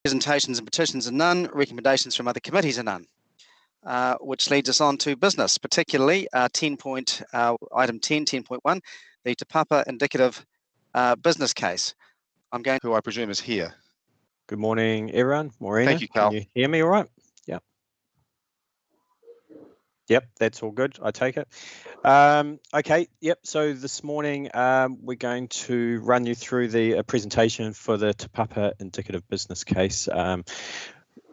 Presentations and petitions are none. Recommendations from other committees are none. Which leads us on to business, particularly item 10, 10.1, the Te Papa indicative business case. Who I presume is here. Good morning, everyone. Maureen, Thank you, Carl. Can you hear me all right? Yep. Yep, that's all good. I take it. Okay, yep. So this morning we're going to run you through the presentation for the Te Papa indicative business case.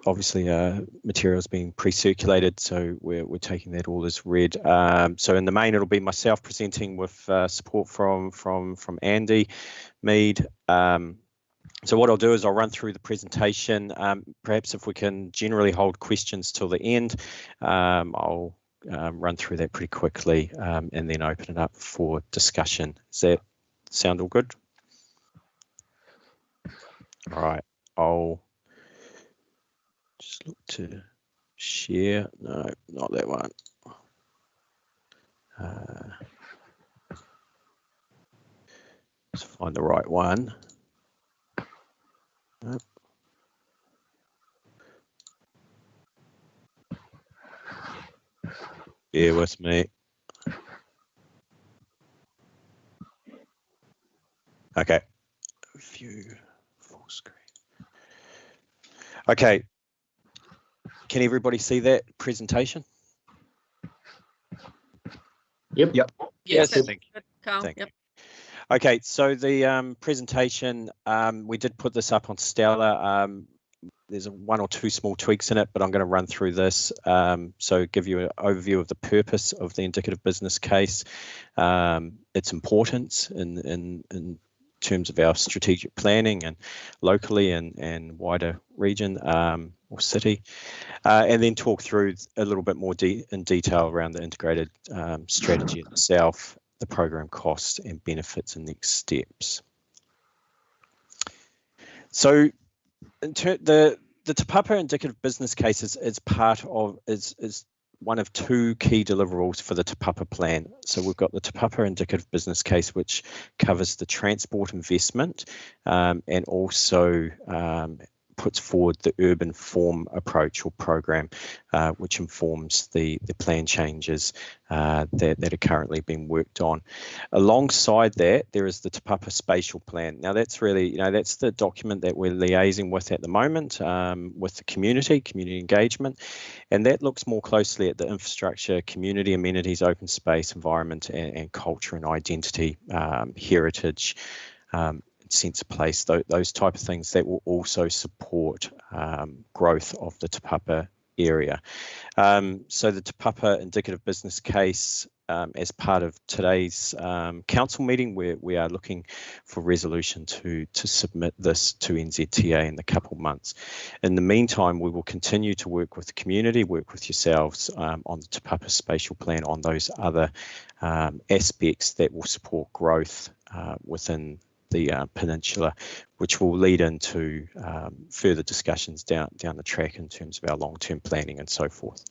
Obviously, material's being pre-circulated, so we're taking that all as read. So in the main, it'll be myself presenting with support from Andy Mead. So what I'll do is I'll run through the presentation. Perhaps if we can generally hold questions till the end, I'll run through that pretty quickly and then open it up for discussion. Does that sound all good? All right, I'll just look to share. No, not that one. Let's find the right one. Nope. Bear with me. Okay, view full screen. Okay, can everybody see that presentation? Yep. Yes. Thank you. Carl. Thank Yep. you. Okay, so the presentation, we did put this up on Stellar. There's one or two small tweaks in it, but I'm going to run through this. So give you an overview of the purpose of the indicative business case, its importance in terms of our strategic planning and locally and wider region or city, and then talk through a little bit more in detail around the integrated strategy itself, the program costs and benefits and next steps. So the Te Papa indicative business case is part of is one of two key deliverables for the Te Papa plan. So we've got the Te Papa indicative business case, which covers the transport investment and also puts forward the urban form approach or program, which informs the plan changes that are currently being worked on. Alongside that, there is the Te Papa spatial plan. Now that's really, that's the document that we're liaising with at the moment with the community engagement, and that looks more closely at the infrastructure, community amenities, open space, environment, and culture and identity, heritage, sense of place, those type of things that will also support growth of the Te Papa area. So the Te Papa indicative business case, as part of today's council meeting, we are looking for resolution to submit this to NZTA in a couple of months. In the meantime, we will continue to work with the community, work with yourselves on the Te Papa spatial plan on those other aspects that will support growth within the peninsula, which will lead into further discussions down the track in terms of our long-term planning and so forth.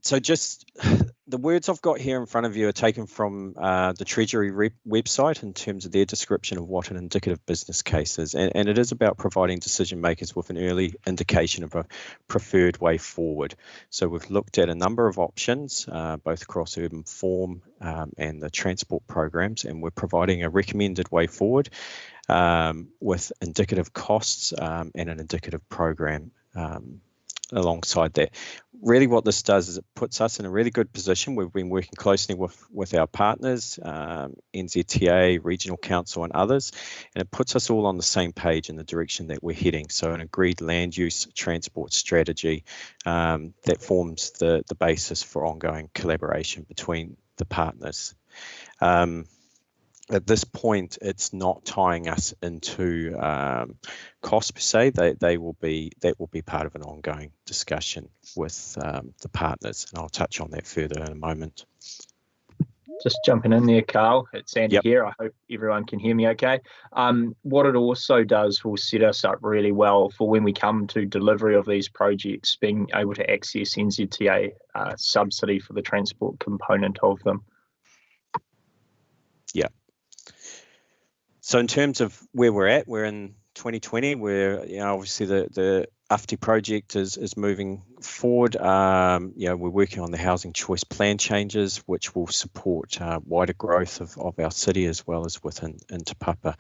So just the words I've got here in front of you are taken from the Treasury website in terms of their description of what an indicative business case is, and it is about providing decision makers with an early indication of a preferred way forward. So we've looked at a number of options, both across urban form and the transport programs, and we're providing a recommended way forward with indicative costs and an indicative program alongside that. Really what this does is it puts us in a really good position. We've been working closely with our partners, NZTA, Regional Council and others, and it puts us all on the same page in the direction that we're heading. So an agreed land use transport strategy that forms the basis for ongoing collaboration between the partners. At this point, it's not tying us into costs per se. That will be part of an ongoing discussion with the partners, and I'll touch on that further in a moment. Just jumping in there, Carl. It's Andy Yep. here. I hope everyone can hear me okay. What it also does will set us up really well for when we come to delivery of these projects, being able to access NZTA subsidy for the transport component of them. Yeah. So in terms of where we're at, we're in 2020. We're, obviously the UFTI project is moving forward. We're working on the housing choice plan changes, which will support wider growth of our city as well as within Te Papa.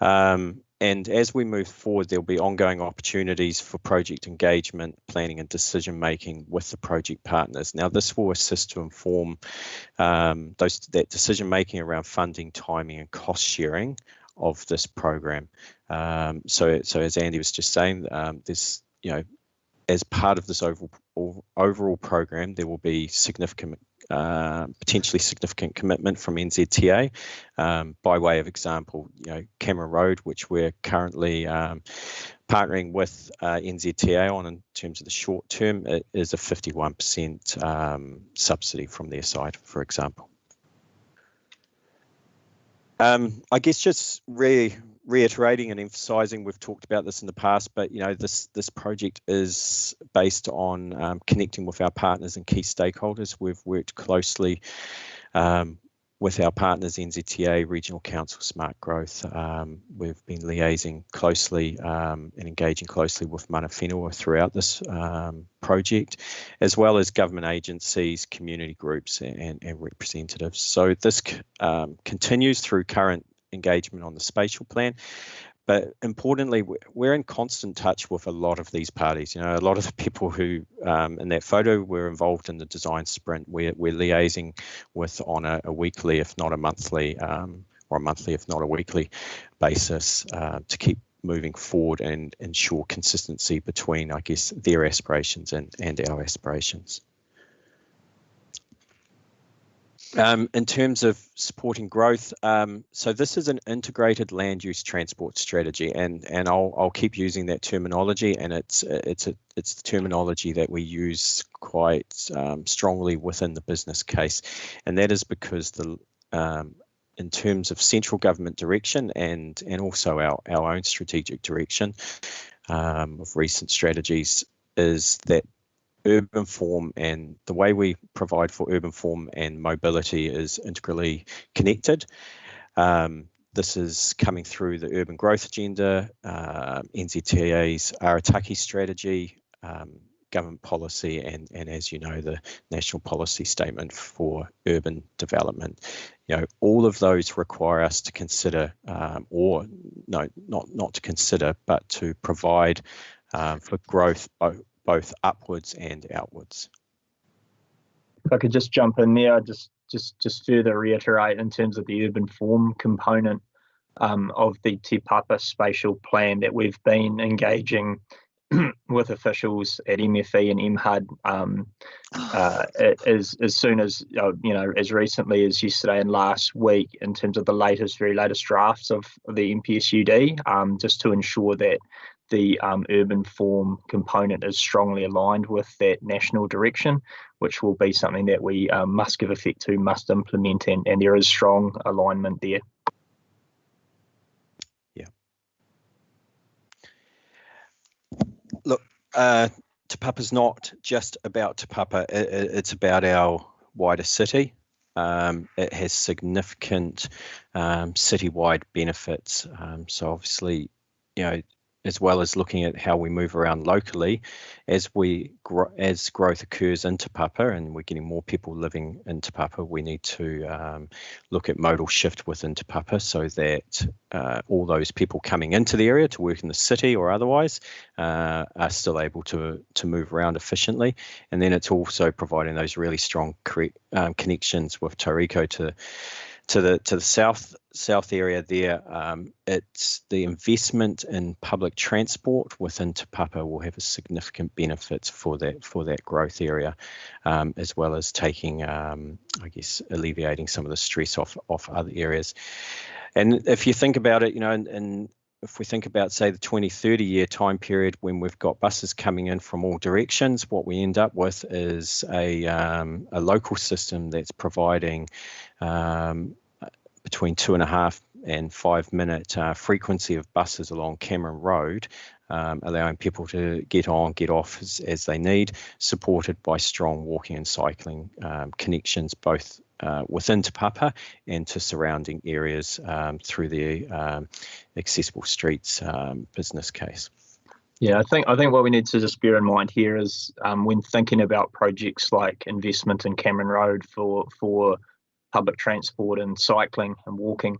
And as we move forward, there'll be ongoing opportunities for project engagement, planning and decision making with the project partners. Now, this will assist to inform that decision making around funding, timing and cost sharing of this program. So as Andy was just saying, this, as part of this overall program, there will be potentially significant commitment from NZTA. By way of example, Cameron Road, which we're currently partnering with NZTA on in terms of the short term, it is a 51% subsidy from their side, for example. I guess just reiterating and emphasising, we've talked about this in the past, but this project is based on connecting with our partners and key stakeholders. We've worked closely with our partners, NZTA, Regional Council, Smart Growth. We've been liaising closely and engaging closely with mana whenua throughout this project, as well as government agencies, community groups and representatives. So this continues through current engagement on the spatial plan. But importantly, we're in constant touch with a lot of these parties. A lot of the people who in that photo were involved in the design sprint, we're liaising with on a weekly, if not a monthly, or a monthly, if not a weekly basis to keep moving forward and ensure consistency between, I guess, their aspirations and our aspirations. In terms of supporting growth, so this is an integrated land use transport strategy, and I'll keep using that terminology, and it's the terminology that we use quite strongly within the business case, and that is because in terms of central government direction and also our own strategic direction of recent strategies is that urban form and the way we provide for urban form and mobility is integrally connected. This is coming through the urban growth agenda, NZTA's Arataki strategy, government policy, and as you know, the national policy statement for urban development. All of those require us to consider, or no, not to consider, but to provide for growth both upwards and outwards. If I could just jump in there, just further reiterate in terms of the urban form component of the Te Papa spatial plan that we've been engaging with officials at MFE and MHUD as soon as, as recently as yesterday and last week in terms of the very latest drafts of the MPSUD, just to ensure that the urban form component is strongly aligned with that national direction, which will be something that we must give effect to, must implement, and there is strong alignment there. Yeah. Look, Te Papa's not just about Te Papa, it's about our wider city. It has significant citywide benefits. So obviously, as well as looking at how we move around locally, as growth occurs in Te Papa and we're getting more people living in Te Papa, we need to look at modal shift within Te Papa so that all those people coming into the area to work in the city or otherwise are still able to move around efficiently. And then it's also providing those really strong connections with Tauriko to the south area there. It's the investment in public transport within Te Papa will have a significant benefits for that growth area, as well as taking, I guess, alleviating some of the stress off other areas. And if you think about it, and if we think about, say, the 20-30 year time period when we've got buses coming in from all directions, what we end up with is a local system that's providing between 2.5 and 5 minute frequency of buses along Cameron Road, allowing people to get on, get off as they need, supported by strong walking and cycling connections, both within Te Papa and to surrounding areas through the accessible streets business case. Yeah, I think what we need to just bear in mind here is when thinking about projects like investment in Cameron Road for public transport and cycling and walking,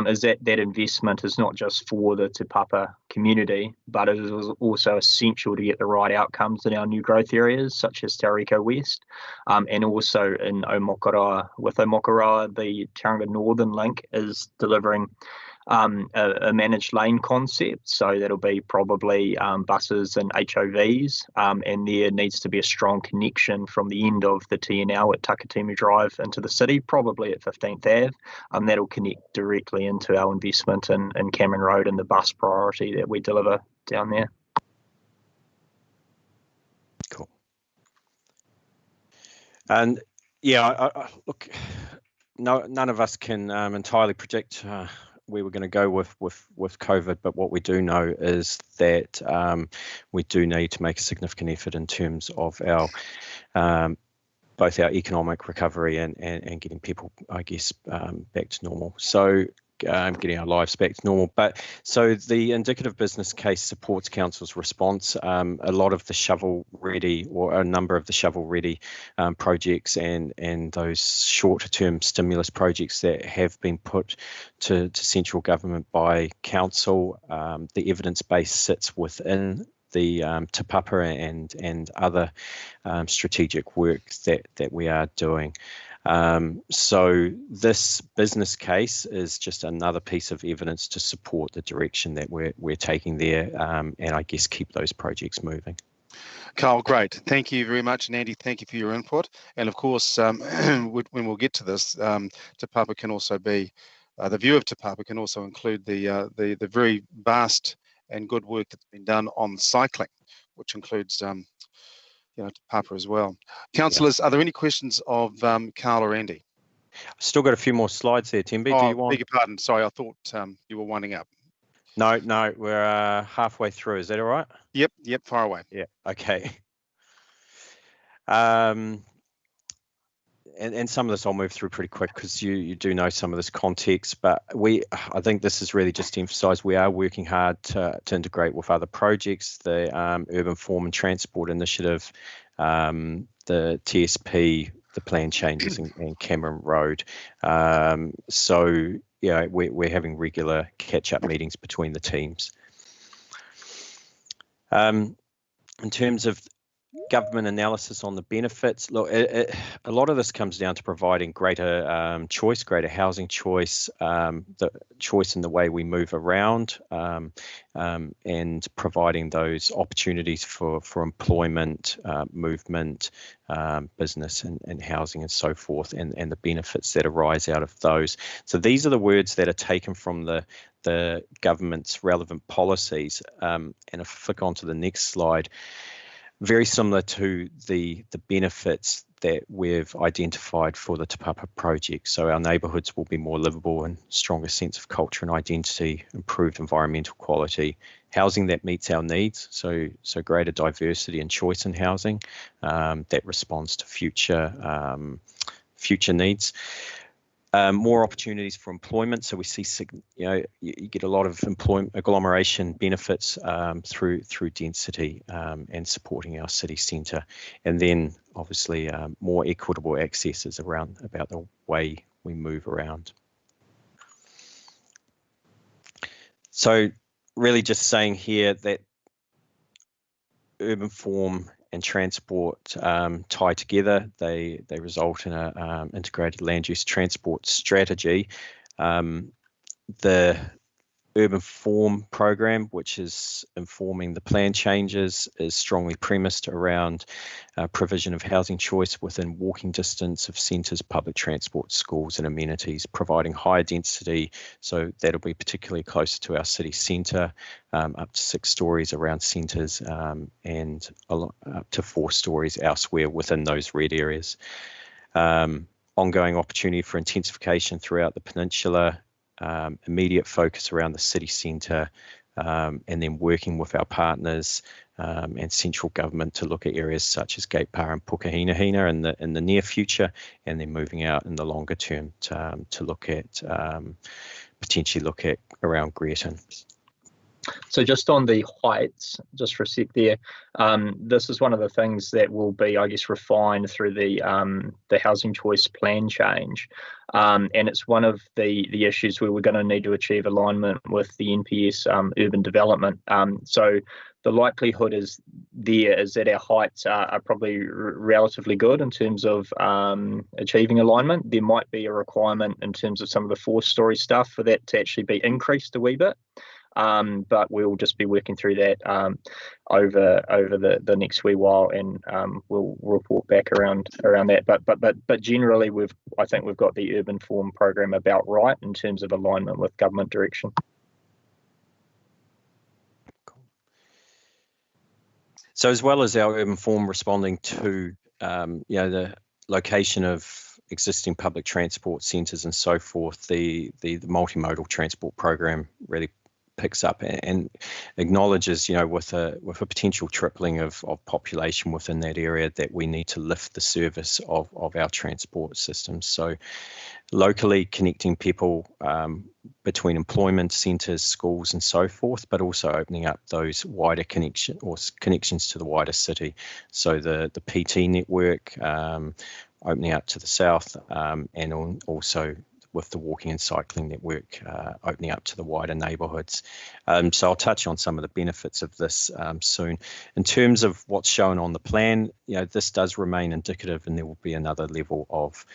is that investment is not just for the Te Papa community, but it is also essential to get the right outcomes in our new growth areas, such as Tauriko West, and also in Omokaroa. With Omokaroa, the Tauranga Northern Link is delivering a managed lane concept, so that'll be probably buses and HOVs, and there needs to be a strong connection from the end of the TNL at Takatimu Drive into the city, probably at 15th Ave. That'll connect directly into our investment in Cameron Road and the bus priority that we deliver down there. Cool. And yeah, look, none of us can entirely predict where we're going to go with COVID, but what we do know is that we do need to make a significant effort in terms of our both our economic recovery and getting people, I guess, back to normal. So getting our lives back to normal. But so the indicative business case supports council's response. A lot of the shovel ready, or a number of the shovel ready projects and those shorter term stimulus projects that have been put to central government by council, the evidence base sits within the Te Papa and other strategic work that we are doing. So this business case is just another piece of evidence to support the direction that we're taking there, and I guess keep those projects moving. Carl, great. Thank you very much. And Andy, thank you for your input. And of course, when we'll get to this, Te Papa can also be, the view of Te Papa can also include the very vast and good work that's been done on cycling, which includes Te Papa as well. Councillors, Are there any questions of Carl or Andy? I've still got a few more slides there, Timby. Oh, do you want? Beg your pardon. Sorry, I thought you were winding up. No, we're halfway through. Is that all right? Yep, far away. Yeah, okay. And some of this I'll move through pretty quick because you do know some of this context, but I think this is really just to emphasise we are working hard to integrate with other projects, the Urban Form and Transport Initiative, the TSP, the plan changes in Cameron Road. So yeah, we're having regular catch-up meetings between the teams. In terms of government analysis on the benefits, look, a lot of this comes down to providing greater choice, greater housing choice, the choice in the way we move around, and providing those opportunities for employment, movement, business and housing and so forth, and the benefits that arise out of those. So these are the words that are taken from the government's relevant policies. And if I flick on to the next slide, very similar to the benefits that we've identified for the Te Papa project. So our neighbourhoods will be more livable and stronger sense of culture and identity, improved environmental quality, housing that meets our needs, so greater diversity and choice in housing that responds to future needs. More opportunities for employment, so we see you get a lot of employment agglomeration benefits through density and supporting our city centre, and then obviously more equitable access is about the way we move around. So really just saying here that urban form and transport tie together. They result in an integrated land use transport strategy. The urban form program, which is informing the plan changes, is strongly premised around provision of housing choice within walking distance of centres, public transport, schools and amenities, providing higher density, so that'll be particularly closer to our city centre, up to 6 stories around centres, and up to 4 stories elsewhere within those red areas. Ongoing opportunity for intensification throughout the peninsula, immediate focus around the city centre, and then working with our partners and central government to look at areas such as Gate Parr and Pukahinahina in the near future, and then moving out in the longer term to look at potentially look at around Greaton. So just on the heights, just for a sec there, this is one of the things that will be, I guess, refined through the housing choice plan change, and it's one of the issues where we're going to need to achieve alignment with the NPS urban development. So the likelihood is that our heights are probably relatively good in terms of achieving alignment. There might be a requirement in terms of some of the 4-story stuff for that to actually be increased a wee bit. But we'll just be working through that over the next wee while, and we'll report back around that. But generally, I think we've got the urban form program about right in terms of alignment with government direction. Cool. So as well as our urban form responding to the location of existing public transport centres and so forth, the multimodal transport program really picks up and acknowledges, with a potential tripling of population within that area, that we need to lift the service of our transport systems. So locally connecting people between employment centres, schools and so forth, but also opening up those wider connections to the wider city. So the PT network opening up to the south, and also with the walking and cycling network opening up to the wider neighbourhoods. So I'll touch on some of the benefits of this soon. In terms of what's shown on the plan, this does remain indicative, and there will be another level of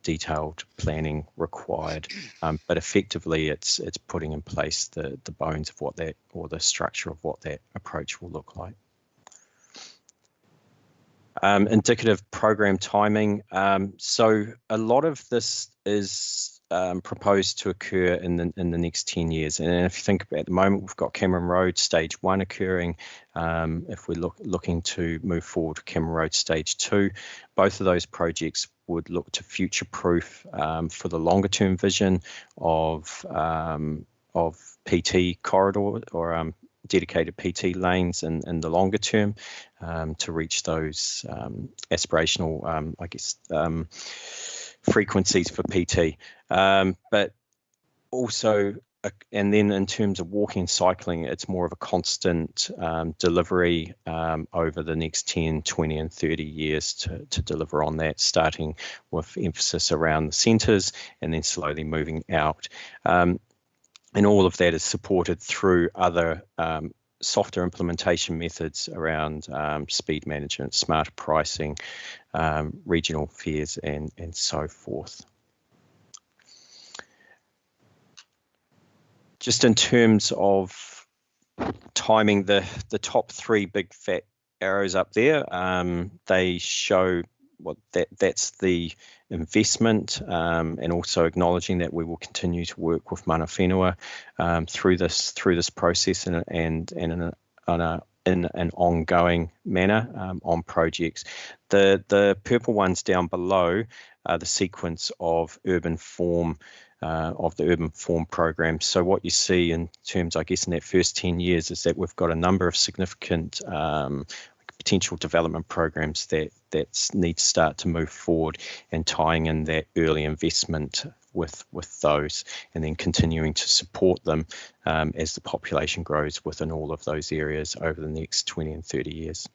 detailed planning required. But effectively, it's putting in place the bones of what that, or the structure of what that approach will look like. Indicative program timing. So a lot of this is proposed to occur in the next 10 years. And if you think about, at the moment, we've got Cameron Road Stage 1 occurring. If we're looking to move forward, Cameron Road Stage 2, both of those projects would look to future-proof for the longer-term vision of PT corridor, or dedicated PT lanes in the longer term, to reach those aspirational, frequencies for PT. But also, and then in terms of walking and cycling, it's more of a constant delivery over the next 10, 20 and 30 years to deliver on that, starting with emphasis around the centres and then slowly moving out. And all of that is supported through other softer implementation methods around speed management, smarter pricing, regional fares and so forth. Just in terms of timing, the top 3 big fat arrows up there, they show that's the investment, and also acknowledging that we will continue to work with mana whenua through this process and in an ongoing manner on projects. The purple ones down below are the sequence of urban form, of the urban form program. So what you see in terms, I guess, in that first 10 years is that we've got a number of significant potential development programs that need to start to move forward, and tying in that early investment with those, and then continuing to support them as the population grows within all of those areas over the next 20 and 30 years.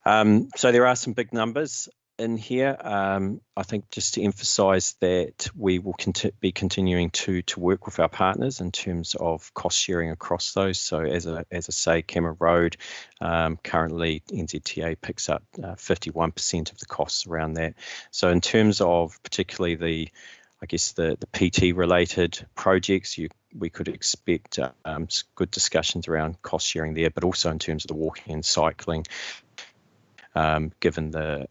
So there are some big numbers in here. I think just to emphasise that we will be continuing to work with our partners in terms of cost sharing across those. So as I say, Cameron Road, currently NZTA picks up 51% of the costs around that. So in terms of particularly the PT related projects, we could expect good discussions around cost sharing there, but also in terms of the walking and cycling, given the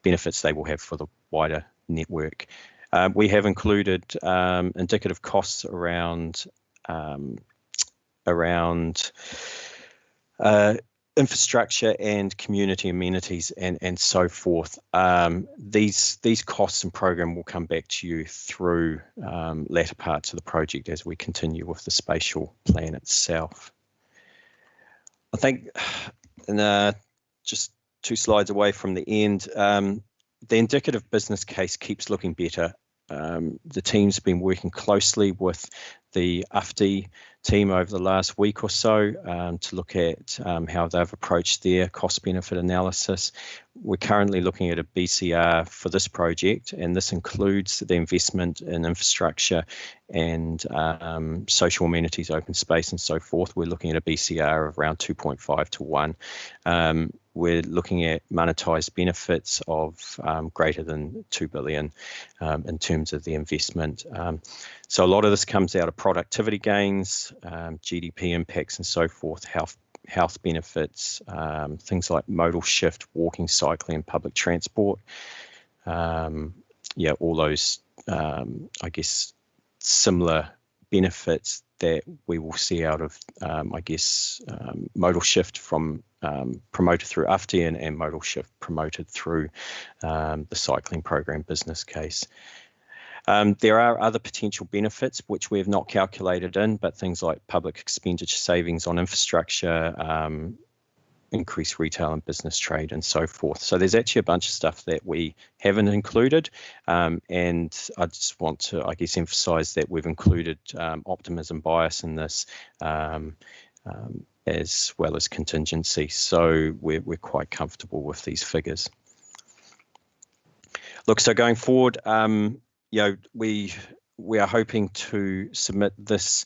benefits they will have for the wider network. We have included indicative costs around infrastructure and community amenities and so forth. These costs and program will come back to you through latter parts of the project as we continue with the spatial plan itself. I think, just 2 slides away from the end, the indicative business case keeps looking better. The team's been working closely with the UFD team over the last week or so to look at how they've approached their cost benefit analysis. We're currently looking at a BCR for this project, and this includes the investment in infrastructure and social amenities, open space and so forth. We're looking at a BCR of around 2.5 to 1. We're looking at monetized benefits of greater than 2 billion in terms of the investment. So a lot of this comes out of productivity gains, GDP impacts and so forth, health benefits, things like modal shift, walking, cycling and public transport. Yeah, all those, I guess, similar benefits that we will see out of, I guess, modal shift from promoted through UFD and modal shift promoted through the cycling program business case. There are other potential benefits which we have not calculated in, but things like public expenditure savings on infrastructure, increased retail and business trade and so forth. So there's actually a bunch of stuff that we haven't included, and I just want to, I guess, emphasize that we've included optimism bias in this, as well as contingency. So we're quite comfortable with these figures. Look, so going forward, we are hoping to submit this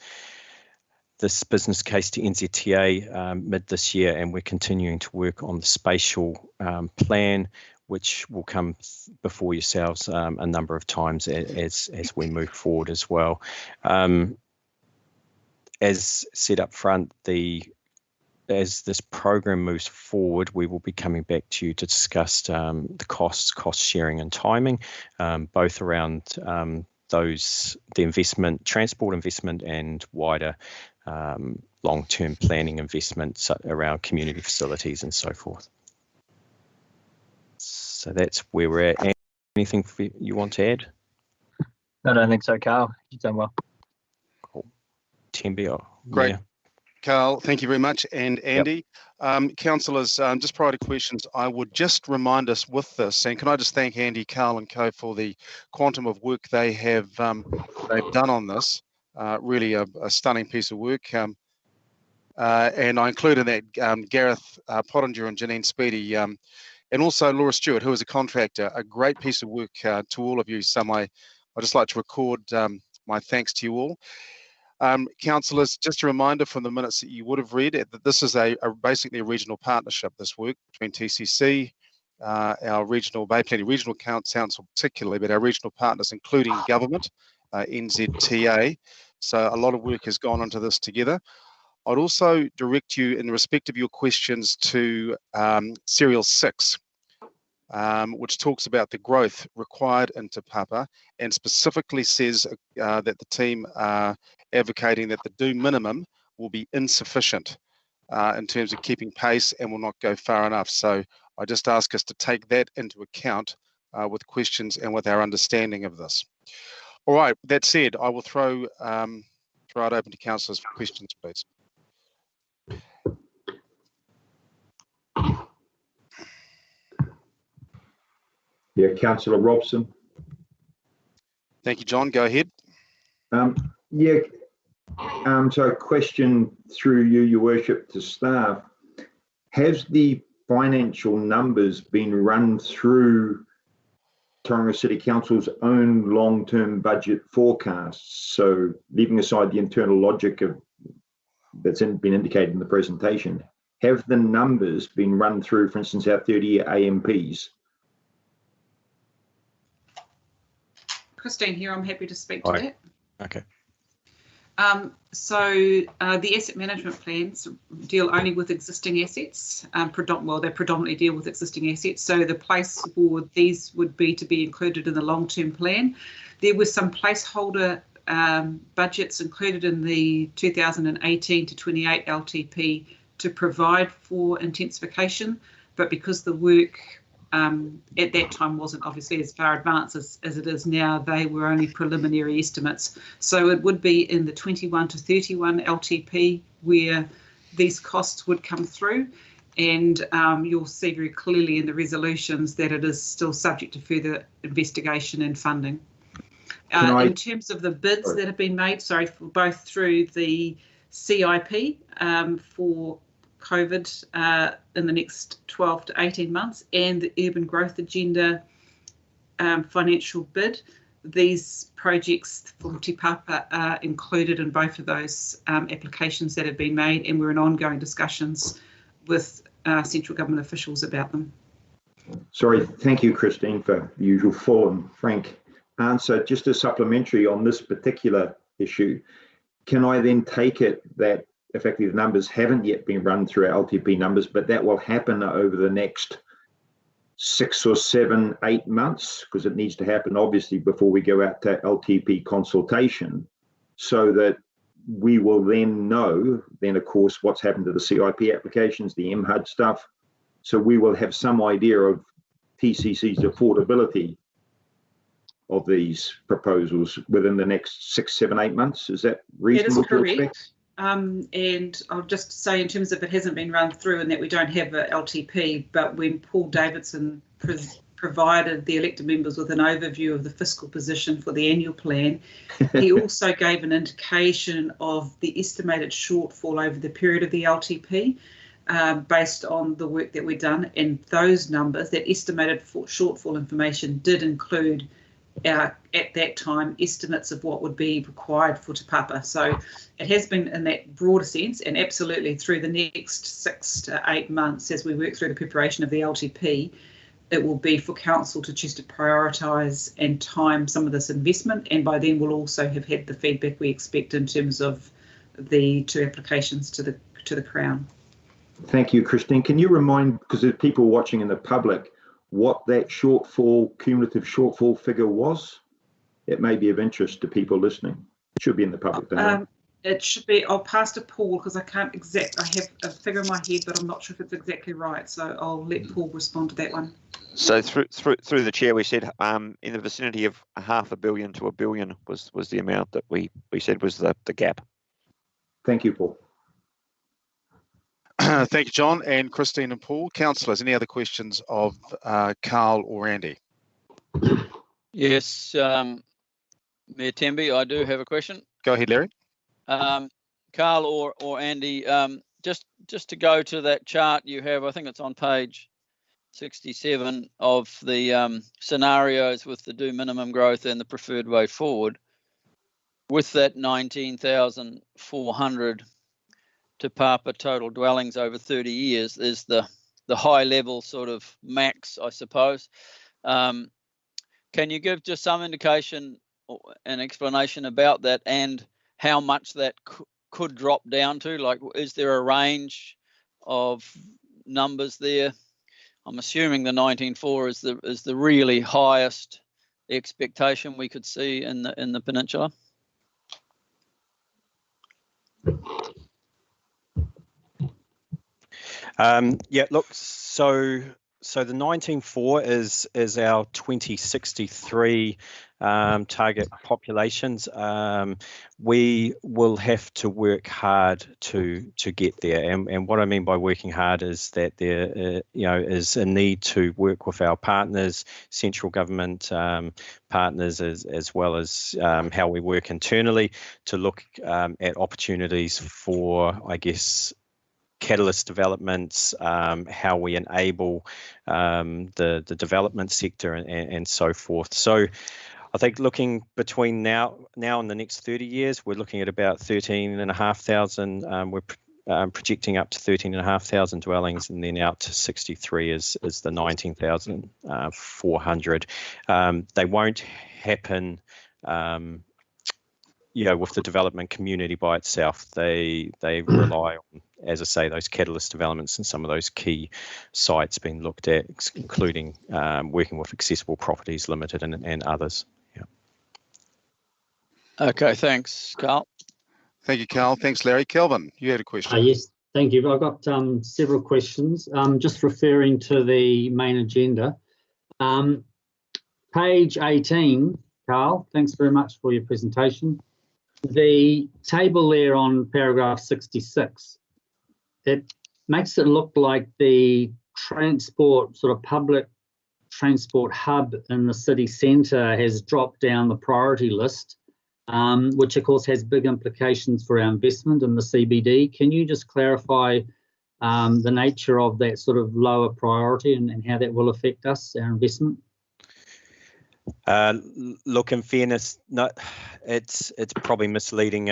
business case to NZTA mid this year, and we're continuing to work on the spatial plan, which will come before yourselves a number of times as we move forward as well. As said up front, as this program moves forward, we will be coming back to you to discuss the cost sharing and timing, both around the investment, transport investment, and wider long-term planning investments around community facilities and so forth. So that's where we're at. Anything you want to add? No, I don't think so, Carl. You've done well. Cool. Tembi, Great. Yeah. Carl, thank you very much. And Andy, councillors, just prior to questions, I would just remind us with this, and can I just thank Andy, Carl and co for the quantum of work they've done on this. Really a stunning piece of work. And I include in that Gareth Pottinger and Janine Speedy, and also Laura Stewart, who is a contractor. A great piece of work to all of you. So I'd just like to record my thanks to you all. Councillors, just a reminder from the minutes that you would have read that this is basically a regional partnership, this work between TCC, our regional, Bay Plenty Regional Council particularly, but our regional partners, including government, NZTA. So a lot of work has gone into this together. I'd also direct you in respect of your questions to Serial 6, which talks about the growth required in Te Papa and specifically says that the team are advocating that the do minimum will be insufficient in terms of keeping pace and will not go far enough. So I just ask us to take that into account with questions and with our understanding of this. All right, that said, I will throw it open to councillors for questions, please. Yeah, Councillor Robson. Thank you, John. Go ahead. So a question through you, Your Worship, to staff. Has the financial numbers been run through Tauranga City Council's own long-term budget forecasts? So leaving aside the internal logic that's been indicated in the presentation, have the numbers been run through, for instance, our 30-year AMPs? Christine here, I'm happy to speak to that. Okay. So the asset management plans deal only with existing assets. They predominantly deal with existing assets. So the place for these would be to be included in the long-term plan. There was some placeholder budgets included in the 2018 to 28 LTP to provide for intensification, but because the work at that time wasn't obviously as far advanced as it is now, they were only preliminary estimates. So it would be in the 21 to 31 LTP where these costs would come through, and you'll see very clearly in the resolutions that it is still subject to further investigation and funding. In terms of the bids that have been made, for both through the CIP for COVID in the next 12 to 18 months and the Urban Growth Agenda financial bid, these projects from Te Papa are included in both of those applications that have been made, and we're in ongoing discussions with central government officials about them. Sorry, thank you, Christine, for the usual full and frank answer. Just a supplementary on this particular issue, can I then take it that effectively the numbers haven't yet been run through our LTP numbers, but that will happen over the next 6 or 7, 8 months, because it needs to happen obviously before we go out to LTP consultation, so that we will then know, then of course, what's happened to the CIP applications, the MHUD stuff. So we will have some idea of TCC's affordability of these proposals within the next 6, 7, 8 months. Is that reasonable to expect? And I'll just say, in terms of it hasn't been run through and that we don't have a LTP, but when Paul Davidson provided the elected members with an overview of the fiscal position for the annual plan, he also gave an indication of the estimated shortfall over the period of the LTP based on the work that we've done. And those numbers, that estimated shortfall information, did include at that time estimates of what would be required for Te Papa. So it has been in that broader sense, and absolutely through the next 6 to 8 months as we work through the preparation of the LTP, it will be for council to choose to prioritise and time some of this investment, and by then we'll also have had the feedback we expect in terms of the 2 applications to the Crown. Thank you, Christine. Can you remind, because there's people watching in the public, what that cumulative shortfall figure was? It may be of interest to people listening. It should be in the public domain. It should be. I'll pass to Paul because I have a figure in my head, but I'm not sure if it's exactly right. So I'll let Paul respond to that one. So through the chair, we said in the vicinity of $500 million to $1 billion was the amount that we said was the gap. Thank you, Paul. Thank you, John and Christine and Paul. Councillors, any other questions of Carl or Andy? Yes, Mayor Temby, I do have a question. Go ahead, Larry. Carl or Andy, just to go to that chart you have, I think it's on page 67 of the scenarios with the do minimum growth and the preferred way forward. With that 19,400 Te Papa total dwellings over 30 years is the high level sort of max, I suppose. Can you give just some indication, an explanation about that, and how much that could drop down to? Like, is there a range of numbers there? I'm assuming the 19.4 is the really highest expectation we could see in the peninsula. Yeah, look, so the 19.4 is our 2063 target populations. We will have to work hard to get there, and what I mean by working hard is that there is a need to work with our partners, central government partners, as well as how we work internally to look at opportunities for, I guess, catalyst developments, how we enable the development sector and so forth. So I think looking between now and the next 30 years, we're looking at about 13,500. We're projecting up to 13,500 dwellings, and then out to 63 is the 19,400. They won't happen with the development community by itself. They rely on, as I say, those catalyst developments and some of those key sites being looked at, including working with Accessible Properties Limited and others. Yeah. Okay, thanks, Carl. Thank you, Carl. Thanks, Larry. Kelvin, you had a question. Yes, Thank you. I've got several questions. Just referring to the main agenda. Page 18, Carl, thanks very much for your presentation. The table there on paragraph 66, it makes it look like the transport, sort of public transport hub in the city centre has dropped down the priority list, which of course has big implications for our investment in the CBD. Can you just clarify the nature of that sort of lower priority and how that will affect us, our investment? Look, in fairness, no, it's probably misleading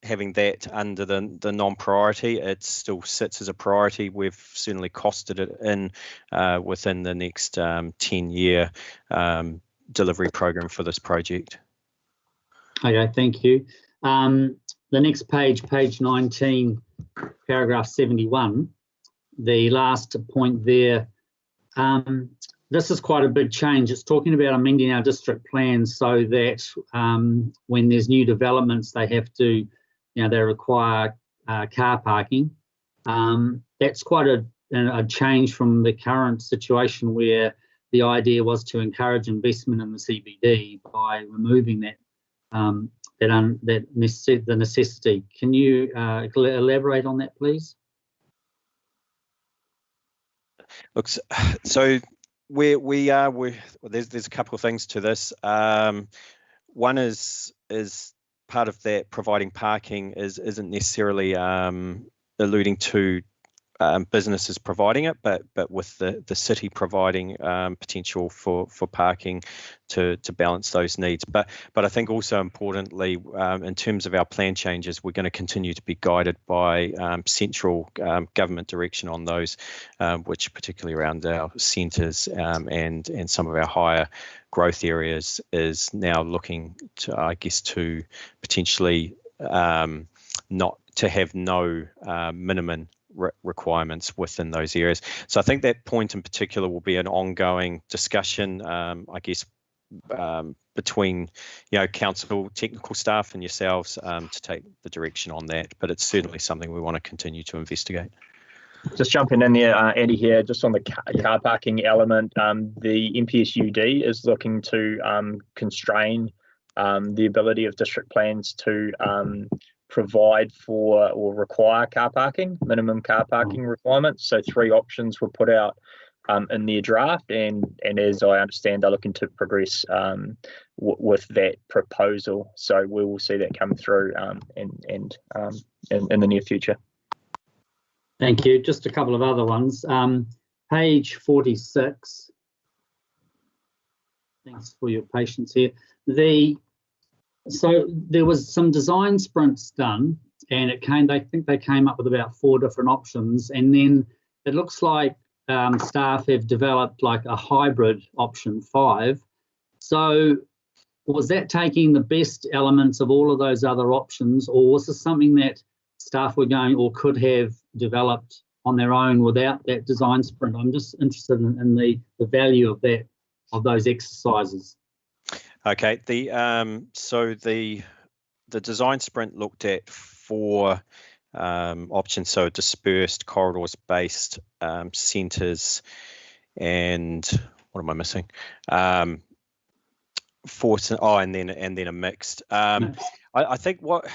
having that under the non-priority. It still sits as a priority. We've certainly costed it in within the next 10-year delivery program for this project. Okay, thank you. The next page, page 19, paragraph 71, the last point there. This is quite a big change. It's talking about amending our district plans so that when there's new developments, they have to, they require car parking. That's quite a change from the current situation where the idea was to encourage investment in the CBD by removing that the necessity. Can you elaborate on that, please? Look, so there's a couple of things to this. One is part of that providing parking isn't necessarily alluding to businesses providing it, but with the city providing potential for parking to balance those needs. But I think also importantly, in terms of our plan changes, we're going to continue to be guided by central government direction on those, which particularly around our centres and some of our higher growth areas is now looking to, I guess, to potentially not to have no minimum requirements within those areas. So I think that point in particular will be an ongoing discussion, I guess, between council technical staff and yourselves to take the direction on that. But it's certainly something we want to continue to investigate. Just jumping in there, Eddie here, just on the car parking element, the MPSUD is looking to constrain the ability of district plans to provide for or require car parking, minimum car parking requirements. So 3 options were put out in their draft, and as I understand, they're looking to progress with that proposal. So we will see that come through in the near future. Thank you. Just a couple of other ones. Page 46. Thanks for your patience here. So there was some design sprints done, and I think they came up with about 4 different options, and then it looks like staff have developed like a hybrid option 5. So was that taking the best elements of all of those other options, or was this something that staff were going or could have developed on their own without that design sprint? I'm just interested in the value of those exercises. Okay, so the design sprint looked at 4 options, so dispersed corridors-based centres, and what am I missing? And then a mixed. I think what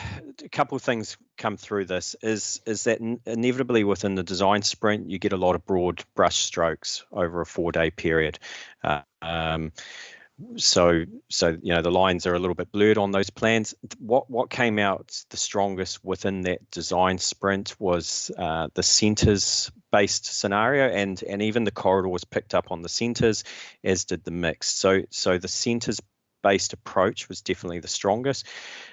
a couple of things come through this is that inevitably within the design sprint you get a lot of broad brush strokes over a 4-day period. So the lines are a little bit blurred on those plans. What came out the strongest within that design sprint was the centres based scenario, and even the corridors picked up on the centres, as did the mix. So the centres based approach was definitely the strongest.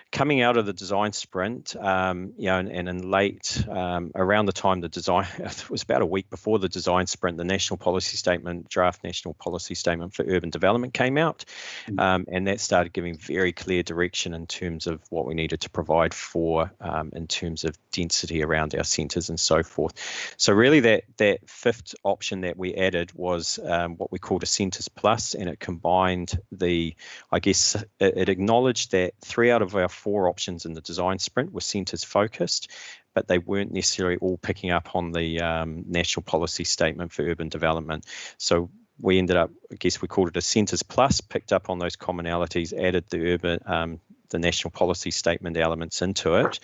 Coming out of the design sprint, and in late, around the time the design, it was about a week before the design sprint, the draft national policy statement for urban development came out, and that started giving very clear direction in terms of what we needed to provide for, in terms of density around our centres and so forth. So really that 5th option that we added was what we called a centres plus, and it combined it acknowledged that 3 out of our 4 options in the design sprint were centres focused, but they weren't necessarily all picking up on the national policy statement for urban development. So we ended up, I guess we called it a centres plus, picked up on those commonalities, added the national policy statement elements into it,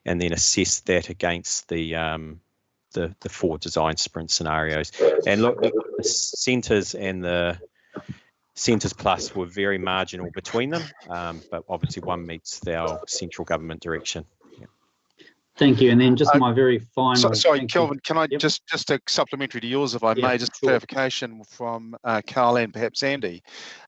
and then assessed that against the 4 design sprint scenarios. And look, the centres and the centres plus were very marginal between them, but obviously one meets our central government direction. Yeah. Thank you. And then just my very final. Sorry, Kelvin, can I just a supplementary to yours, if I may, just sure. clarification from Carl and perhaps Andy.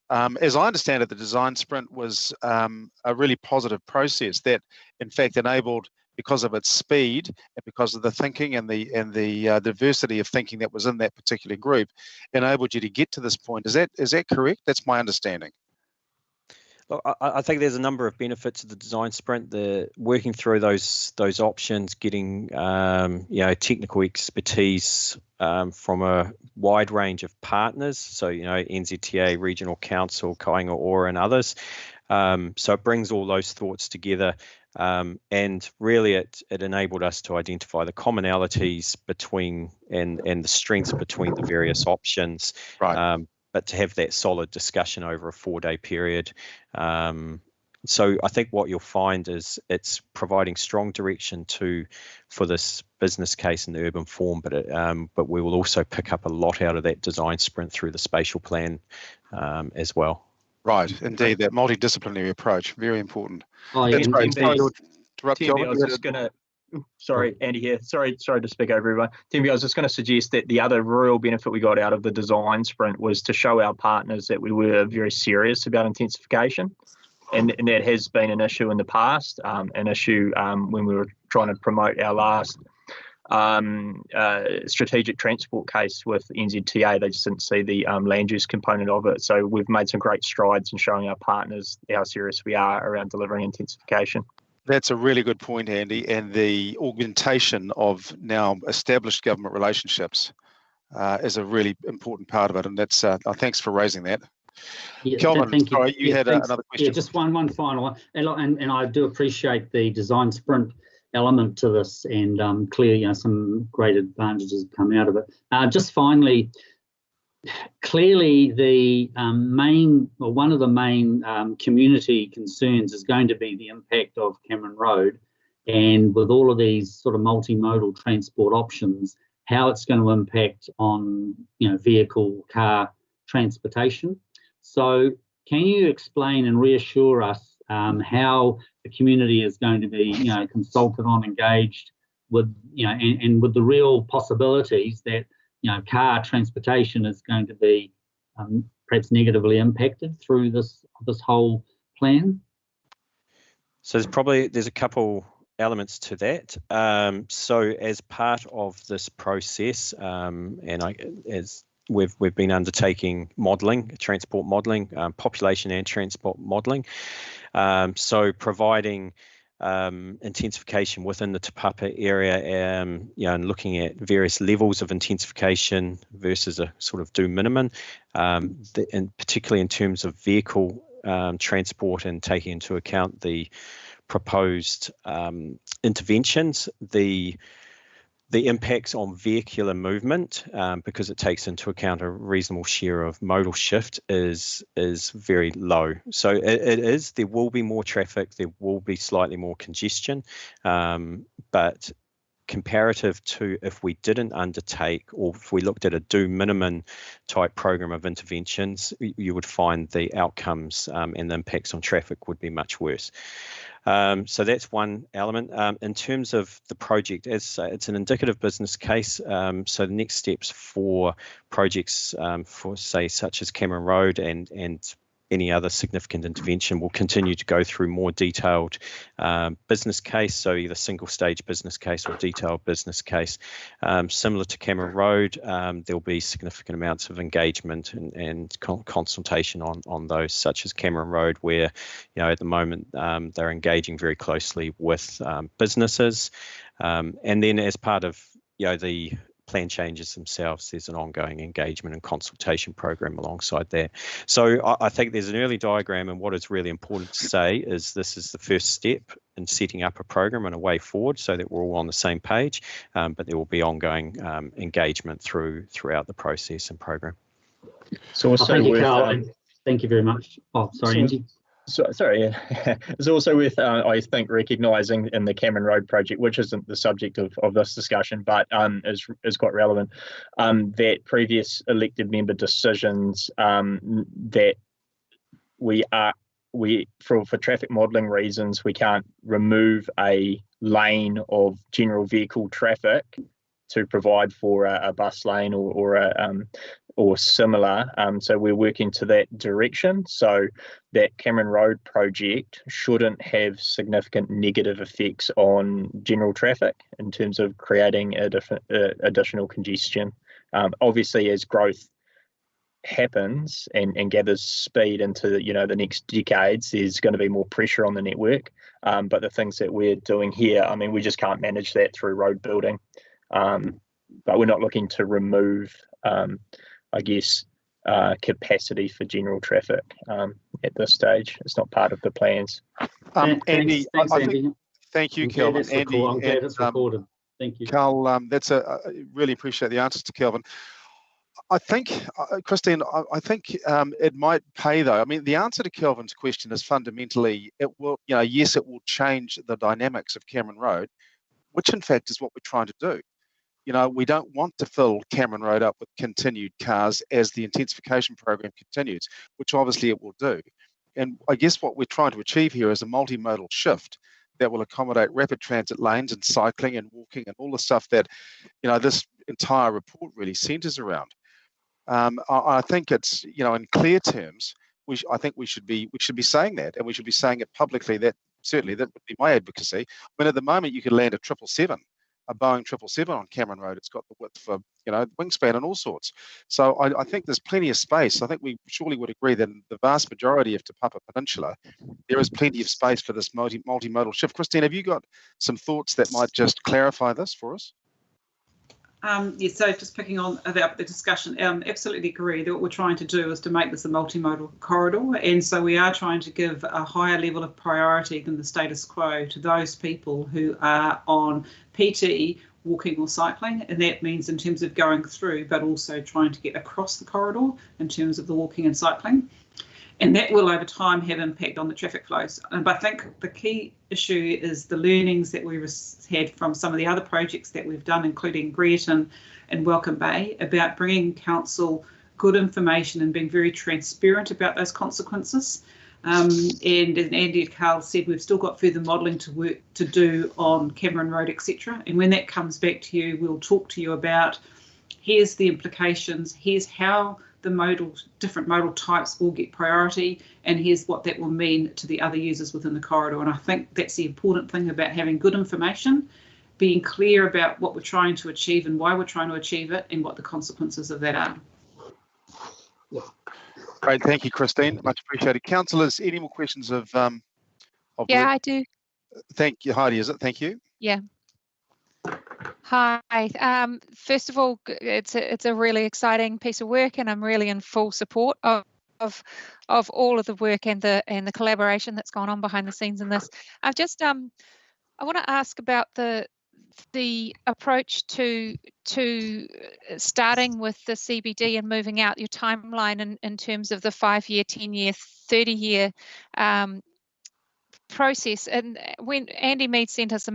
As I understand it, the design sprint was a really positive process that, in fact, enabled, because of its speed and because of the thinking and the diversity of thinking that was in that particular group, enabled you to get to this point. Is that correct? That's my understanding. Look, I think there's a number of benefits of the design sprint. The working through those options, getting technical expertise from a wide range of partners. So NZTA, Regional Council, Kāinga Ora, and others. So it brings all those thoughts together, and really it enabled us to identify the commonalities between and the strengths between the various options. Right. But to have that solid discussion over a 4-day period. So I think what you'll find is it's providing strong direction for this business case in the urban form, but we will also pick up a lot out of that design sprint through the spatial plan as well. Right, indeed, that multidisciplinary approach, very important. Oh, That's yeah, great. Sorry to interrupt, Timby, Kelvin. I was just going to, sorry, Andy here. Sorry to speak over everyone. Timby, I was just going to suggest that the other real benefit we got out of the design sprint was to show our partners that we were very serious about intensification. And that has been an issue in the past, an issue when we were trying to promote our last strategic transport case with NZTA. They just didn't see the land use component of it. So we've made some great strides in showing our partners how serious we are around delivering intensification. That's a really good point, Andy, and the augmentation of now established government relationships is a really important part of it, and that's thanks for raising that. Yeah, Kelvin, thank you. sorry, you had another question. Yeah, just one final one, and I do appreciate the design sprint element to this, and clearly, some great advantages come out of it. Just finally, clearly the one of the main community concerns is going to be the impact of Cameron Road, and with all of these sort of multimodal transport options, how it's going to impact on vehicle, car transportation. So can you explain and reassure us how the community is going to be consulted on, engaged with, and with the real possibilities that car transportation is going to be perhaps negatively impacted through this whole plan? So there's a couple elements to that. So as part of this process, as we've been undertaking transport modelling, population and transport modelling. So providing intensification within the Te Papa area, and looking at various levels of intensification versus a sort of do minimum, and particularly in terms of vehicle transport, and taking into account the proposed interventions, the impacts on vehicular movement, because it takes into account a reasonable share of modal shift, is very low. So there will be more traffic, there will be slightly more congestion, but comparative to if we didn't undertake, or if we looked at a do minimum type program of interventions, you would find the outcomes and the impacts on traffic would be much worse. So that's one element. In terms of the project, it's an indicative business case. So the next steps for projects for, say, such as Cameron Road and any other significant intervention will continue to go through more detailed business case, so either single stage business case or detailed business case. Similar to Cameron Road, there'll be significant amounts of engagement and consultation on those, such as Cameron Road, where at the moment they're engaging very closely with businesses, and then as part of the plan changes themselves, there's an ongoing engagement and consultation program alongside that. So I think there's an early diagram, and what is really important to say is this is the first step in setting up a program and a way forward so that we're all on the same page, but there will be ongoing engagement throughout the process and program. So also thank you, Carl. Thank you very much. Oh, sorry, Andy. Sorry, it's also worth, I think, recognising in the Cameron Road project, which isn't the subject of this discussion, but is quite relevant, that previous elected member decisions that for traffic modelling reasons, we can't remove a lane of general vehicle traffic to provide for a bus lane or similar. So we're working to that direction. So that Cameron Road project shouldn't have significant negative effects on general traffic in terms of creating additional congestion. Obviously, as growth happens and gathers speed into the next decades, there's going to be more pressure on the network. But the things that we're doing here, I mean, we just can't manage that through road building. But we're not looking to remove, I guess, capacity for general traffic at this stage. It's not part of the plans. Andy, thanks, Andy. Thank you, I'm Kelvin. glad Andy, I'm glad it's recorded. Thank you, Carl. I really appreciate the answers to Kelvin. I think, Christine, I think it might pay though. I mean, the answer to Kelvin's question is fundamentally, it will, yes, it will change the dynamics of Cameron Road, which in fact is what we're trying to do. We don't want to fill Cameron Road up with continued cars as the intensification program continues, which obviously it will do. And I guess what we're trying to achieve here is a multimodal shift that will accommodate rapid transit lanes and cycling and walking and all the stuff that, this entire report really centres around. I think it's, in clear terms, I think we should be saying that, and we should be saying it publicly. That certainly that would be my advocacy. I mean, at the moment, you could land a 777. A Boeing 777 on Cameron Road. It's got the width for, wingspan and all sorts. So I think there's plenty of space. I think we surely would agree that in the vast majority of Te Papa Peninsula, there is plenty of space for this multimodal shift. Christine, have you got some thoughts that might just clarify this for us? Yes, so just picking on about the discussion, absolutely agree that what we're trying to do is to make this a multimodal corridor, and so we are trying to give a higher level of priority than the status quo to those people who are on PT, walking or cycling, and that means in terms of going through, but also trying to get across the corridor in terms of the walking and cycling. And that will over time have impact on the traffic flows. But I think the key issue is the learnings that we had from some of the other projects that we've done, including Brereton and Welcome Bay, about bringing council good information and being very transparent about those consequences. And as Andy and Carl said, we've still got further modelling to do on Cameron Road, etc. And when that comes back to you, we'll talk to you about here's the implications, here's how the different modal types will get priority, and here's what that will mean to the other users within the corridor. And I think that's the important thing about having good information, being clear about what we're trying to achieve and why we're trying to achieve it, and what the consequences of that are. Great, thank you, Christine. Much appreciated. Councillors, any more questions of yeah, I do. Thank you, Heidi. Is it? Thank you. Yeah. Hi. First of all, it's a really exciting piece of work, and I'm really in full support of all of the work and the collaboration that's gone on behind the scenes in this. I've just I want to ask about the approach to starting with the CBD and moving out your timeline in terms of the 5-year, 10-year, 30-year process. And when Andy Mead sent us a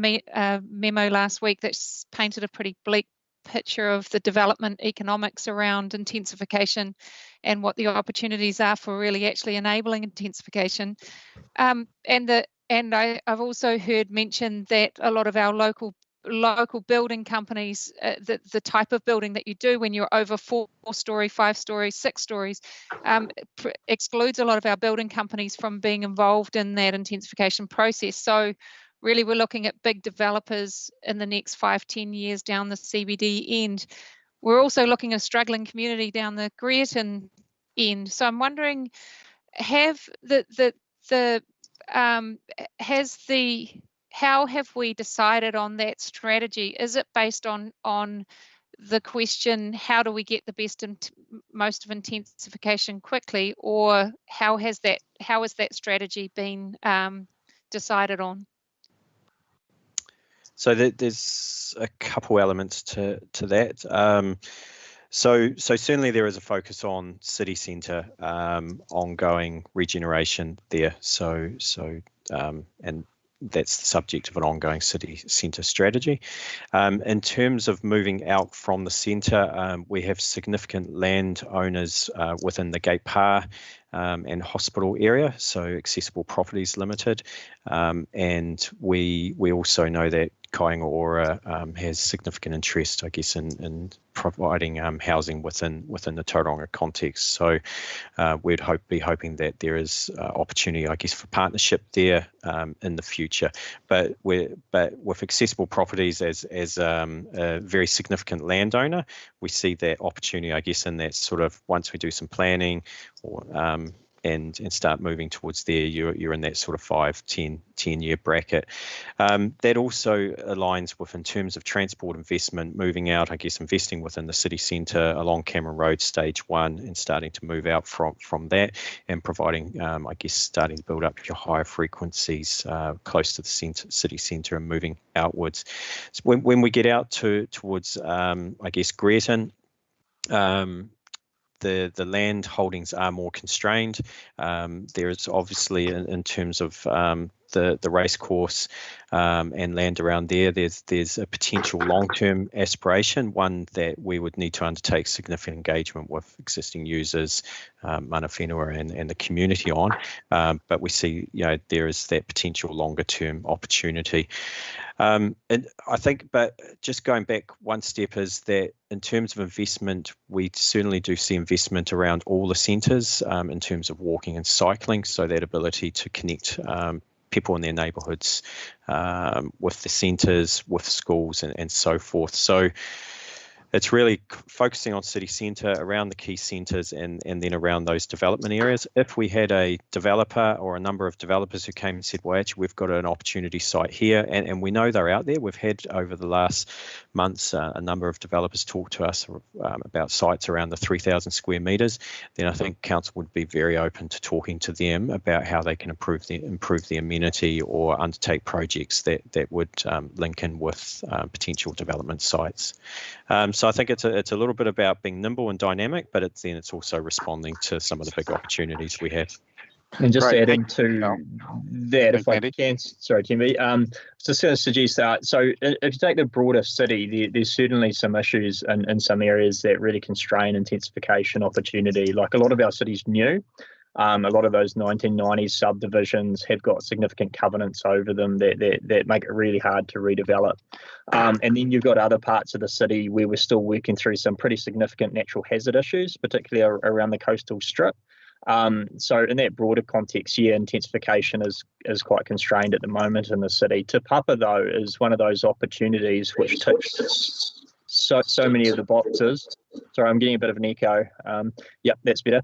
memo last week that painted a pretty bleak picture of the development economics around intensification and what the opportunities are for really actually enabling intensification. I've also heard mention that a lot of our local building companies, the type of building that you do when you're over 4-story, 5 stories, 6 stories, excludes a lot of our building companies from being involved in that intensification process. So really we're looking at big developers in the next 5-10 years down the CBD end. We're also looking at a struggling community down the Brereton end. So I'm wondering, how have we decided on that strategy? Is it based on the question, how do we get the best and most of intensification quickly, or how has that strategy been decided on? So there's a couple elements to that. So certainly there is a focus on city centre ongoing regeneration there. And that's the subject of an ongoing city centre strategy. In terms of moving out from the centre, we have significant landowners within the Gate Pa and hospital area, so Accessible Properties Limited, and we also know that Kāinga Ora has significant interest, I guess, in providing housing within the Tauranga context. So we'd be hoping that there is opportunity, I guess, for partnership there in the future. But with Accessible Properties as a very significant landowner, we see that opportunity, I guess, in that sort of once we do some planning or and start moving towards there, you're in that sort of 5-10 year bracket. That also aligns with, in terms of transport investment, moving out, I guess, investing within the city centre along Cameron Road stage 1 and starting to move out from that and providing, I guess, starting to build up your higher frequencies close to the city centre and moving outwards. So when we get out towards, I guess, Greaton, the land holdings are more constrained. There is obviously, in terms of the race course and land around there, there's a potential long-term aspiration, one that we would need to undertake significant engagement with existing users, mana whenua and the community on. But we see, there is that potential longer-term opportunity. And I think, but just going back one step, is that in terms of investment, we certainly do see investment around all the centres in terms of walking and cycling, so that ability to connect people in their neighbourhoods with the centres, with schools and so forth. So it's really focusing on city centre, around the key centres and then around those development areas. If we had a developer or a number of developers who came and said, well, actually, we've got an opportunity site here, and we know they're out there. We've had over the last months a number of developers talk to us about sites around the 3,000 square metres. Then I think council would be very open to talking to them about how they can improve the amenity or undertake projects that would link in with potential development sites. So I think it's a little bit about being nimble and dynamic, but it's also responding to some of the big opportunities we have. And just Great. adding to that, if I can, sorry, Timmy, just going to suggest that. So if you take the broader city, there's certainly some issues in some areas that really constrain intensification opportunity. Like a lot of our city's new. A lot of those 1990s subdivisions have got significant covenants over them that make it really hard to redevelop. And then you've got other parts of the city where we're still working through some pretty significant natural hazard issues, particularly around the coastal strip. So in that broader context, intensification is quite constrained at the moment in the city. Te Papa, though, is one of those opportunities which ticks so many of the boxes. Sorry, I'm getting a bit of an echo. Yep, that's better.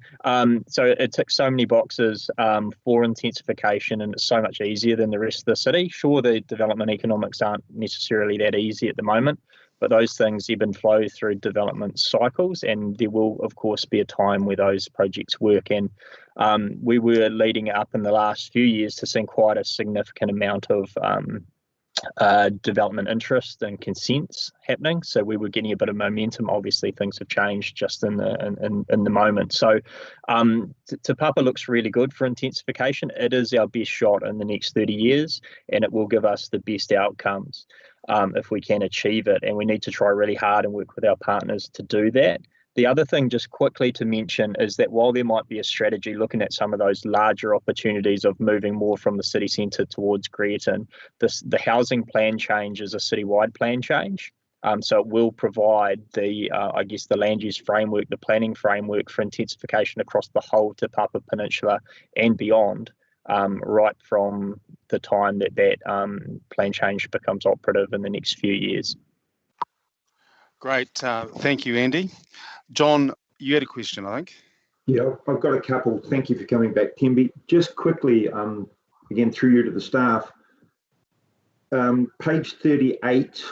So it ticks so many boxes for intensification, and it's so much easier than the rest of the city. Sure, the development economics aren't necessarily that easy at the moment, but those things ebb and flow through development cycles, and there will, of course, be a time where those projects work. And we were leading up in the last few years to seeing quite a significant amount of development interest and consents happening, so we were getting a bit of momentum. Obviously, things have changed just in the moment. So, Te Papa looks really good for intensification. It is our best shot in the next 30 years, and it will give us the best outcomes if we can achieve it. And we need to try really hard and work with our partners to do that. The other thing just quickly to mention is that while there might be a strategy looking at some of those larger opportunities of moving more from the city centre towards Greaton, the housing plan change is a citywide plan change. So it will provide the land use framework, the planning framework for intensification across the whole Te Papa Peninsula and beyond, right from the time that plan change becomes operative in the next few years. Great. Thank you, Andy. John, you had a question, I think. Yeah, I've got a couple. Thank you for coming back, Timby. Just quickly, again, through you to the staff, page 38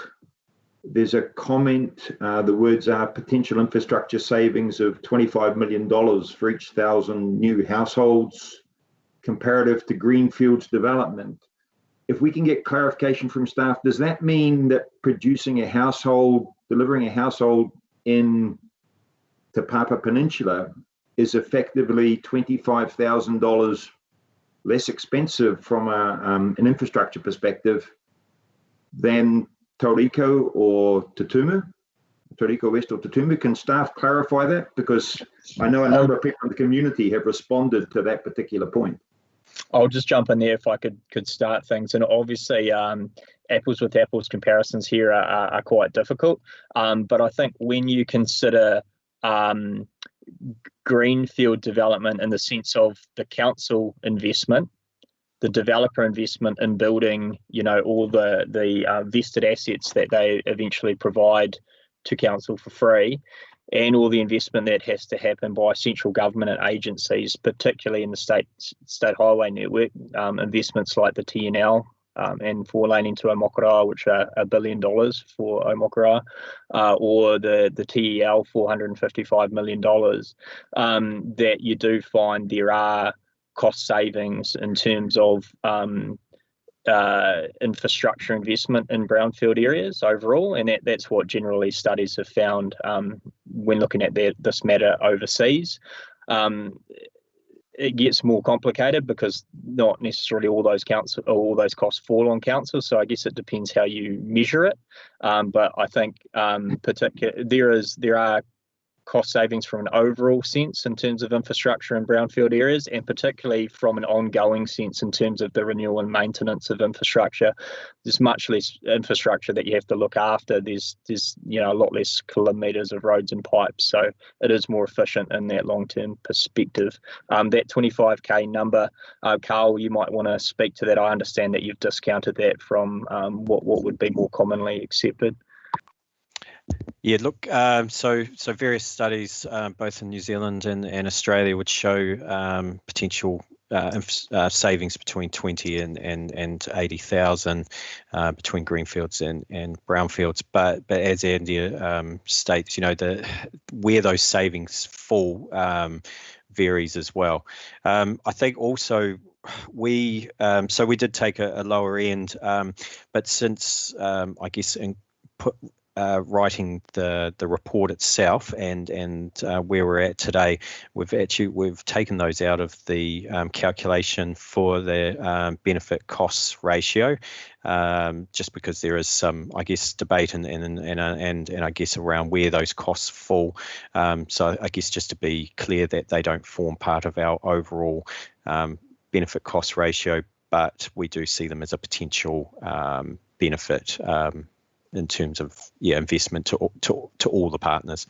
there's a comment, the words are potential infrastructure savings of $25 million for each 1,000 new households, comparative to greenfields development. If we can get clarification from staff, does that mean that delivering a household in Te Papa Peninsula is effectively $25,000 less expensive from an infrastructure perspective than Tauriko or Tutumu, Tauriko West or Tutumu? Can staff clarify that? Because I know a number of people in the community have responded to that particular point. I'll just jump in there if I could start things. And obviously, apples with apples comparisons here are quite difficult. But I think when you consider greenfield development in the sense of the council investment, the developer investment in building, all the vested assets that they eventually provide to council for free, and all the investment that has to happen by central government and agencies, particularly in the state highway network, investments like the TNL and 4-lane into Omokara, which are $1 billion for Omokara, or the TEL, $455 million, that you do find there are cost savings in terms of infrastructure investment in brownfield areas overall, and that's what generally studies have found when looking at this matter overseas. It gets more complicated because not necessarily all those costs fall on council, so I guess it depends how you measure it. But I think there are cost savings from an overall sense in terms of infrastructure in brownfield areas, and particularly from an ongoing sense in terms of the renewal and maintenance of infrastructure. There's much less infrastructure that you have to look after. There's a lot less kilometres of roads and pipes, so it is more efficient in that long-term perspective. That 25k number, Carl, you might want to speak to that. I understand that you've discounted that from what would be more commonly accepted. Yeah, look, so various studies, both in New Zealand and Australia, would show potential savings between 20 and 80,000 between greenfields and brownfields. But as Andy states, where those savings fall varies as well. I think also we did take a lower end, but since I guess writing the report itself and where we're at today, we've taken those out of the calculation for the benefit costs ratio, just because there is some, I guess, debate and I guess around where those costs fall. So I guess just to be clear that they don't form part of our overall benefit cost ratio, but we do see them as a potential benefit in terms of investment to all the partners.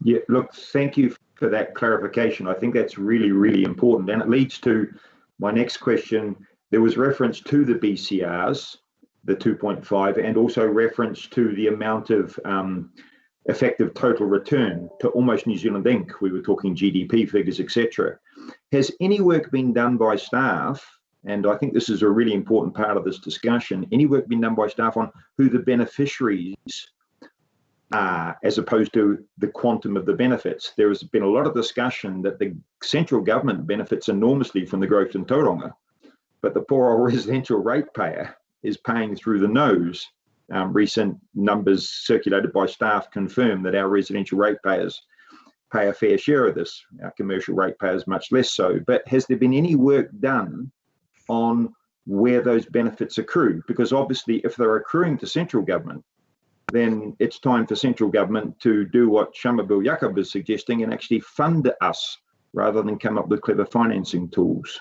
Yeah, look, thank you for that clarification. I think that's really, really important, and it leads to my next question. There was reference to the BCRs, the 2.5, and also reference to the amount of effective total return to almost New Zealand Inc. We were talking GDP figures, etc. Has any work been done by staff? And I think this is a really important part of this discussion. Any work been done by staff on who the beneficiaries are, as opposed to the quantum of the benefits? There has been a lot of discussion that the central government benefits enormously from the growth in Tauranga, but the poor old residential ratepayer is paying through the nose. Recent numbers circulated by staff confirm that our residential ratepayers pay a fair share of this. Our commercial ratepayers much less so. But has there been any work done on where those benefits accrue? Because obviously if they're accruing to central government, then it's time for central government to do what Shamabil Jakob is suggesting and actually fund us rather than come up with clever financing tools.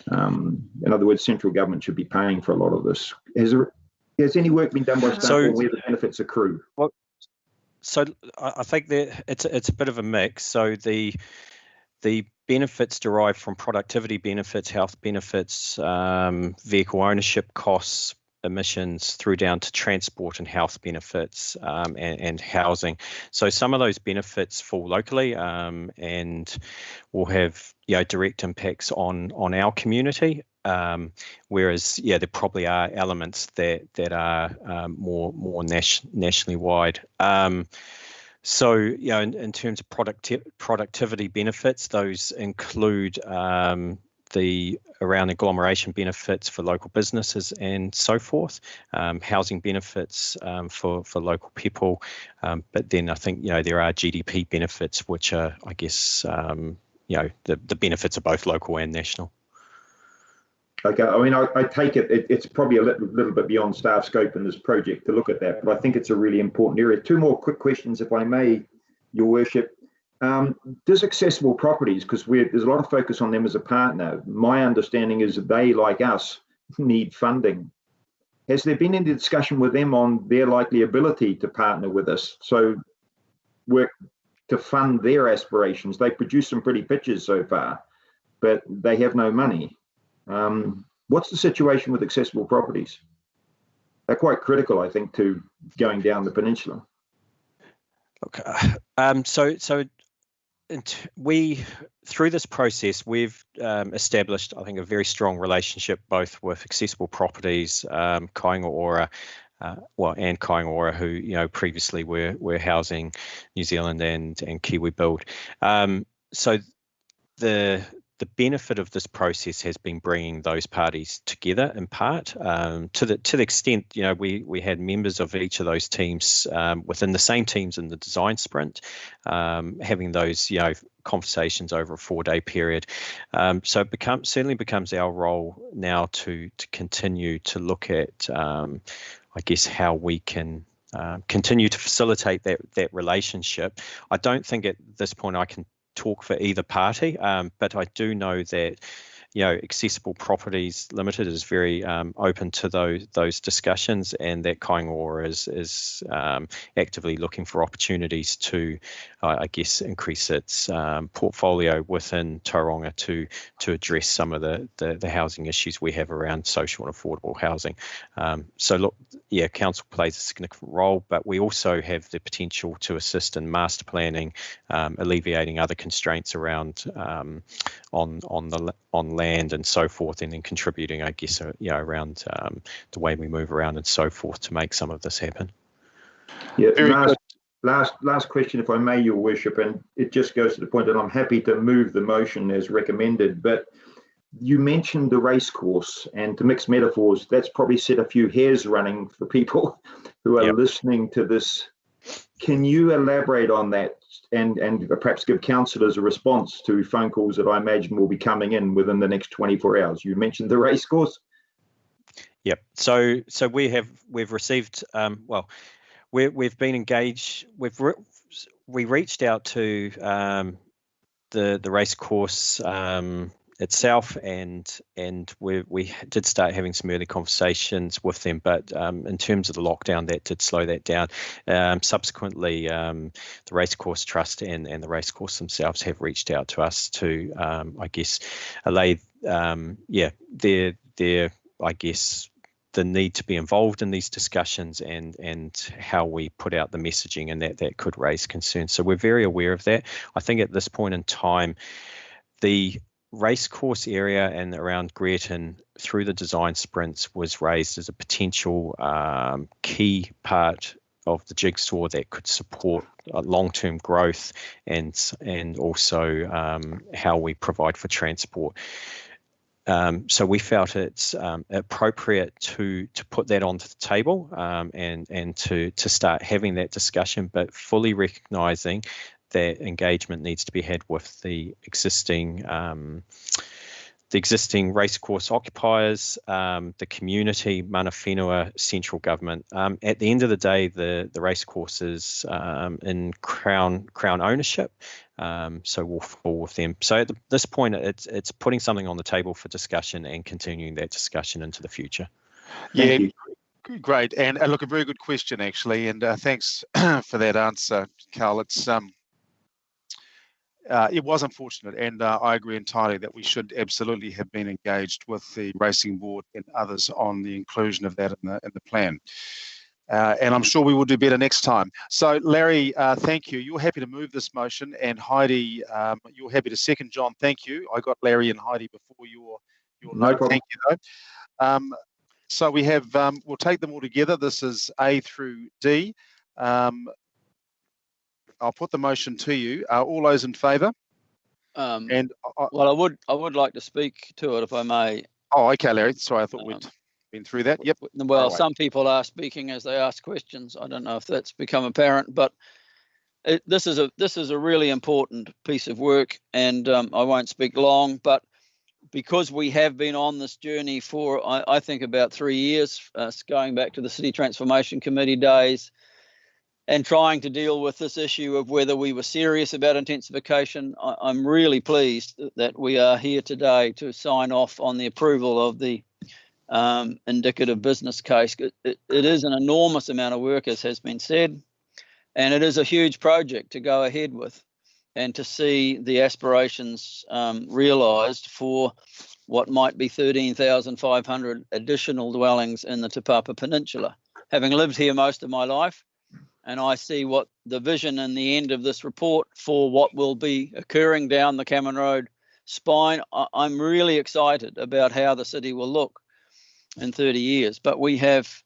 In other words, central government should be paying for a lot of this. Has any work been done by staff on where the benefits accrue? Well, so I think that it's a bit of a mix. So the benefits derived from productivity benefits, health benefits, vehicle ownership costs, emissions, through down to transport and health benefits and housing. So some of those benefits fall locally and will have direct impacts on our community. Whereas, yeah, there probably are elements that are more nationally wide. So, you know, in terms of productivity benefits, those include around agglomeration benefits for local businesses and so forth, housing benefits for local people, but then I think, you know, there are GDP benefits, which are, I guess, you know, the benefits are both local and national. Okay, I mean, I take it's probably a little bit beyond staff scope in this project to look at that, but I think it's a really important area. Two more quick questions, if I may, Your Worship. Does Accessible Properties, because there's a lot of focus on them as a partner, my understanding is that they, like us, need funding. Has there been any discussion with them on their likely ability to partner with us, so work to fund their aspirations? They produce some pretty pictures so far, but they have no money. What's the situation with Accessible Properties? They're quite critical, I think, to going down the peninsula. Okay. We, through this process, we've established, I think, a very strong relationship both with Accessible Properties, Kāinga Ora, and Kāinga Ora, who, you know, previously were housing New Zealand and Kiwi Build. So the benefit of this process has been bringing those parties together in part, to the extent, you know, we had members of each of those teams within the same teams in the design sprint, having those, you know, conversations over a 4-day period. So it certainly becomes our role now to continue to look at, I guess, how we can continue to facilitate that relationship. I don't think at this point I can talk for either party, but I do know that, you know, Accessible Properties Limited is very open to those discussions, and that Kāinga Ora is actively looking for opportunities to, I guess, increase its portfolio within Tauranga to address some of the housing issues we have around social and affordable housing. So look, yeah, council plays a significant role, but we also have the potential to assist in master planning, alleviating other constraints around on land and so forth, and then contributing, I guess, you know, around the way we move around and so forth to make some of this happen. Yeah, last question, if I may, Your Worship, and it just goes to the point that I'm happy to move the motion as recommended, but you mentioned the race course, and to mix metaphors, that's probably set a few hairs running for people who are listening to this. Can you elaborate on that and perhaps give councillors a response to phone calls that I imagine will be coming in within the next 24 hours? You mentioned the race course. Yep. So we've received, we've been engaged. We reached out to the race course itself, and we did start having some early conversations with them, but in terms of the lockdown, that did slow that down. Subsequently, the Racecourse Trust and the Racecourse themselves have reached out to us to, I guess, allay their I guess, the need to be involved in these discussions and how we put out the messaging, and that could raise concerns. So we're very aware of that. I think at this point in time, the racecourse area and around Greerton through the design sprints was raised as a potential key part of the jigsaw that could support long-term growth and also how we provide for transport. So we felt it's appropriate to put that onto the table and to start having that discussion, but fully recognising that engagement needs to be had with the existing racecourse occupiers, the community, mana whenua, central government. At the end of the day, the racecourse is in Crown ownership, so we'll fall with them. So at this point, it's putting something on the table for discussion and continuing that discussion into the future. Yeah, great. And look, a very good question, actually, and thanks for that answer, Carl. It was unfortunate, and I agree entirely that we should absolutely have been engaged with the racing board and others on the inclusion of that in the plan. And I'm sure we will do better next time. So, Larry, thank you. You're happy to move this motion, and Heidi, you're happy to second. John, thank you. I got Larry and Heidi before your your No note. problem. Thank you, though. So we have, we'll take them all together. This is A through D. I'll put the motion to you. Are all those in favour? And well, I would like to speak to it if I may. oh, okay, Larry. Sorry, I thought we'd been through that. Yep. Well, some people are speaking as they ask questions. I don't know if that's become apparent, but this is a really important piece of work, and I won't speak long, but because we have been on this journey for, I think, about 3 years, going back to the City Transformation Committee days, and trying to deal with this issue of whether we were serious about intensification, I'm really pleased that we are here today to sign off on the approval of the indicative business case. It is an enormous amount of work, as has been said, and it is a huge project to go ahead with, and to see the aspirations realised for what might be 13,500 additional dwellings in the Te Papa Peninsula. Having lived here most of my life, and I see what the vision and the end of this report for what will be occurring down the Cameron Road spine, I'm really excited about how the city will look in 30 years. But we have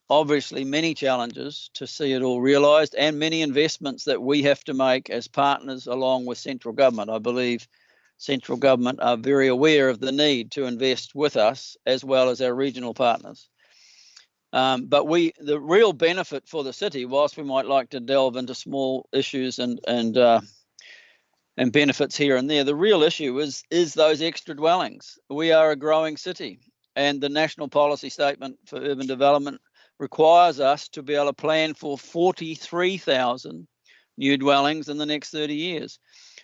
obviously many challenges to see it all realised, and many investments that we have to make as partners along with central government. I believe central government are very aware of the need to invest with us as well as our regional partners. But the real benefit for the city, whilst we might like to delve into small issues and benefits here and there, the real issue is those extra dwellings. We are a growing city, and the National Policy Statement for Urban Development requires us to be able to plan for 43,000 new dwellings in the next 30 years.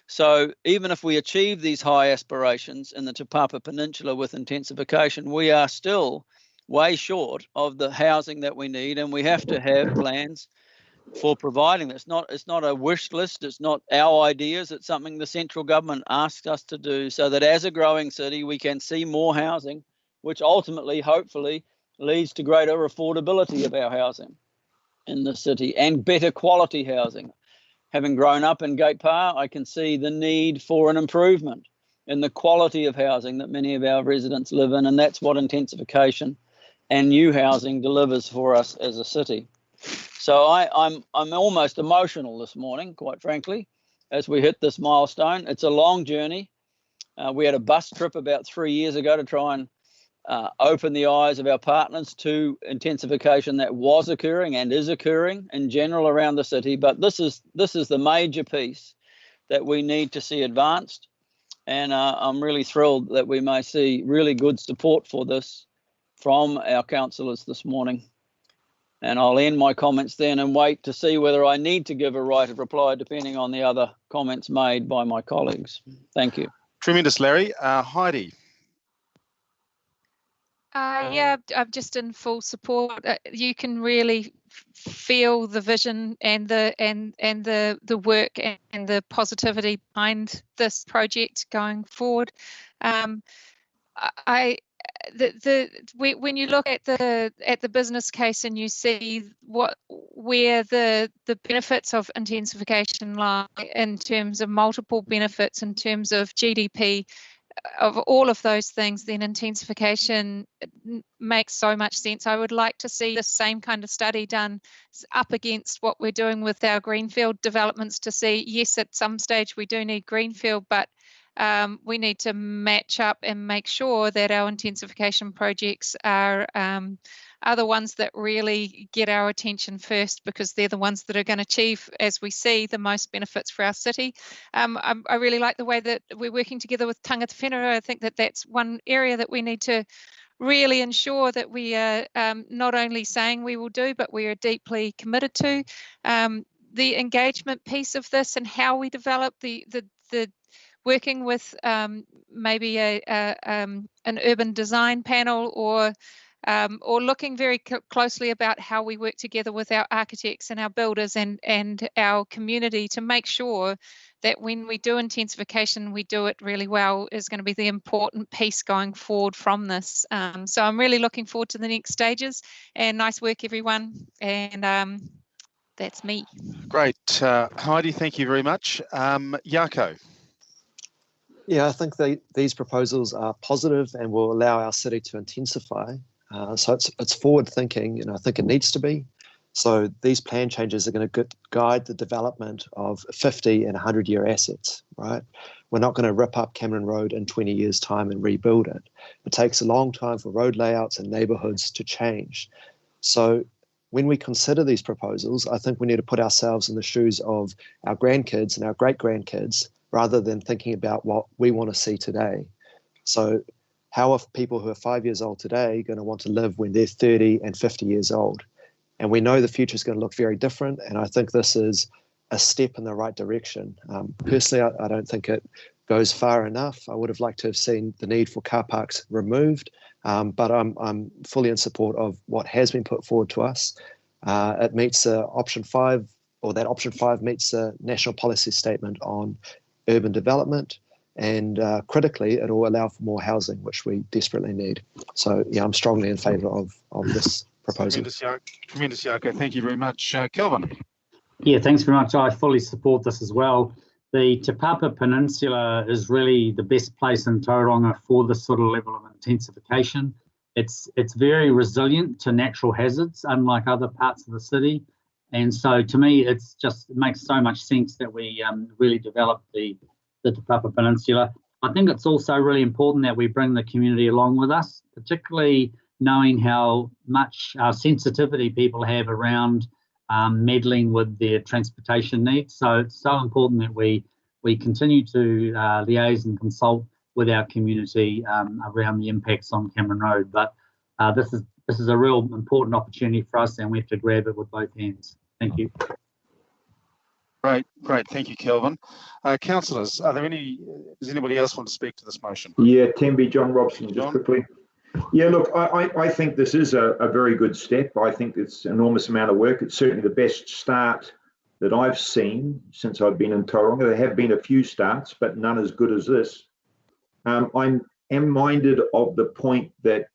So even if we achieve these high aspirations in the Te Papa Peninsula with intensification, we are still way short of the housing that we need, and we have to have plans for providing this. It's not a wish list, it's not our ideas, it's something the central government asks us to do, so that as a growing city we can see more housing, which ultimately, hopefully, leads to greater affordability of our housing in the city and better quality housing. Having grown up in Gate Pa, I can see the need for an improvement in the quality of housing that many of our residents live in, and that's what intensification and new housing delivers for us as a city. So I'm almost emotional this morning, quite frankly, as we hit this milestone. It's a long journey. We had a bus trip about 3 years ago to try and open the eyes of our partners to intensification that was occurring and is occurring in general around the city. But this is the major piece that we need to see advanced, and I'm really thrilled that we may see really good support for this from our councillors this morning. And I'll end my comments then and wait to see whether I need to give a right of reply depending on the other comments made by my colleagues. Thank you. Tremendous, Larry. Heidi. Yeah, I'm just in full support. You can really feel the vision and the work and the positivity behind this project going forward. When you look at the business case and you see where the benefits of intensification lie in terms of multiple benefits, in terms of GDP, of all of those things, then intensification makes so much sense. I would like to see the same kind of study done up against what we're doing with our greenfield developments to see, yes, at some stage we do need greenfield, but we need to match up and make sure that our intensification projects are the ones that really get our attention first, because they're the ones that are going to achieve, as we see, the most benefits for our city. I really like the way that we're working together with Tangata Whenua. I think that that's one area that we need to really ensure that we are not only saying we will do, but we are deeply committed to. The engagement piece of this and how we develop the working with maybe an urban design panel, or looking very closely about how we work together with our architects and our builders and our community to make sure that when we do intensification, we do it really well, is going to be the important piece going forward from this. So I'm really looking forward to the next stages, and nice work, everyone. And that's me. Great. Heidi, thank you very much. Jaco. Yeah, I think these proposals are positive and will allow our city to intensify. So it's forward thinking, and I think it needs to be. So these plan changes are going to guide the development of 50 and 100-year assets, right? We're not going to rip up Cameron Road in 20 years' time and rebuild it. It takes a long time for road layouts and neighbourhoods to change. So when we consider these proposals, I think we need to put ourselves in the shoes of our grandkids and our great-grandkids rather than thinking about what we want to see today. So how are people who are 5 years old today going to want to live when they're 30 and 50 years old? And we know the future is going to look very different, and I think this is a step in the right direction. Personally, I don't think it goes far enough. I would have liked to have seen the need for car parks removed, but I'm fully in support of what has been put forward to us. It meets option 5, or that option 5 meets the national policy statement on urban development, and critically, it will allow for more housing, which we desperately need. So yeah, I'm strongly in favour of this proposal. Tremendous, Yako. Thank you very much. Kelvin. Yeah, thanks very much. I fully support this as well. The Te Papa Peninsula is really the best place in Tauranga for this sort of level of intensification. It's very resilient to natural hazards, unlike other parts of the city. And so to me, it makes so much sense that we really develop the Te Papa Peninsula. I think it's also really important that we bring the community along with us, particularly knowing how much sensitivity people have around meddling with their transportation needs. So it's so important that we continue to liaise and consult with our community around the impacts on Cameron Road. But this is a real important opportunity for us, and we have to grab it with both hands. Thank you. Great. Thank you, Kelvin. Councillors, does anybody else want to speak to this motion? Yeah, Temby, John Robson, just quickly. Yeah, look, I think this is a very good step. I think it's an enormous amount of work. It's certainly the best start that I've seen since I've been in Tauranga. There have been a few starts, but none as good as this. I am minded of the point that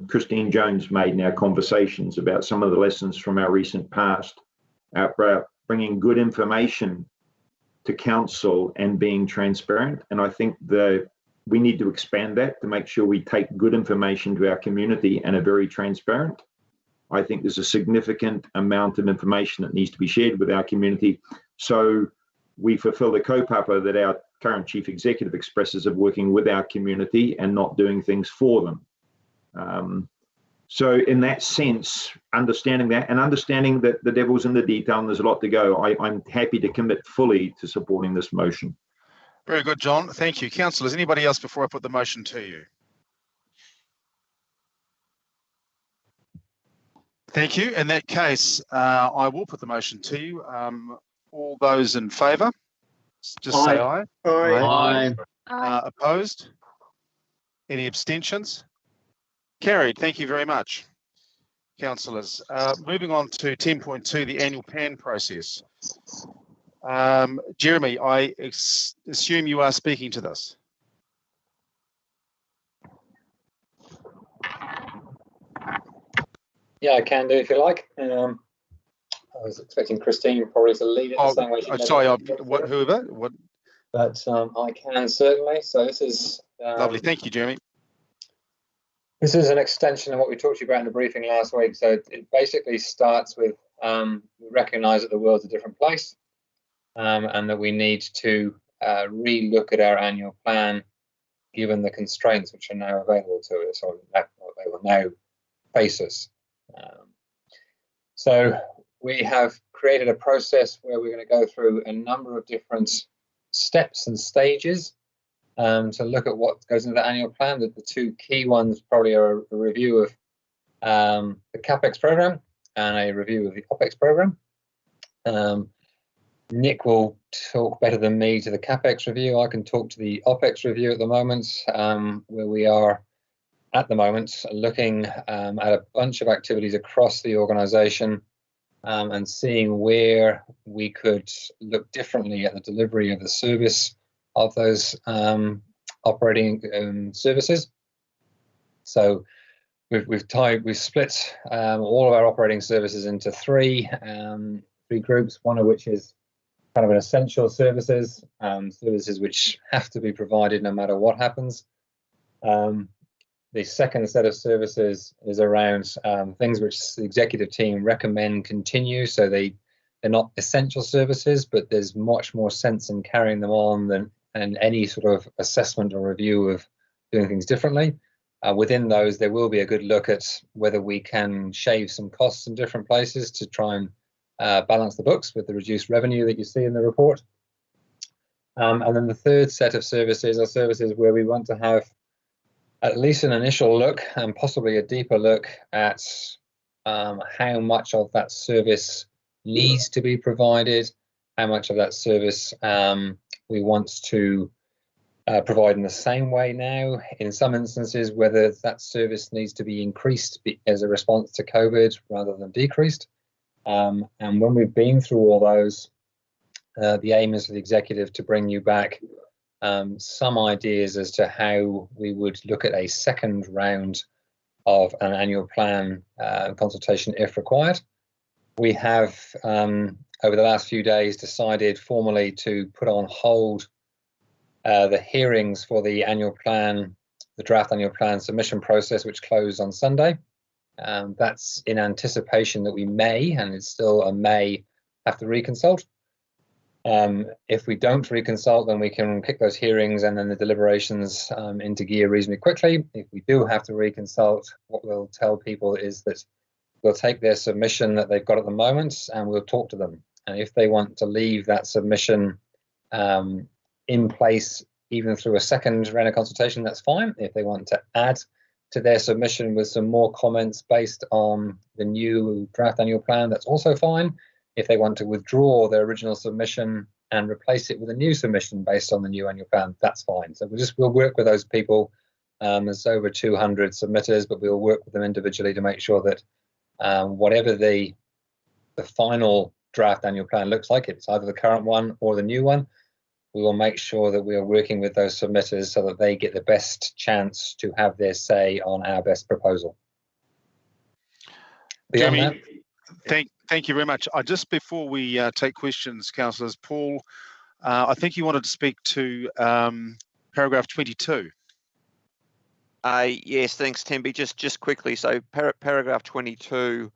Christine Jones made in our conversations about some of the lessons from our recent past, about bringing good information to council and being transparent. And I think we need to expand that to make sure we take good information to our community and are very transparent. I think there's a significant amount of information that needs to be shared with our community, so we fulfill the kaupapa that our current chief executive expresses of working with our community and not doing things for them. So in that sense, understanding that and understanding that the devil's in the detail and there's a lot to go, I'm happy to commit fully to supporting this motion. Very good, John. Thank you. Councillors, anybody else before I put the motion to you? Thank you. In that case, I will put the motion to you. All those in favour, just say aye. Aye. Opposed? Any abstentions? Carried. Thank you very much, councillors. Moving on to 10.2, the annual plan process. Jeremy, I assume you are speaking to this. Yeah, I can do if you like. I was expecting Christine probably to lead it the same way she does. Sorry, whoever. But I can certainly. So this is lovely. Thank you, Jeremy. This is an extension of what we talked about in the briefing last week. So it basically starts with we recognise that the world's a different place, and that we need to re-look at our annual plan given the constraints which are now available to us, or they will now face us. So we have created a process where we're going to go through a number of different steps and stages to look at what goes into the annual plan. The two key ones probably are a review of the CapEx program and a review of the OpEx program. Nick will talk better than me to the CapEx review. I can talk to the OpEx review at the moment, where we are at the moment looking at a bunch of activities across the organisation and seeing where we could look differently at the delivery of the service of those operating services. So we've split all of our operating services into three groups, one of which is kind of an essential services, services which have to be provided no matter what happens. The second set of services is around things which the executive team recommend continue. So they're not essential services, but there's much more sense in carrying them on than any sort of assessment or review of doing things differently. Within those, there will be a good look at whether we can shave some costs in different places to try and balance the books with the reduced revenue that you see in the report. And then the third set of services are services where we want to have at least an initial look and possibly a deeper look at how much of that service needs to be provided, how much of that service we want to provide in the same way now. In some instances, whether that service needs to be increased as a response to COVID rather than decreased. And when we've been through all those, the aim is for the executive to bring you back some ideas as to how we would look at a second round of an annual plan consultation if required. We have, over the last few days, decided formally to put on hold the hearings for the annual plan, the draft annual plan submission process, which closed on Sunday. That's in anticipation that we may, and it's still a may, have to reconsult. If we don't reconsult, then we can kick those hearings and then the deliberations into gear reasonably quickly. If we do have to reconsult, what we'll tell people is that we'll take their submission that they've got at the moment and we'll talk to them. And if they want to leave that submission in place, even through a second round of consultation, that's fine. If they want to add to their submission with some more comments based on the new draft annual plan, that's also fine. If they want to withdraw their original submission and replace it with a new submission based on the new annual plan, that's fine. So we'll work with those people. There's over 200 submitters, but we'll work with them individually to make sure that whatever the final draft annual plan looks like, it's either the current one or the new one, we will make sure that we are working with those submitters so that they get the best chance to have their say on our best proposal. Beyond Jamie, that, thank you very much. Just before we take questions, councillors, Paul, I think you wanted to speak to paragraph 22. Yes, thanks, Temby. Just quickly, so paragraph 22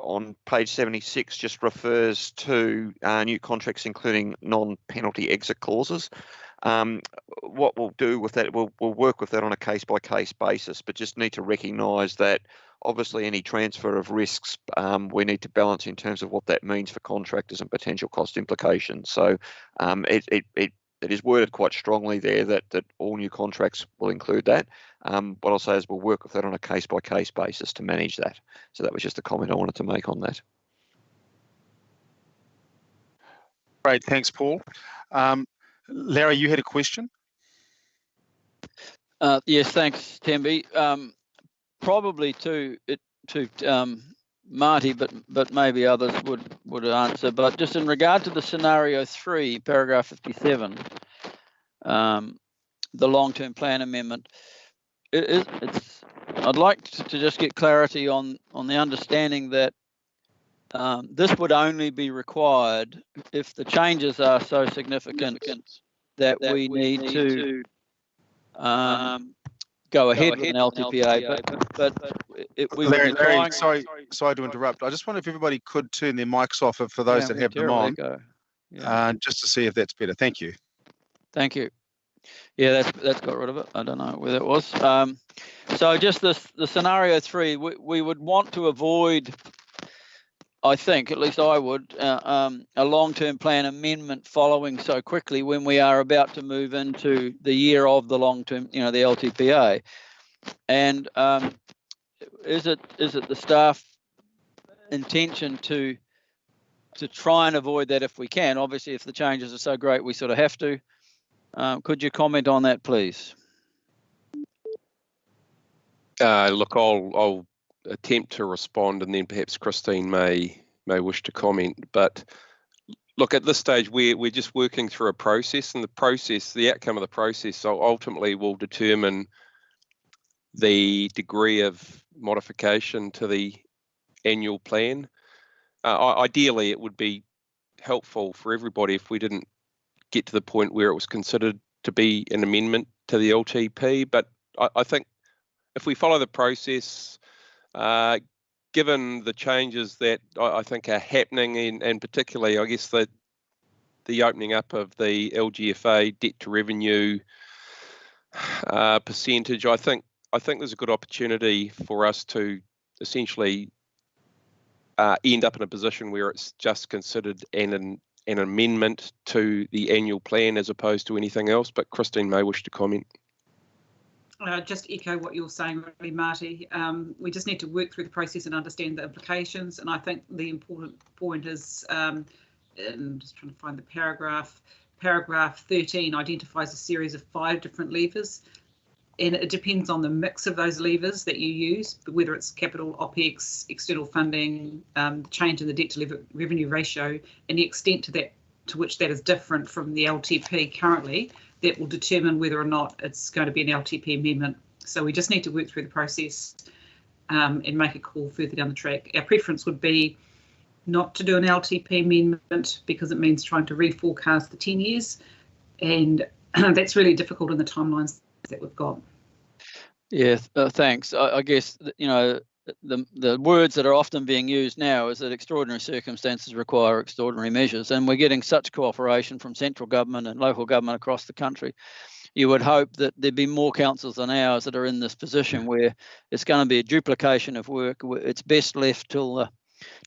on page 76 just refers to new contracts including non-penalty exit clauses. What we'll do with that, we'll work with that on a case-by-case basis, but just need to recognise that obviously any transfer of risks we need to balance in terms of what that means for contractors and potential cost implications. So it is worded quite strongly there that all new contracts will include that. What I'll say is we'll work with that on a case-by-case basis to manage that. So that was just a comment I wanted to make on that. Great, thanks, Paul. Larry, you had a question? Yes, thanks, Temby. Probably to Marty, but maybe others would answer. But just in regard to the scenario 3, paragraph 57, the long-term plan amendment, I'd like to just get clarity on the understanding that this would only be required if the changes are so significant that we need to go ahead with an LTPA, but we would be trying... Sorry to interrupt. I just wonder if everybody could turn their mics off for those that have them on, just to see if that's better. Thank you. Thank you. Yeah, that's got rid of it. I don't know where that was. So just the scenario 3, we would want to avoid, I think, at least I would, a long-term plan amendment following so quickly when we are about to move into the year of the long-term, the LTPA. And is it the staff intention to try and avoid that if we can? Obviously, if the changes are so great, we sort of have to. Could you comment on that, please? Look, I'll attempt to respond, and then perhaps Christine may wish to comment. But look, at this stage, we're just working through a process, and the outcome of the process ultimately will determine the degree of modification to the annual plan. Ideally, it would be helpful for everybody if we didn't get to the point where it was considered to be an amendment to the LTP. But I think if we follow the process, given the changes that I think are happening, and particularly, I guess, the opening up of the LGFA debt to revenue percentage, I think there's a good opportunity for us to essentially end up in a position where it's just considered an amendment to the annual plan as opposed to anything else. But Christine may wish to comment. Just echo what you're saying, really, Marty. We just need to work through the process and understand the implications. And I think the important point is, I'm just trying to find the paragraph. Paragraph 13 identifies a series of 5 different levers, and it depends on the mix of those levers that you use, whether it's capital, OPEX, external funding, the change in the debt to revenue ratio, and the extent to which that is different from the LTP currently, that will determine whether or not it's going to be an LTP amendment. So we just need to work through the process and make a call further down the track. Our preference would be not to do an LTP amendment because it means trying to reforecast the 10 years, and that's really difficult in the timelines that we've got. Yeah, thanks. I guess, you know, the words that are often being used now is that extraordinary circumstances require extraordinary measures, and we're getting such cooperation from central government and local government across the country. You would hope that there'd be more councils than ours that are in this position where it's going to be a duplication of work. It's best left till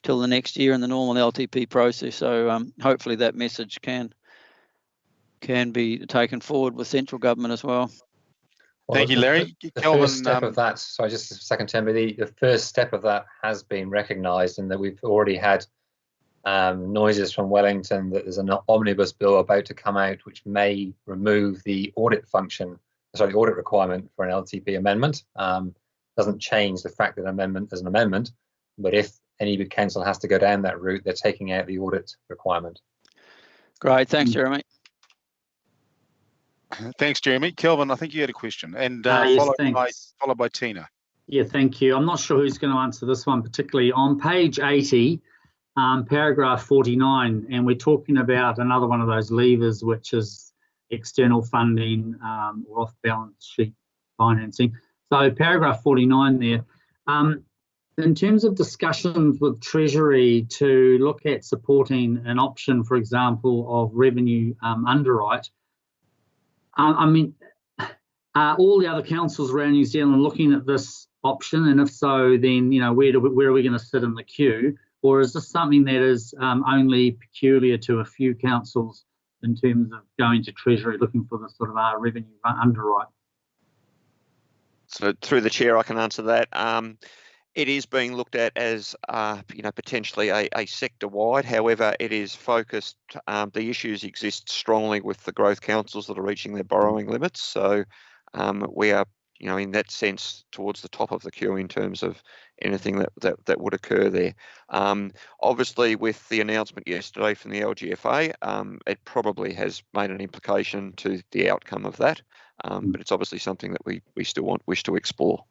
the next year in the normal LTP process. So hopefully that message can be taken forward with central government as well. Thank you, Larry. The Kelvin, first step of that, sorry, just a second, Tim, the first step of that has been recognised, in that we've already had noises from Wellington that there's an omnibus bill about to come out which may remove the audit requirement for an LTP amendment. Doesn't change the fact that an amendment is an amendment, but if any council has to go down that route, they're taking out the audit requirement. Great, thanks, Jeremy. Thanks, Jeremy. Kelvin, I think you had a question, and Yes, followed by Tina. Yeah, thank you. I'm not sure who's going to answer this one particularly. On page 80, paragraph 49, and we're talking about another one of those levers, which is external funding or off-balance sheet financing. So paragraph 49 there. In terms of discussions with Treasury to look at supporting an option, for example, of revenue underwrite, I mean, are all the other councils around New Zealand looking at this option? And if so, then, you know, where are we going to sit in the queue? Or is this something that is only peculiar to a few councils in terms of going to Treasury looking for this sort of revenue underwrite? So through the chair, I can answer that. It is being looked at as, potentially a sector-wide. However, it is focused. The issues exist strongly with the growth councils that are reaching their borrowing limits. So we are, in that sense, towards the top of the queue in terms of anything that would occur there. Obviously, with the announcement yesterday from the LGFA, it probably has made an implication to the outcome of that. But it's obviously something that we still wish to explore.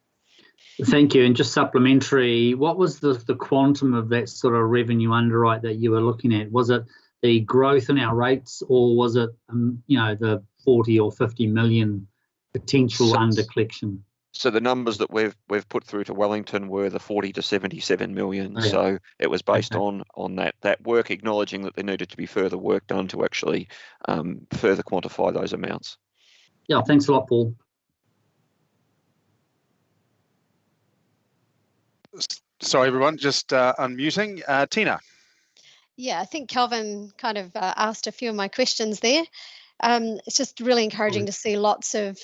Thank you. And just supplementary, what was the quantum of that sort of revenue underwrite that you were looking at? Was it the growth in our rates, or was it, the 40 or 50 million potential under collection? So the numbers that we've put through to Wellington were the 40 to 77 million. Oh, yeah. So it was based on that work, acknowledging that there needed to be further work done to actually further quantify those amounts. Yeah, thanks a lot, Paul. Sorry, everyone, just unmuting. Tina. Yeah, I think Kelvin kind of asked a few of my questions there. It's just really encouraging to see lots of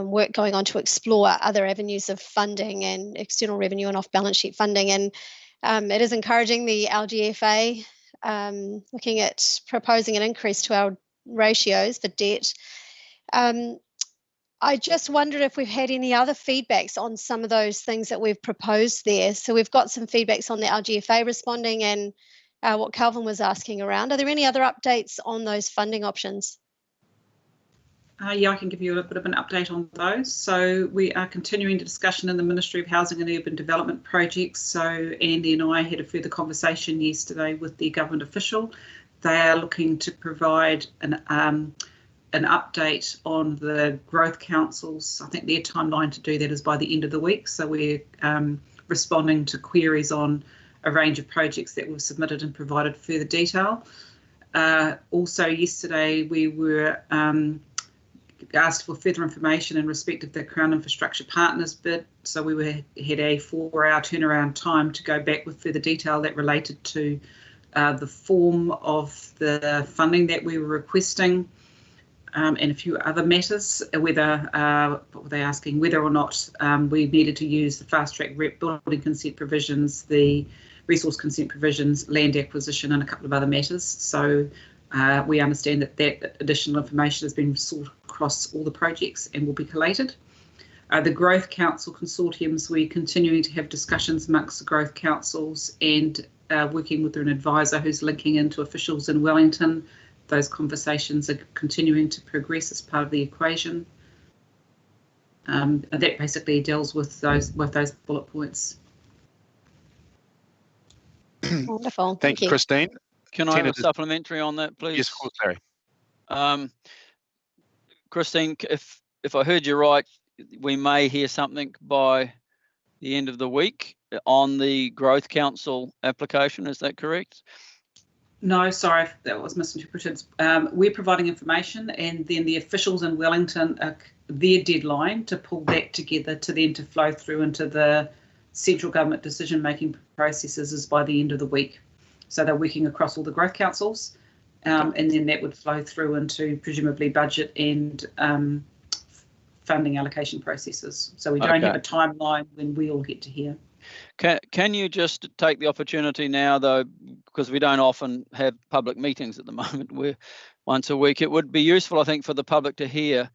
work going on to explore other avenues of funding and external revenue and off-balance sheet funding. And it is encouraging the LGFA looking at proposing an increase to our ratios for debt. I just wondered if we've had any other feedbacks on some of those things that we've proposed there. So we've got some feedbacks on the LGFA responding and what Calvin was asking around. Are there any other updates on those funding options? Yeah, I can give you a bit of an update on those. So we are continuing the discussion in the Ministry of Housing and Urban Development projects. So Andy and I had a further conversation yesterday with the government official. they are looking to provide an update on the growth councils. I think their timeline to do that is by the end of the week. So we're responding to queries on a range of projects that were submitted and provided further detail. Also yesterday we were asked for further information in respect of the Crown Infrastructure Partners bid. So we had a 4-hour turnaround time to go back with further detail that related to the form of the funding that we were requesting, and a few other matters, whether, what were they asking, whether or not we needed to use the fast track building consent provisions, the resource consent provisions, land acquisition, and a couple of other matters. So we understand that that additional information has been sought across all the projects and will be collated. The Growth Council consortiums, we're continuing to have discussions amongst the Growth Councils and working with an advisor who's linking into officials in Wellington. Those conversations are continuing to progress as part of the equation. And that basically deals with those bullet points. Wonderful. Thank you, Christine. Can I have a supplementary on that, please? Yes, of course, Larry. Christine, if I heard you right, we may hear something by the end of the week on the Growth Council application. Is that correct? No, sorry, that was misinterpreted. We're providing information, and then the officials in Wellington, their deadline to pull that together to then to flow through into the central government decision-making processes is by the end of the week. So they're working across all the growth councils, and then that would flow through into presumably budget and funding allocation processes. So we don't have a timeline when we all get to hear. Can you just take the opportunity now, though, because we don't often have public meetings at the moment, we're once a week, it would be useful, I think, for the public to hear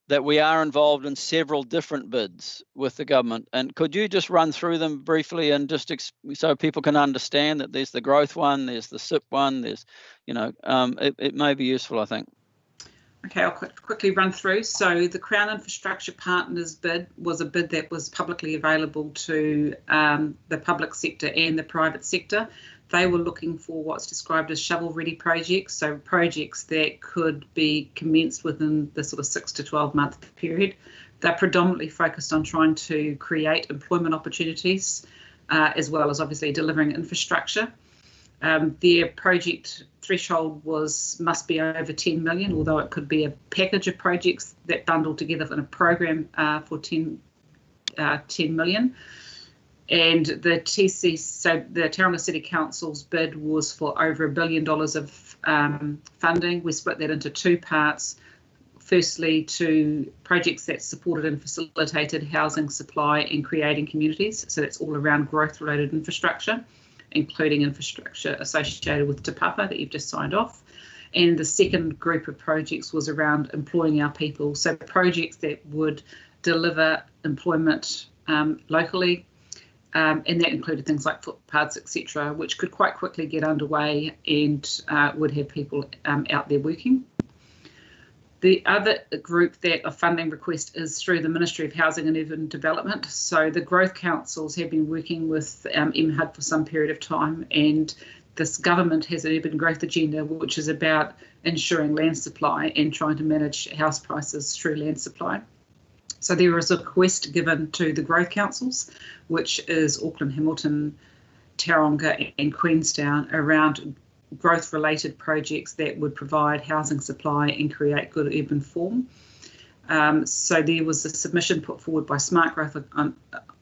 that we are involved in several different bids with the government. And could you just run through them briefly and just so people can understand that there's the growth one, there's the SIP one, there's, it may be useful, I think. Okay, I'll quickly run through. So the Crown Infrastructure Partners bid was a bid that was publicly available to the public sector and the private sector. They were looking for what's described as shovel-ready projects, so projects that could be commenced within the sort of 6 to 12 month period. They're predominantly focused on trying to create employment opportunities, as well as obviously delivering infrastructure. Their project threshold must be over 10 million, although it could be a package of projects that bundle together in a program for 10 million. And the TC, so the Tauranga City Council's bid was for over $1 billion of funding. We split that into two parts. Firstly, to projects that supported and facilitated housing supply and creating communities. So that's all around growth-related infrastructure, including infrastructure associated with Te Papa that you've just signed off. And the second group of projects was around employing our people. So projects that would deliver employment locally, and that included things like footpaths, etc., which could quite quickly get underway and would have people out there working. The other group that a funding request is through the Ministry of Housing and Urban Development. So the growth councils have been working with MHUD for some period of time, and this government has an urban growth agenda which is about ensuring land supply and trying to manage house prices through land supply. So there was a request given to the growth councils, which is Auckland, Hamilton, Tauranga and Queenstown, around growth-related projects that would provide housing supply and create good urban form. So there was a submission put forward by Smart Growth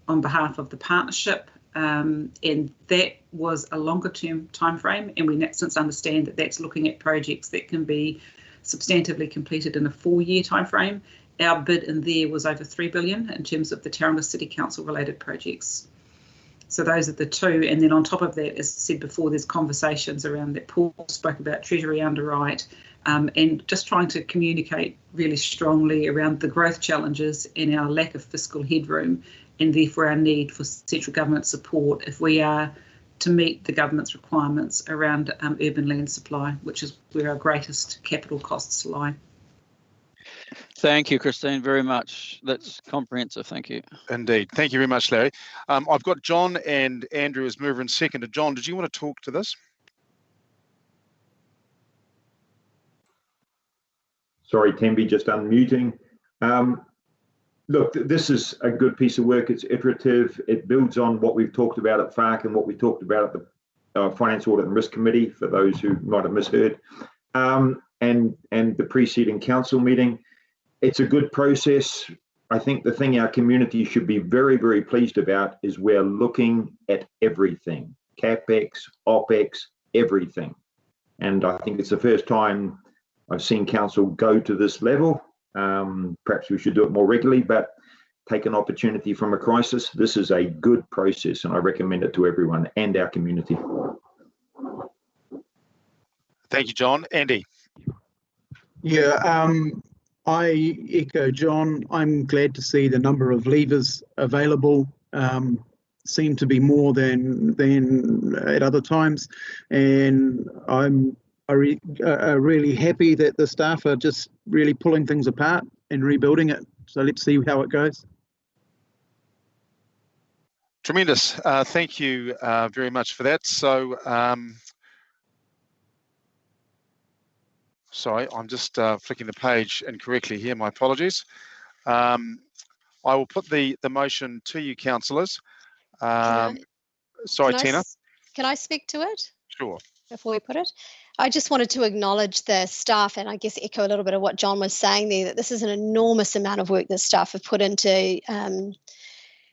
on behalf of the partnership, and that was a longer-term timeframe, and we since understand that that's looking at projects that can be substantively completed in a 4-year timeframe. Our bid in there was over $3 billion in terms of the Tauranga City Council related projects. So those are the two, and then on top of that, as I said before, there's conversations around that Paul spoke about Treasury underwrite, and just trying to communicate really strongly around the growth challenges and our lack of fiscal headroom, and therefore our need for central government support if we are to meet the government's requirements around urban land supply, which is where our greatest capital costs lie. Thank you, Christine, very much. That's comprehensive. Thank you. Indeed. Thank you very much, Larry. I've got John and Andrew as mover and seconder. John, did you want to talk to this? Sorry, Tembi, just unmuting. Look, this is a good piece of work. It's iterative. It builds on what we've talked about at FARC and what we talked about at the Finance Audit and Risk Committee, for those who might have misheard, and the preceding council meeting. It's a good process. I think the thing our community should be very, very pleased about is we're looking at everything, CapEx, OpEx, everything. And I think it's the first time I've seen council go to this level. Perhaps we should do it more regularly, but take an opportunity from a crisis. This is a good process, and I recommend it to everyone and our community. Thank you, John. Andy. Yeah, I echo John. I'm glad to see the number of levers available seem to be more than at other times, and I'm really happy that the staff are just really pulling things apart and rebuilding it. So let's see how it goes. Tremendous. Thank you very much for that. So, sorry, I'm just flicking the page incorrectly here. My apologies. I will put the motion to you, councillors. Sorry, Tina. Can I speak to it? Sure. Before we put it, I just wanted to acknowledge the staff and I guess echo a little bit of what John was saying there, that this is an enormous amount of work that staff have put into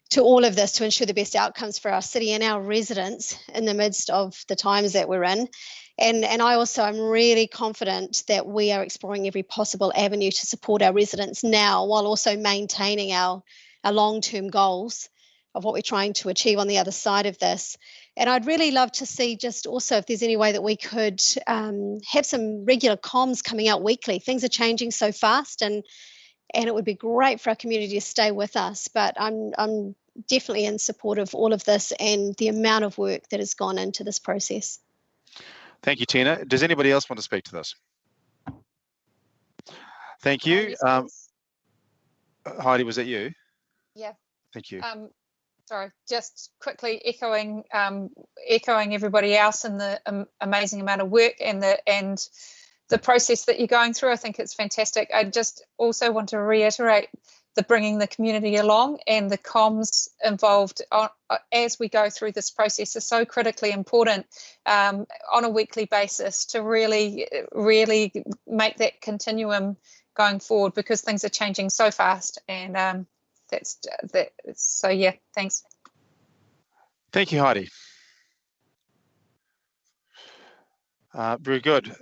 to all of this to ensure the best outcomes for our city and our residents in the midst of the times that we're in. And I also am really confident that we are exploring every possible avenue to support our residents now, while also maintaining our long-term goals of what we're trying to achieve on the other side of this. And I'd really love to see just also if there's any way that we could have some regular comms coming out weekly. Things are changing so fast, and it would be great for our community to stay with us. But I'm definitely in support of all of this and the amount of work that has gone into this process. Thank you, Tina. Does anybody else want to speak to this? Thank you. Heidi, was that you? Yeah. Thank you. Sorry, just quickly echoing everybody else in the amazing amount of work and the process that you're going through. I think it's fantastic. I just also want to reiterate the bringing the community along and the comms involved as we go through this process is so critically important on a weekly basis to really make that continuum going forward, because things are changing so fast. And so yeah, thanks. Thank you, Heidi. Very good.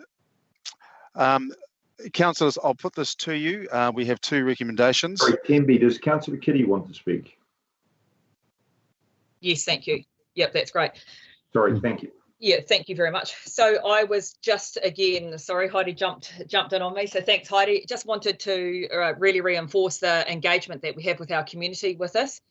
Councillors, I'll put this to you. We have two recommendations. Sorry, Tembi, does Councillor Kitty want to speak? Yes, thank you. Yep, that's great. Sorry, thank you. Yeah, thank you very much. So I was just, again, sorry, Heidi jumped in on me. So thanks, Heidi. Just wanted to really reinforce the engagement that we have with our community with this.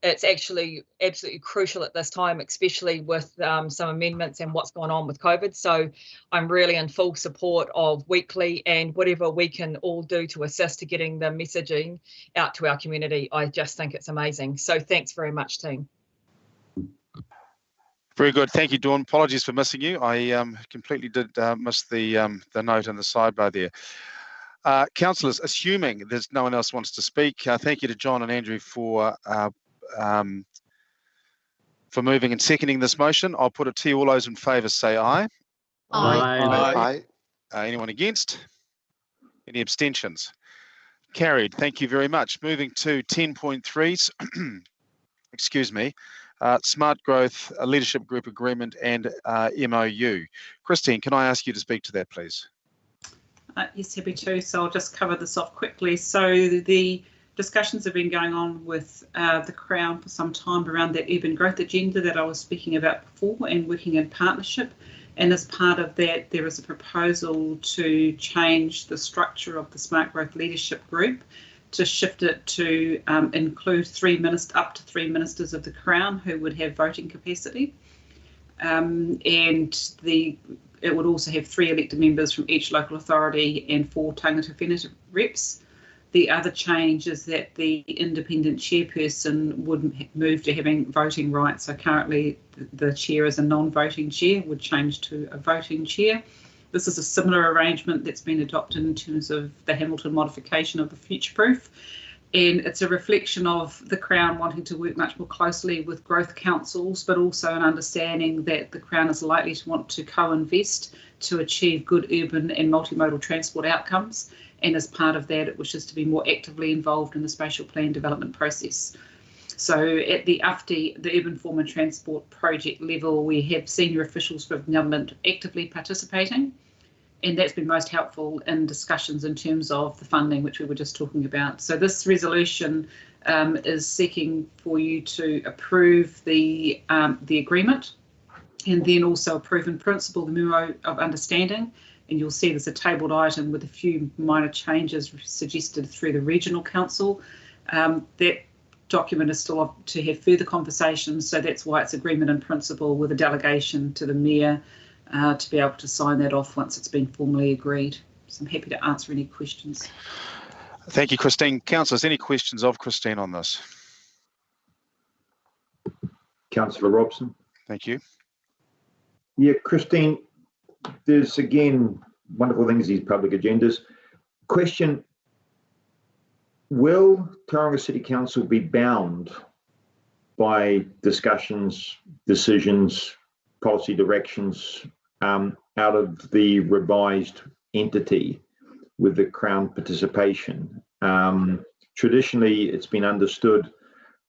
It's actually absolutely crucial at this time, especially with some amendments and what's going on with COVID. So I'm really in full support of weekly and whatever we can all do to assist to getting the messaging out to our community. I just think it's amazing. So thanks very much, team. Very good. Thank you, Dawn. Apologies for missing you. I completely did miss the note in the sidebar there. Councillors, assuming there's no one else wants to speak, thank you to John and Andrew for moving and seconding this motion. I'll put it to you. All those in favour say aye. Aye. Anyone against? Any abstentions? Carried. Thank you very much. Moving to 10.3, excuse me, Smart Growth Leadership Group Agreement and MOU. Christine, can I ask you to speak to that, please? Yes, happy to. So I'll just cover this off quickly. So the discussions have been going on with the Crown for some time around that urban growth agenda that I was speaking about before, and working in partnership. And as part of that, there is a proposal to change the structure of the Smart Growth Leadership Group to shift it to include up to three ministers of the Crown who would have voting capacity. And it would also have 3 elected members from each local authority and 4 tangata whenua reps. The other change is that the independent chairperson would move to having voting rights. So currently the chair is a non-voting chair, would change to a voting chair. This is a similar arrangement that's been adopted in terms of the Hamilton modification of the Future Proof. And it's a reflection of the Crown wanting to work much more closely with growth councils, but also an understanding that the Crown is likely to want to co-invest to achieve good urban and multimodal transport outcomes. And as part of that, it wishes to be more actively involved in the spatial plan development process. So at the UFTI, the Urban Form and Transport Project level, we have senior officials from government actively participating. And that's been most helpful in discussions in terms of the funding, which we were just talking about. So this resolution is seeking for you to approve the agreement, and then also approve in principle the memo of understanding. And you'll see there's a tabled item with a few minor changes suggested through the regional council. That document is still to have further conversations, so that's why it's agreement in principle with a delegation to the Mayor to be able to sign that off once it's been formally agreed. So I'm happy to answer any questions. Thank you, Christine. Councillors, any questions of Christine on this? Councillor Robson. Thank you. Yeah, Christine, there's again wonderful things, these public agendas. Question, will Tauranga City Council be bound by discussions, decisions, policy directions out of the revised entity with the Crown participation? Traditionally, it's been understood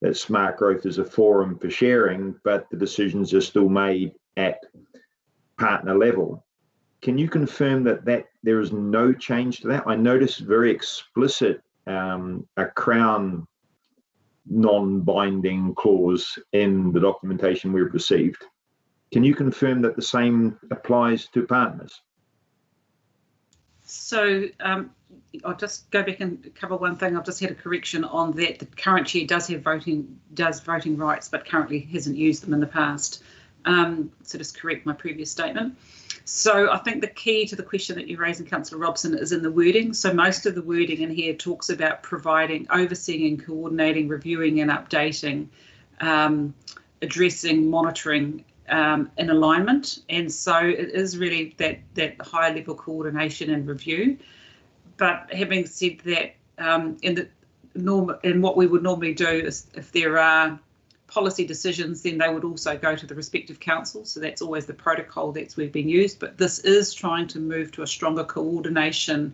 that smart growth is a forum for sharing, but the decisions are still made at partner level. Can you confirm that there is no change to that? I noticed very explicit a Crown non-binding clause in the documentation we've received. Can you confirm that the same applies to partners? So I'll just go back and cover one thing. I've just had a correction on that. The current chair does have voting rights, but currently hasn't used them in the past. So just correct my previous statement. So I think the key to the question that you're raising, Councillor Robson, is in the wording. So most of the wording in here talks about providing, overseeing and coordinating, reviewing and updating, addressing, monitoring in alignment. And so it is really that high level coordination and review. But having said that, in what we would normally do is if there are policy decisions, then they would also go to the respective councils. So that's always the protocol that's been used. But this is trying to move to a stronger coordination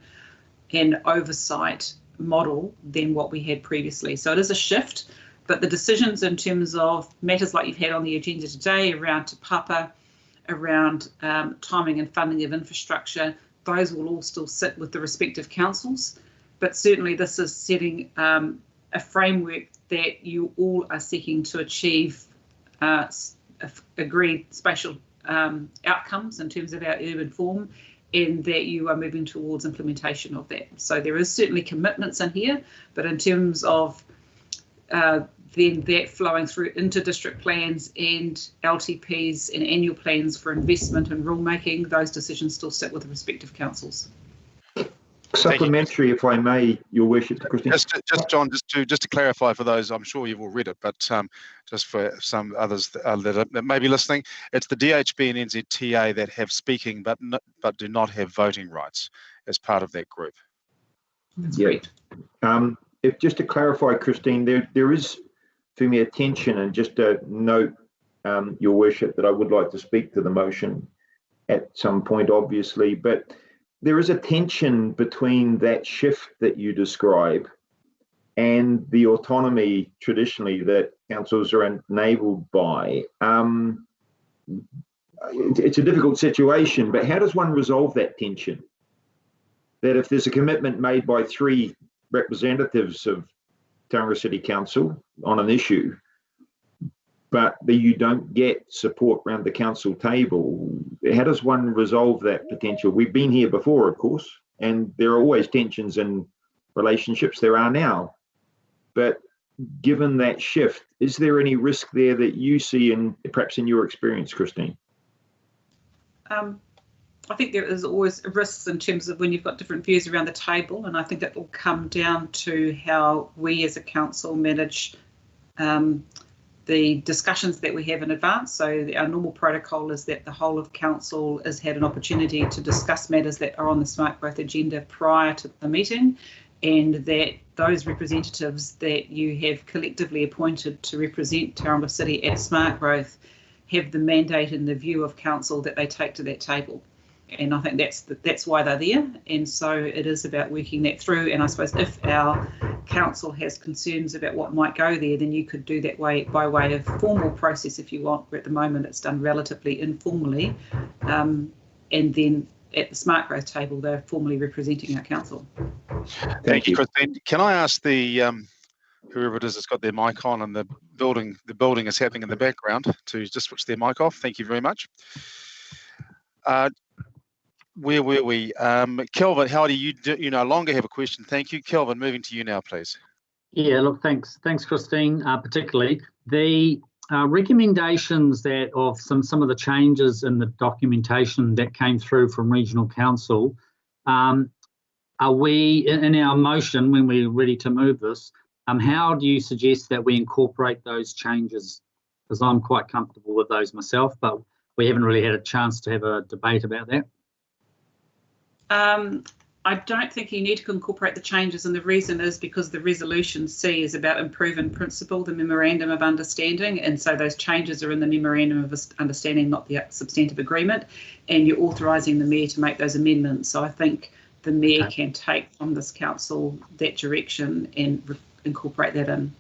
and oversight model than what we had previously. So it is a shift, but the decisions in terms of matters like you've had on the agenda today around Te Papa, around timing and funding of infrastructure, those will all still sit with the respective councils. But certainly this is setting a framework that you all are seeking to achieve agreed spatial outcomes in terms of our urban form, and that you are moving towards implementation of that. So there is certainly commitments in here, but in terms of then that flowing through into district plans and LTPs and annual plans for investment and rulemaking, those decisions still sit with the respective councils. Supplementary, if I may, Your Worship, Christine. Just John, just to clarify for those, I'm sure you've all read it, but just for some others that may be listening, it's the DHB and NZTA that have speaking, but do not have voting rights as part of that group. That's great. If just to clarify, Christine, there is for me a tension, and just a note, Your Worship, that I would like to speak to the motion at some point, obviously, but there is a tension between that shift that you describe and the autonomy traditionally that councils are enabled by. It's a difficult situation, but how does one resolve that tension? That if there's a commitment made by 3 representatives of Tauranga City Council on an issue, but that you don't get support around the council table, how does one resolve that potential? We've been here before, of course, and there are always tensions in relationships. There are now. But given that shift, is there any risk there that you see, in perhaps in your experience, Christine? I think there is always risks in terms of when you've got different views around the table, and I think that will come down to how we as a council manage the discussions that we have in advance. So our normal protocol is that the whole of council has had an opportunity to discuss matters that are on the Smart Growth agenda prior to the meeting, and that those representatives that you have collectively appointed to represent Tauranga City at Smart Growth have the mandate and the view of council that they take to that table. And I think that's why they're there. And so it is about working that through. And I suppose if our council has concerns about what might go there, then you could do that by way of formal process if you want. But at the moment, it's done relatively informally. And then at the Smart Growth table, they're formally representing our council. Thank you, Christine. Can I ask the whoever it is that's got their mic on and the building is happening in the background to just switch their mic off? Thank you very much. Where were we? Kelvin, how do you no longer have a question? Thank you. Kelvin, moving to you now, please. Yeah, look, thanks, Christine. Particularly the recommendations that of some of the changes in the documentation that came through from Regional Council. Are we in our motion when we're ready to move this? How do you suggest that we incorporate those changes? Because I'm quite comfortable with those myself, but we haven't really had a chance to have a debate about that. I don't think you need to incorporate the changes, and the reason is because the resolution C is about improving principle, the memorandum of understanding, and so those changes are in the memorandum of understanding, not the substantive agreement, and you're authorising the mayor to make those amendments. So I think the mayor can take from this council that direction and incorporate that in.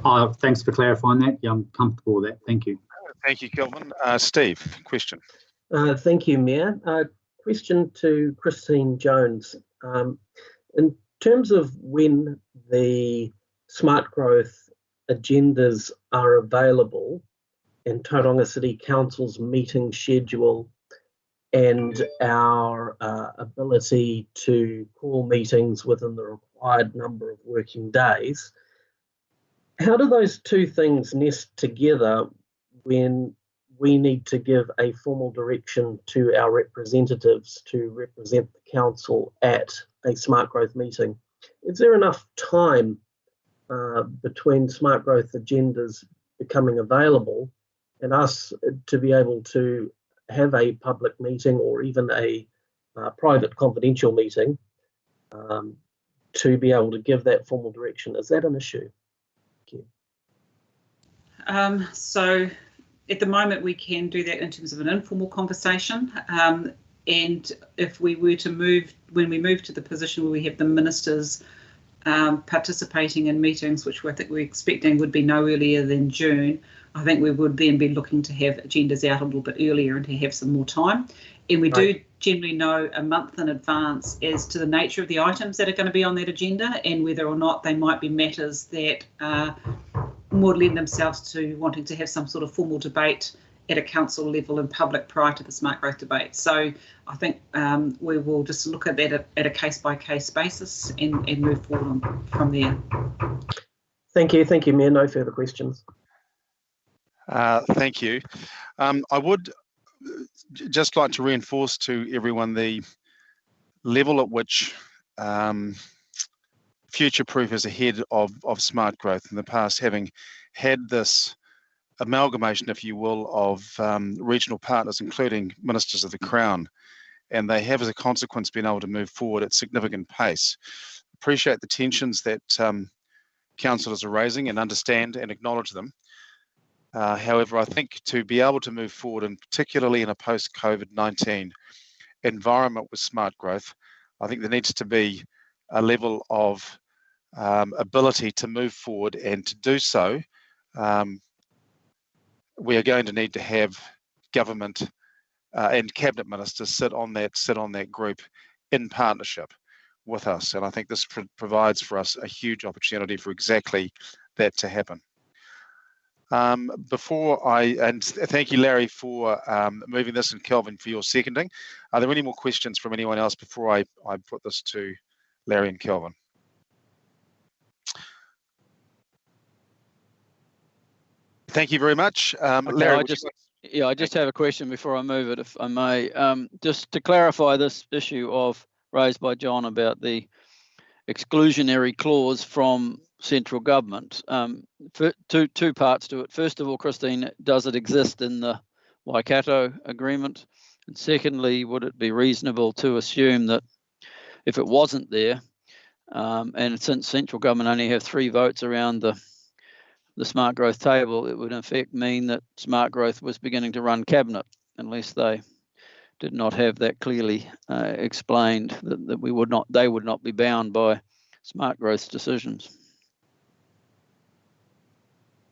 Oh, thanks for clarifying that. Yeah, I'm comfortable with that. Thank you. Thank you, Kelvin. Steve, question. Thank you, Mayor. Question to Christine Jones. In terms of when the Smart Growth agendas are available and Tauranga City Council's meeting schedule and our ability to call meetings within the required number of working days, how do those two things nest together when we need to give a formal direction to our representatives to represent the council at a Smart Growth meeting? Is there enough time between Smart Growth agendas becoming available and us to be able to have a public meeting or even a private confidential meeting to be able to give that formal direction? Is that an issue? Thank you. So at the moment, we can do that in terms of an informal conversation. And if we were to move, when we move to the position where we have the ministers participating in meetings, which I think we're expecting would be no earlier than June, I think we would then be looking to have agendas out a little bit earlier and to have some more time. And we do generally know a month in advance as to the nature of the items that are going to be on that agenda and whether or not they might be matters that more lend themselves to wanting to have some sort of formal debate at a council level in public prior to the Smart Growth debate. So I think we will just look at that at a case-by-case basis and move forward from there. Thank you, Mayor. No further questions. Thank you. I would just like to reinforce to everyone the level at which Future-Proof is ahead of Smart Growth in the past, having had this amalgamation, if you will, of regional partners, including ministers of the Crown, and they have as a consequence been able to move forward at significant pace. Appreciate the tensions that councillors are raising and understand and acknowledge them. However, I think to be able to move forward, and particularly in a post-COVID-19 environment with Smart Growth, I think there needs to be a level of ability to move forward, and to do so, we are going to need to have government and cabinet ministers sit on that group in partnership with us, and I think this provides for us a huge opportunity for exactly that to happen. And thank you, Larry, for moving this, and Kelvin for your seconding. Are there any more questions from anyone else before I put this to Larry and Kelvin? Thank you very much. Larry, I just have a question before I move it, if I may. Just to clarify this issue raised by John about the exclusionary clause from central government. Two parts to it. First of all, Christine, does it exist in the Waikato agreement? And secondly, would it be reasonable to assume that if it wasn't there, and since central government only have 3 votes around the smart growth table, it would in fact mean that smart growth was beginning to run cabinet, unless they did not have that clearly explained, that they would not be bound by smart growth's decisions.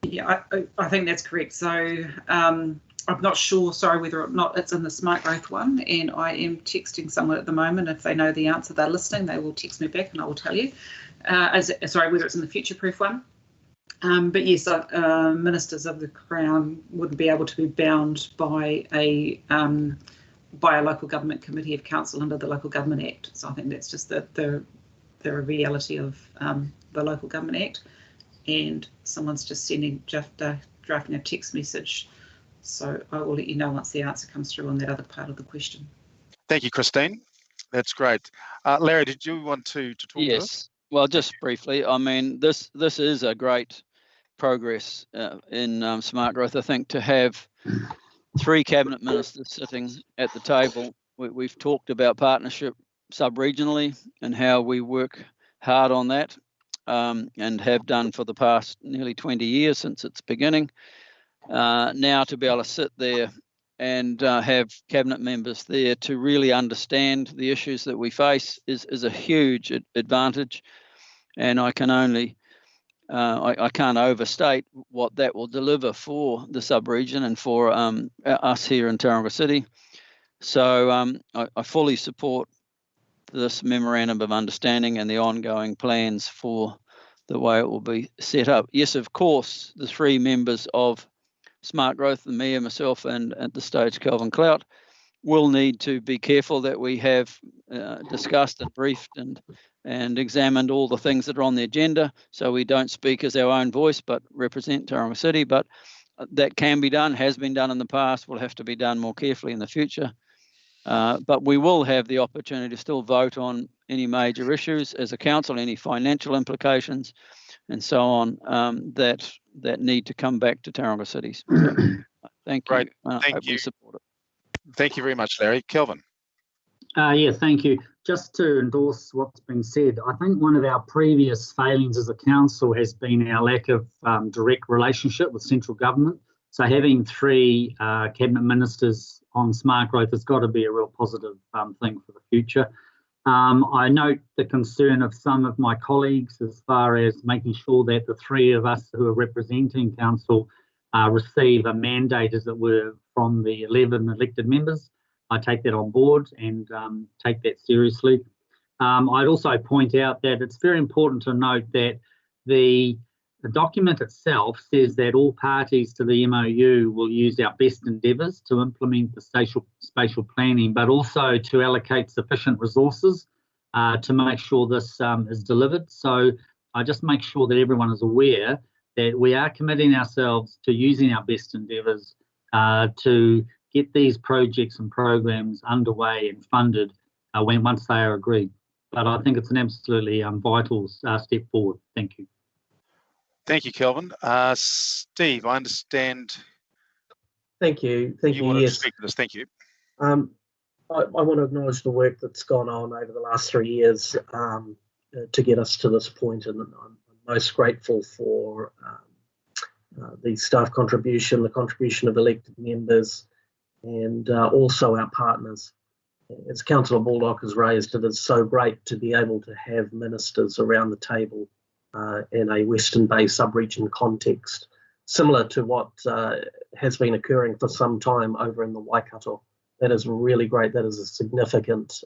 Yeah, I think that's correct. So I'm not sure, sorry, whether or not it's in the smart growth one, and I am texting someone at the moment. If they know the answer, they're listening, they will text me back and I will tell you. Sorry, whether it's in the future proof one. But yes, ministers of the Crown wouldn't be able to be bound by a local government committee of council under the Local Government Act. So I think that's just the reality of the Local Government Act. And someone's just drafting a text message. So I will let you know once the answer comes through on that other part of the question. Thank you, Christine. That's great. Larry, did you want to talk to us? Yes. Well, just briefly, I mean, this is a great progress in smart growth. I think to have 3 cabinet ministers sitting at the table, we've talked about partnership sub-regionally and how we work hard on that and have done for the past nearly 20 years since its beginning. Now to be able to sit there and have cabinet members there to really understand the issues that we face is a huge advantage, and I can only I can't overstate what that will deliver for the sub-region and for us here in Tauranga City. So I fully support this memorandum of understanding and the ongoing plans for the way it will be set up. Yes, of course, the 3 members of Smart Growth, the Mayor, myself, and at the stage Kelvin Clout, will need to be careful that we have discussed and briefed and examined all the things that are on the agenda, so we don't speak as our own voice but represent Tauranga City. But that can be done, has been done in the past, will have to be done more carefully in the future. But we will have the opportunity to still vote on any major issues as a council, any financial implications and so on that need to come back to Tauranga City. So, thank you. Thank you. Support it. Thank you very much, Larry. Kelvin. Yeah, thank you. Just to endorse what's been said, I think one of our previous failings as a council has been our lack of direct relationship with central government. So having 3 cabinet ministers on smart growth has got to be a real positive thing for the future. I note the concern of some of my colleagues as far as making sure that the 3 of us who are representing council receive a mandate, as it were, from the 11 elected members. I take that on board and take that seriously. I'd also point out that it's very important to note that the document itself says that all parties to the MOU will use our best endeavours to implement the spatial planning, but also to allocate sufficient resources to make sure this is delivered. So I just make sure that everyone is aware that we are committing ourselves to using our best endeavours to get these projects and programs underway and funded once they are agreed. But I think it's an absolutely vital step forward. Thank you. Thank you, Kelvin. Steve, I understand. Thank you. Thank you. You wanted yes. to speak to this. Thank you. I want to acknowledge the work that's gone on over the last 3 years to get us to this point, and I'm most grateful for the staff contribution, the contribution of elected members, and also our partners. As Councillor Baldock has raised, it is so great to be able to have ministers around the table in a Western Bay sub-region context, similar to what has been occurring for some time over in the Waikato. That is really great. That is a significant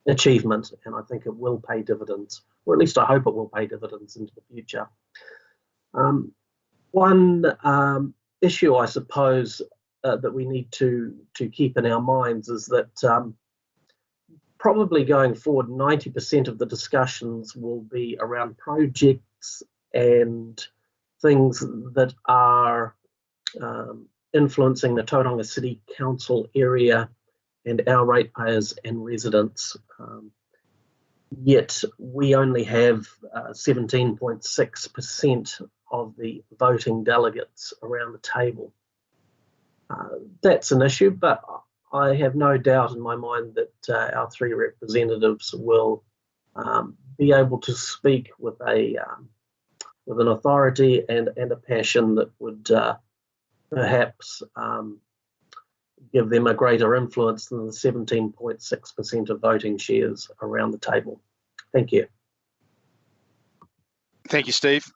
achievement, and I think it will pay dividends, or at least I hope it will pay dividends into the future. One issue, I suppose, that we need to keep in our minds is that probably going forward, 90% of the discussions will be around projects and things that are influencing the Tauranga City Council area and our ratepayers and residents. yet we only have 17.6% of the voting delegates around the table. That's an issue, but I have no doubt in my mind that our three representatives will be able to speak with an authority and a passion that would perhaps give them a greater influence than the 17.6% of voting shares around the table. Thank you. Thank you, Steve.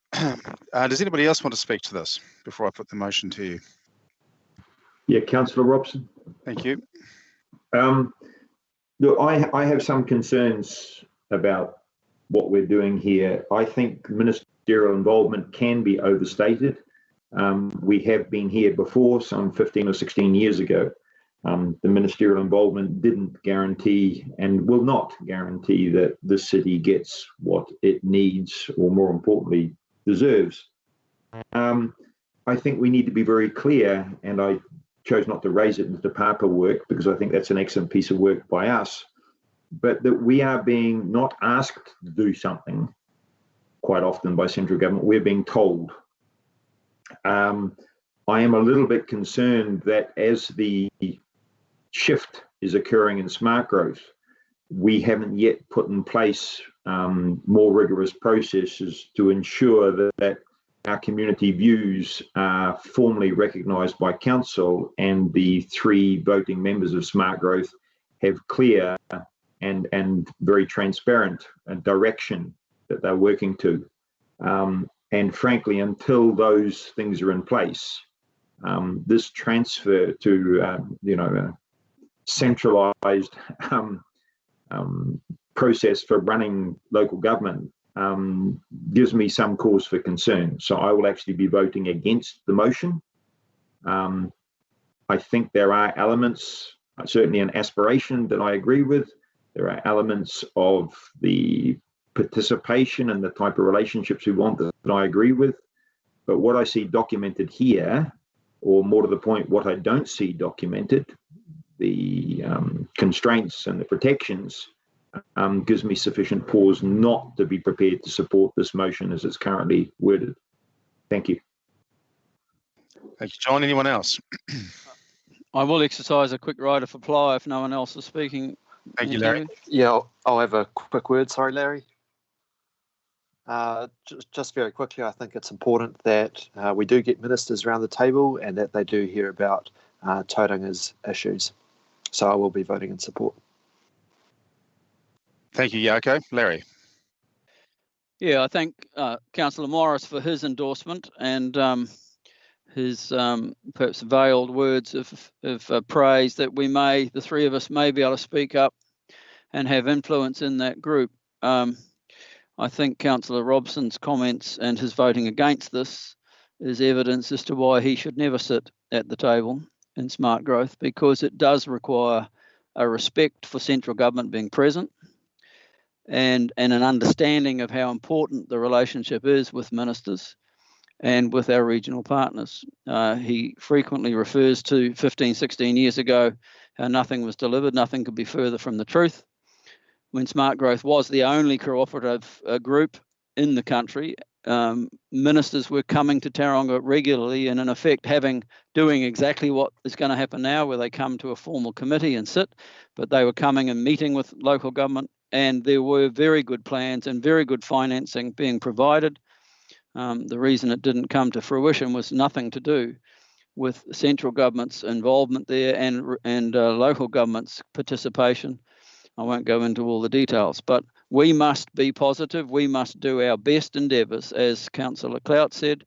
Does anybody else want to speak to this before I put the motion to you? Yeah, Councillor Robson. Thank you. Look, I have some concerns about what we're doing here. I think ministerial involvement can be overstated. We have been here before, some 15 or 16 years ago. The ministerial involvement didn't guarantee and will not guarantee that the city gets what it needs, or more importantly, deserves. I think we need to be very clear, and I chose not to raise it in the PAPA work because I think that's an excellent piece of work by us, but that we are being not asked to do something quite often by central government, we're being told. I am a little bit concerned that as the shift is occurring in smart growth, we haven't yet put in place more rigorous processes to ensure that our community views are formally recognised by council, and the three voting members of smart growth have clear and very transparent direction that they're working to. And frankly, until those things are in place, this transfer to centralised process for running local government gives me some cause for concern. So I will actually be voting against the motion. I think there are elements, certainly an aspiration that I agree with. There are elements of the participation and the type of relationships we want that I agree with. But what I see documented here, or more to the point, what I don't see documented, the constraints and the protections, gives me sufficient pause not to be prepared to support this motion as it's currently worded. Thank you. Thank you, John. Anyone else? I will exercise a quick right of reply if no one else is speaking. Thank you, Larry. Yeah, I'll have a quick word. Sorry, Larry. Just very quickly, I think it's important that we do get ministers around the table and that they do hear about Tauranga's issues. So I will be voting in support. Thank you, Yako. Larry. Yeah, I thank Councillor Morris for his endorsement and his perhaps veiled words of praise that the three of us may be able to speak up and have influence in that group. I think Councillor Robson's comments and his voting against this is evidence as to why he should never sit at the table in smart growth, because it does require a respect for central government being present and an understanding of how important the relationship is with ministers and with our regional partners. He frequently refers to 15, 16 years ago, how nothing was delivered, nothing could be further from the truth. When smart growth was the only cooperative group in the country, ministers were coming to Tauranga regularly and in effect doing exactly what is going to happen now, where they come to a formal committee and sit, but they were coming and meeting with local government, and there were very good plans and very good financing being provided. The reason it didn't come to fruition was nothing to do with central government's involvement there and local government's participation. I won't go into all the details, but we must be positive. We must do our best endeavours, as Councillor Clout said,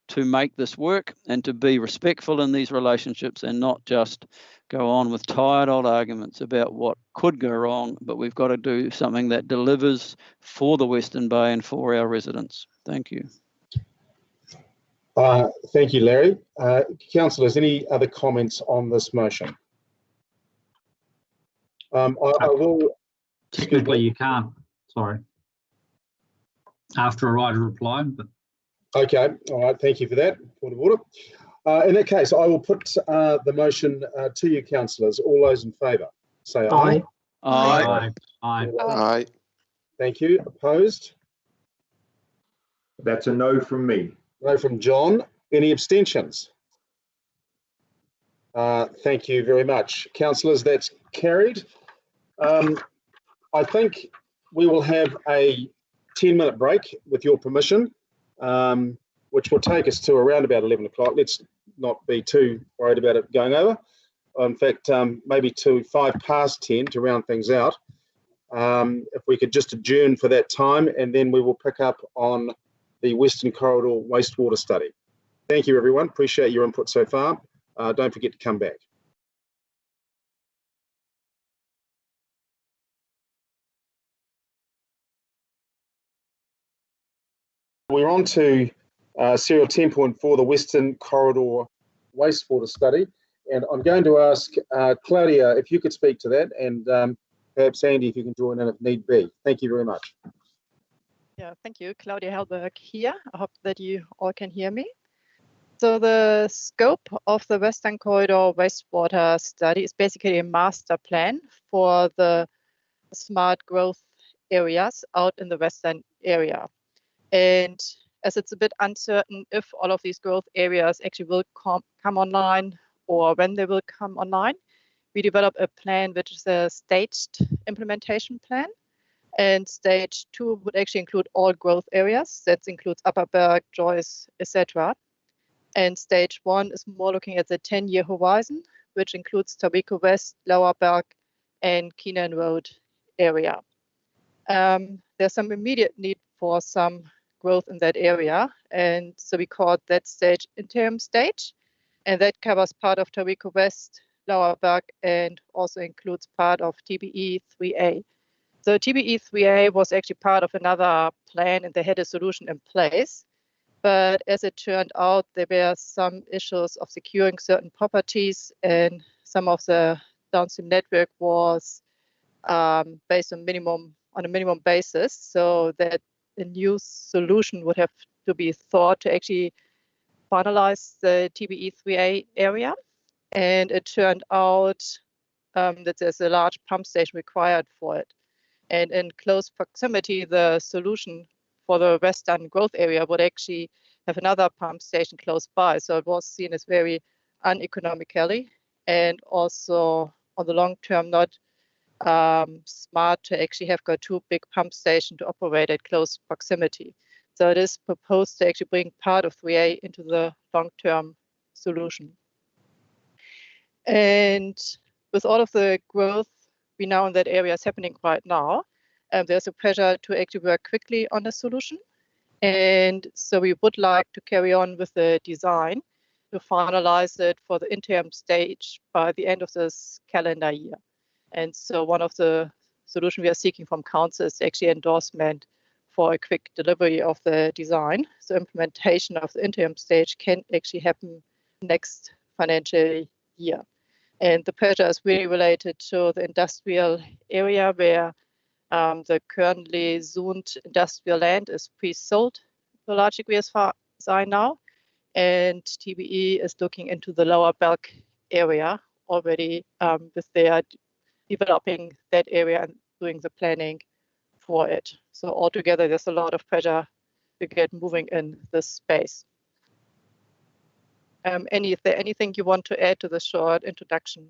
to make this work and to be respectful in these relationships and not just go on with tired old arguments about what could go wrong, but we've got to do something that delivers for the Western Bay and for our residents. Thank you. Thank you, Larry. Councillors, any other comments on this motion? I will. Technically, you can't. Sorry. After a right of reply, but. Okay. All right. Thank you for that. Point of order. In that case, I will put the motion to you, councillors. All those in favour, say aye. Aye. Aye. Aye. Thank you. Opposed? That's a no from me. No from John. Any abstentions? Thank you very much. Councillors, that's carried. I think we will have a 10-minute break with your permission, which will take us to around about 11 o'clock. Let's not be too worried about it going over. In fact, maybe to 10:05 to round things out. If we could just adjourn for that time, and then we will pick up on the Western Corridor wastewater study. Thank you, everyone. Appreciate your input so far. Don't forget to come back. We're on to serial 10.4, the Western Corridor wastewater study. And I'm going to ask Claudia if you could speak to that, and perhaps Andy if you can join in if need be. Thank you very much. Yeah, thank you. Claudia Hellberg here. I hope that you all can hear me. So the scope of the Western Corridor wastewater study is basically a master plan for the smart growth areas out in the Western area. And as it's a bit uncertain if all of these growth areas actually will come online or when they will come online, we develop a plan which is a staged implementation plan. And stage 2 would actually include all growth areas. That includes Upper Berg, Joyce, etc. And stage 1 is more looking at the 10-year horizon, which includes Tauriko West, Lower Berg, and Keenan Road area. There's some immediate need for some growth in that area, and so we call that stage interim stage, and that covers part of Tauriko West, Lower Berg, and also includes part of TBE 3A. So TBE 3A was actually part of another plan, and they had a solution in place. But as it turned out, there were some issues of securing certain properties, and some of the downstream network was based on a minimum basis, so that a new solution would have to be thought to actually finalize the TBE 3A area. And it turned out that there's a large pump station required for it. And in close proximity, the solution for the Western growth area would actually have another pump station close by. So it was seen as very uneconomically, and also on the long term not smart to actually have got two big pump stations to operate at close proximity. So it is proposed to actually bring part of 3A into the long-term solution. And with all of the growth we know in that area is happening right now, there's a pressure to actually work quickly on a solution. And so we would like to carry on with the design to finalize it for the interim stage by the end of this calendar year. And so one of the solutions we are seeking from Council is actually endorsement for a quick delivery of the design. So implementation of the interim stage can actually happen next financial year. And the pressure is really related to the industrial area where the currently zoned industrial land is pre-sold to a large degree as far as I know. And TBE is looking into the Lower Berg area already with their developing that area and doing the planning for it. So altogether, there's a lot of pressure to get moving in this space. Is there anything you want to add to the short introduction?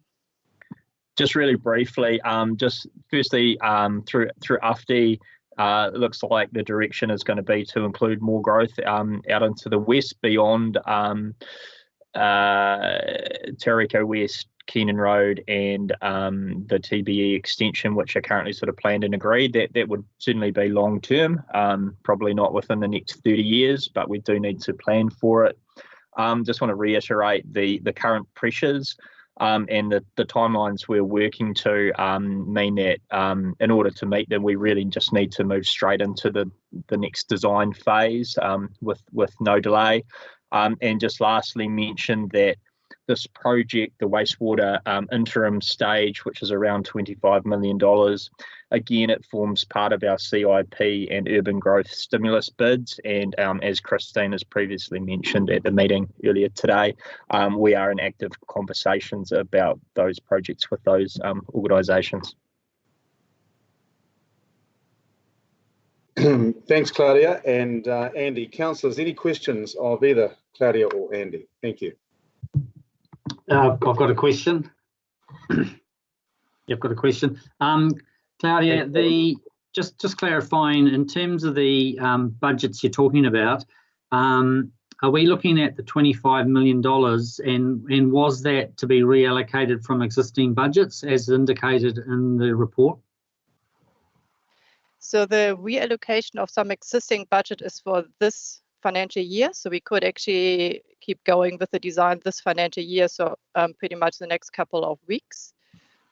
Just really briefly, just firstly, through UFD, it looks like the direction is going to be to include more growth out into the west beyond Tauriko West, Keenan Road, and the TBE extension, which are currently sort of planned and agreed. That would certainly be long term, probably not within the next 30 years, but we do need to plan for it. Just want to reiterate the current pressures and the timelines we're working to mean that in order to meet them, we really just need to move straight into the next design phase with no delay. And just lastly mention that this project, the wastewater interim stage, which is around $25 million, again, it forms part of our CIP and urban growth stimulus bids. And as Christine has previously mentioned at the meeting earlier today, we are in active conversations about those projects with those organisations. Thanks, Claudia and Andy. Councillors, any questions of either Claudia or Andy? Thank you. I've got a question. You've got a question. Claudia, just clarifying in terms of the budgets you're talking about, are we looking at the $25 million and was that to be reallocated from existing budgets as indicated in the report? So the reallocation of some existing budget is for this financial year. So we could actually keep going with the design this financial year. So pretty much the next couple of weeks.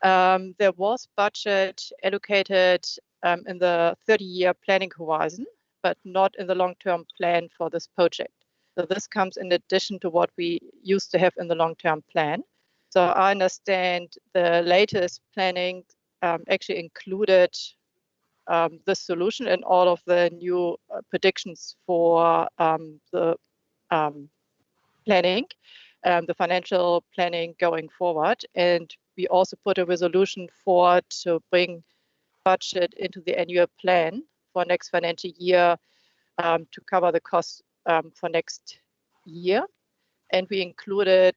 There was budget allocated in the 30-year planning horizon, but not in the long-term plan for this project. So this comes in addition to what we used to have in the long-term plan. So I understand the latest planning actually included the solution and all of the new predictions for the planning, the financial planning going forward. And we also put a resolution forward to bring budget into the annual plan for next financial year to cover the costs for next year. And we included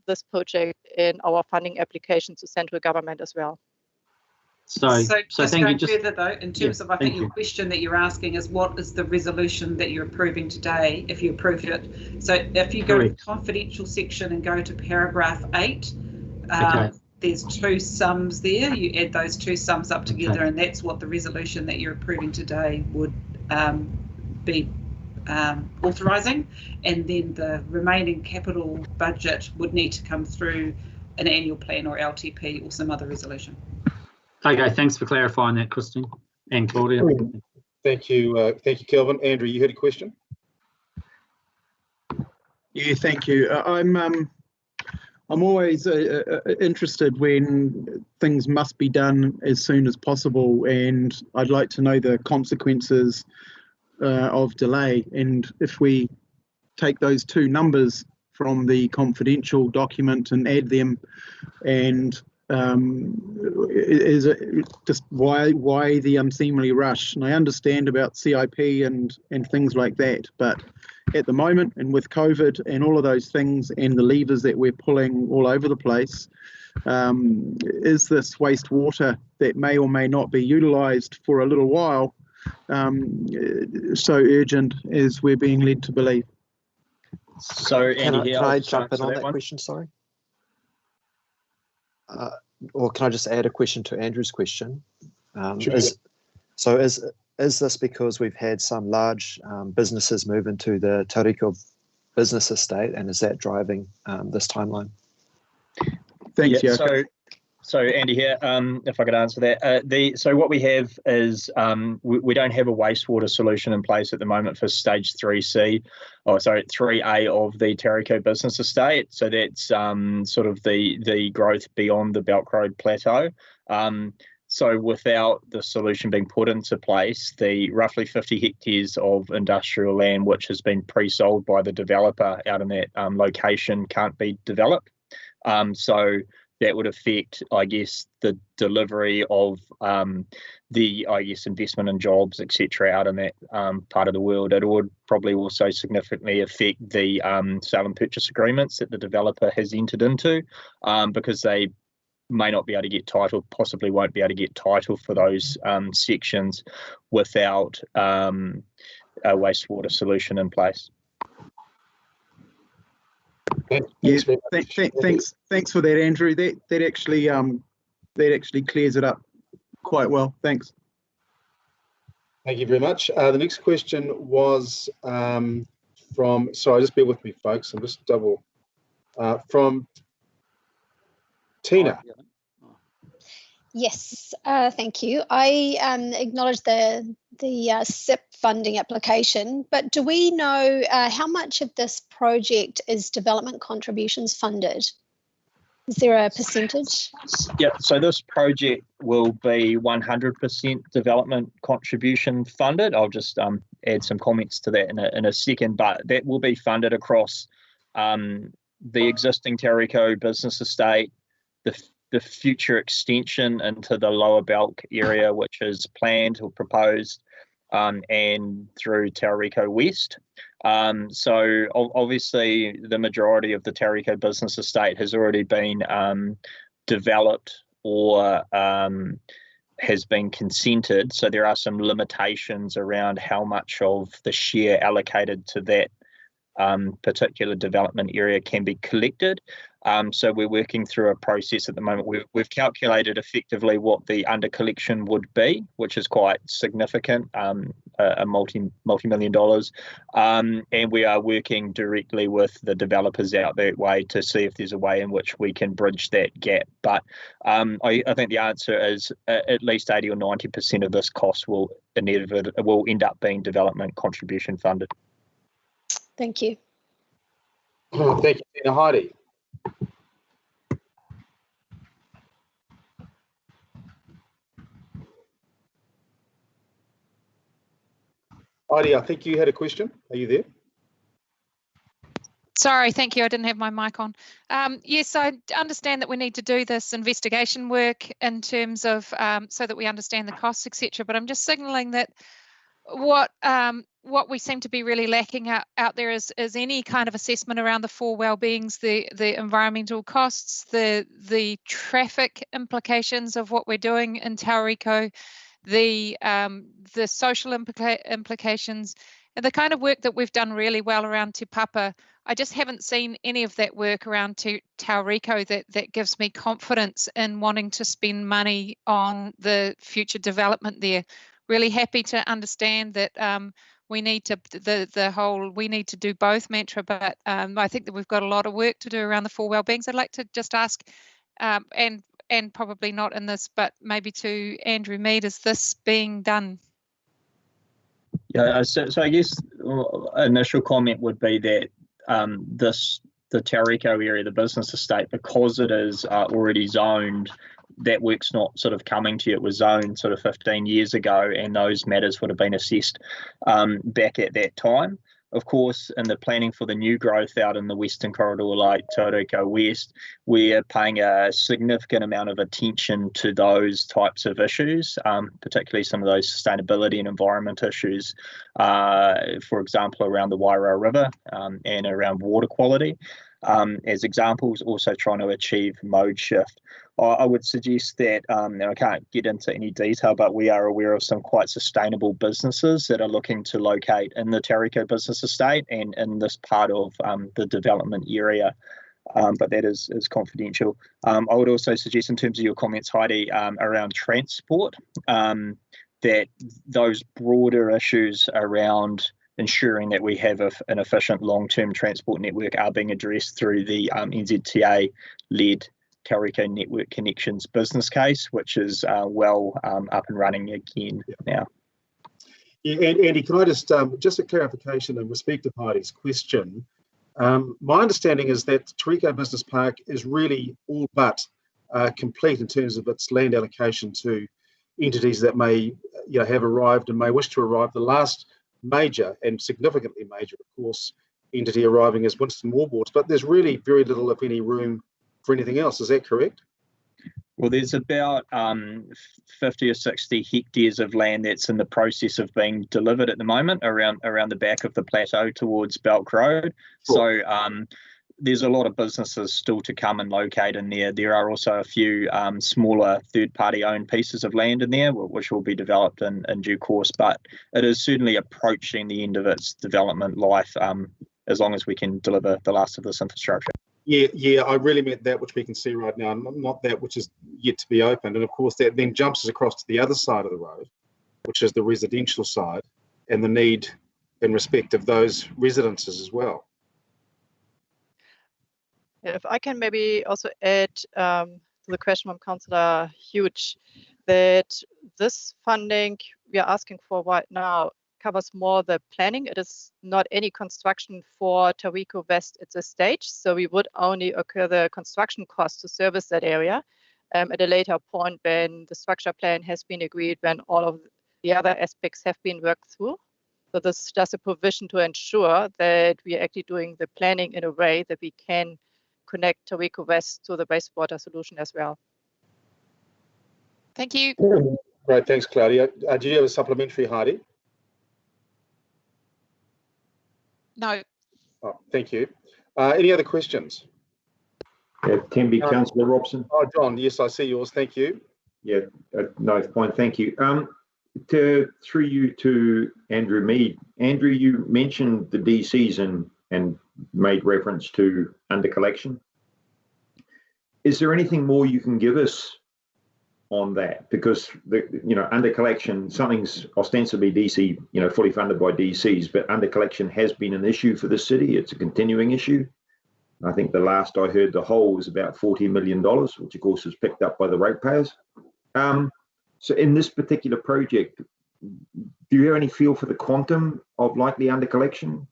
this project in our funding application to central government as well. So just going further though, in terms of, I think your question that you're asking is what is the resolution that you're approving today if you approved it? So if you go to the confidential section and go to paragraph 8, there's two sums there. You add those two sums up together and that's what the resolution that you're approving today would be authorising, and then the remaining capital budget would need to come through an annual plan or LTP or some other resolution. Okay, thanks for clarifying that, Christine and Claudia. Thank you, Kelvin. Andrew, you had a question? Yeah, thank you. I'm always interested when things must be done as soon as possible, and I'd like to know the consequences of delay. And if we take those two numbers from the confidential document and add them, and is it just why the unseemly rush? And I understand about CIP and things like that, but at the moment, and with COVID and all of those things and the levers that we're pulling all over the place, is this wastewater that may or may not be utilised for a little while so urgent as we're being led to believe? So Andy, can I jump in on that question? Sorry. Or can I just add a question to Andrew's question? Sure. Is this because we've had some large businesses move into the Tauriko business estate, and is that driving this timeline? Thanks, Yoko. So Andy here, if I could answer that. So what we have is we don't have a wastewater solution in place at the moment for stage 3A of the Tauriko business estate. So that's sort of the growth beyond the Belt Road Plateau. So without the solution being put into place, the roughly 50 hectares of industrial land which has been pre-sold by the developer out in that location can't be developed. So that would affect, I guess, the delivery of the, I guess, investment in jobs, etc., out in that part of the world. It would probably also significantly affect the sale and purchase agreements that the developer has entered into, because they may not be able to get title, possibly won't be able to get title for those sections without a wastewater solution in place. Yes, thanks for that, Andrew. That actually clears it up quite well. Thanks. Thank you very much. The next question was from, sorry, just bear with me, folks. I'm just from Tina. Yes, thank you. I acknowledge the SIP funding application, but do we know how much of this project is development contributions funded? Is there a percentage? Yeah, so this project will be 100% development contribution funded. I'll just add some comments to that in a second, but that will be funded across the existing Tauriko business estate, the future extension into the lower Belk area, which is planned or proposed, and through Tauriko West. So obviously the majority of the Tauriko business estate has already been developed or has been consented. So there are some limitations around how much of the share allocated to that particular development area can be collected. So we're working through a process at the moment. We've calculated effectively what the under collection would be, which is quite significant, a multi-million dollars. And we are working directly with the developers out that way to see if there's a way in which we can bridge that gap. But I think the answer is at least 80 or 90% of this cost will end up being development contribution funded. Thank you. Thank you, Tina. Heidi. Heidi, I think you had a question. Are you there? Sorry, thank you. I didn't have my mic on. Yes, I understand that we need to do this investigation work in terms of so that we understand the costs, etc. But I'm just signalling that what we seem to be really lacking out there is any kind of assessment around the four well-beings, the environmental costs, the traffic implications of what we're doing in Tauriko, the social implications, and the kind of work that we've done really well around Te Papa. I just haven't seen any of that work around Tauriko that gives me confidence in wanting to spend money on the future development there. Really happy to understand that we need to we need to do both mantra, but I think that we've got a lot of work to do around the four well-beings. I'd like to just ask, and probably not in this, but maybe to Andrew Mead, is this being done? Yeah, so I guess initial comment would be that the Tauriko area, the business estate, because it is already zoned, that work's not sort of coming to you. It was zoned sort of 15 years ago, and those matters would have been assessed back at that time. Of course, in the planning for the new growth out in the Western Corridor, like Tauriko West, we're paying a significant amount of attention to those types of issues, particularly some of those sustainability and environment issues, for example, around the Wairau River and around water quality. As examples, also trying to achieve mode shift. I would suggest that, and I can't get into any detail, but we are aware of some quite sustainable businesses that are looking to locate in the Tauriko business estate and in this part of the development area. But that is confidential. I would also suggest, in terms of your comments, Heidi, around transport, that those broader issues around ensuring that we have an efficient long-term transport network are being addressed through the NZTA-led Tauriko Network Connections business case, which is well up and running again now. Yeah, and Andy, can I just a clarification in respect of Heidi's question? My understanding is that Tauriko Business Park is really all but complete in terms of its land allocation to entities that may have arrived and may wish to arrive. The last major and significantly major, of course, entity arriving is Winston Wallboards, but there's really very little, if any, room for anything else. Is that correct? Well, there's about 50 or 60 hectares of land that's in the process of being delivered at the moment around the back of the plateau towards Belk Road. Sure. So there's a lot of businesses still to come and locate in there. There are also a few smaller third-party owned pieces of land in there, which will be developed in due course. But it is certainly approaching the end of its development life, as long as we can deliver the last of this infrastructure. Yeah, I really meant that which we can see right now, not that which is yet to be opened. And of course, that then jumps us across to the other side of the road, which is the residential side, and the need in respect of those residences as well. If I can maybe also add to the question from Councillor Huge, that this funding we are asking for right now covers more the planning. It is not any construction for Tauriko West at this stage. So we would only occur the construction costs to service that area at a later point when the structure plan has been agreed, when all of the other aspects have been worked through. So this is just a provision to ensure that we are actually doing the planning in a way that we can connect Tauriko West to the wastewater solution as well. Thank you. Great, thanks, Claudia. Do you have a supplementary, Heidi? No. Oh, thank you. Any other questions? Yeah, Temby, Councillor Robson. Oh, John, yes, I see yours. Thank you. Yeah, no, fine, thank you. Through you to Andrew Mead. Andrew, you mentioned the DCs and made reference to under collection. Is there anything more you can give us on that? Because under collection, something's ostensibly DC, fully funded by DCs, but under collection has been an issue for the city. It's a continuing issue. I think the last I heard, the whole was about $40 million, which of course was picked up by the ratepayers. So in this particular project, do you have any feel for the quantum of likely under collection?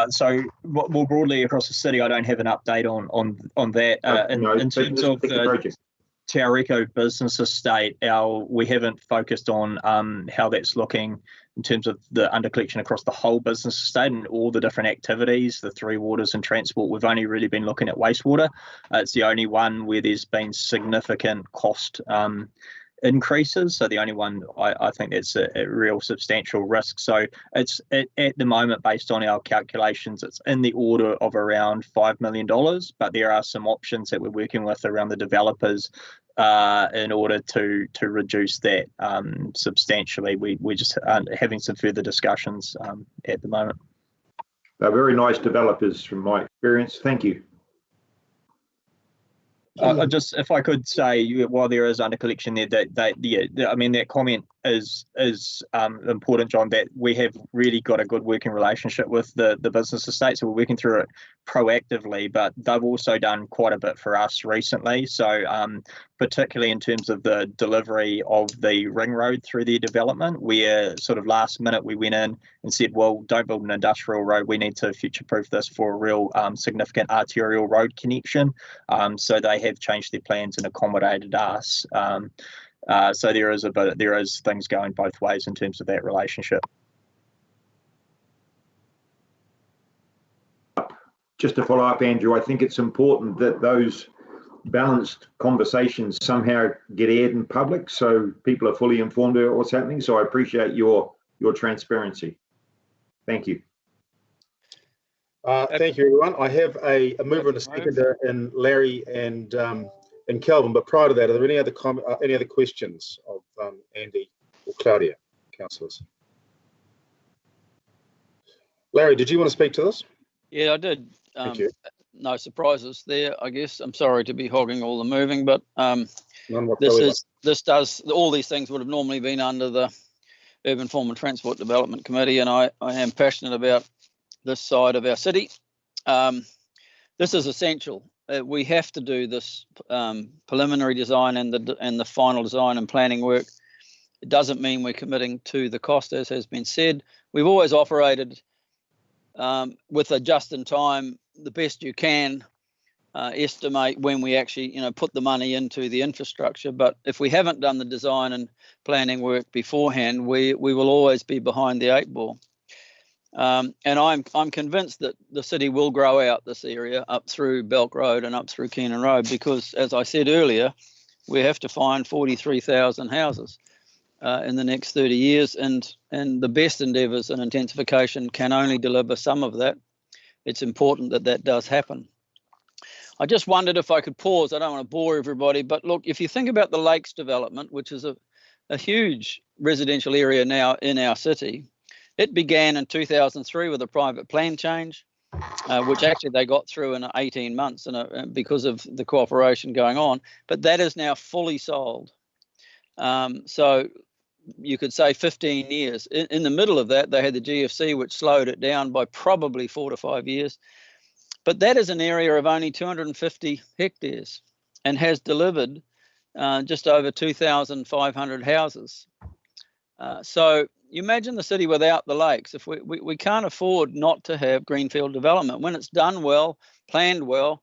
So more broadly across the city, I don't have an update on that. In terms of the Tauriko business estate, we haven't focused on how that's looking in terms of the under collection across the whole business estate and all the different activities, the three waters and transport. We've only really been looking at wastewater. It's the only one where there's been significant cost increases. So the only one I think that's a real substantial risk. So it's at the moment, based on our calculations, it's in the order of around $5 million, but there are some options that we're working with around the developers in order to reduce that substantially. We're just having some further discussions at the moment. They're very nice developers from my experience. Thank you. If I could say, while there is under collection there, that comment is important, John, that we have really got a good working relationship with the business estate, so we're working through it proactively, but they've also done quite a bit for us recently. So particularly in terms of the delivery of the ring road through their development, where sort of last minute we went in and said, well, don't build an industrial road, we need to future-proof this for a real significant arterial road connection. So they have changed their plans and accommodated us. So there is things going both ways in terms of that relationship. Just to follow up, Andrew, I think it's important that those balanced conversations somehow get aired in public so people are fully informed about what's happening. So I appreciate your transparency. Thank you. Thank you, everyone. I have a mover and a seconder in Larry and Kelvin, but prior to that, are there any other questions of Andy or Claudia, councillors? Larry, did you want to speak to this? Yeah, I did. Thank you. No surprises there, I guess. I'm sorry to be hogging all the moving, but all these things would have normally been under the Urban Form and Transport Development Committee, and I am passionate about this side of our city. This is essential. We have to do this preliminary design and the final design and planning work. It doesn't mean we're committing to the cost, as has been said. We've always operated with a just-in-time, the best you can estimate when we actually, put the money into the infrastructure. But if we haven't done the design and planning work beforehand, we will always be behind the 8 ball. And I'm convinced that the city will grow out this area up through Belk Road and up through Keenan Road, because, as I said earlier, we have to find 43,000 houses in the next 30 years, and the best endeavours in intensification can only deliver some of that. It's important that that does happen. I just wondered if I could pause. I don't want to bore everybody, but look, if you think about the Lakes development, which is a huge residential area now in our city, it began in 2003 with a private plan change, which actually they got through in 18 months because of the cooperation going on. But that is now fully sold. So you could say 15 years. In the middle of that, they had the GFC, which slowed it down by probably 4 to 5 years. But that is an area of only 250 hectares and has delivered just over 2,500 houses. So you imagine the city without the lakes. If we can't afford not to have greenfield development. When it's done well, planned well,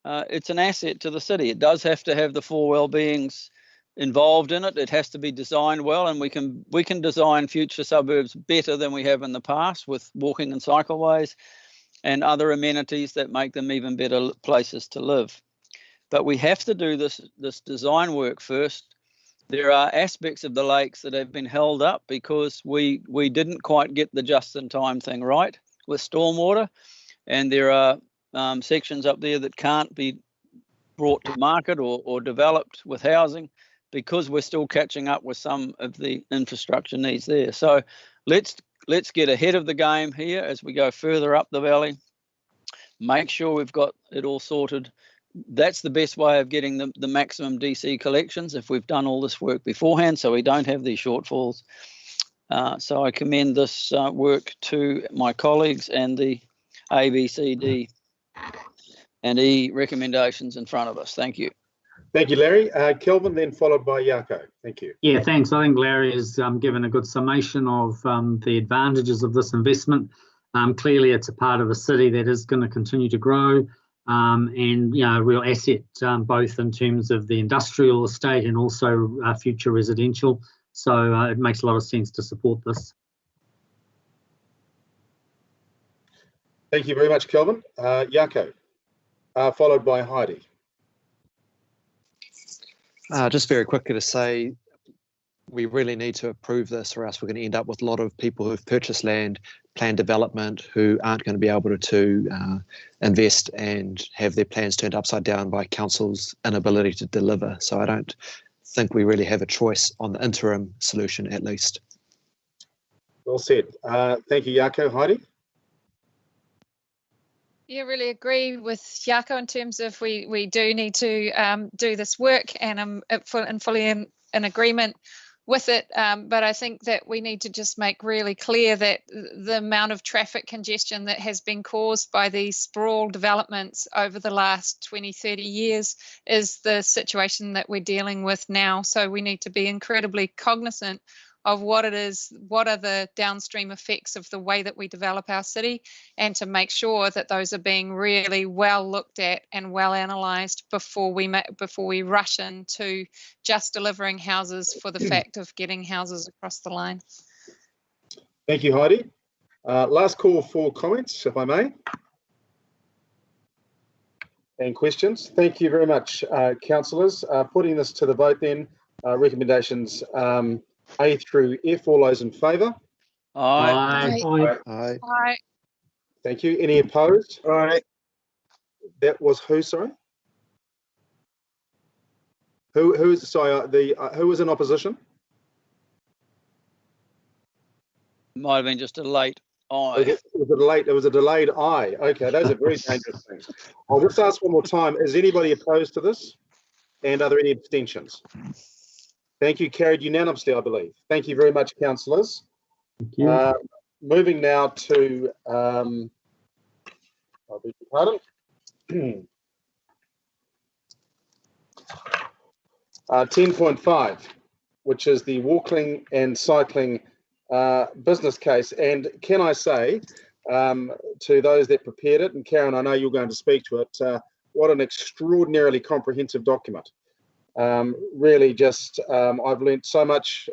it's an asset to the city. It does have to have the 4 well-beings involved in it. It has to be designed well, and we can design future suburbs better than we have in the past, with walking and cycleways and other amenities that make them even better places to live. But we have to do this design work first there are aspects of the lakes that have been held up because we didn't quite get the just-in-time thing right with stormwater, and there are sections up there that can't be brought to market or developed with housing because we're still catching up with some of the infrastructure needs there. So let's get ahead of the game here as we go further up the valley. Make sure we've got it all sorted. That's the best way of getting the maximum DC collections if we've done all this work beforehand, so we don't have these shortfalls. So I commend this work to my colleagues and the A, B, C, D and E recommendations in front of us. Thank you. Thank you, Larry. Kelvin, then followed by Jaco. Thank you. Yeah, thanks. I think Larry has given a good summation of the advantages of this investment. Clearly, it's a part of a city that is going to continue to grow, and a real asset both in terms of the industrial estate and also future residential. So it makes a lot of sense to support this. Thank you very much, Kelvin. Jaco, followed by Heidi. Just very quickly to say, we really need to approve this or else we're going to end up with a lot of people who've purchased land, planned development, who aren't going to be able to invest and have their plans turned upside down by council's inability to deliver. So I don't think we really have a choice on the interim solution, at least. Well said. Thank you, Jaco. Heidi? Yeah, really agree with Jaco in terms of we do need to do this work, and I'm fully in agreement with it. But I think that we need to just make really clear that the amount of traffic congestion that has been caused by these sprawl developments over the last 20, 30 years is the situation that we're dealing with now. So we need to be incredibly cognizant of what it is, what are the downstream effects of the way that we develop our city, and to make sure that those are being really well looked at and well analysed before we rush into just delivering houses for the fact of getting houses across the line. Thank you, Heidi. Last call for comments, if I may, and questions. Thank you very much, councillors. Putting this to the vote then, recommendations A through F. All those in favour? Aye. Aye. Aye. Aye. Thank you. Any opposed? Aye. That was who, sorry? Who is, sorry, who was in opposition? Might have been just a late aye. It was a delayed aye. Okay, those are very dangerous things. I'll just ask one more time. Is anybody opposed to this? And are there any abstentions? Thank you. Carried unanimously, I believe. Thank you very much, councillors. Thank you. Moving now to, I beg your pardon. 10.5, which is the walking and cycling business case. And can I say to those that prepared it, and Karen, I know you're going to speak to it, what an extraordinarily comprehensive document. Really just, I've learnt so much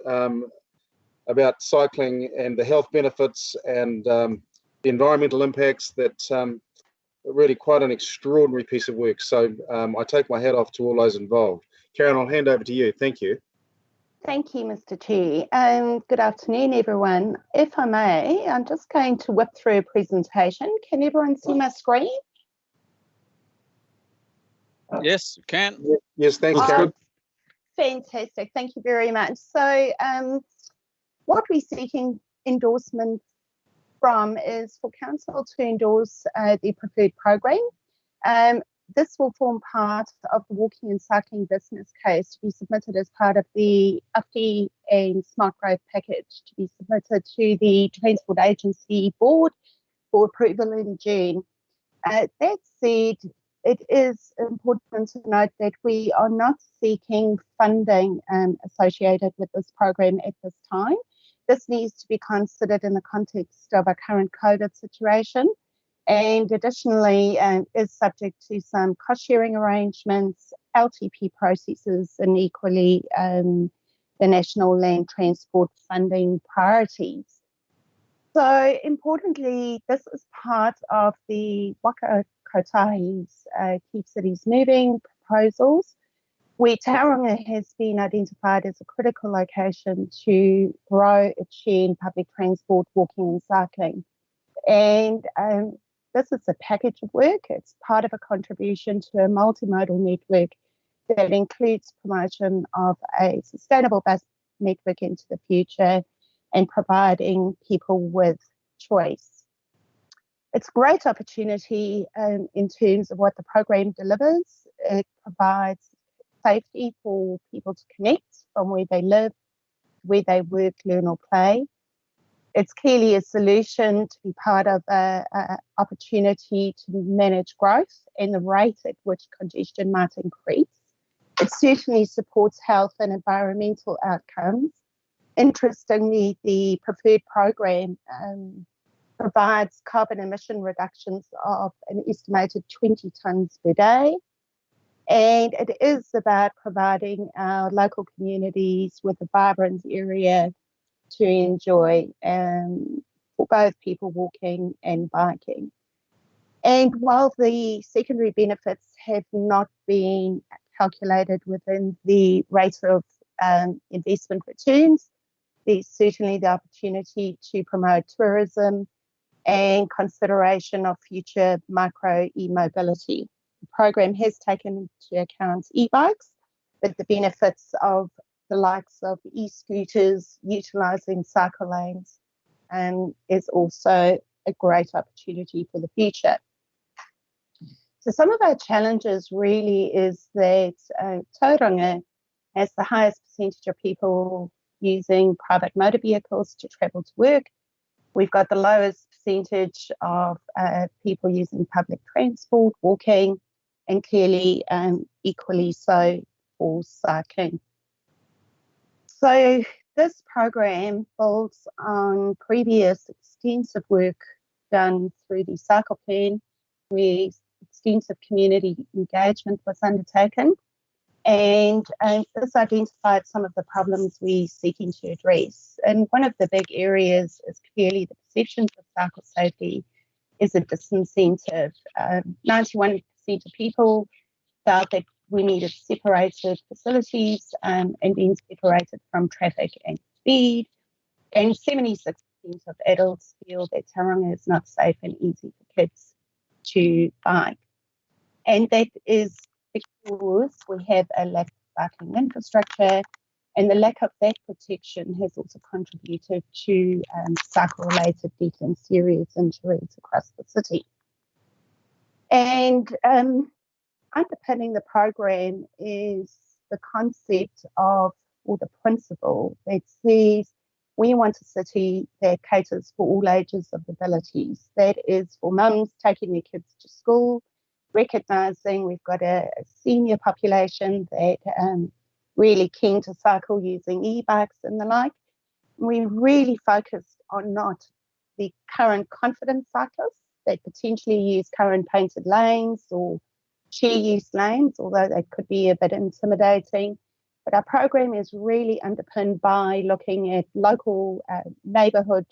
about cycling and the health benefits and the environmental impacts that really quite an extraordinary piece of work. So I take my hat off to all those involved. Karen, I'll hand over to you. Thank you. Thank you, Mr. Chair. Good afternoon, everyone. If I may, I'm just going to whip through a presentation. Can everyone see my screen? Yes, can. Yes, thanks, Karen. Fantastic. Thank you very much. So what we're seeking endorsement from is for council to endorse the preferred program. This will form part of the walking and cycling business case to be submitted as part of the UFTI and Smart Growth package to be submitted to the Transport Agency Board for approval in June. That said, it is important to note that we are not seeking funding associated with this program at this time. This needs to be considered in the context of our current COVID situation, and additionally is subject to some cost-sharing arrangements, LTP processes, and equally the National Land Transport funding priorities. So importantly, this is part of the Waka Kotahi's Keep Cities Moving proposals, where Tauranga has been identified as a critical location to grow its share in public transport, walking and cycling. And this is a package of work. It's part of a contribution to a multimodal network that includes promotion of a sustainable bus network into the future and providing people with choice. It's a great opportunity in terms of what the program delivers. It provides safety for people to connect from where they live, where they work, learn or play. It's clearly a solution to be part of an opportunity to manage growth and the rate at which congestion might increase. It certainly supports health and environmental outcomes. Interestingly, the preferred program provides carbon emission reductions of an estimated 20 tonnes per day. And it is about providing our local communities with a vibrant area to enjoy for both people walking and biking. And while the secondary benefits have not been calculated within the rate of investment returns, there's certainly the opportunity to promote tourism and consideration of future micro e-mobility. The program has taken into account e-bikes, but the benefits of the likes of e-scooters utilising cycle lanes is also a great opportunity for the future. So some of our challenges really is that Tauranga has the highest percentage of people using private motor vehicles to travel to work. We've got the lowest percentage of people using public transport, walking, and clearly equally so for cycling. So this program builds on previous extensive work done through the cycle plan, where extensive community engagement was undertaken, and this identified some of the problems we're seeking to address. And one of the big areas is clearly the perceptions of cycle safety is a disincentive. 91% of people felt that we needed separated facilities and being separated from traffic and speed. And 76% of adults feel that Tauranga is not safe and easy for kids to bike. And that is because we have a lack of cycling infrastructure, and the lack of that protection has also contributed to cycle-related death and serious injuries across the city. And underpinning the program is the concept of, or the principle that says we want a city that caters for all ages of abilities. That is for mums taking their kids to school, recognising we've got a senior population that really keen to cycle using e-bikes and the like. We really focused on not the current confident cyclists that potentially use current painted lanes or share use lanes, although they could be a bit intimidating. But our program is really underpinned by looking at local neighbourhood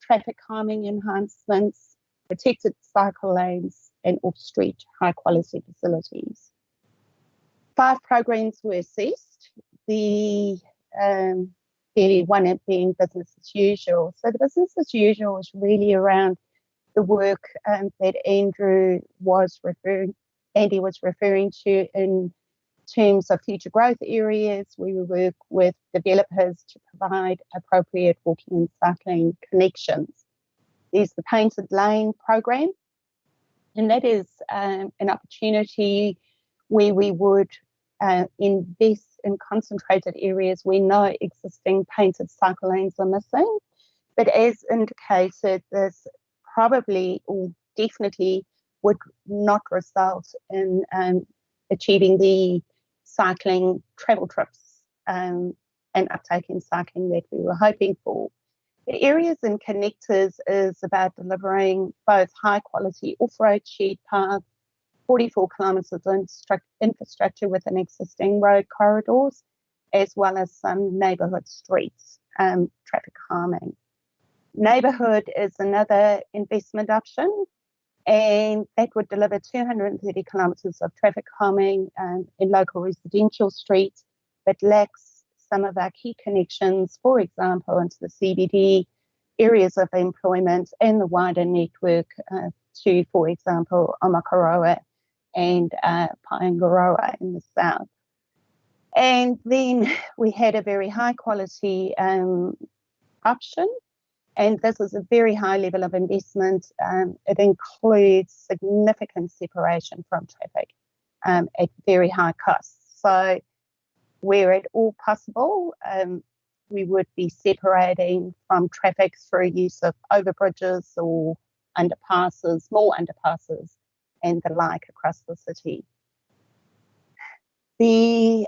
traffic calming enhancements, protected cycle lanes, and off-street high-quality facilities. 5 programs were assessed, the clearly one being business as usual. So the business as usual is really around the work that Andy was referring to in terms of future growth areas. We will work with developers to provide appropriate walking and cycling connections. There's the Painted Lane program, and that is an opportunity where we would invest in concentrated areas where no existing painted cycle lanes are missing. But as indicated, this probably or definitely would not result in achieving the cycling travel trips and uptake in cycling that we were hoping for. The areas and connectors is about delivering both high quality off-road shared paths, 44 kilometres of infrastructure within existing road corridors, as well as some neighbourhood streets, traffic calming. Neighbourhood is another investment option. and that would deliver 230 kilometres of traffic calming in local residential streets, but lacks some of our key connections, for example, into the CBD, areas of employment, and the wider network to, for example, Omakaroa and Paengaroa in the south. And then we had a very high quality option, and this is a very high level of investment. It includes significant separation from traffic at very high costs. So where at all possible, we would be separating from traffic through use of overbridges or underpasses, small underpasses, and the like across the city. The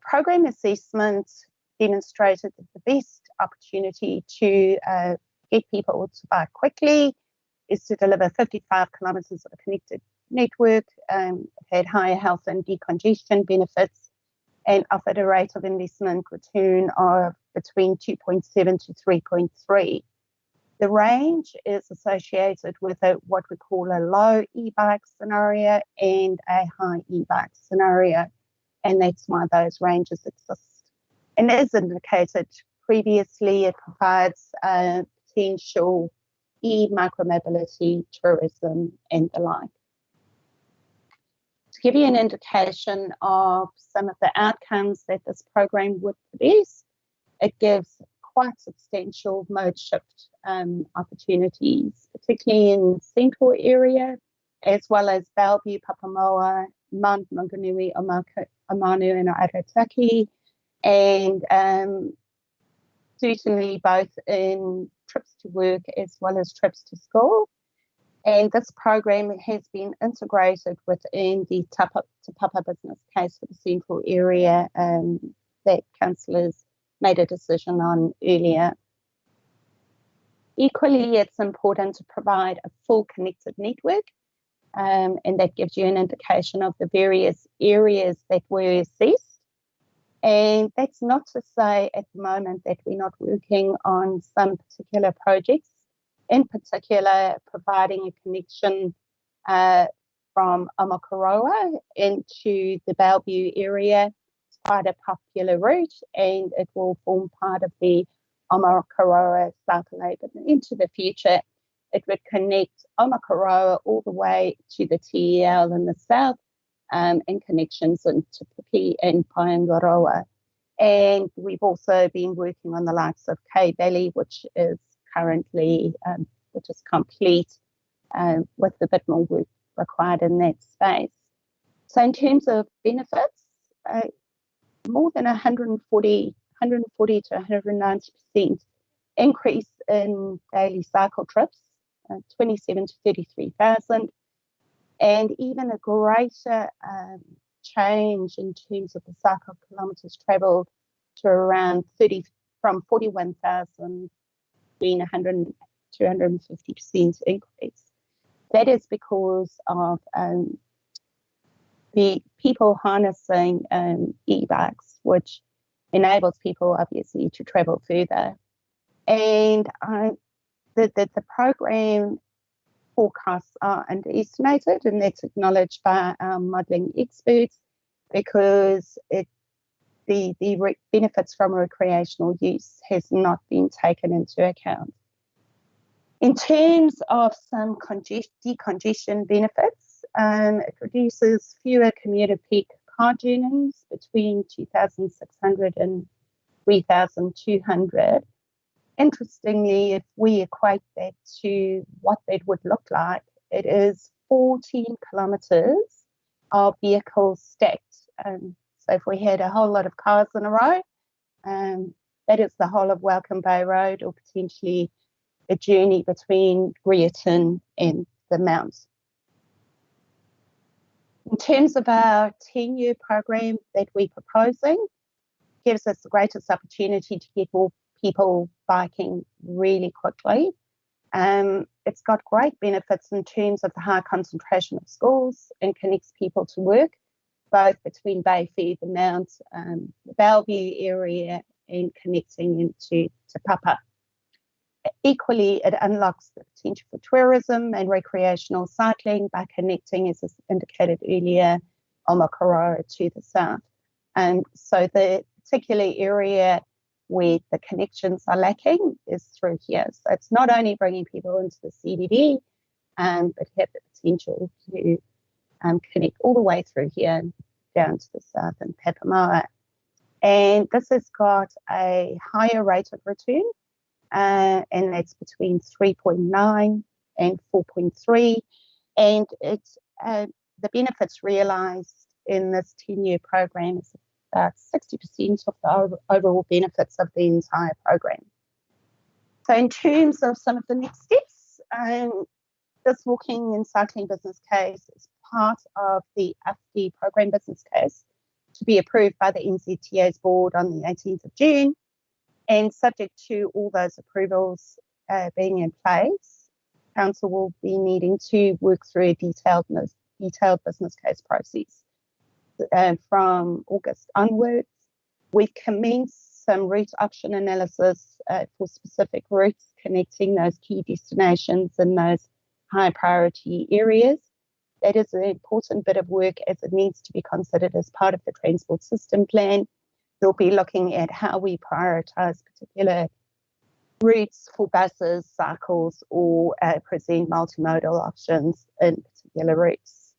program assessment demonstrated that the best opportunity to get people to bike quickly is to deliver 55 kilometres of a connected network. It had higher health and decongestion benefits and offered a rate of investment return of between 2.7 to 3.3. The range is associated with what we call a low e-bike scenario and a high e-bike scenario, and that's why those ranges exist. And as indicated previously, it provides potential e-micromobility, tourism, and the like. To give you an indication of some of the outcomes that this program would produce, it gives quite substantial mode shift opportunities, particularly in the central area, as well as Bellevue, Papamoa, Mount Maunganui, Omanu, and Arataki, and certainly both in trips to work as well as trips to school. And this program has been integrated within the Te Papa business case for the central area that councillors made a decision on earlier. Equally, it's important to provide a full connected network, and that gives you an indication of the various areas that were assessed. And that's not to say at the moment that we're not working on some particular projects, in particular providing a connection from Omakaroa into the Bellevue area. It's quite a popular route, and it will form part of the Omakaroa Cycle. But into the future, it would connect Omakaroa all the way to the TEL in the south, and connections into Puki and Paengaroa. And we've also been working on the likes of K Valley, which is currently, which is complete, with a bit more work required in that space. So in terms of benefits, more than 140 to 190% increase in daily cycle trips, 27 to 33,000, and even a greater change in terms of the cycle kilometres travelled to around 30, from 41,000 being 100 to 250% increase. That is because of the people harnessing e-bikes, which enables people obviously to travel further. And the program forecasts are underestimated, and that's acknowledged by our modelling experts, because the benefits from recreational use has not been taken into account. In terms of some decongestion benefits, it reduces fewer commuter peak car journeys between 2,600 and 3,200. Interestingly, if we equate that to what that would look like, it is 14 kilometres of vehicles stacked. So if we had a whole lot of cars in a row, that is the whole of Welcome Bay Road, or potentially a journey between Greerton and the Mount. In terms of our 10-year program that we're proposing, gives us the greatest opportunity to get more people biking really quickly. It's got great benefits in terms of the high concentration of schools and connects people to work, both between Bayfair, the Mount, the Bellevue area, and connecting into Te Papa. Equally, it unlocks the potential for tourism and recreational cycling by connecting, as is indicated earlier, Omakoroa to the south. So the particular area where the connections are lacking is through here. So it's not only bringing people into the CBD, but have the potential to connect all the way through here down to the south in Papamoa. And this has got a higher rate of return, and that's between 3.9 and 4.3. And it's the benefits realised in this 10-year program is about 60% of the overall benefits of the entire program. So in terms of some of the next steps, this walking and cycling business case is part of the AFD program business case to be approved by the NZTA's board on the 18th of June. And subject to all those approvals being in place, Council will be needing to work through a detailed business case process. From August onwards, we've commenced some route option analysis for specific routes connecting those key destinations in those high priority areas. That is an important bit of work as it needs to be considered as part of the transport system plan. We'll be looking at how we prioritise particular routes for buses, cycles, or present multimodal options in particular routes.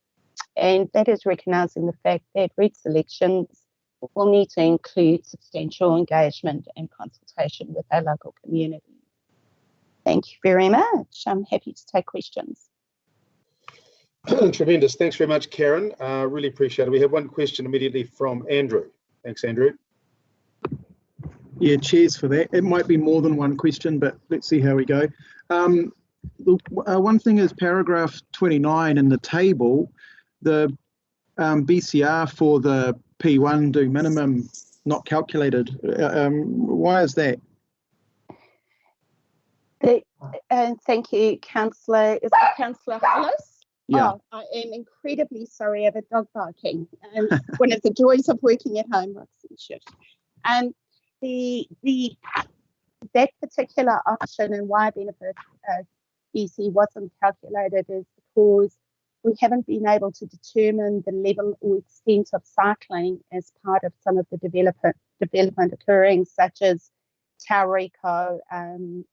And that is recognising the fact that route selections will need to include substantial engagement and consultation with our local community. Thank you very much. I'm happy to take questions. Tremendous. Thanks very much, Karen. Really appreciate it. We have one question immediately from Andrew. Thanks, Andrew. Yeah, cheers for that. It might be more than one question, but let's see how we go. One thing is paragraph 29 in the table, the BCR for the P1 do minimum not calculated. Why is that? Thank you, Councillor. Is it Councillor Hollis? Yeah. Oh, I am incredibly sorry. I have a dog barking. One of the joys of working at home, Roxy. That particular option and why benefit BC wasn't calculated is because we haven't been able to determine the level or extent of cycling as part of some of the development occurring, such as Tauriko and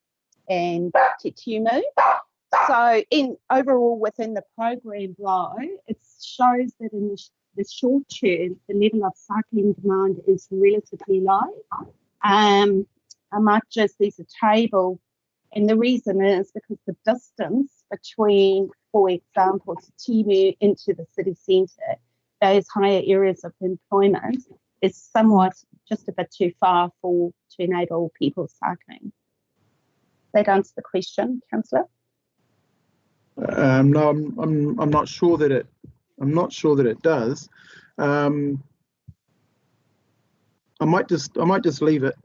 Te Tumu. So overall within the program though, it shows that in the short term, the level of cycling demand is relatively low. I might just use a table, and the reason is because the distance between, for example, Te Tumu into the city centre, those higher areas of employment, is somewhat just a bit too far to enable people cycling. That answer the question, Councillor? No, I'm not sure that it. I'm not sure that it does. I might just leave it.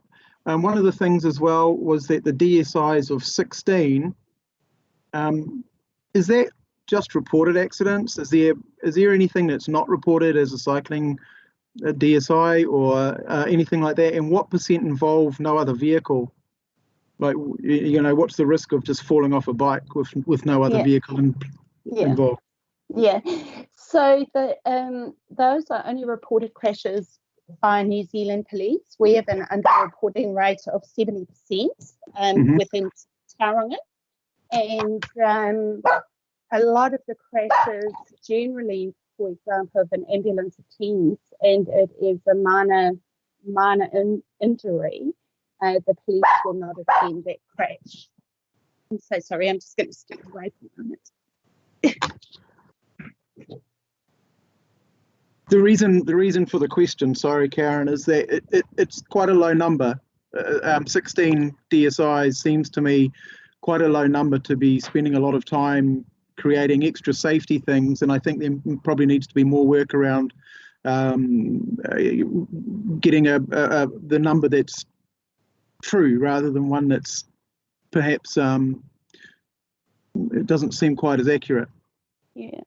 One of the things as well was that the DSIs of 16. Is that just reported accidents? Is there anything that's not reported as a cycling DSI or anything like that? And what % involve no other vehicle? Like, you know, what's the risk of just falling off a bike with no other vehicle involved? Yeah, so those are only reported crashes by New Zealand Police. We have an underreporting rate of 70% within Tauranga, and a lot of the crashes generally, for example, if an ambulance attends and it is a minor injury, the police will not attend that crash. I'm so sorry, I'm just going to step away for a minute. The reason for the question, sorry, Karen, is that it's quite a low number. 16 DSIs seems to me quite a low number to be spending a lot of time creating extra safety things, and I think there probably needs to be more work around getting the number that's true rather than one that's perhaps it doesn't seem quite as accurate. Yeah.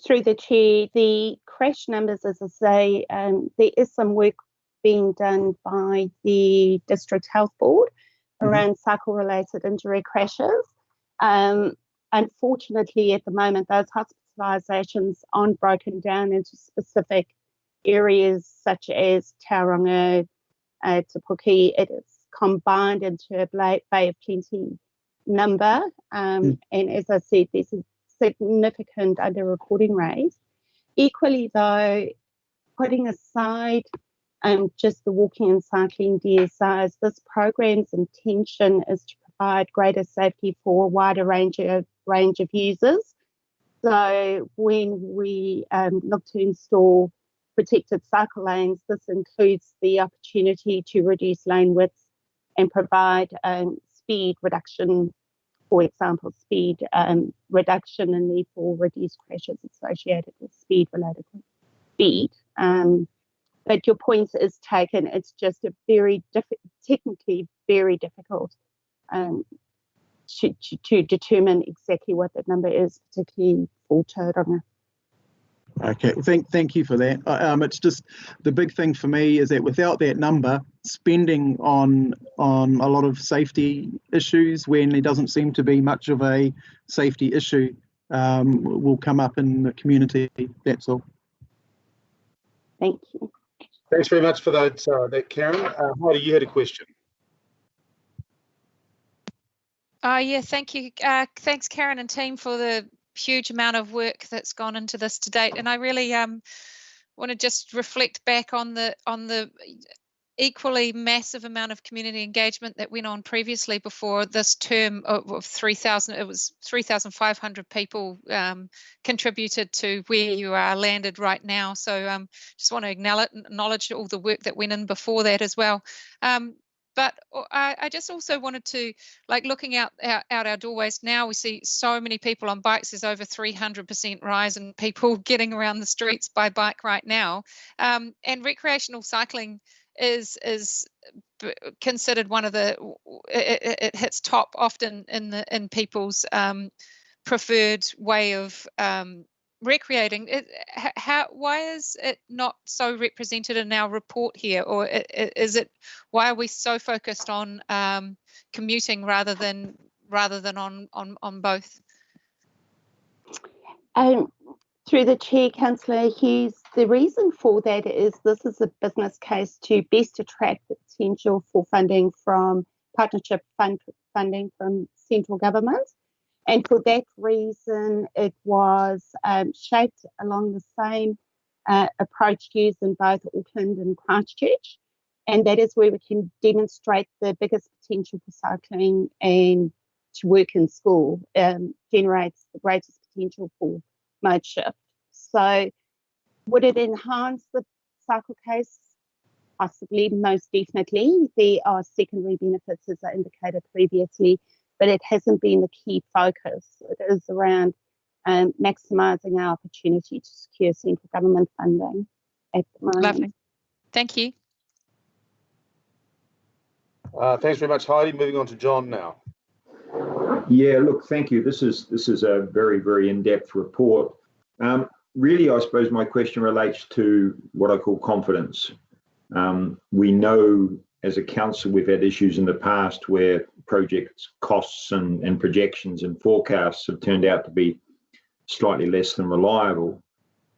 Through the chair, the crash numbers, as I say, there is some work being done by the District Health Board around cycle-related injury crashes. Unfortunately, at the moment, those hospitalisations aren't broken down into specific areas such as Tauranga, Te Puke. It is combined into a Bay of Plenty number. And as I said, there's a significant under-reporting rate. Equally, though, putting aside just the walking and cycling DSRs, this program's intention is to provide greater safety for a wider range of users. So when we look to install protected cycle lanes, this includes the opportunity to reduce lane widths and provide speed reduction, for example, speed reduction and therefore reduce crashes associated with speed-related speed. But your point is taken. It's just a very technically very difficult to determine exactly what that number is, particularly for Tauranga. Okay, thank you for that. It's just the big thing for me is that without that number, spending on a lot of safety issues when there doesn't seem to be much of a safety issue will come up in the community. That's all. Thank you. Thanks very much for that, Karen. Heidi, you had a question. Yeah, thank you. Thanks, Karen and team, for the huge amount of work that's gone into this to date. And I really want to just reflect back on the equally massive amount of community engagement that went on previously before this term of 3,000. It was 3,500 people contributed to where you are landed right now. So just want to acknowledge all the work that went in before that as well. But I just also wanted to, like, looking out our doorways now, we see so many people on bikes. There's over 300% rise in people getting around the streets by bike right now. And recreational cycling is considered one of the, it hits top often in people's preferred way of recreating. Why is it not so represented in our report here, or is it, why are we so focused on commuting rather than on both? Through the chair, Councillor Hughes, the reason for that is this is a business case to best attract the potential for funding from partnership funding from central government. And for that reason, it was shaped along the same approach used in both Auckland and Christchurch. And that is where we can demonstrate the biggest potential for cycling and to work in school, generates the greatest potential for mode shift. So would it enhance the cycle case? Possibly, most definitely. There are secondary benefits, as I indicated previously, but it hasn't been the key focus. It is around maximising our opportunity to secure central government funding at the moment. Lovely. Thank you. Thanks very much, Heidi. Moving on to John now. Yeah, look, thank you. This is a very, very in-depth report. Really, I suppose my question relates to what I call confidence. We know as a council we've had issues in the past where project costs and projections and forecasts have turned out to be slightly less than reliable.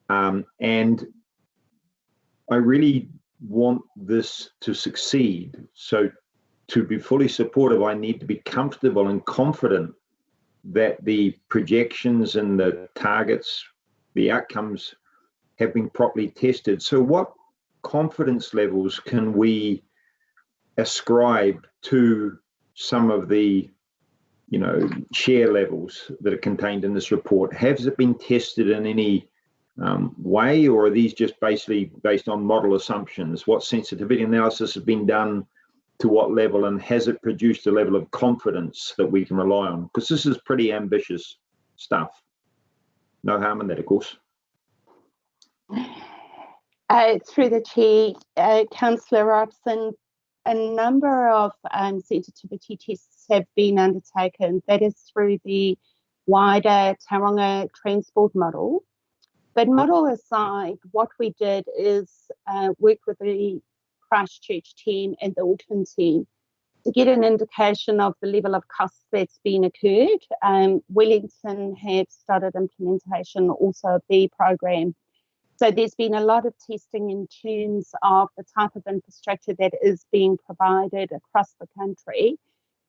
And I really want this to succeed. So to be fully supportive, I need to be comfortable and confident that the projections and the targets, the outcomes have been properly tested. So what confidence levels can we ascribe to some of the, share levels that are contained in this report? Has it been tested in any way, or are these just basically based on model assumptions? What sensitivity analysis has been done to what level, and has it produced a level of confidence that we can rely on? Because this is pretty ambitious stuff. No harm in that, of course. Through the chair, Councillor Robson, a number of sensitivity tests have been undertaken. That is through the wider Tauranga transport model. But model aside, what we did is work with the Christchurch team and the Auckland team to get an indication of the level of costs that's been occurred. Wellington have started implementation also of their program. So there's been a lot of testing in terms of the type of infrastructure that is being provided across the country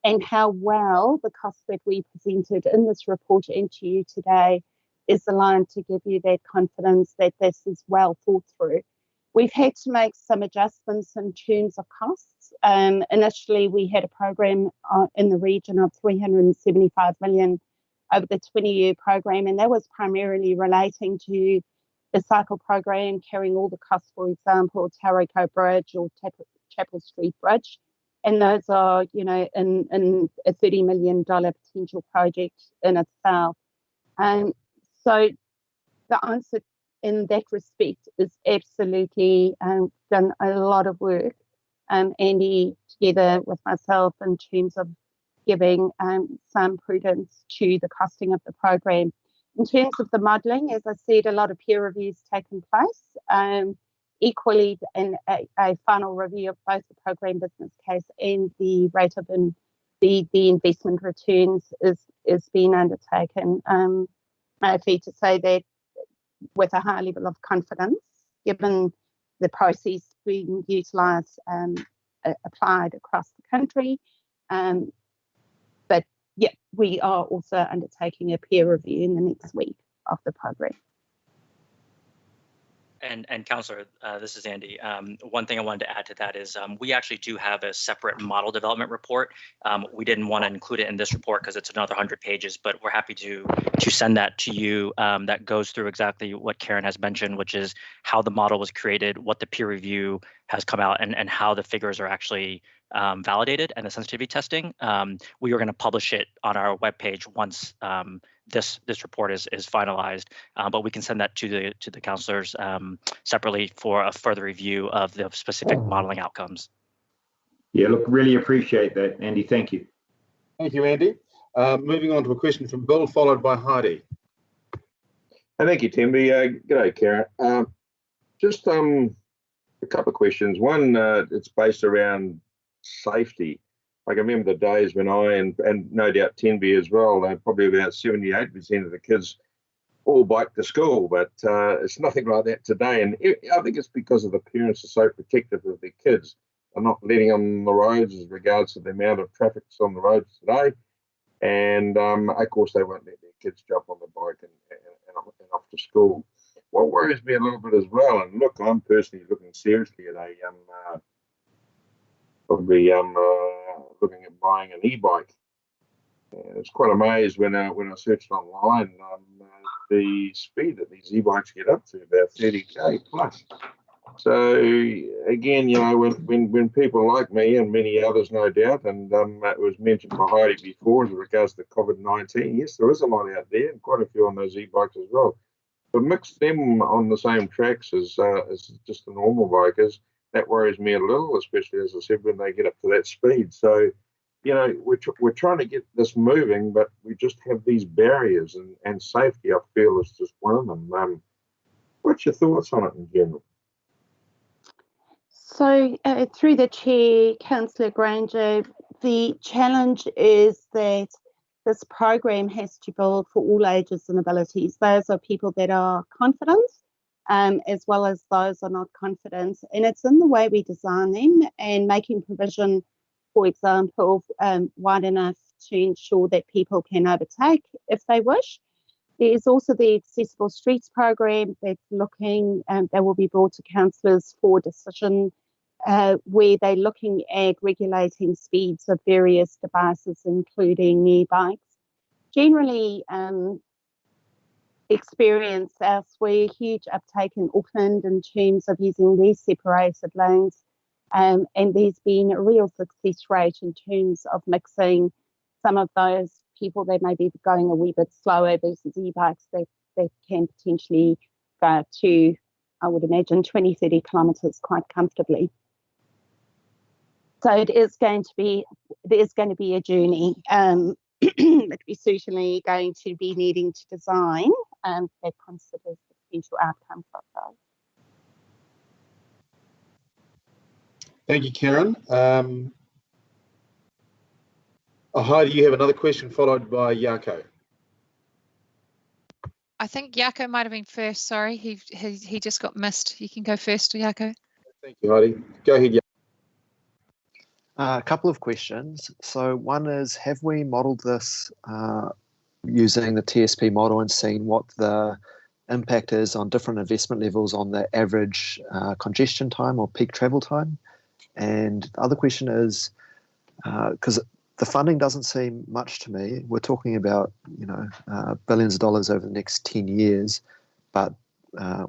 and how well the cost that we presented in this report and to you today is aligned to give you that confidence that this is well thought through. We've had to make some adjustments in terms of costs. Initially, we had a program in the region of 375 million over the 20-year program, and that was primarily relating to the cycle program carrying all the costs, for example, Taroko Bridge or Chapel Street Bridge. And those are, you know, in a $30 million potential project in itself. So the answer in that respect is absolutely done a lot of work, Andy, together with myself in terms of giving some prudence to the costing of the program. In terms of the modelling, as I said, a lot of peer reviews taken place. Equally, in a final review of both the program business case and the rate of the investment returns is being undertaken. I fair to say that with a high level of confidence, given the process being utilised, applied across the country. But yeah, we are also undertaking a peer review in the next week of the program. And Councillor, this is Andy. One thing I wanted to add to that is we actually do have a separate model development report. We didn't want to include it in this report because it's another 100 pages, but we're happy to send that to you. That goes through exactly what Karen has mentioned, which is how the model was created, what the peer review has come out, and how the figures are actually validated and the sensitivity testing. We are going to publish it on our webpage once this report is finalized, but we can send that to the councillors separately for a further review of the specific modelling outcomes. Yeah, look, really appreciate that, Andy. Thank you. Thank you, Andy. Moving on to a question from Bill, followed by Heidi. Thank you, Timby. G'day, Karen. Just a couple of questions. One, it's based around safety. I can remember the days when I, and no doubt Tenby as well, probably about 78% of the kids all bike to school, but it's nothing like that today. And I think it's because of the parents are so protective of their kids. They're not letting them on the roads as regards to the amount of traffic that's on the roads today. And of course, they won't let their kids jump on the bike and off to school. What worries me a little bit as well, and look, I'm personally looking seriously at looking at buying an e-bike. I was quite amazed when I searched online the speed that these e-bikes get up to, about 30k plus. So again, you know, when people like me and many others, no doubt, and it was mentioned by Heidi before as regards to COVID-19, yes, there is a lot out there, and quite a few on those e-bikes as well. But mix them on the same tracks as just the normal bikers, that worries me a little, especially, as I said, when they get up to that speed. So, you know, we're trying to get this moving, but we just have these barriers, and safety, I feel, is just one of them. What's your thoughts on it in general? So through the chair, Councillor Granger, the challenge is that this program has to build for all ages and abilities. Those are people that are confident, as well as those are not confident. And it's in the way we design them and making provision, for example, wide enough to ensure that people can overtake if they wish. There's also the Accessible Streets program that's looking, that will be brought to councillors for decision, where they're looking at regulating speeds of various devices, including e-bikes. Generally, experience elsewhere, huge uptake in Auckland in terms of using these separated lanes, and there's been a real success rate in terms of mixing some of those people that may be going a wee bit slower versus e-bikes that can potentially go to, I would imagine, 20, 30 kilometres quite comfortably. So it is going to be a journey. But we're certainly going to be needing to design that considers the potential outcomes of those. Thank you, Karen. Heidi, you have another question followed by Jaco. I think Jaco might have been first. Sorry, he just got missed. You can go first, Jaco. Thank you, Heidi. Go ahead, Jaco. A couple of questions. So one is, have we modelled this using the TSP model and seen what the impact is on different investment levels on the average congestion time or peak travel time? And the other question is, because the funding doesn't seem much to me. We're talking about, billions of dollars over the next 10 years, but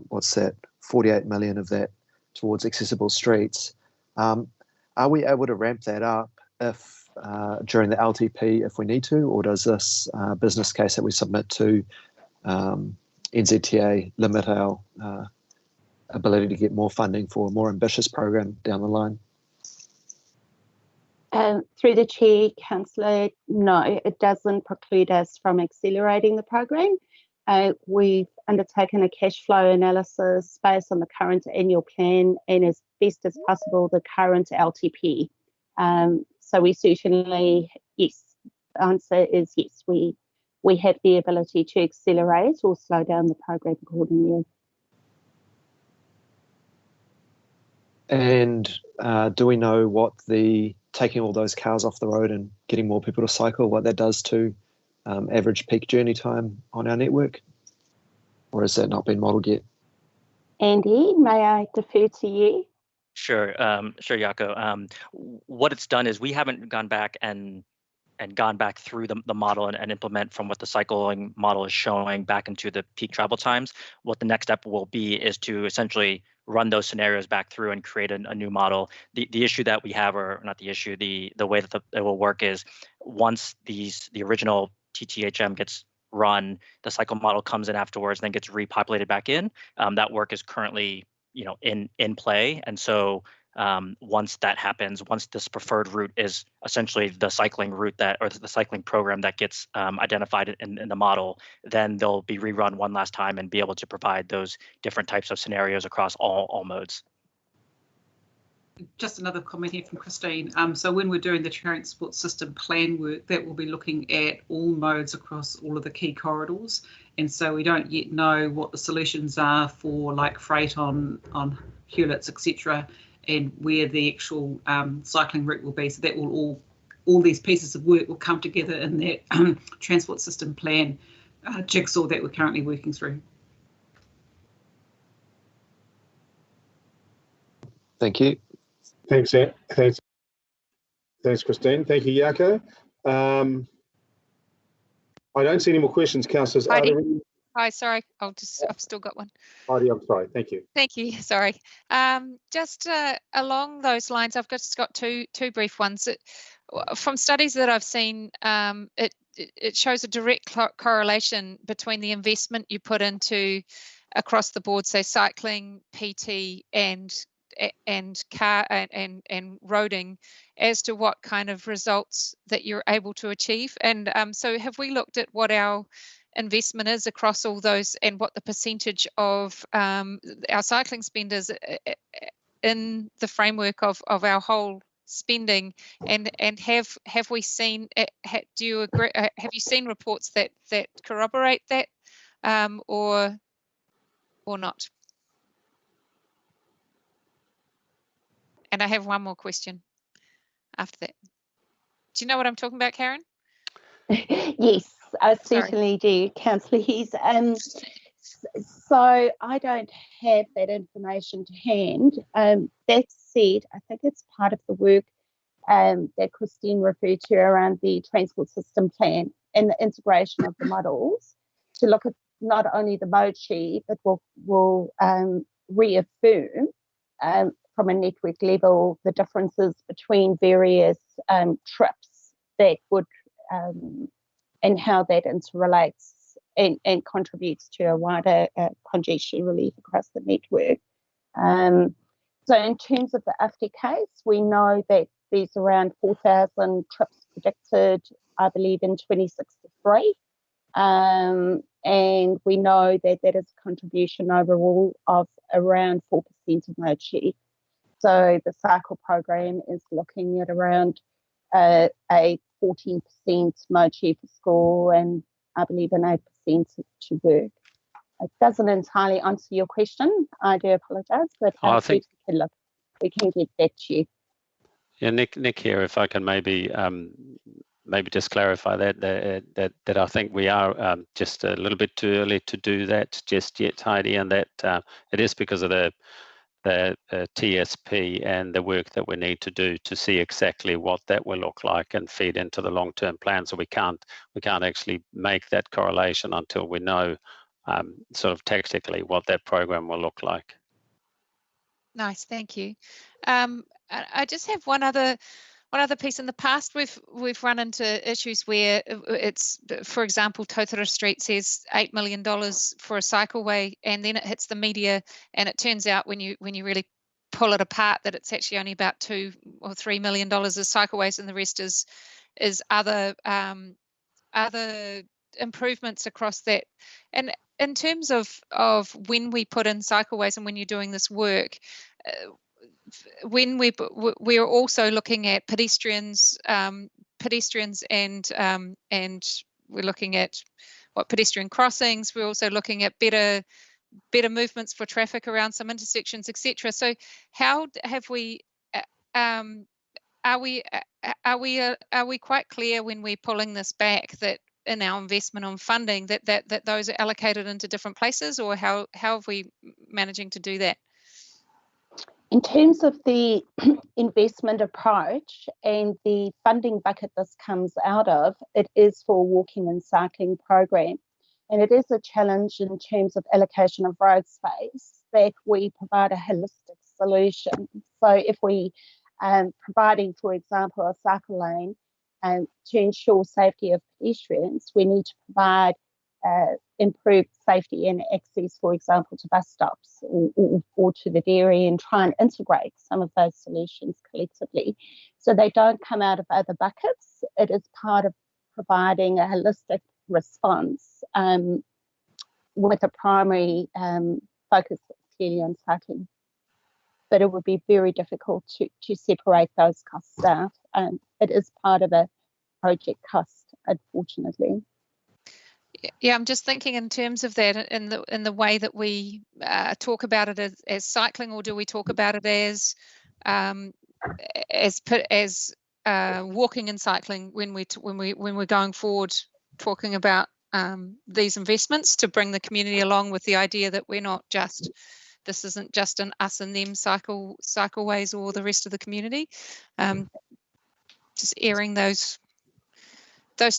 what's that, 48 million of that towards accessible streets. Are we able to ramp that up if during the LTP if we need to, or does this business case that we submit to NZTA limit our ability to get more funding for a more ambitious program down the line? Through the chair, Councillor, no, it doesn't preclude us from accelerating the program. We've undertaken a cash flow analysis based on the current annual plan and as best as possible the current LTP. So we certainly, yes, the answer is yes, we have the ability to accelerate or slow down the program accordingly. And do we know what taking all those cars off the road and getting more people to cycle, what that does to average peak journey time on our network? Or has that not been modelled yet? Andy, may I defer to you? Sure, Jaco. What it's done is we haven't gone back and gone back through the model and implement from what the cycling model is showing back into the peak travel times. What the next step will be is to essentially run those scenarios back through and create a new model. The issue that we have, or not the issue, the way that it will work is once the original TTHM gets run, the cycle model comes in afterwards, then gets repopulated back in. That work is currently in play, and so once that happens, once this preferred route is essentially the cycling route or the cycling program that gets identified in the model, then they'll be rerun one last time and be able to provide those different types of scenarios across all modes. Just another comment here from Christine. So when we're doing the transport system plan work, that will be looking at all modes across all of the key corridors. And so we don't yet know what the solutions are for like freight on Hewletts, etc., and where the actual cycling route will be. So that will all these pieces of work will come together in that transport system plan jigsaw that we're currently working through. Thank you. Thanks, Christine. Thank you, Jaco. I don't see any more questions, councillors. Hi, sorry, I've still got one. Heidi, I'm sorry. Thank you. Thank you. Sorry. Just along those lines, I've just got two brief ones. From studies that I've seen, it shows a direct correlation between the investment you put into across the board, say cycling, PT, and car and roading, as to what kind of results that you're able to achieve. And so have we looked at what our investment is across all those and what the percentage of our cycling spend is in the framework of our whole spending, and have we seen, do you agree, have you seen reports that corroborate that, or not? And I have one more question after that. Do you know what I'm talking about, Karen? Yes, I certainly do, Councillor Hughes. So I don't have that information to hand. That said, I think it's part of the work that Christine referred to around the transport system plan and the integration of the models to look at not only the mode sheet, but will reaffirm from a network level the differences between various trips that would and how that interrelates and contributes to a wider congestion relief across the network. So in terms of the UFTI case, we know that there's around 4,000 trips predicted, I believe, in 2063. And we know that that is a contribution overall of around 4% of mode share. So the cycle program is looking at around a 14% mochi for school and I believe an 8% to work. It doesn't entirely answer your question. I do apologise, but I think we can get back to you. Yeah, Nick here, if I can maybe just clarify that I think we are just a little bit too early to do that just yet, Heidi, and that it is because of the TSP and the work that we need to do to see exactly what that will look like and feed into the long-term plan. So we can't actually make that correlation until we know sort of tactically what that program will look like. Nice, thank you. I just have one other piece. In the past, we've run into issues where it's, for example, Totara Street says $8 million for a cycleway, and then it hits the media, and it turns out when you really pull it apart that it's actually only about $2 or $3 million as cycleways, and the rest is other improvements across that. And in terms of when we put in cycleways and when you're doing this work, when we're also looking at pedestrians and we're looking at pedestrian crossings. We're also looking at better movements for traffic around some intersections, etc. So how have we? Are we quite clear when we're pulling this back that in our investment on funding that those are allocated into different places, or how have we managing to do that? In terms of the investment approach and the funding bucket this comes out of, it is for a walking and cycling program. And it is a challenge in terms of allocation of road space that we provide a holistic solution. So if we providing, for example, a cycle lane to ensure safety of pedestrians, we need to provide improved safety and access, for example, to bus stops or to the dairy, and try and integrate some of those solutions collectively so they don't come out of other buckets. It is part of providing a holistic response with a primary focus clearly on cycling. But it would be very difficult to separate those costs out. It is part of a project cost, unfortunately. Yeah, I'm just thinking in terms of that in the way that we talk about it as cycling, or do we talk about it as walking and cycling when we're going forward, talking about these investments to bring the community along with the idea that we're not just, this isn't just an us and them cycleways or the rest of the community. Just airing those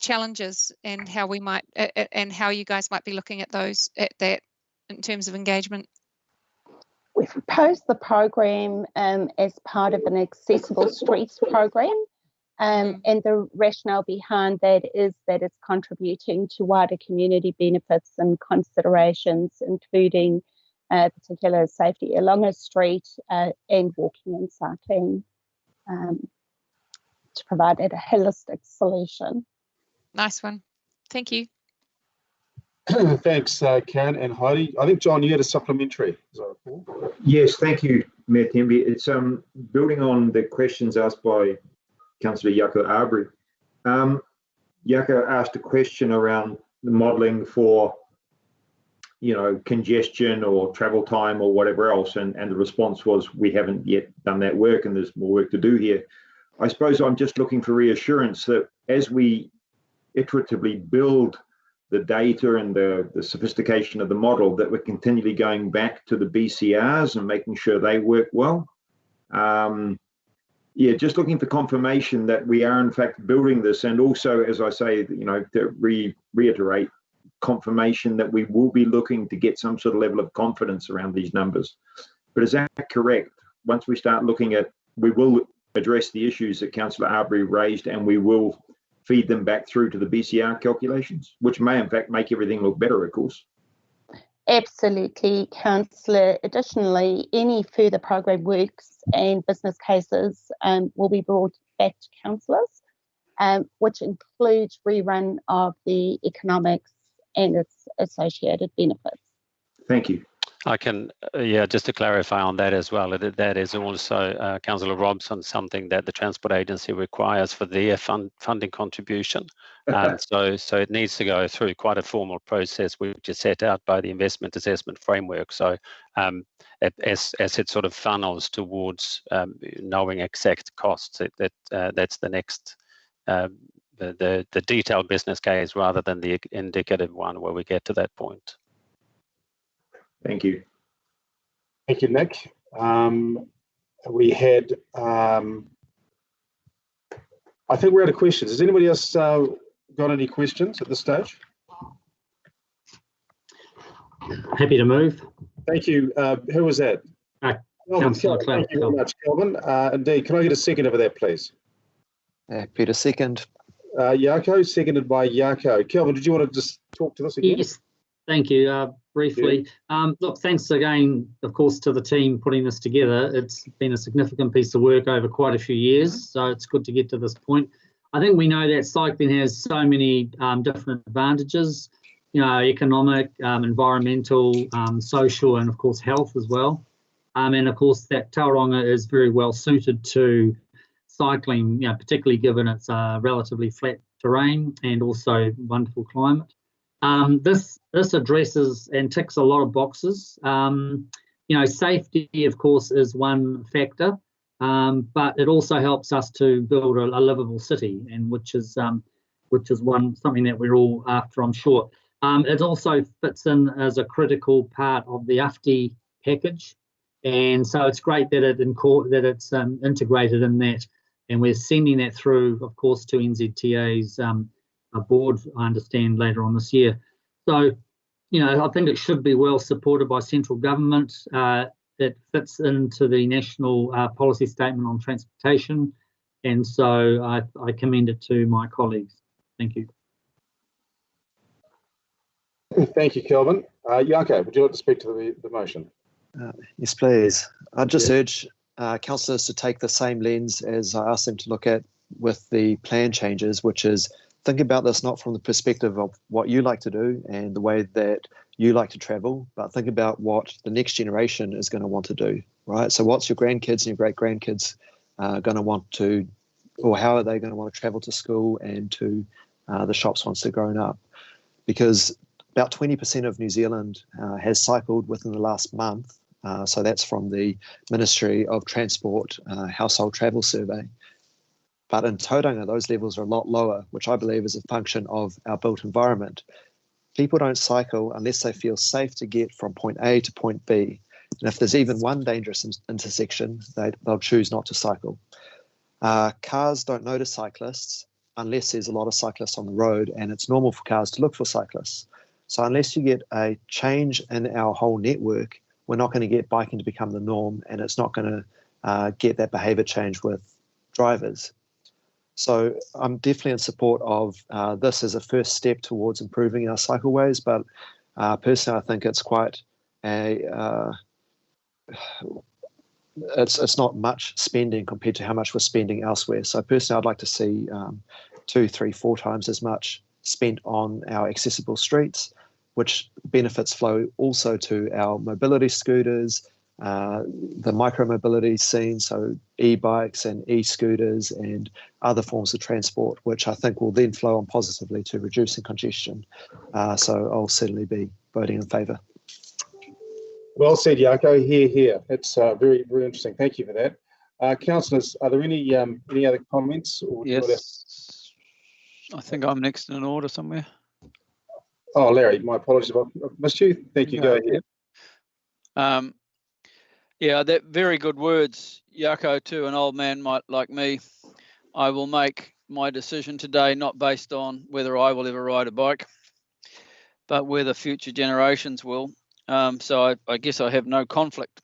challenges and how we might and how you guys might be looking at those that in terms of engagement. We've proposed the program as part of an accessible streets program, and the rationale behind that is that it's contributing to wider community benefits and considerations, including particular safety along a street and walking and cycling, to provide a holistic solution. Nice one. Thank you. Thanks, Karen and Heidi. I think, John, you had a supplementary. Yes, thank you, Mayor Temby. It's building on the questions asked by Councillor Jaco Arbery. Jaco asked a question around the modelling for, congestion or travel time or whatever else, and the response was, we haven't yet done that work and there's more work to do here. I suppose I'm just looking for reassurance that as we iteratively build the data and the sophistication of the model, that we're continually going back to the BCRs and making sure they work well. Just looking for confirmation that we are in fact building this, and also, as I say, to reiterate, confirmation that we will be looking to get some sort of level of confidence around these numbers. But is that correct? Once we start looking at, we will address the issues that Councillor Arbery raised, and we will feed them back through to the BCR calculations, which may in fact make everything look better, of course. Absolutely, Councillor. Additionally, any further program works and business cases will be brought back to councillors, which includes rerun of the economics and its associated benefits. Thank you. I can, just to clarify on that as well, that is also, Councillor Robson, something that the Transport Agency requires for their funding contribution. So it needs to go through quite a formal process, which is set out by the Investment Assessment Framework. So as it sort of funnels towards knowing exact costs, that's the next, the detailed business case rather than the indicative one where we get to that point. Thank you. Thank you, Nick. We had, I think we're out of questions. Has anybody else got any questions at this stage? Happy to move. Thank you. Who was that? Kelvin. Thank you very much, Kelvin. Indeed. Can I get a second over that, please? Peter, second. Jaco, seconded by Jaco. Kelvin, did you want to just talk to this again? Yes, thank you. Briefly, look, thanks again, of course, to the team putting this together. It's been a significant piece of work over quite a few years, so it's good to get to this point. I think we know that cycling has so many different advantages, economic, environmental, social, and of course health as well. And of course that Tauranga is very well suited to cycling, particularly given its relatively flat terrain and also wonderful climate. This addresses and ticks a lot of boxes. Safety, of course, is one factor, but it also helps us to build a livable city, and which is something that we're all after, I'm sure. It also fits in as a critical part of the UFTI package, and so it's great that it's integrated in that, and we're sending that through, of course, to NZTA's board, I understand, later on this year. So, I think it should be well supported by central government. It fits into the national policy statement on transportation, and so I commend it to my colleagues. Thank you. Thank you, Kelvin. Jaco, would you like to speak to the motion? Yes, please. I'd just urge councillors to take the same lens as I asked them to look at with the plan changes, which is think about this not from the perspective of what you like to do and the way that you like to travel, but think about what the next generation is going to want to do, right? So what's your grandkids and your great-grandkids going to want to, or how are they going to want to travel to school and to the shops once they're grown up? Because about 20% of New Zealand has cycled within the last month. So that's from the Ministry of Transport Household Travel Survey. But in Tauranga, those levels are a lot lower, which I believe is a function of our built environment. People don't cycle unless they feel safe to get from point A to point B. And if there's even one dangerous intersection, they'll choose not to cycle. Cars don't notice cyclists unless there's a lot of cyclists on the road, and it's normal for cars to look for cyclists. So unless you get a change in our whole network, we're not going to get biking to become the norm, and it's not going to get that behaviour change with drivers. So I'm definitely in support of this as a first step towards improving our cycleways, but personally I think it's quite it's not much spending compared to how much we're spending elsewhere. So personally I'd like to see 2, 3, 4 times as much spent on our accessible streets, which benefits flow also to our mobility scooters, the micro-mobility scene, so e-bikes and e-scooters and other forms of transport, which I think will then flow on positively to reducing congestion. So I'll certainly be voting in favour. Well said, Jaco. Here. It's very, very interesting. Thank you for that. Councillors, are there any other comments? Or yes. I think I'm next in an order somewhere. Oh, Larry, my apologies if I missed you. Thank you. Go ahead. Yeah, that very good words, Jaco, to an old man like me. I will make my decision today not based on whether I will ever ride a bike, but whether future generations will. So I guess I have no conflict,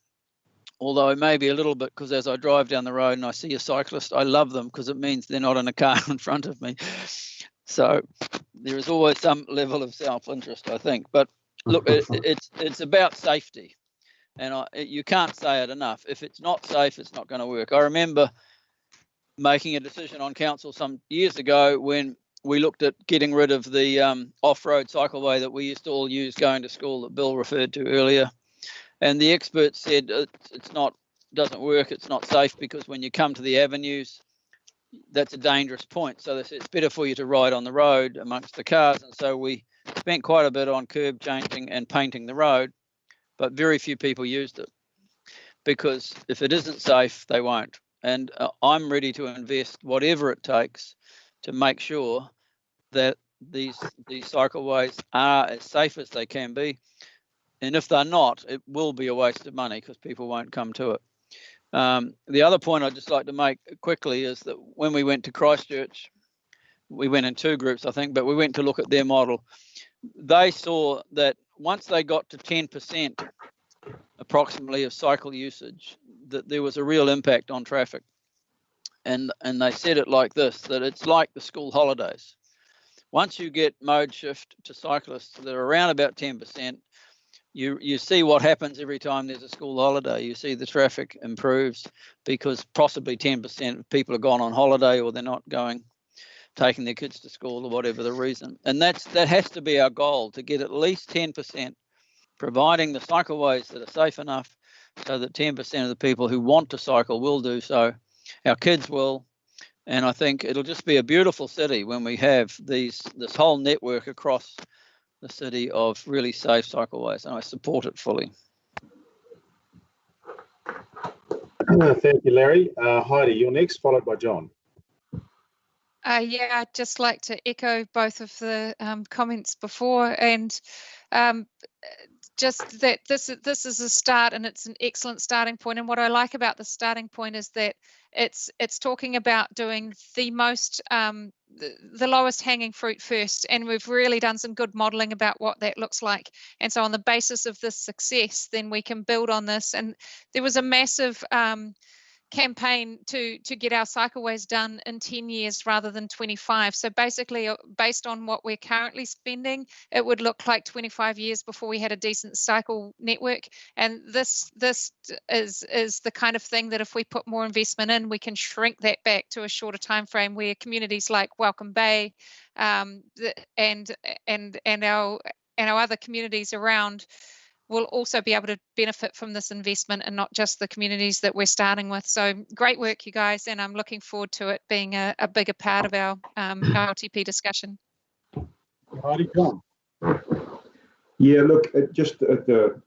although maybe a little bit, because as I drive down the road and I see a cyclist, I love them because it means they're not in a car in front of me. So there is always some level of self-interest, I think. But look, it's about safety. And you can't say it enough. If it's not safe, it's not going to work. I remember making a decision on council some years ago when we looked at getting rid of the off-road cycleway that we used to all use going to school that Bill referred to earlier. and the experts said doesn't work, it's not safe, because when you come to the avenues, that's a dangerous point. So they said it's better for you to ride on the road amongst the cars. And so we spent quite a bit on curb changing and painting the road, but very few people used it, because if it isn't safe, they won't. And I'm ready to invest whatever it takes to make sure that these cycleways are as safe as they can be. And if they're not, it will be a waste of money because people won't come to it. The other point I'd just like to make quickly is that when we went to Christchurch, we went in 2 groups, I think, but we went to look at their model. They saw that once they got to 10% approximately of cycle usage, that there was a real impact on traffic. And they said it like this, that it's like the school holidays. Once you get mode shift to cyclists that are around about 10%, you see what happens every time there's a school holiday. You see the traffic improves because possibly 10% of people have gone on holiday, or they're not taking their kids to school, or whatever the reason. And that has to be our goal, to get at least 10%, providing the cycleways that are safe enough so that 10% of the people who want to cycle will do so. Our kids will. And I think it'll just be a beautiful city when we have this whole network across the city of really safe cycleways, and I support it fully. Thank you, Larry. Heidi, you're next, followed by John. Yeah, I'd just like to echo both of the comments before, and just that this is a start, and it's an excellent starting point. And what I like about the starting point is that it's talking about doing the most the lowest hanging fruit first, and we've really done some good modeling about what that looks like. And so on the basis of this success, then we can build on this. And there was a massive campaign to get our cycleways done in 10 years rather than 25. So basically, based on what we're currently spending, it would look like 25 years before we had a decent cycle network. And this is the kind of thing that if we put more investment in, we can shrink that back to a shorter time frame, where communities like Welcome Bay and our other communities around will also be able to benefit from this investment, and not just the communities that we're starting with. So great work, you guys, and I'm looking forward to it being a bigger part of our LTP discussion. Heidi, John. Yeah, look, just to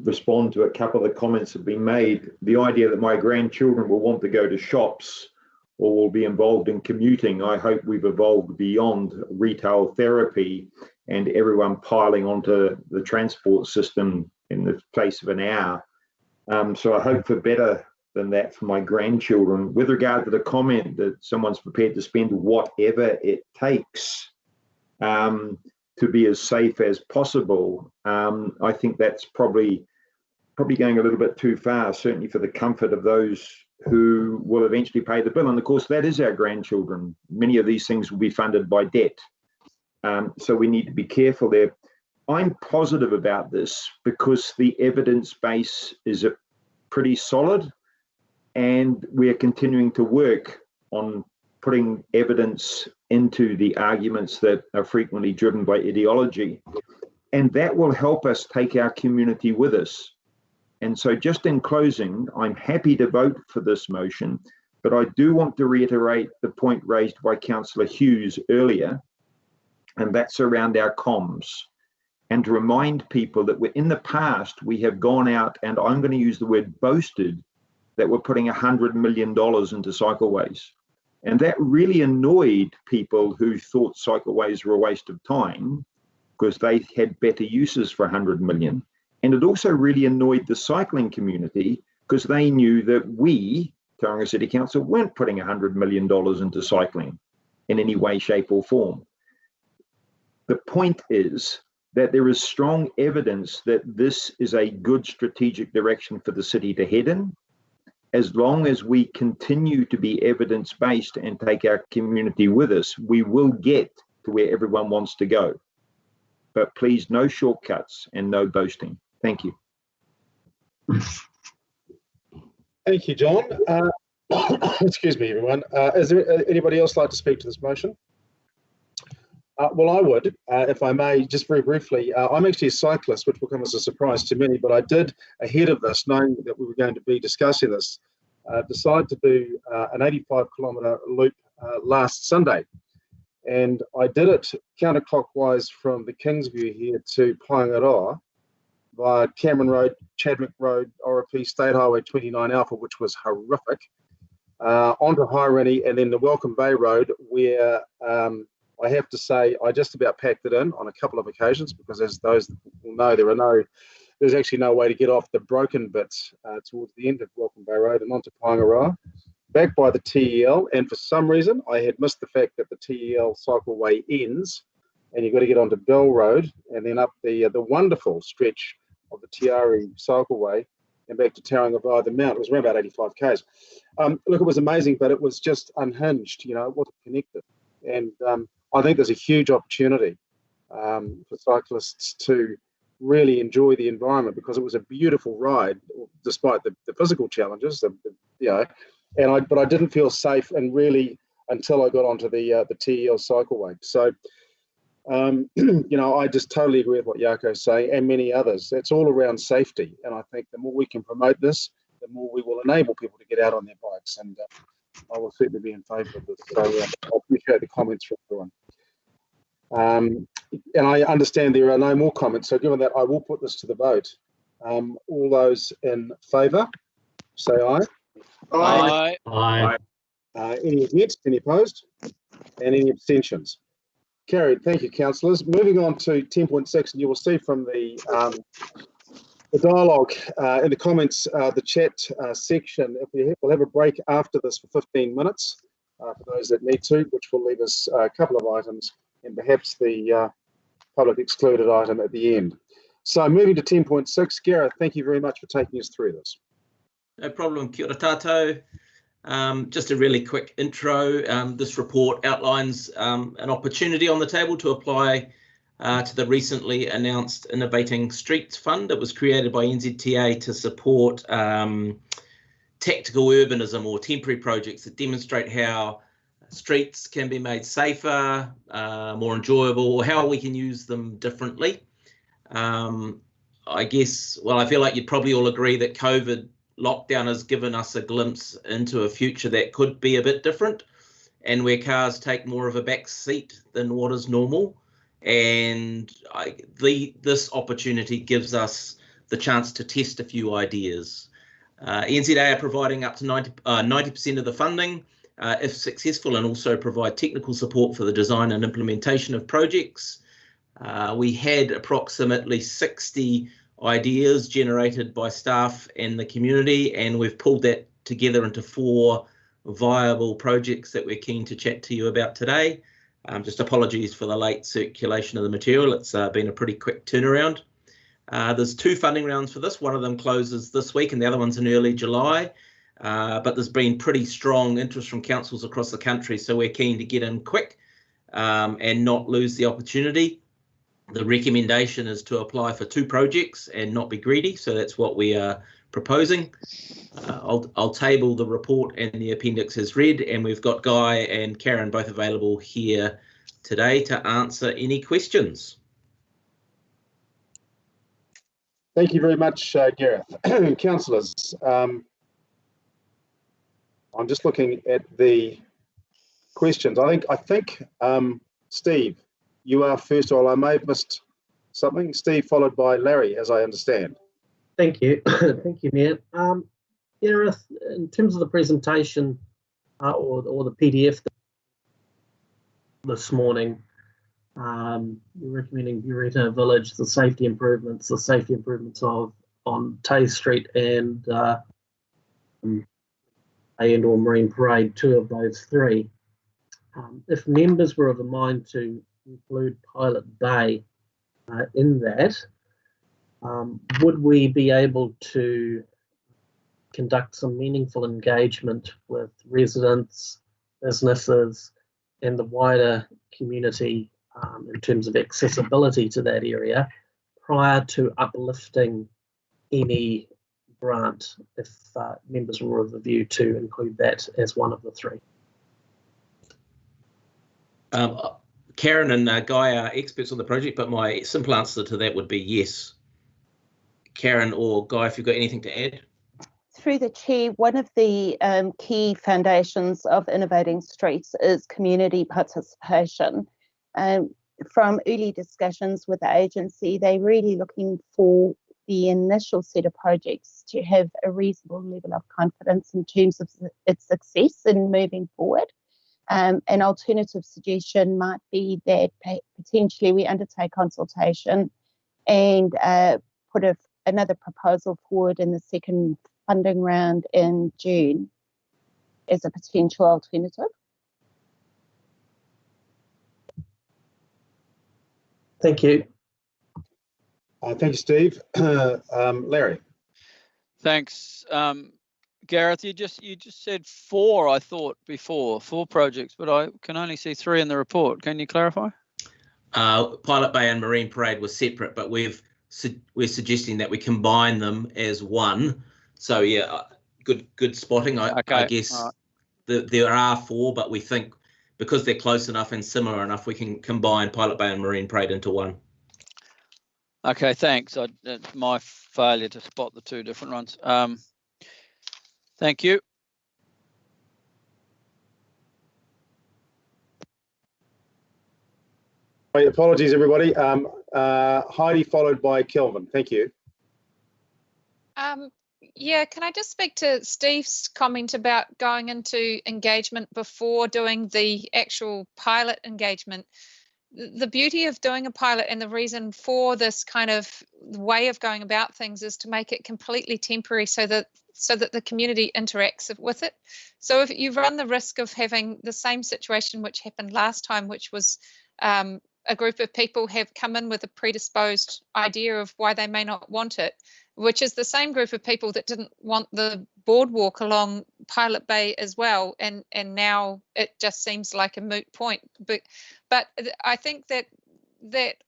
respond to a couple of the comments that have been made, the idea that my grandchildren will want to go to shops or will be involved in commuting, I hope we've evolved beyond retail therapy and everyone piling onto the transport system in the space of an hour. So I hope for better than that for my grandchildren. With regard to the comment that someone's prepared to spend whatever it takes to be as safe as possible, I think that's probably going a little bit too far, certainly for the comfort of those who will eventually pay the bill. And of course, that is our grandchildren. Many of these things will be funded by debt. So we need to be careful there. I'm positive about this because the evidence base is pretty solid, and we're continuing to work on putting evidence into the arguments that are frequently driven by ideology. And that will help us take our community with us. And so just in closing, I'm happy to vote for this motion, but I do want to reiterate the point raised by Councillor Hughes earlier, and that's around our comms. And to remind people that in the past, we have gone out, and I'm going to use the word boasted, that we're putting $100 million into cycleways. And that really annoyed people who thought cycleways were a waste of time because they had better uses for $100 million. And it also really annoyed the cycling community because they knew that we, Tauranga City Council, weren't putting $100 million into cycling in any way, shape or form. The point is that there is strong evidence that this is a good strategic direction for the city to head in. As long as we continue to be evidence-based and take our community with us, we will get to where everyone wants to go. But please, no shortcuts and no boasting. Thank you. Thank you, John. Excuse me, everyone. Is there anybody else like to speak to this motion? Well, I would, if I may, just very briefly. I'm actually a cyclist, which will come as a surprise to many, but I did, ahead of this, knowing that we were going to be discussing this, decide to do an 85-kilometre loop last Sunday. And I did it counterclockwise from the Kingsview here to Paengaroa via Cameron Road, Chadwick Road, Oropi, State Highway 29 Alpha, which was horrific, onto Haurani, and then the Welcome Bay Road, where I have to say I just about packed it in on a couple of occasions, because as those will know, there's actually no way to get off the broken bits towards the end of Welcome Bay Road and onto Paengaroa, back by the TEL. And for some reason, I had missed the fact that the TEL cycleway ends, and you've got to get onto Bell Road and then up the wonderful stretch of the Tiari cycleway and back to Tauranga via the Mount. It was around about 85 k's. Look, it was amazing, but it was just unhinged. You know, it wasn't connected, and I think there's a huge opportunity for cyclists to really enjoy the environment, because it was a beautiful ride despite the physical challenges. But I didn't feel safe, and really until I got onto the TEL cycleway. So. I just totally agree with what Jaco's saying, and many others. It's all around safety, and I think the more we can promote this, the more we will enable people to get out on their bikes, and I will certainly be in favour of this. So I appreciate the comments from everyone. And I understand there are no more comments, so given that, I will put this to the vote. All those in favour, say aye. Aye. Aye. Any against, any opposed, and any abstentions? Carried. Thank you, councillors. Moving on to 10.6, and you will see from the dialogue in the comments, the chat section, we'll have a break after this for 15 minutes for those that need to, which will leave us a couple of items and perhaps the public excluded item at the end. So moving to 10.6, Gareth, thank you very much for taking us through this. No problem. Kia ora tātou. Just a really quick intro. This report outlines an opportunity on the table to apply to the recently announced Innovating Streets Fund. It was created by NZTA to support tactical urbanism, or temporary projects that demonstrate how streets can be made safer, more enjoyable, or how we can use them differently. I feel like you'd probably all agree that COVID lockdown has given us a glimpse into a future that could be a bit different, and where cars take more of a back seat than what is normal. And this opportunity gives us the chance to test a few ideas. NZA are providing up to 90% of the funding if successful, and also provide technical support for the design and implementation of projects. We had approximately 60 ideas generated by staff and the community, and we've pulled that together into 4 viable projects that we're keen to chat to you about today. Just apologies for the late circulation of the material. It's been a pretty quick turnaround. There's 2 funding rounds for this. One of them closes this week and the other one's in early July. But there's been pretty strong interest from councils across the country, so we're keen to get in quick and not lose the opportunity. The recommendation is to apply for 2 projects and not be greedy, so that's what we are proposing. I'll table the report and the appendix as read, and we've got Guy and Karen both available here today to answer any questions. Thank you very much, Gareth. Councillors, I'm just looking at the questions. I think Steve, you are first. All I may have missed something. Steve, followed by Larry, as I understand. Thank you. Thank you, Mayor. Gareth, in terms of the presentation or the PDF this morning, you're recommending Bureta Village, the safety improvements on Tay Street and or Marine Parade, 2 of those 3. If members were of a mind to include Pilot Bay in that, would we be able to conduct some meaningful engagement with residents, businesses, and the wider community in terms of accessibility to that area prior to uplifting any grant, if members were of the view to include that as one of the 3? Karen and Guy are experts on the project, but my simple answer to that would be yes. Karen or Guy, if you've got anything to add. Through the chair, one of the key foundations of Innovating Streets is community participation. From early discussions with the agency, they're really looking for the initial set of projects to have a reasonable level of confidence in terms of its success in moving forward. An alternative suggestion might be that potentially we undertake consultation and put another proposal forward in the second funding round in June as a potential alternative. Thank you. Thank you, Steve. Larry. Thanks. Gareth, you just said 4, I thought before, 4 projects, but I can only see 3 in the report. Can you clarify? Pilot Bay and Marine Parade were separate, but we're suggesting that we combine them as one. So yeah, good spotting. I guess there are 4, but we think because they're close enough and similar enough, we can combine Pilot Bay and Marine Parade into one. Okay, thanks. It's my failure to spot the 2 different ones. Thank you. Apologies, everybody. Heidi followed by Kelvin. Thank you. Yeah, can I just speak to Steve's comment about going into engagement before doing the actual pilot engagement? The beauty of doing a pilot and the reason for this kind of way of going about things is to make it completely temporary so that the community interacts with it. So if you run the risk of having the same situation which happened last time, which was a group of people have come in with a predisposed idea of why they may not want it, which is the same group of people that didn't want the boardwalk along Pilot Bay as well, and now it just seems like a moot point. But I think that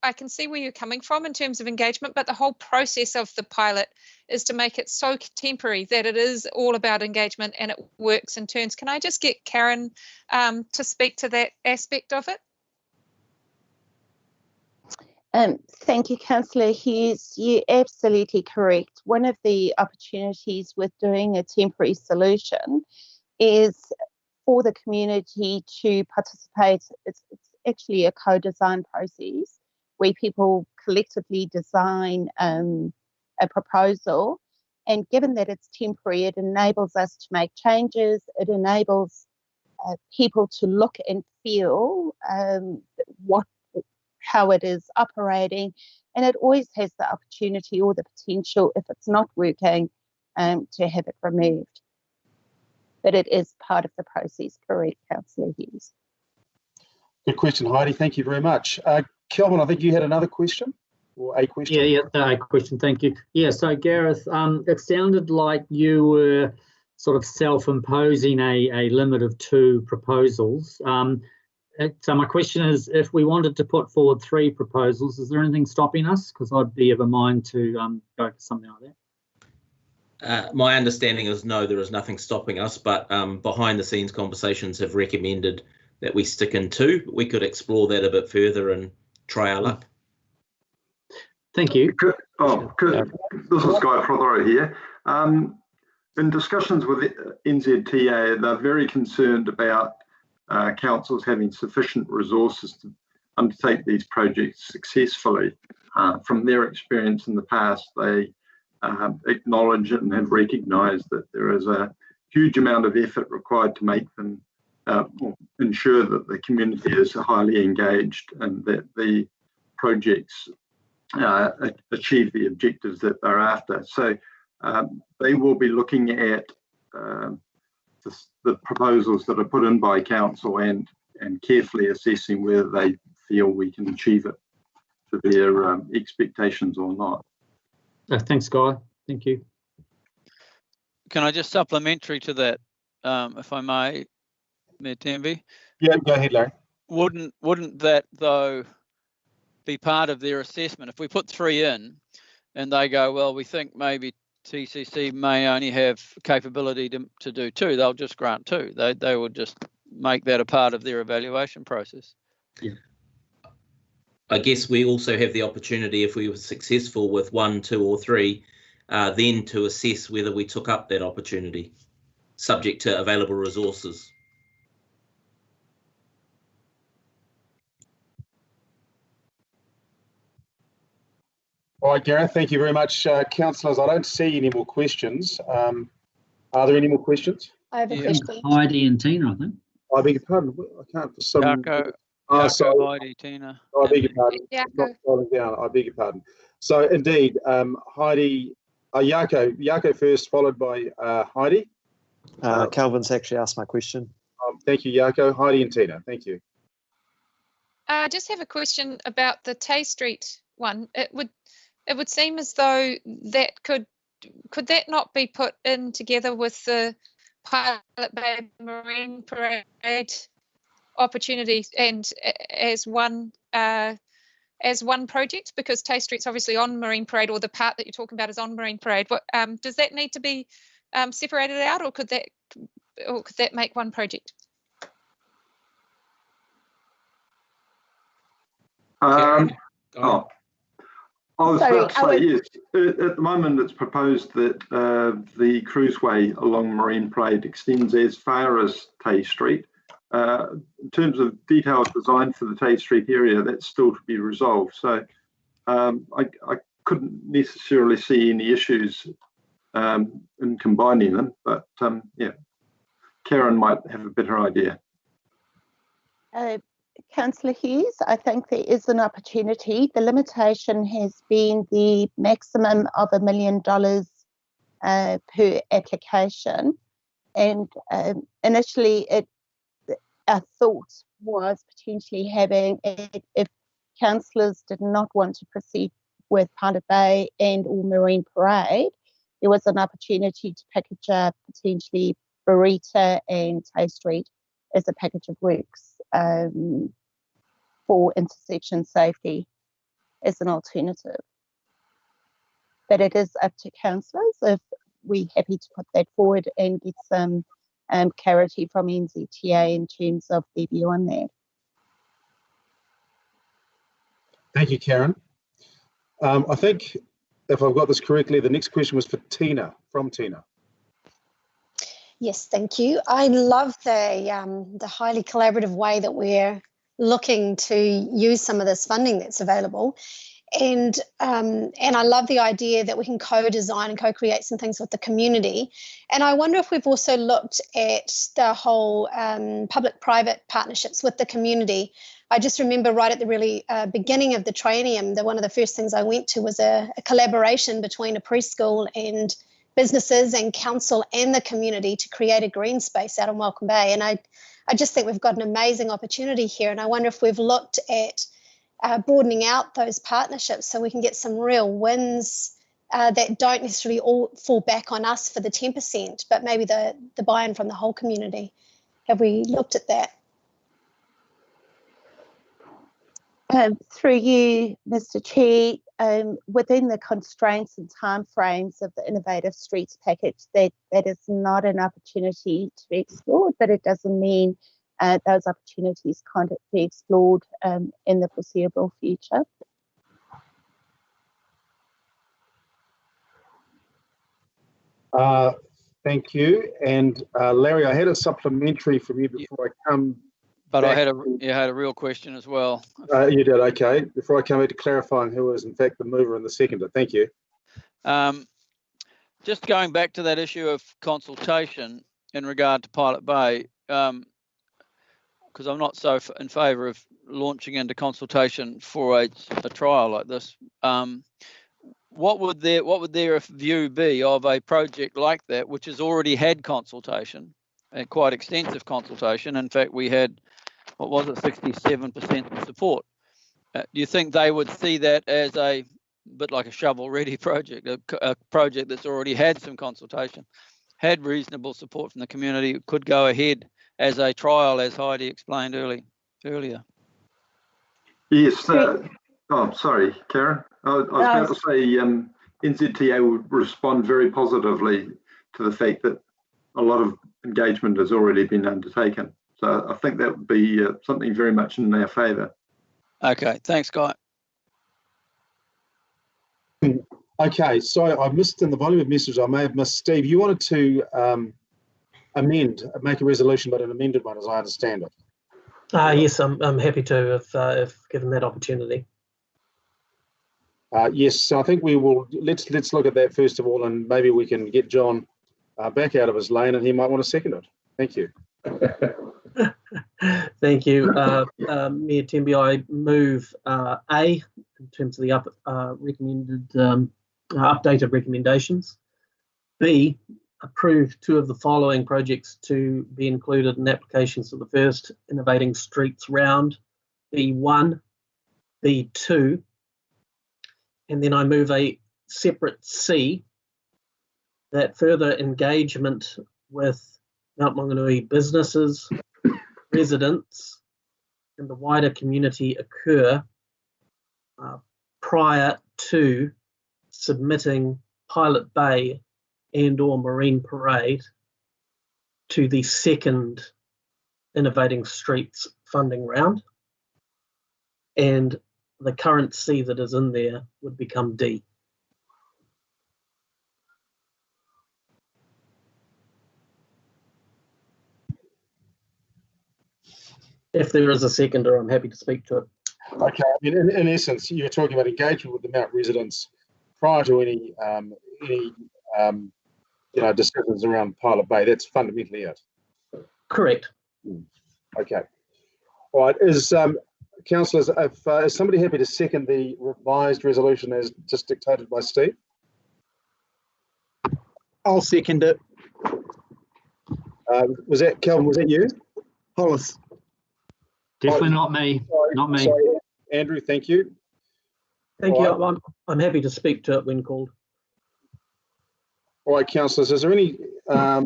I can see where you're coming from in terms of engagement, but the whole process of the pilot is to make it so temporary that it is all about engagement and it works in turns. Can I just get Karen to speak to that aspect of it? Thank you, Councillor Hughes. You're absolutely correct. One of the opportunities with doing a temporary solution is for the community to participate. It's actually a co-design process where people collectively design a proposal. And given that it's temporary, it enables us to make changes. It enables people to look and feel how it is operating, and it always has the opportunity or the potential, if it's not working, to have it removed. But it is part of the process, correct, Councillor Hughes? Good question, Heidi. Thank you very much. Kelvin, I think you had another question or a question. Yeah, a question. Thank you. Yeah, so Gareth, it sounded like you were sort of self-imposing a limit of 2 proposals. So my question is, if we wanted to put forward 3 proposals, is there anything stopping us? Because I'd be of a mind to go for something like that. My understanding is no, there is nothing stopping us, but behind the scenes conversations have recommended that we stick in 2. We could explore that a bit further and try our luck. Thank you. This is Guy Prothero here. In discussions with NZTA, they're very concerned about councils having sufficient resources to undertake these projects successfully. From their experience in the past, they acknowledge it and have recognised that there is a huge amount of effort required to make them ensure that the community is highly engaged and that the projects achieve the objectives that they're after. So they will be looking at the proposals that are put in by council and carefully assessing whether they feel we can achieve it to their expectations or not. Thanks, Guy. Thank you. Can I just supplementary to that, if I may, Mayor Tenby? Yeah, go ahead, Larry. Wouldn't that though be part of their assessment? If we put 3 in and they go, well, we think maybe TCC may only have capability to do 2, they'll just grant 2. They will just make that a part of their evaluation process. Yeah. I guess we also have the opportunity, if we were successful with 1, 2 or 3, then to assess whether we took up that opportunity, subject to available resources. All right, Gareth, thank you very much. Councillors, I don't see any more questions. Are there any more questions? I have a question. Heidi and Tina, I think. I beg your pardon. I can't for some. Jaco, Heidi, Tina. I beg your pardon. Jaco. Not scrolling down. I beg your pardon. So indeed, Heidi, Jaco first, followed by Heidi. Calvin's actually asked my question. Thank you, Jaco. Heidi and Tina. Thank you. I just have a question about the Tay Street one. It would seem as though that could that not be put in together with the Pilot Bay Marine Parade opportunity and as one project, because Tay Street's obviously on Marine Parade, or the part that you're talking about is on Marine Parade. What does that need to be separated out, or could that make one project? I was about to say yes. At the moment, it's proposed that the cruiseway along Marine Parade extends as far as Tay Street. In terms of detailed design for the Tay Street area, that's still to be resolved. So I couldn't necessarily see any issues in combining them, but yeah, Karen might have a better idea. Councillor Hughes, I think there is an opportunity. The limitation has been the maximum of $1 million per application, and initially our thought was potentially having, if councillors did not want to proceed with Pilot Bay and or Marine Parade, there was an opportunity to package up potentially Barita and Tay Street as a package of works for intersection safety as an alternative. But it is up to councillors if we're happy to put that forward and get some clarity from NZTA in terms of their view on that. Thank you, Karen. I think, if I've got this correctly, the next question was for Tina, from Tina. Yes, thank you. I love the highly collaborative way that we're looking to use some of this funding that's available. And I love the idea that we can co-design and co-create some things with the community. And I wonder if we've also looked at the whole public-private partnerships with the community. I just remember right at the really beginning of the training, one of the first things I went to was a collaboration between a preschool and businesses and council and the community to create a green space out in Welcome Bay. And I just think we've got an amazing opportunity here. And I wonder if we've looked at broadening out those partnerships so we can get some real wins that don't necessarily all fall back on us for the 10%, but maybe the buy-in from the whole community. Have we looked at that? Through you, Mr. Chair, within the constraints and timeframes of the Innovative Streets package, that is not an opportunity to be explored, but it doesn't mean those opportunities can't be explored in the foreseeable future. Thank you. And Larry, I had a supplementary from you before I come. But back. You had a real question as well. You did, okay. Before I come back to clarifying who is in fact the mover and the seconder. Thank you. Just going back to that issue of consultation in regard to Pilot Bay, because I'm not so in favour of launching into consultation for a trial like this. What would their view be of a project like that, which has already had consultation and quite extensive consultation? In fact, we had, what was it, 67% support. Do you think they would see that as a bit like a shovel-ready project, a project that's already had some consultation, had reasonable support from the community, could go ahead as a trial, as Heidi explained earlier? Yes. Oh, sorry, Karen. I was about to say NZTA would respond very positively to the fact that a lot of engagement has already been undertaken. So I think that would be something very much in our favour. Okay, thanks, Guy. Okay, so I missed in the volume of messages, I may have missed. Steve, you wanted to make a resolution, but an amended one, as I understand it. Yes, I'm happy to if given that opportunity. Yes, so I think we will. Let's look at that first of all, and maybe we can get John back out of his lane, and he might want to second it. Thank you. Thank you, Mayor Temby. I move A in terms of the recommended updated recommendations. B, approve 2 of the following projects to be included in applications for the first Innovating Streets round. B1, B2, and then I move a separate C, that further engagement with Mount Maunganui businesses, residents, and the wider community occur prior to submitting Pilot Bay and/or Marine Parade to the second Innovating Streets funding round, and the current C that is in there would become D. If there is a seconder, I'm happy to speak to it. Okay, I mean, in essence, you're talking about engagement with the Mount residents prior to any decisions around Pilot Bay. That's fundamentally it. Correct. Okay. All right. Councillors, is somebody happy to second the revised resolution as just dictated by Steve? I'll second it. Was that Kelvin? Was that you? Hollis. Definitely not me. Not me. Sorry, Andrew. Thank you. Thank you. Right. I'm happy to speak to it when called. All right, councillors. Is there any? I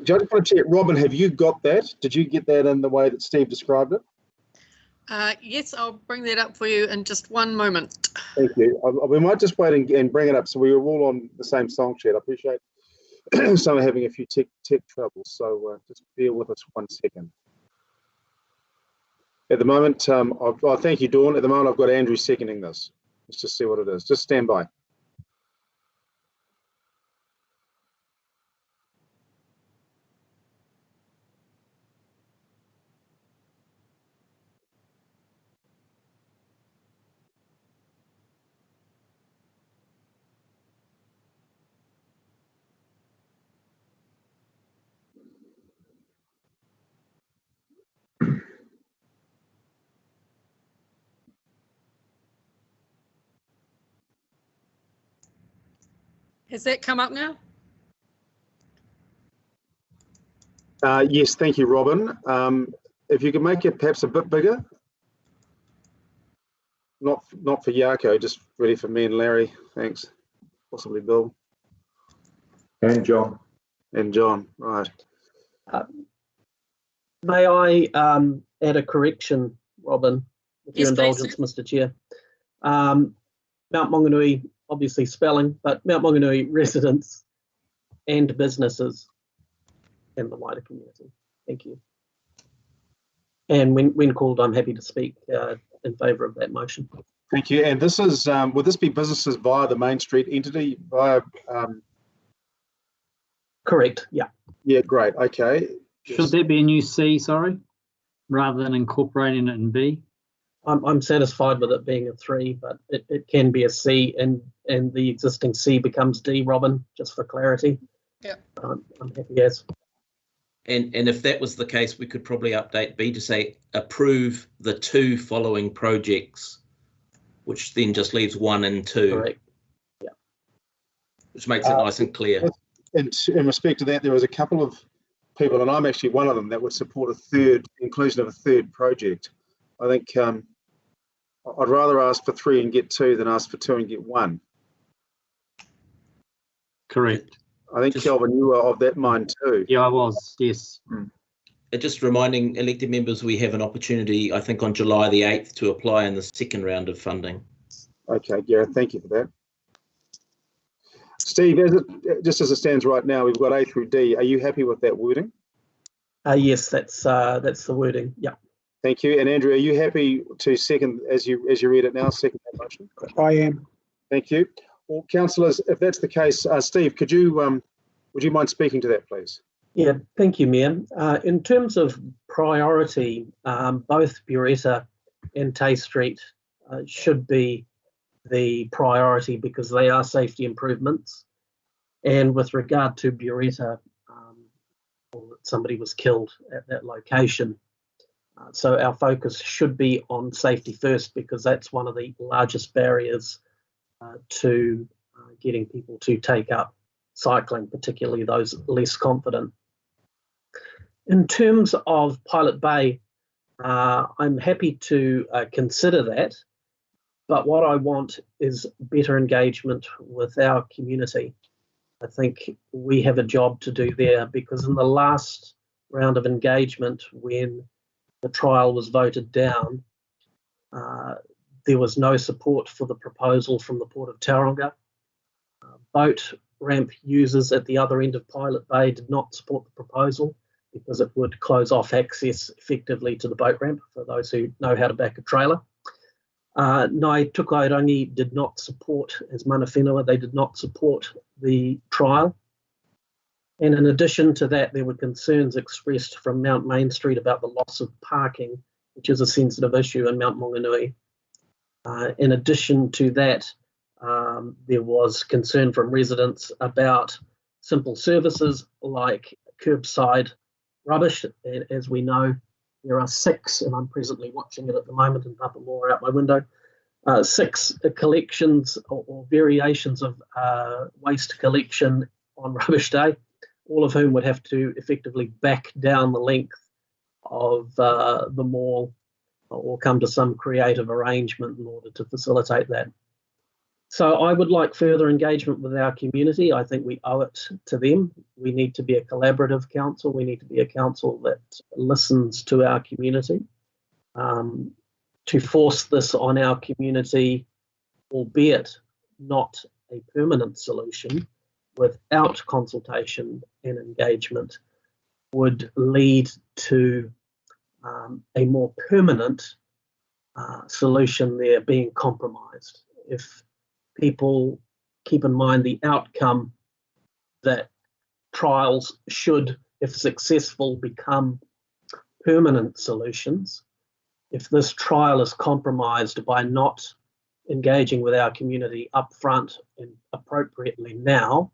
just want to check. Robin, have you got that? Did you get that in the way that Steve described it? Yes, I'll bring that up for you in just one moment. Thank you. We might just wait and bring it up so we are all on the same song sheet. I appreciate some are having a few tech troubles, so just bear with us 1 second. At the moment, thank you, Dawn. At the moment, I've got Andrew seconding this. Let's just see what it is. Just stand by. Has that come up now? Yes, thank you, Robin. If you could make it perhaps a bit bigger. Not for Yarko, just really for me and Larry. Thanks. Possibly Bill. And John. And John, right. May I add a correction, Robin, with your indulgence, Mr. Chair? Mount Maunganui, obviously spelling, but Mount Maunganui residents and businesses and the wider community. Thank you. And when called, I'm happy to speak in favour of that motion. Thank you. And this is, would this be businesses via the Main Street entity? Via? Correct, yeah. Yeah, great, okay. Should there be a new C, sorry, rather than incorporating it in B? I'm satisfied with it being a 3, but it can be a C and the existing C becomes D, Robin, just for clarity. Yeah. I'm happy as. And if that was the case, we could probably update B to say approve the 2 following projects, which then just leaves 1 and 2. Correct. Yeah. Which makes it nice and clear. In respect to that, there was a couple of people, and I'm actually one of them, that would support inclusion of a third project. I think I'd rather ask for 3 and get 2 than ask for 2 and get 1. Correct. I think, Kelvin, you were of that mind too. Yeah, I was, yes. Just reminding elected members, we have an opportunity, I think, on July the 8th to apply in the second round of funding. Okay, Gareth, thank you for that. Steve, just as it stands right now, we've got A through D. Are you happy with that wording? Yes, that's the wording. Yeah. Thank you. And Andrew, are you happy to second, as you read it now, second that motion? I am. Thank you. Well, councillors, if that's the case, Steve, would you mind speaking to that, please? Yeah, thank you, Mayor. In terms of priority, both Buretta and Tay Street should be the priority because they are safety improvements. And with regard to Buretta, somebody was killed at that location. So our focus should be on safety first because that's one of the largest barriers to getting people to take up cycling, particularly those less confident. In terms of Pilot Bay, I'm happy to consider that, but what I want is better engagement with our community. I think we have a job to do there because in the last round of engagement, when the trial was voted down, there was no support for the proposal from the Port of Tauranga. Boat ramp users at the other end of Pilot Bay did not support the proposal because it would close off access effectively to the boat ramp for those who know how to back a trailer. Ngai Tukairangi did not support, as mana whenua, they did not support the trial. And in addition to that, there were concerns expressed from Mount Main Street about the loss of parking, which is a sensitive issue in Mount Maunganui. In addition to that, there was concern from residents about simple services like curbside rubbish. And as we know, there are 6, and I'm presently watching it at the moment in Papamoa out my window, 6 collections or variations of waste collection on Rubbish Day, all of whom would have to effectively back down the length of the mall or come to some creative arrangement in order to facilitate that. So I would like further engagement with our community. I think we owe it to them. We need to be a collaborative council. We need to be a council that listens to our community. To force this on our community, albeit not a permanent solution, without consultation and engagement, would lead to a more permanent solution there being compromised. If people keep in mind the outcome that trials should, if successful, become permanent solutions. If this trial is compromised by not engaging with our community up front and appropriately now,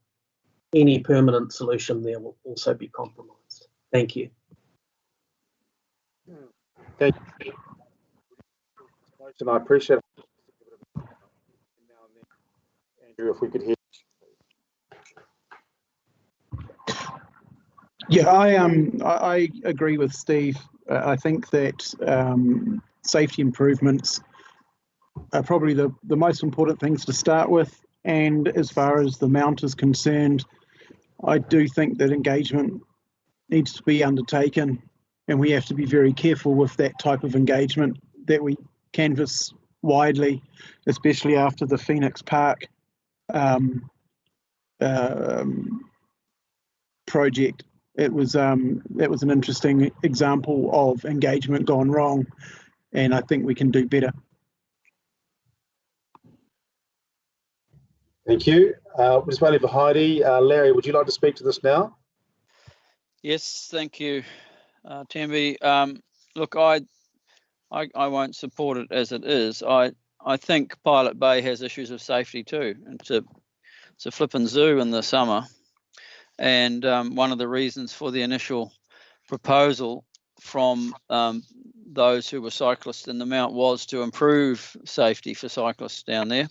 any permanent solution there will also be compromised. Thank you. Thank you. I appreciate it. Andrew, if we could hear. Yeah, I agree with Steve. I think that safety improvements are probably the most important things to start with. And as far as the Mount is concerned, I do think that engagement needs to be undertaken, and we have to be very careful with that type of engagement that we canvass widely, especially after the Phoenix Park project. It was that was an interesting example of engagement gone wrong, and I think we can do better. Thank you. Ms. Bailey Heidi. Larry, would you like to speak to this now? Yes, thank you, Tamby. Look, I won't support it as it is. I think Pilot Bay has issues of safety too. It's a flippin' zoo in the summer. And one of the reasons for the initial proposal from those who were cyclists in the Mount was to improve safety for cyclists down there.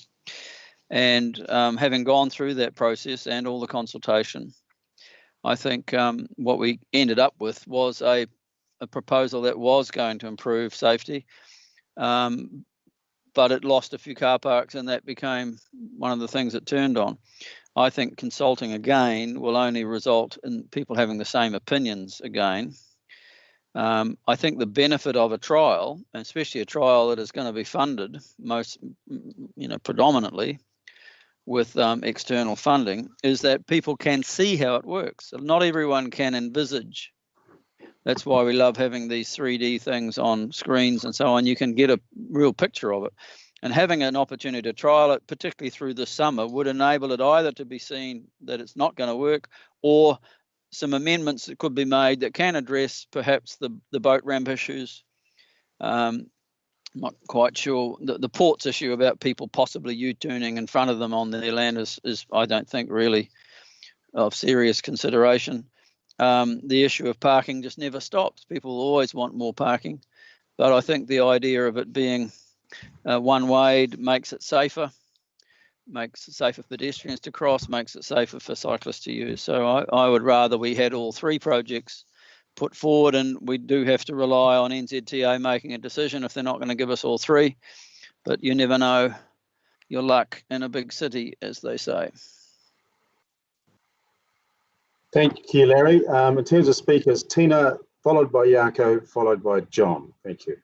And having gone through that process and all the consultation, I think what we ended up with was a proposal that was going to improve safety, but it lost a few car parks, and that became one of the things it turned on. I think consulting again will only result in people having the same opinions again. I think the benefit of a trial, and especially a trial that is going to be funded predominantly with external funding, is that people can see how it works. Not everyone can envisage That's why we love having these 3D things on screens and so on. You can get a real picture of it. And having an opportunity to trial it, particularly through the summer, would enable it either to be seen that it's not going to work, or some amendments that could be made that can address perhaps the boat ramp issues. Not quite sure. The ports issue about people possibly U-turning in front of them on their land is I don't think really of serious consideration. The issue of parking just never stops. People always want more parking. But I think the idea of it being one way makes it safer for pedestrians to cross, makes it safer for cyclists to use. So I would rather we had all three projects put forward, and we do have to rely on NZTA making a decision if they're not going to give us all three. But you never know your luck in a big city, as they say. Thank you, Larry. In terms of speakers, Tina, followed by Jaco, followed by John. Thank you.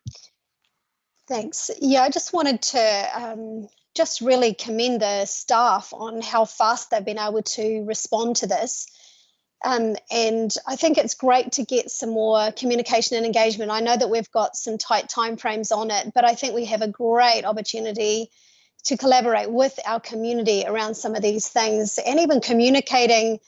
Thanks. Yeah, I just wanted to just really commend the staff on how fast they've been able to respond to this. And I think it's great to get some more communication and engagement. I know that we've got some tight timeframes on it, but I think we have a great opportunity to collaborate with our community around some of these things, and even communicating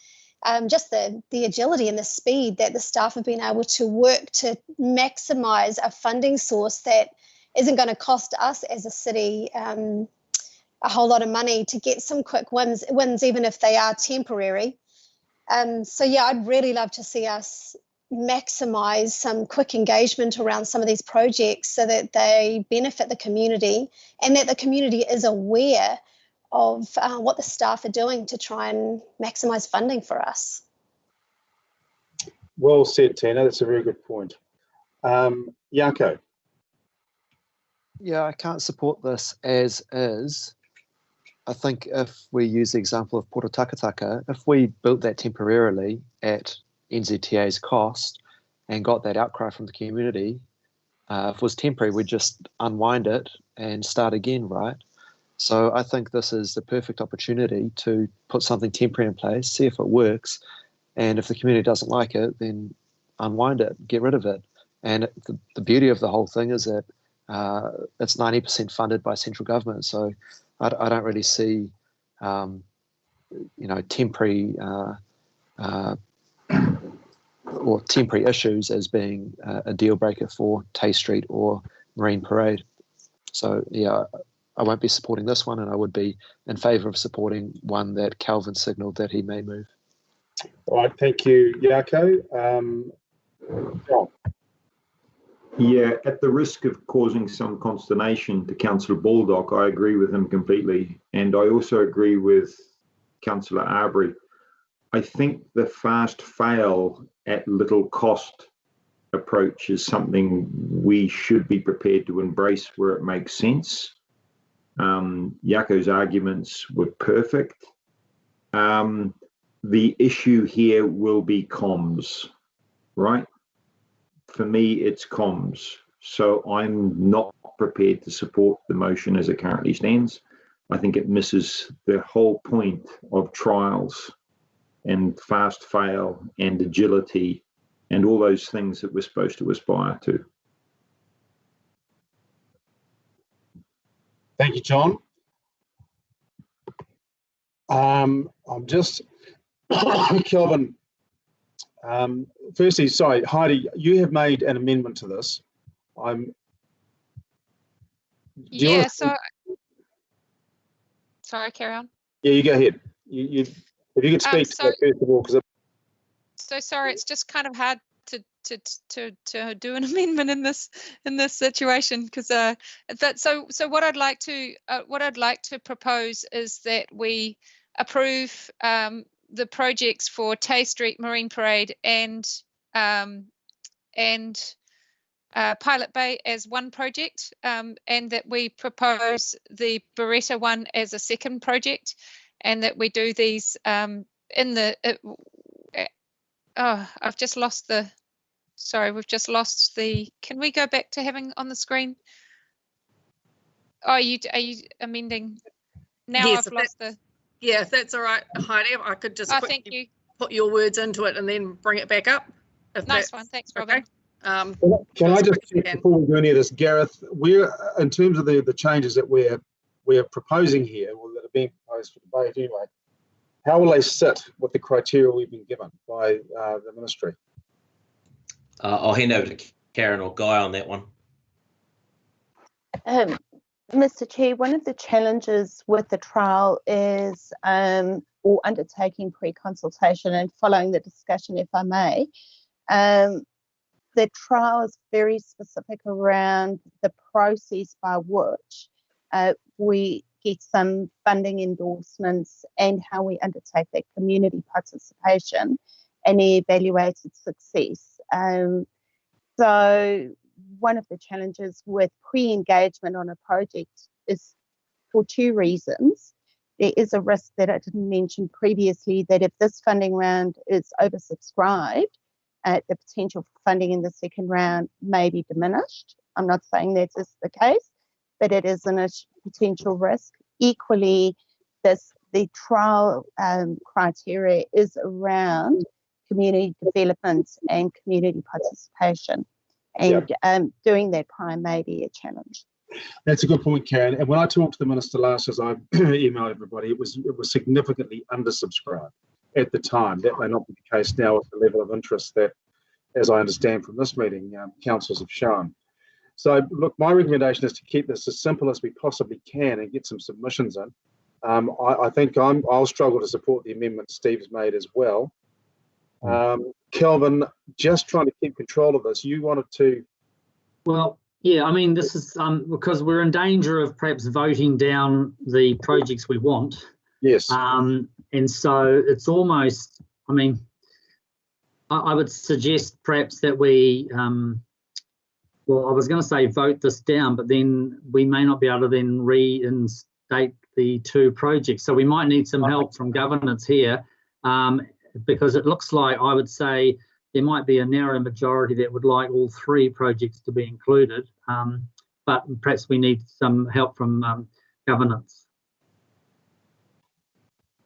just the agility and the speed that the staff have been able to work to maximise a funding source that isn't going to cost us as a city a whole lot of money to get some quick wins, even if they are temporary. So yeah, I'd really love to see us maximise some quick engagement around some of these projects so that they benefit the community, and that the community is aware of what the staff are doing to try and maximise funding for us. Well said, Tina. That's a very good point. Jaco. Yeah, I can't support this as is. I think if we use the example of Port Takataka, if we built that temporarily at NZTA's cost and got that outcry from the community, if it was temporary, we'd just unwind it and start again, right? So I think this is the perfect opportunity to put something temporary in place, see if it works, and if the community doesn't like it, then unwind it, get rid of it. And the beauty of the whole thing is that it's 90% funded by central government, so I don't really see, temporary or temporary issues as being a deal breaker for Tay Street or Marine Parade. So yeah, I won't be supporting this one, and I would be in favour of supporting one that Calvin signalled that he may move. All right, thank you, Jaco. John. Yeah, at the risk of causing some consternation to Councillor Baldock, I agree with him completely. And I also agree with Councillor Arbery. I think the fast fail at little cost approach is something we should be prepared to embrace where it makes sense. Jaco's arguments were perfect. The issue here will be comms, right? For me, it's comms. So I'm not prepared to support the motion as it currently stands. I think it misses the whole point of trials and fast fail and agility and all those things that we're supposed to aspire to. Thank you, John. I'm just, Kelvin, firstly, sorry, Heidi, you have made an amendment to this. Yeah, sorry, carry on. Yeah, you go ahead. If you could speak to that first of all, because so sorry, it's just kind of hard to do an amendment in this situation, because so what I'd like to propose is that we approve the projects for Tay Street, Marine Parade, and Pilot Bay as one project, and that we propose the Beretta one as a second project, and that we do these in the. I've just lost the. Sorry, we've just lost the. Can we go back to having on the screen? Oh, are you amending? Now yes, I've lost the. Yeah, if that's all right, Heidi, I could just thank you. put your words into it and then bring it back up. Nice one, thanks, Robin. Okay. Can I just check before we go any of this, Gareth? We're in terms of the changes that we're proposing here, or that are being proposed for debate anyway. How will they sit with the criteria we've been given by the ministry? I'll hand over to Karen or Guy on that one. Mr. Chair, one of the challenges with the trial is, or undertaking pre-consultation and following the discussion, if I may, the trial is very specific around the process by which we get some funding endorsements and how we undertake that community participation and evaluated success. So one of the challenges with pre-engagement on a project is for two reasons. There is a risk that I didn't mention previously, that if this funding round is oversubscribed, the potential for funding in the second round may be diminished. I'm not saying that is the case, but it is a potential risk. Equally, the trial criteria is around community development and community participation, and doing that prior may be a challenge. That's a good point, Karen. And when I talked to the minister last, as I emailed everybody, it was significantly undersubscribed at the time. That may not be the case now with the level of interest that, as I understand from this meeting, councils have shown. So, look, my recommendation is to keep this as simple as we possibly can and get some submissions in. I think I'll struggle to support the amendment Steve's made as well. Kelvin, just trying to keep control of this. You wanted to... Well, yeah, I mean, this is because we're in danger of perhaps voting down the projects we want. Yes. And so it's almost, I mean, I would suggest perhaps that we, well, I was going to say vote this down, but then we may not be able to then reinstate the two projects. So we might need some help from governance here, because it looks like, I would say, there might be a narrow majority that would like all three projects to be included, but perhaps we need some help from governance.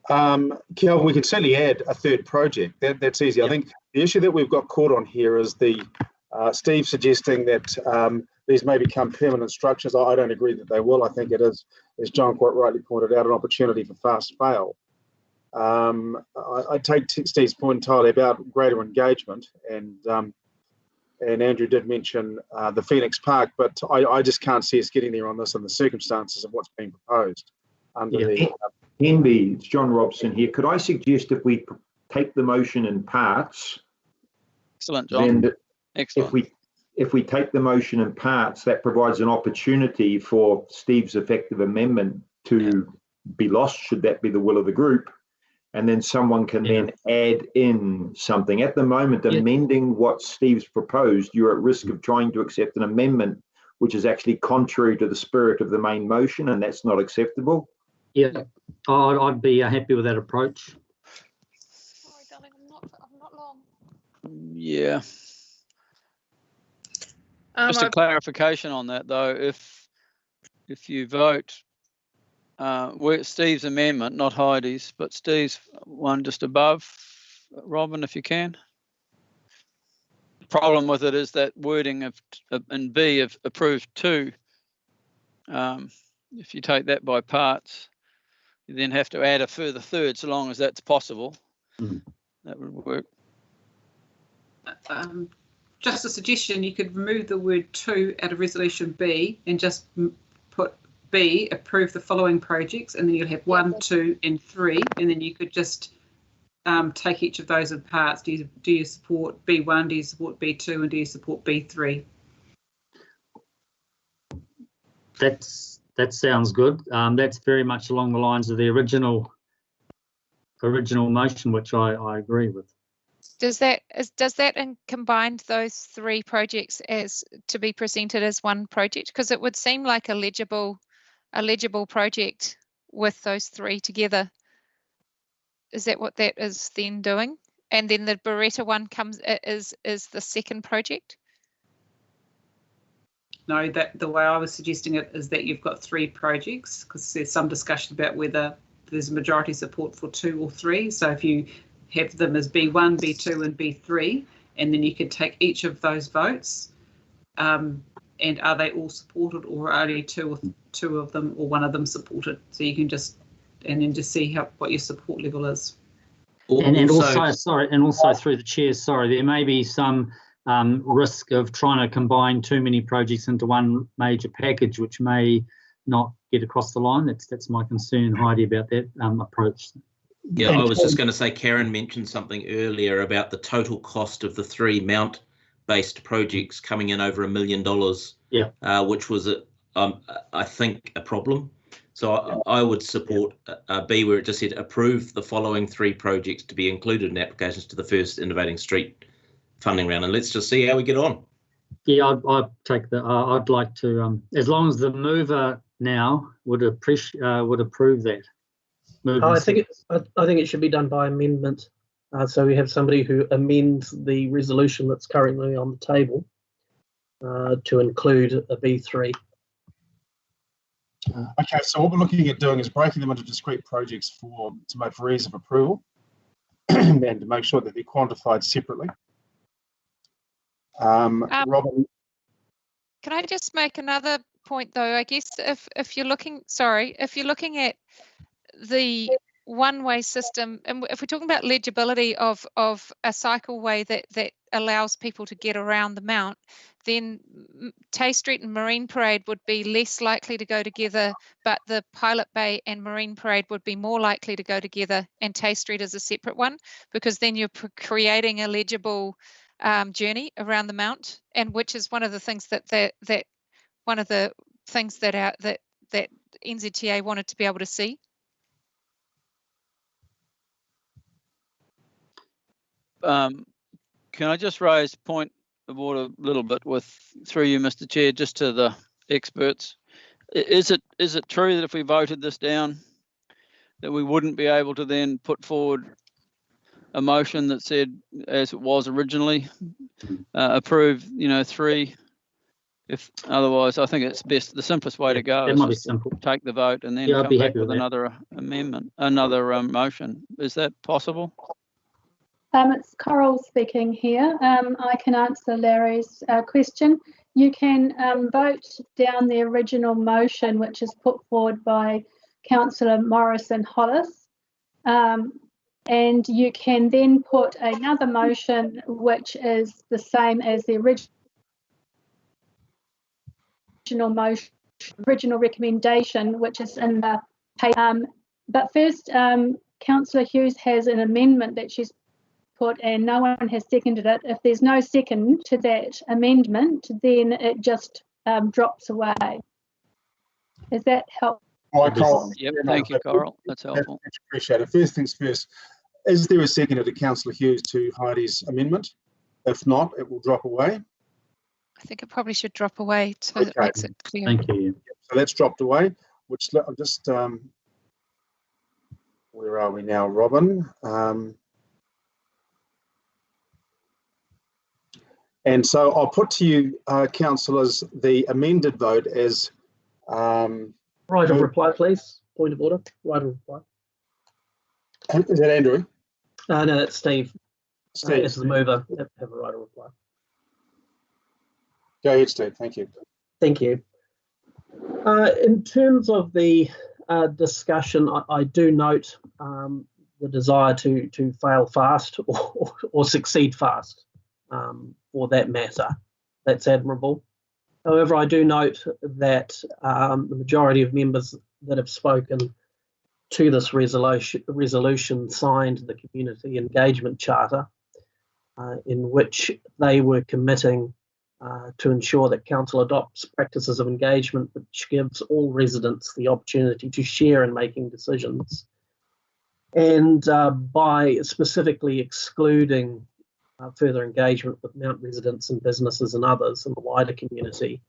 Kelvin, we can certainly add a third project. That's easy. I think the issue that we've got caught on here is the Steve suggesting that these may become permanent structures. I don't agree that they will. I think it is, as John quite rightly pointed out, an opportunity for fast fail. I take Steve's point entirely about greater engagement, and Andrew did mention the Phoenix Park, but I just can't see us getting there on this in the circumstances of what's being proposed. Henby, it's John Robson here. Could I suggest if we take the motion in parts? Excellent, John. Then Excellent. If we take the motion in parts, that provides an opportunity for Steve's effective amendment to be lost, should that be the will of the group. And then someone can then add in something. At the moment, amending what Steve's proposed, you're at risk of trying to accept an amendment which is actually contrary to the spirit of the main motion, and that's not acceptable. Yeah, I'd be happy with that approach. Sorry, darling, I'm not long. Yeah. Just a clarification on that, though. If you vote Steve's amendment, not Heidi's, but Steve's one just above, Robin, if you can. The problem with it is that wording of in B of approved two. If you take that by parts, you then have to add a further third, so long as that's possible. That would work. Just a suggestion, you could remove the word to out of resolution B and just put B, approve the following projects, and then you'll have 1, 2 and 3, and then you could just take each of those in parts. Do you support B1, do you support B2, and do you support B3? That sounds good. That's very much along the lines of the original motion, which I agree with. Does that combine those three projects as to be presented as one project? Because it would seem like a legible project with those three together. Is that what that is then doing? And then the Beretta one is the second project? No, that the way I was suggesting it is that you've got three projects, because there's some discussion about whether there's majority support for 2 or 3. So if you have them as B1, B2 and B3, and then you can take each of those votes, and are they all supported, or are only two of them or one of them supported? So you can just, and then just see what your support level is. And also through the chair, there may be some risk of trying to combine too many projects into one major package, which may not get across the line. That's my concern, Heidi, about that approach. Yeah, I was just going to say, Karen mentioned something earlier about the total cost of the 3 mount-based projects coming in over $1 million, which was, I think, a problem. So I would support B, where it just said approve the following 3 projects to be included in applications to the first Innovating Street funding round, and let's just see how we get on. Yeah, I'd take the. I'd like to, as long as the mover now would approve that. I think it should be done by amendment. So we have somebody who amends the resolution that's currently on the table to include a B3. Okay, so what we're looking at doing is breaking them into discrete projects to make for ease of approval and to make sure that they're quantified separately. Robin, can I just make another point though? I guess if you're looking at the one-way system, and if we're talking about legibility of a cycleway that allows people to get around the mount, then Tay Street and Marine Parade would be less likely to go together, but the Pilot Bay and Marine Parade would be more likely to go together, and Tay Street is a separate one, because then you're creating a legible journey around the mount, and which is one of the things that NZTA wanted to be able to see. Can I just raise point of order a little bit through you, Mr. Chair, just to the experts? Is it true that if we voted this down, that we wouldn't be able to then put forward a motion that said, as it was originally, approve, 3? If otherwise, I think it's best. The simplest way to go is just to take the vote and then come back with another amendment, another motion. Is that possible? It's Coral speaking here. I can answer Larry's question. You can vote down the original motion, which is put forward by Councillor Morrison Hollis, and you can then put another motion which is the same as the original recommendation, which is in the page. But first, Councillor Hughes has an amendment that she's put, and no one has seconded it. If there's no second to that amendment, then it just drops away. Is that helpful? Yep, thank you, Coral. That's helpful. Much appreciated. First things first, is there a second to Councillor Hughes to Heidi's amendment? If not, it will drop away. I think it probably should drop away so it makes it clear. Thank you. So that's dropped away, which I'm just, where are we now, Robin? And so I'll put to you, councillors, the amended vote as... right of reply, please. Point of order. Right of reply. Is that Andrew? No, that's Steve. Steve. As the mover, have a right of reply. Go ahead, Steve. Thank you. Thank you. In terms of the discussion, I do note the desire to fail fast or succeed fast. For that matter, that's admirable. However, I do note that the majority of members that have spoken to this resolution signed the Community Engagement Charter, in which they were committing to ensure that Council adopts practices of engagement which gives all residents the opportunity to share in making decisions. And by specifically excluding further engagement with Mount residents and businesses and others in the wider community,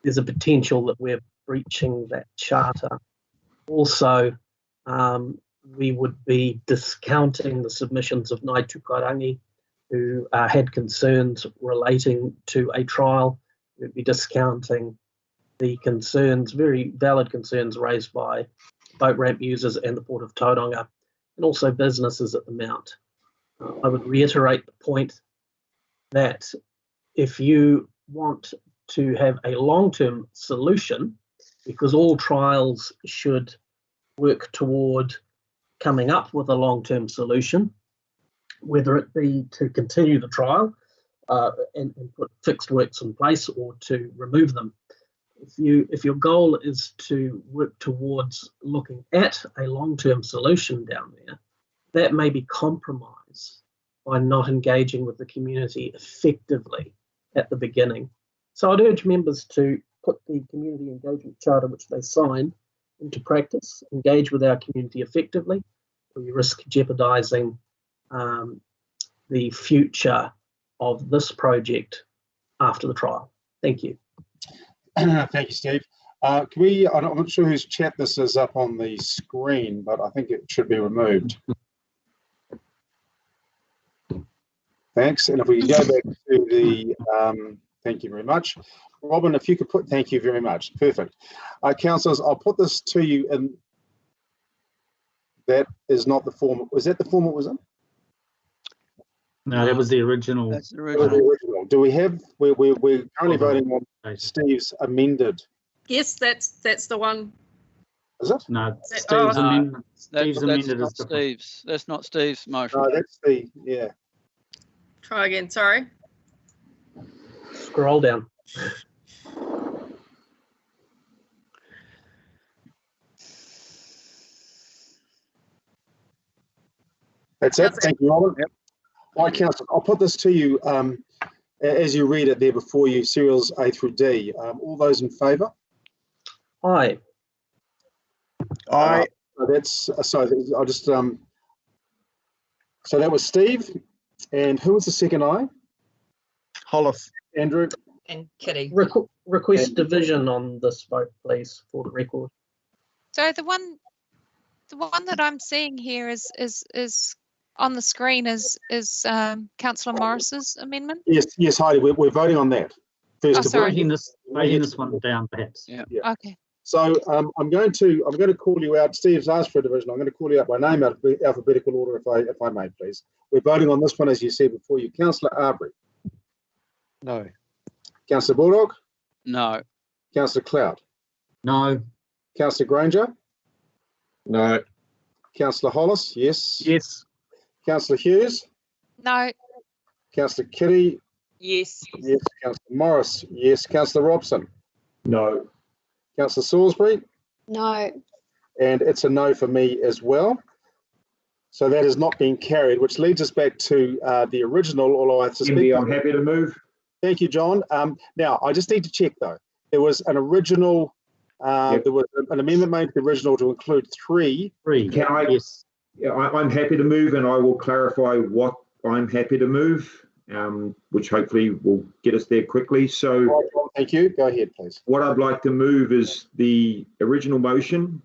there's a potential that we're breaching that charter. Also, we would be discounting the submissions of Ngāi Tukarangi, who had concerns relating to a trial. We'd be discounting the concerns, very valid concerns raised by boat ramp users and the Port of Tauranga, and also businesses at the Mount. I would reiterate the point that if you want to have a long-term solution, because all trials should work toward coming up with a long-term solution, whether it be to continue the trial and put fixed works in place or to remove them. If your goal is to work towards looking at a long-term solution down there, that may be compromised by not engaging with the community effectively at the beginning. So I'd urge members to put the community engagement charter which they signed into practice, engage with our community effectively, or you risk jeopardising the future of this project after the trial. Thank you. Thank you, Steve. Can we, I'm not sure whose chat this is up on the screen, but I think it should be removed. Thanks. And if we go back to the, thank you very much. Robin, if you could put, thank you very much. Perfect. Councillors, I'll put this to you in, that is not the form, was that the form it was in? No, that was the original. That's the original. Do we have, we're currently voting on Steve's amended. Yes, that's the one. Is it? No, Steve's amendment. Steve's amended is Steve's. That's not Steve's motion. No, that's the, yeah. Try again, sorry. Scroll down. That's it. Thank you, Robin. Yep. Right, Councillor, I'll put this to you as you read it there before you, serials A through D. All those in favour? Aye. Aye. That's sorry. I just so that was Steve, and who was the second aye? Hollis. Andrew. And Kitty. Request division on this vote, please, for the record. So the one that I'm seeing here is on the screen is Councillor Morris's amendment. Yes, Heidi. We're voting on that. First sorry. Writing this one down, perhaps. Yeah. Okay. So I'm going to call you out. Steve's asked for a division. I'm going to call you out by name out of alphabetical order, if I may, please. We're voting on this one, as you said before you. Councillor Arbery. No. Councillor Bulldog. No. Councillor Cloud. No. Councillor Granger. No. Councillor Hollis. Yes. Yes. Councillor Hughes. No. Councillor Kitty. Yes. Yes. Councillor Morris. Yes. Councillor Robson. No. Councillor Salisbury. No. And it's a no for me as well. So that has not been carried, which leads us back to the original, although I suspect... I'm happy to move. Thank you, John. Now, I just need to check, though. There was an original, Yep. there was an amendment made to the original to include three. Can I? Yes. Yeah, I'm happy to move, and I will clarify what I'm happy to move, which hopefully will get us there quickly. So, Right, John, thank you. Go ahead, please. what I'd like to move is the original motion,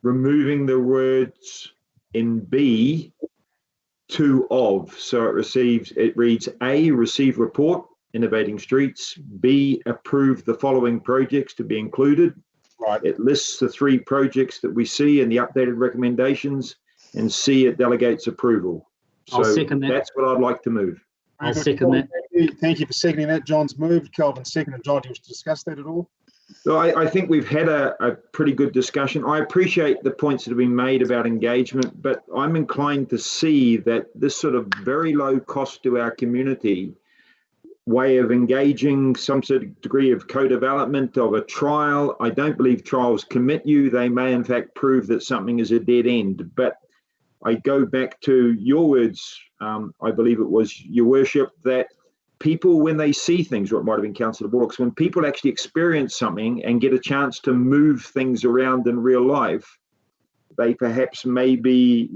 removing the words in B, to of. So it reads A, receive report, innovating streets. B, approve the following projects to be included. Right. It lists the three projects that we see in the updated recommendations, and C, it delegates approval. So I'll second that. that's what I'd like to move. I'll second that. Thank you for seconding that. John's moved. Kelvin seconded. John, do you wish to discuss that at all? So I think we've had a pretty good discussion. I appreciate the points that have been made about engagement, but I'm inclined to see that this sort of very low cost to our community way of engaging some sort of degree of co-development of a trial. I don't believe trials commit you. They may in fact prove that something is a dead end. But I go back to your words, I believe it was, Your Worship, that people, when they see things, or it might have been Councillor Bullock's, when people actually experience something and get a chance to move things around in real life, they perhaps maybe,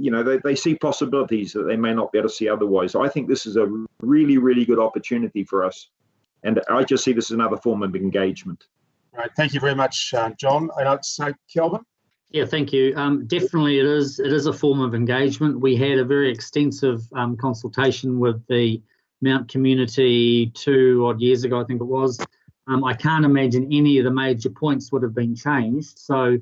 they see possibilities that they may not be able to see otherwise. So I think this is a really, really good opportunity for us. And I just see this as another form of engagement. Right. Thank you very much, John. And I'd say, Kelvin? Yeah, thank you. Definitely it is a form of engagement. We had a very extensive consultation with the Mount community 2 odd years ago, I think it was. I can't imagine any of the major points would have been changed. So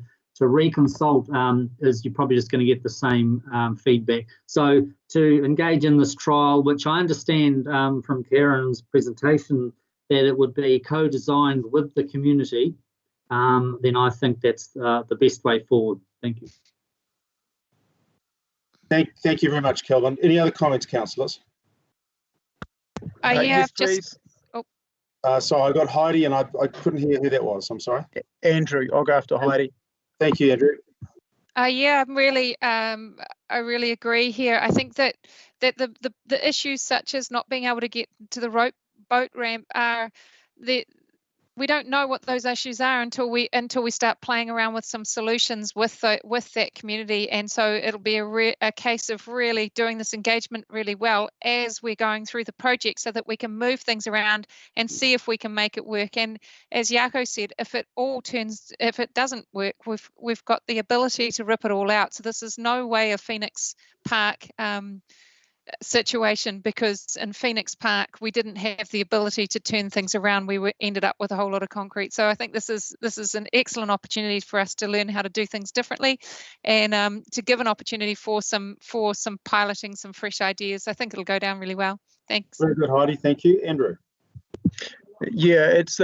reconsult is you're probably just going to get the same feedback. So to engage in this trial, which I understand from Karen's presentation that it would be co-designed with the community, then I think that's the best way forward. Thank you. Thank you very much, Kelvin. Any other comments, councillors? Yeah, yes, just. please. Oh. So I got Heidi, and I couldn't hear who that was. I'm sorry. Andrew, I'll go after Heidi. Thank you, Andrew. Yeah, I really agree here. I think that the issues such as not being able to get to the boat ramp are we don't know what those issues are until we start playing around with some solutions with that community, and so it'll be a case of really doing this engagement really well as we're going through the project, so that we can move things around and see if we can make it work. And as Jaco said, if it doesn't work, we've got the ability to rip it all out. So this is no way a Phoenix Park situation, because in Phoenix Park we didn't have the ability to turn things around. We ended up with a whole lot of concrete. So I think this is an excellent opportunity for us to learn how to do things differently, and to give an opportunity for some piloting, some fresh ideas. I think it'll go down really well. Thanks. Very good, Heidi. Thank you, Andrew. Yeah, it's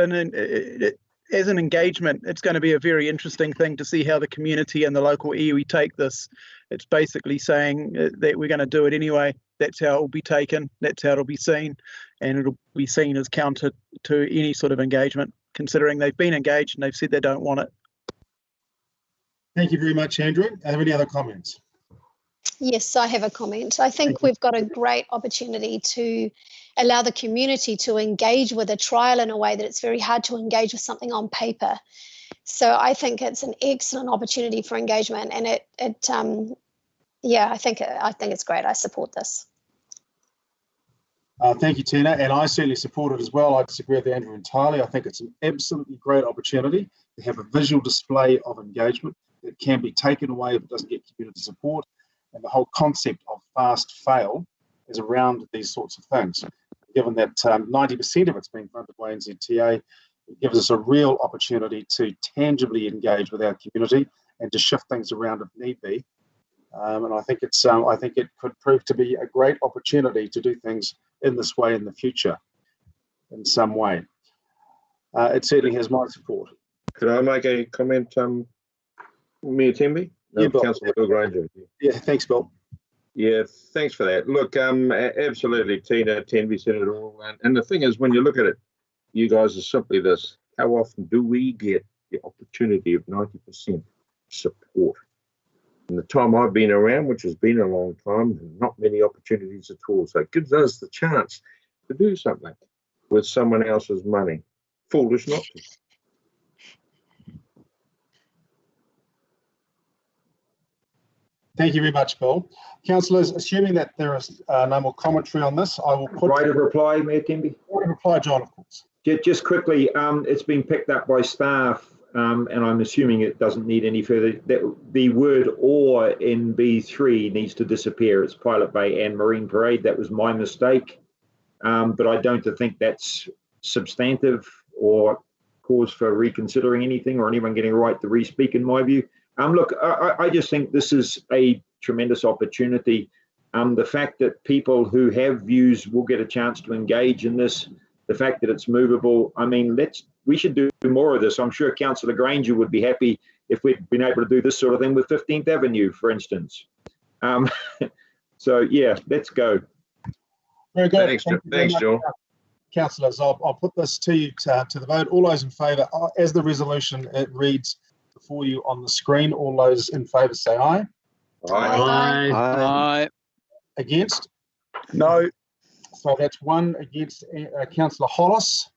as an engagement, it's going to be a very interesting thing to see how the community and the local iwi take this. It's basically saying that we're going to do it anyway. That's how it will be taken. That's how it'll be seen, and it'll be seen as counter to any sort of engagement, considering they've been engaged and they've said they don't want it. Thank you very much, Andrew. Are there any other comments? Yes, I have a comment. I think we've got a great opportunity to allow the community to engage with a trial in a way that it's very hard to engage with something on paper. So I think it's an excellent opportunity for engagement, and I think it's great. I support this. Thank you, Tina, and I certainly support it as well. I disagree with Andrew entirely. I think it's an absolutely great opportunity to have a visual display of engagement that can be taken away if it doesn't get community support. And the whole concept of fast fail is around these sorts of things. Given that 90% of it's being funded by NZTA, it gives us a real opportunity to tangibly engage with our community and to shift things around if need be. And I think it could prove to be a great opportunity to do things in this way in the future, in some way. It certainly has my support. Could I make a comment, Mayor Temby? Yeah, Bill. Councillor Bill Granger. Yeah, thanks, Bill. Yeah, thanks for that. Look, absolutely, Tina Tenby said it all. And the thing is, when you look at it, you guys are simply this: how often do we get the opportunity of 90% support? In the time I've been around, which has been a long time, not many opportunities at all. So it gives us the chance to do something with someone else's money. Foolish not to. Thank you very much, Bill. Councillors, assuming that there is no more commentary on this, I will put... Right of reply, Mayor Temby? Right of reply, John, of course. Just quickly, it's been picked up by staff, and I'm assuming it doesn't need any further. The word "or" in B3 needs to disappear. It's Pilot Bay and Marine Parade. That was my mistake, but I don't think that's substantive or cause for reconsidering anything or anyone getting a right to re-speak, in my view. Look, I just think this is a tremendous opportunity. The fact that people who have views will get a chance to engage in this, the fact that it's movable, I mean, we should do more of this. I'm sure Councillor Granger would be happy if we'd been able to do this sort of thing with 15th Avenue, for instance. So, yeah, let's go. Very good. Thanks, Joe. Councillors, I'll put this to you to the vote. All those in favour, as the resolution it reads before you on the screen, all those in favour say aye. Aye. Aye. Against? No. So that's one against. Councillor Hollis.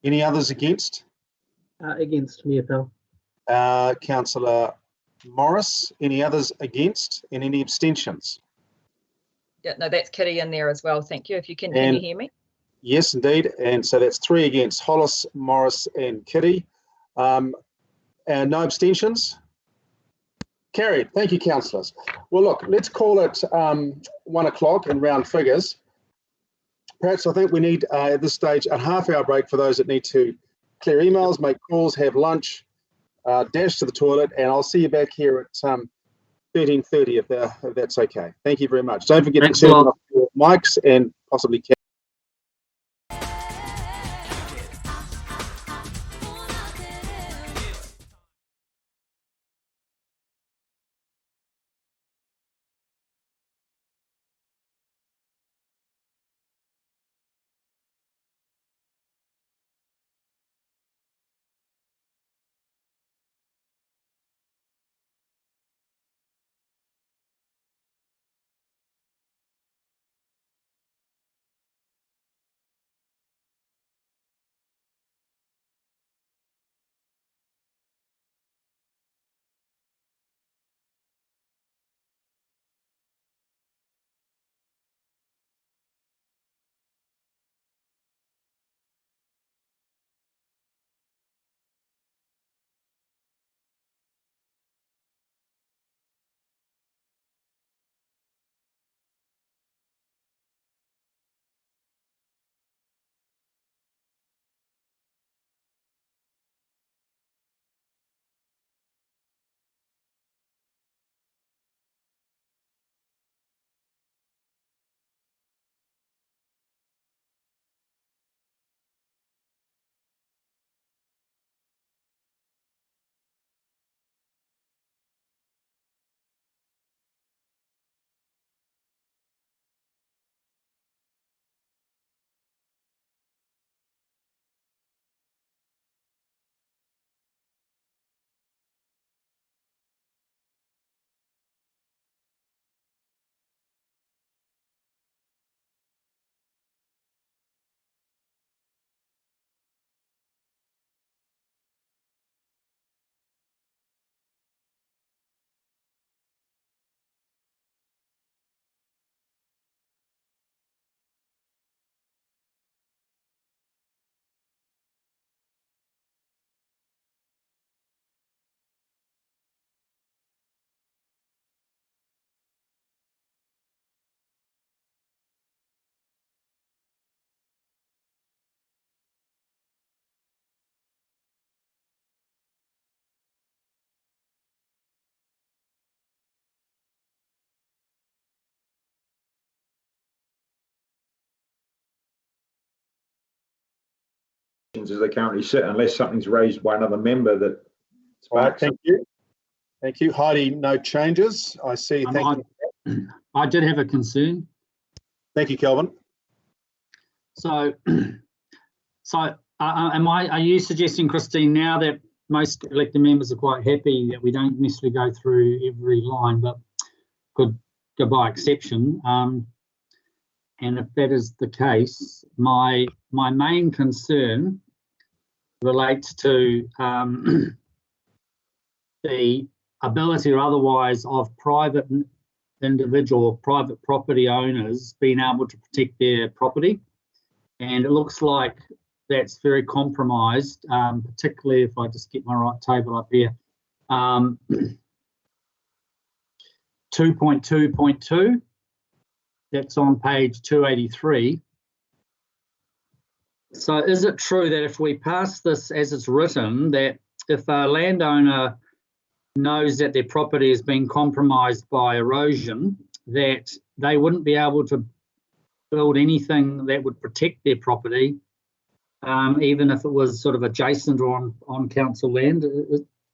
Any others against? Against, Mayor Pell. Councillor Morris. Any others against? And any abstentions? Yeah, no, that's Kitty in there as well. Thank you. If you can you hear me? Yes, indeed. And so that's 3 against: Hollis, Morris, and Kitty. And no abstentions? Carried. Thank you, councillors. Well, look, let's call it 1 o'clock in round figures. Perhaps I think we need, at this stage, a half-hour break for those that need to clear emails, make calls, have lunch, dash to the toilet, and I'll see you back here at 13:30 if that's okay. Thank you very much. Don't forget Thanks to turn a lot. off your mics and possibly as they currently sit, unless something's raised by another member that. Right, thank you. Thank you. Heidi, no changes. I see. Thank you. I did have a concern. Thank you, Kelvin. So, are you suggesting, Christine, now that most elected members are quite happy that we don't necessarily go through every line, but could go by exception? And if that is the case, my main concern relates to the ability or otherwise of private individual or private property owners being able to protect their property. And it looks like that's very compromised, particularly if I just get my right table up here. 2.2.2, that's on page 283. So is it true that if we pass this as it's written, that if a landowner knows that their property has been compromised by erosion, that they wouldn't be able to build anything that would protect their property, even if it was sort of adjacent or on council land?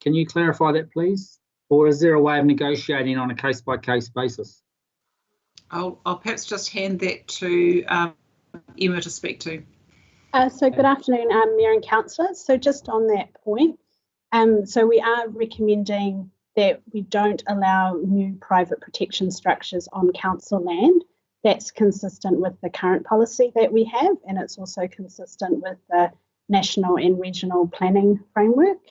Can you clarify that, please? Or is there a way of negotiating on a case-by-case basis? I'll perhaps just hand that to Emma to speak to. So good afternoon, Mayor and Councillors. So just on that point, so we are recommending that we don't allow new private protection structures on council land. That's consistent with the current policy that we have, and it's also consistent with the national and regional planning framework.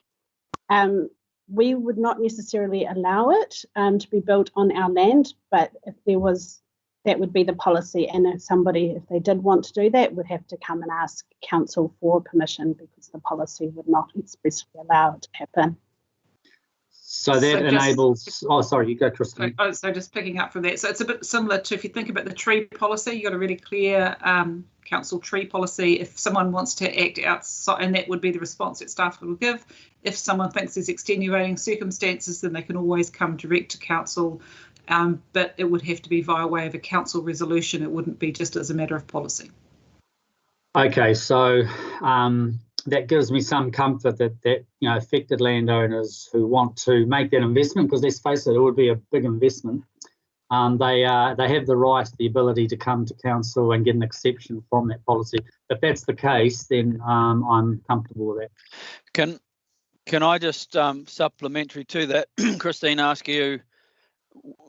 We would not necessarily allow it to be built on our land, but if there was, that would be the policy. And if they did want to do that, would have to come and ask council for permission, because the policy would not expressly allow it to happen. So that enables, oh, sorry, you go, Christine. So just picking up from that. So it's a bit similar to, if you think about the tree policy, you've got a really clear council tree policy. If someone wants to act outside, and that would be the response that staff will give. If someone thinks there's extenuating circumstances, then they can always come direct to council, but it would have to be via way of a council resolution. It wouldn't be just as a matter of policy. Okay, so that gives me some comfort that affected landowners who want to make that investment, because let's face it, it would be a big investment. They have the right, the ability to come to council and get an exception from that policy. If that's the case, then I'm comfortable with that. Can I just supplementary to that, Christine, ask you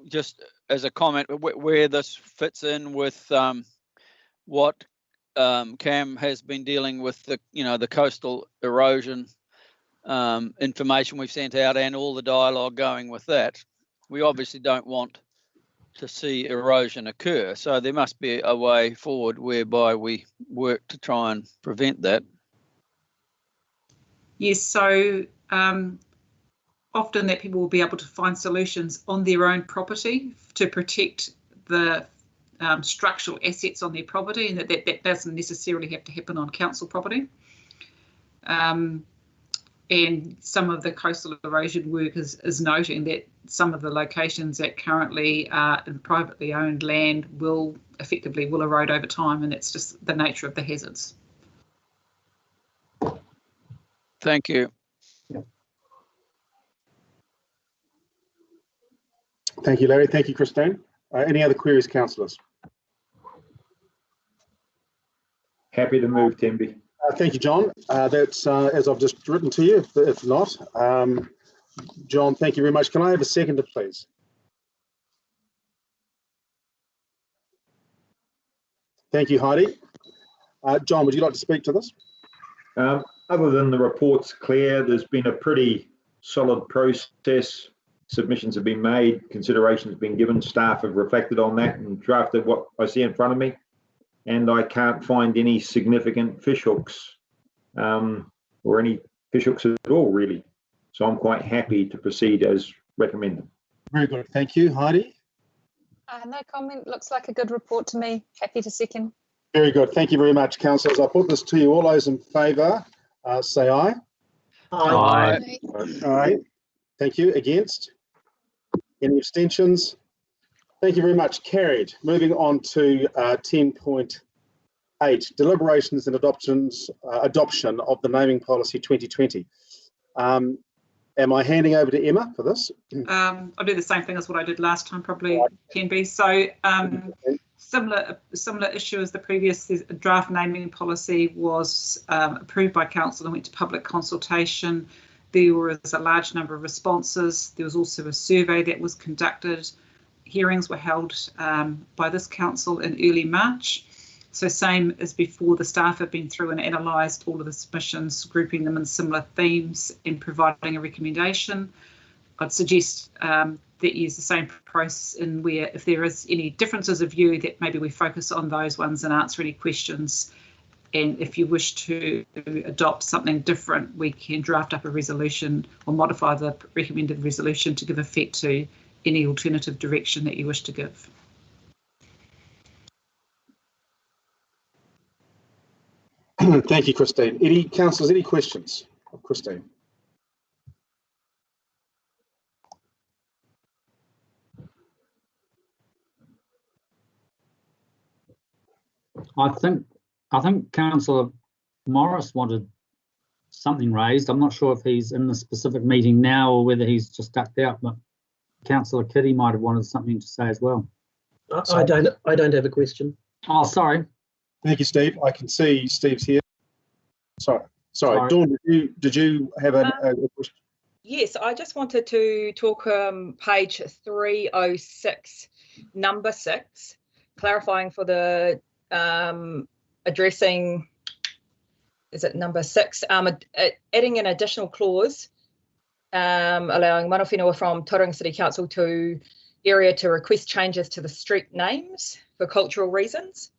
just as a comment where this fits in with what Cam has been dealing with, the coastal erosion information we've sent out and all the dialogue going with that. We obviously don't want to see erosion occur, so there must be a way forward whereby we work to try and prevent that. Yes, so often that people will be able to find solutions on their own property to protect the structural assets on their property, and that doesn't necessarily have to happen on council property. And some of the coastal erosion work is noting that some of the locations that currently are in privately owned land will erode over time, and that's just the nature of the hazards. Thank you. Thank you, Larry. Thank you, Christine. Any other queries, councillors? Happy to move, Temby. Thank you, John. That's as I've just written to you, if not. John, thank you very much. Can I have a seconder, please? Thank you, Heidi. John, would you like to speak to this? Other than the report's clear, there's been a pretty solid process. Submissions have been made, consideration has been given, staff have reflected on that and drafted what I see in front of me. And I can't find any significant fishhooks or any fishhooks at all, really. So I'm quite happy to proceed as recommended. Very good. Thank you, Heidi. No comment. Looks like a good report to me. Happy to second. Very good. Thank you very much, councillors. I'll put this to you. All those in favour, say aye. Aye. Aye. Thank you. Against? Any abstentions? Thank you very much. Carried. Moving on to 10.8, deliberations and adoption of the naming policy 2020. Am I handing over to Emma for this? I'll do the same thing as what I did last time, probably, can be. So similar issue as the previous. The draft naming policy was approved by council and went to public consultation. There was a large number of responses. There was also a survey that was conducted. Hearings were held by this council in early March. So same as before, the staff have been through and analysed all of the submissions, grouping them in similar themes and providing a recommendation. I'd suggest that you use the same process in where if there is any differences of view, that maybe we focus on those ones and answer any questions. And if you wish to adopt something different, we can draft up a resolution or modify the recommended resolution to give effect to any alternative direction that you wish to give. Thank you, Christine. Any councillors, any questions of Christine? I think Councillor Morris wanted something raised. I'm not sure if he's in the specific meeting now or whether he's just ducked out, but Councillor Kitty might have wanted something to say as well. I don't have a question. Oh, sorry. Thank you, Steve. I can see Steve's here. Sorry. Dawn, did you have a question? Yes, I just wanted to talk page 306, number 6, clarifying for the addressing, is it number 6, adding an additional clause allowing mana whenua from Tauranga City Council to area to request changes to the street names for cultural reasons.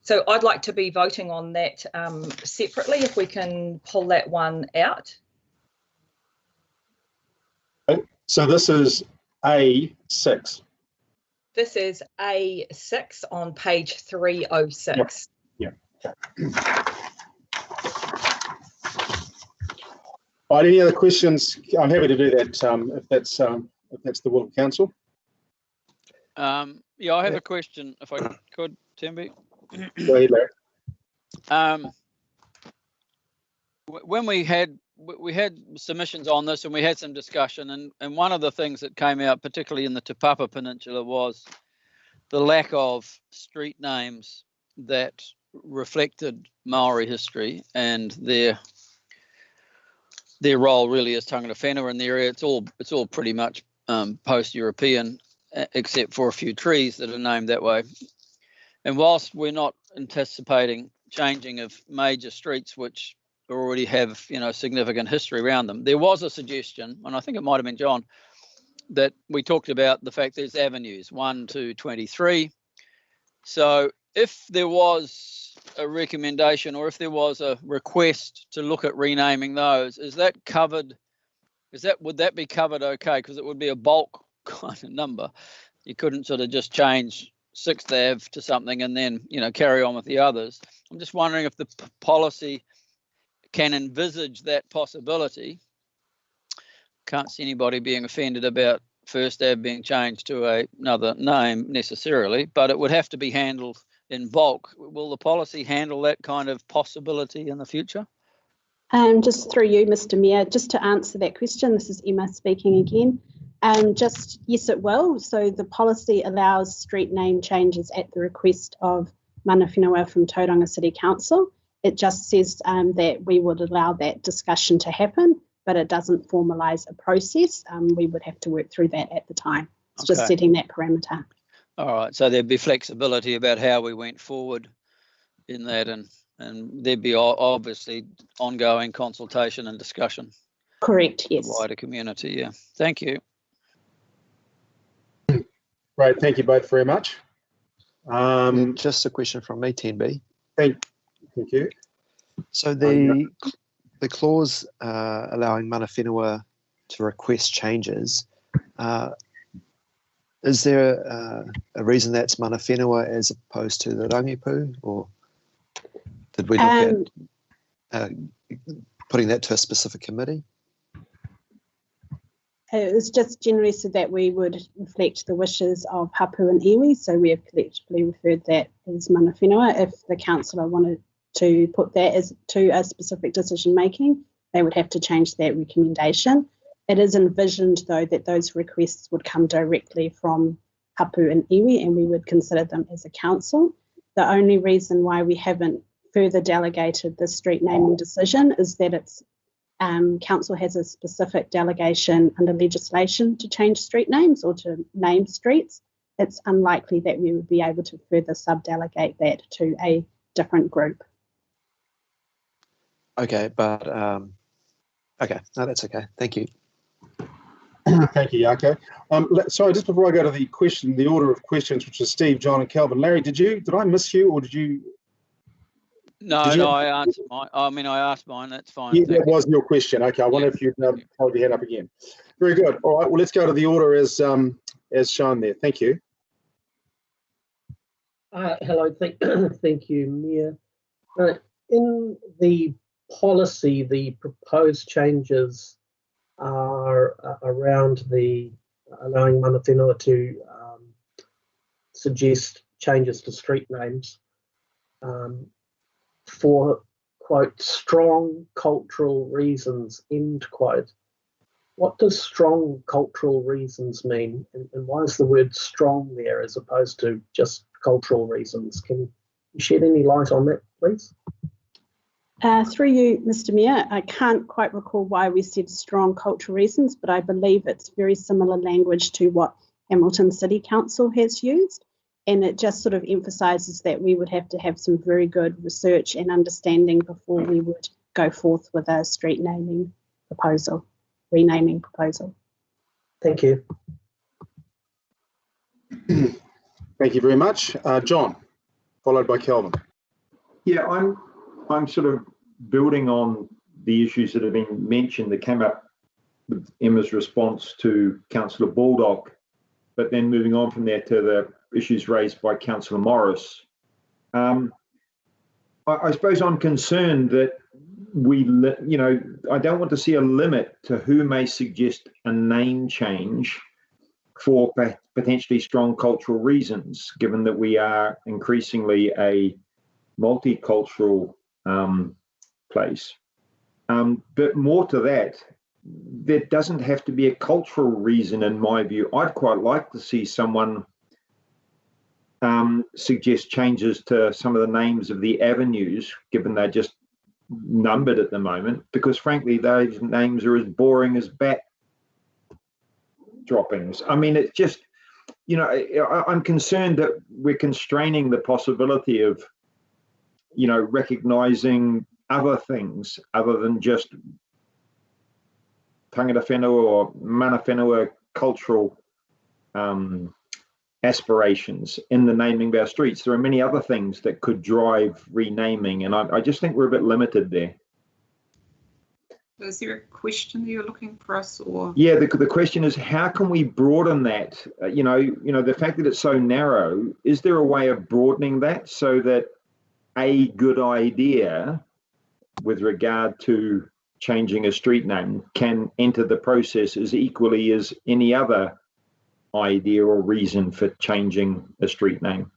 So I'd like to be voting on that separately, if we can pull that one out. So this is A6. This is A6 on page 306. Yeah. All right, any other questions? I'm happy to do that if that's the will of council. Yeah, I have a question, if I could, Timby. Go ahead, Larry. When we had submissions on this and we had some discussion, and one of the things that came out, particularly in the Te Papa Peninsula, was the lack of street names that reflected Maori history and their role really as tangata whenua in the area. It's all pretty much post-European, except for a few trees that are named that way. And whilst we're not anticipating changing of major streets which already have significant history around them, there was a suggestion, and I think it might have been John, that we talked about the fact there's avenues 1 to 23. So if there was a recommendation or if there was a request to look at renaming those, is that covered? Would that be covered okay? Because it would be a bulk kind of number. You couldn't sort of just change 6th Ave to something and then carry on with the others. I'm just wondering if the policy can envisage that possibility. Can't see anybody being offended about 1st Ave being changed to another name necessarily, but it would have to be handled in bulk. Will the policy handle that kind of possibility in the future? Just through you, Mr. Mayor, just to answer that question, this is Emma speaking again. Yes, it will. So the policy allows street name changes at the request of mana whenua from Tauranga City Council. It just says that we would allow that discussion to happen, but it doesn't formalise a process. We would have to work through that at the time. It's just setting that parameter. All right, so there'd be flexibility about how we went forward in that, and there'd be obviously ongoing consultation and discussion. Correct, yes. The wider community, yeah. Thank you. Great, thank you both very much. Just a question from me, 10B. Thank you. So the clause allowing mana whenua to request changes, is there a reason that's mana whenua as opposed to the rangipu, or did we look at putting that to a specific committee? It was just generally so that we would reflect the wishes of hapu and iwi, so we have collectively referred that as mana whenua. If the councillor wanted to put that as to a specific decision making, they would have to change that recommendation. It is envisioned though that those requests would come directly from hapu and iwi and we would consider them as a council. The only reason why we haven't further delegated the street naming decision is that it's council has a specific delegation under legislation to change street names or to name streets. It's unlikely that we would be able to further sub-delegate that to a different group. Okay, but okay, no, that's okay. Thank you. Thank you, Yako. Sorry, just before I go to the order of questions, which is Steve, John, and Kelvin. Larry, did I miss you, or did you? No, I answered mine. I asked mine. That's fine. Yeah, that was your question. Okay, I wonder if you'd hold your hand up again. Very good. All right. Well, let's go to the order as shown there. Thank you. Hello. Thank you, Mayor. In the policy, the proposed changes are around the allowing mana whenua to suggest changes to street names for, quote, strong cultural reasons, end quote. What does strong cultural reasons mean? And why is the word strong there as opposed to just cultural reasons? Can you shed any light on that, please? Through you, Mr. Mayor, I can't quite recall why we said strong cultural reasons, but I believe it's very similar language to what Hamilton City Council has used. And it just sort of emphasises that we would have to have some very good research and understanding before we would go forth with a street naming proposal, renaming proposal. Thank you. Thank you very much. John, followed by Kelvin. Yeah, I'm sort of building on the issues that have been mentioned that came up Emma's response to Councillor Baldock, but then moving on from there to the issues raised by Councillor Morris. I suppose I'm concerned that I don't want to see a limit to who may suggest a name change for potentially strong cultural reasons, given that we are increasingly a multicultural place. But more to that, there doesn't have to be a cultural reason, in my view. I'd quite like to see someone suggest changes to some of the names of the avenues, given they're just numbered at the moment, because frankly, those names are as boring as bat droppings. I mean, it's just, I'm concerned that we're constraining the possibility of, recognizing other things other than just tangata whenua or mana whenua cultural aspirations in the naming of our streets. There are many other things that could drive renaming, and I just think we're a bit limited there. Is there a question that you're looking for us, or? Yeah, the question is, how can we broaden that? The fact that it's so narrow, is there a way of broadening that so that a good idea with regard to changing a street name can enter the process as equally as any other idea or reason for changing a street name?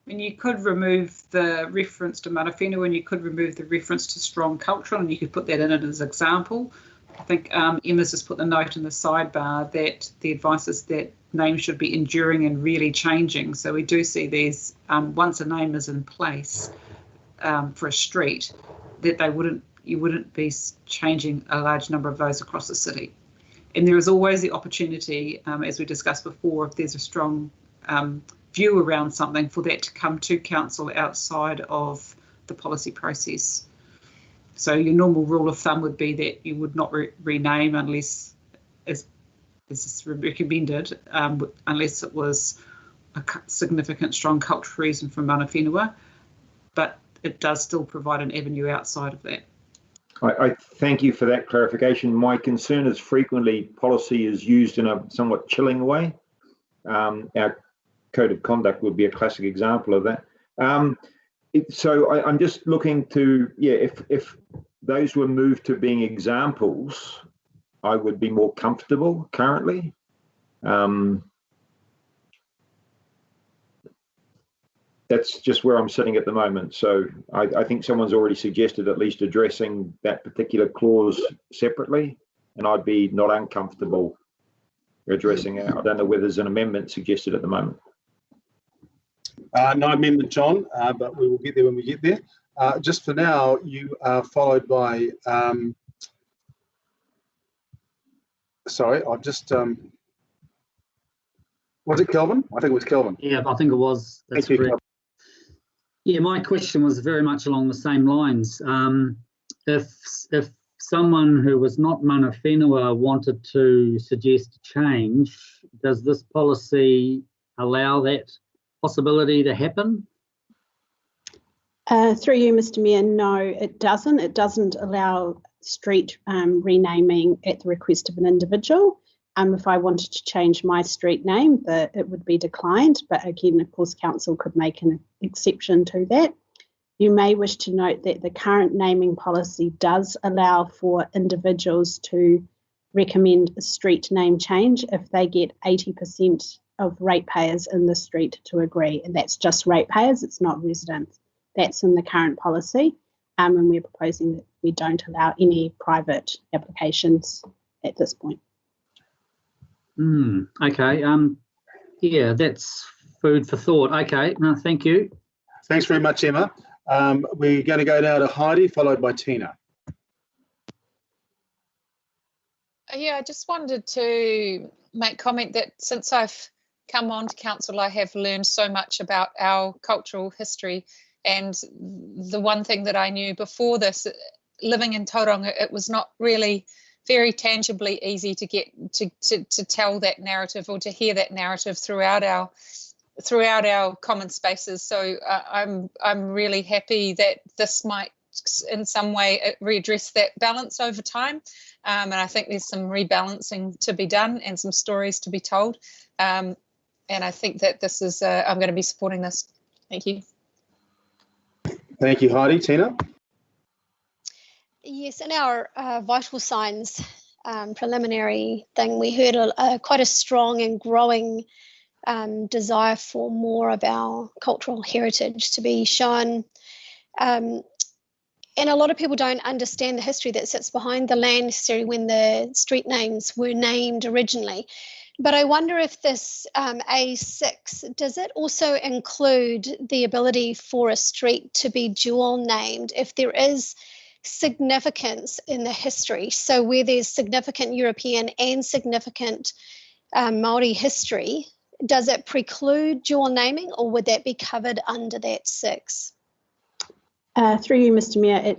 And you could remove the reference to mana whenua, and you could remove the reference to strong cultural, and you could put that in as an example. I think Emma's just put the note in the sidebar that the advice is that names should be enduring and really changing. So we do see these, once a name is in place for a street, that you wouldn't be changing a large number of those across the city. And there is always the opportunity, as we discussed before, if there's a strong view around something, for that to come to council outside of the policy process. So your normal rule of thumb would be that you would not rename unless, as is recommended, unless it was a significant strong cultural reason for mana whenua, but it does still provide an avenue outside of that. I thank you for that clarification. My concern is frequently policy is used in a somewhat chilling way. Our code of conduct would be a classic example of that. So I'm just looking to, if those were moved to being examples, I would be more comfortable currently. That's just where I'm sitting at the moment. So I think someone's already suggested at least addressing that particular clause separately, and I'd be not uncomfortable addressing it. I don't know whether there's an amendment suggested at the moment. No amendment, John, but we will get there when we get there. Just for now, you are followed by, sorry, I've just, was it Kelvin? I think it was Kelvin. Yeah, I think it was. That's Thank you, correct. Yeah, my question was very much along the same lines. If someone who was not mana whenua wanted to suggest change, does this policy allow that possibility to happen? Through you, Mr. Mayor, no, it doesn't. It doesn't allow street renaming at the request of an individual. If I wanted to change my street name, it would be declined. But again, of course, council could make an exception to that. You may wish to note that the current naming policy does allow for individuals to recommend a street name change if they get 80% of ratepayers in the street to agree. And that's just ratepayers, it's not residents. That's in the current policy. And we're proposing that we don't allow any private applications at this point. Okay. Yeah, that's food for thought. Okay, no, thank you. Thanks very much, Emma. We're going to go now to Heidi, followed by Tina. Yeah, I just wanted to make comment that since I've come on to council, I have learned so much about our cultural history. And the one thing that I knew before this, living in Tauranga, it was not really very tangibly easy to get to tell that narrative or to hear that narrative throughout our common spaces. So I'm really happy that this might in some way readdress that balance over time. And I think there's some rebalancing to be done and some stories to be told. And I think that this is, I'm going to be supporting this. Thank you. Thank you, Heidi. Tina? Yes, in our vital signs preliminary thing, we heard quite a strong and growing desire for more of our cultural heritage to be shown. And a lot of people don't understand the history that sits behind the land necessarily when the street names were named originally. But I wonder if this A6, does it also include the ability for a street to be dual named if there is significance in the history? So where there's significant European and significant Māori history, does it preclude dual naming, or would that be covered under that 6? Through you, Mr. Mayor,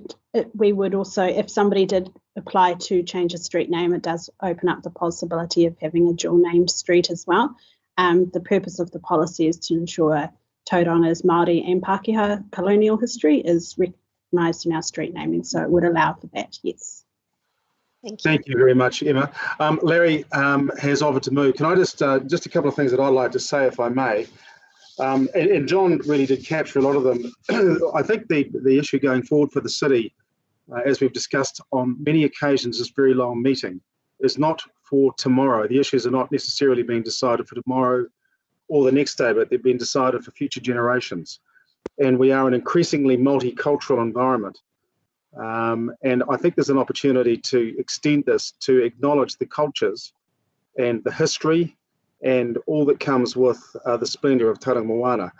we would also, if somebody did apply to change a street name, it does open up the possibility of having a dual named street as well. The purpose of the policy is to ensure Tauranga Māori and Pākehā colonial history is recognised in our street naming, so it would allow for that, yes. Thank you very much, Emma. Larry has offered to move. Can I just a couple of things that I'd like to say, if I may. And John really did capture a lot of them. I think the issue going forward for the city, as we've discussed on many occasions, this very long meeting, is not for tomorrow. The issues are not necessarily being decided for tomorrow or the next day, but they've been decided for future generations. And we are an increasingly multicultural environment. And I think there's an opportunity to extend this to acknowledge the cultures and the history and all that comes with the splendour of Tauranga Moana.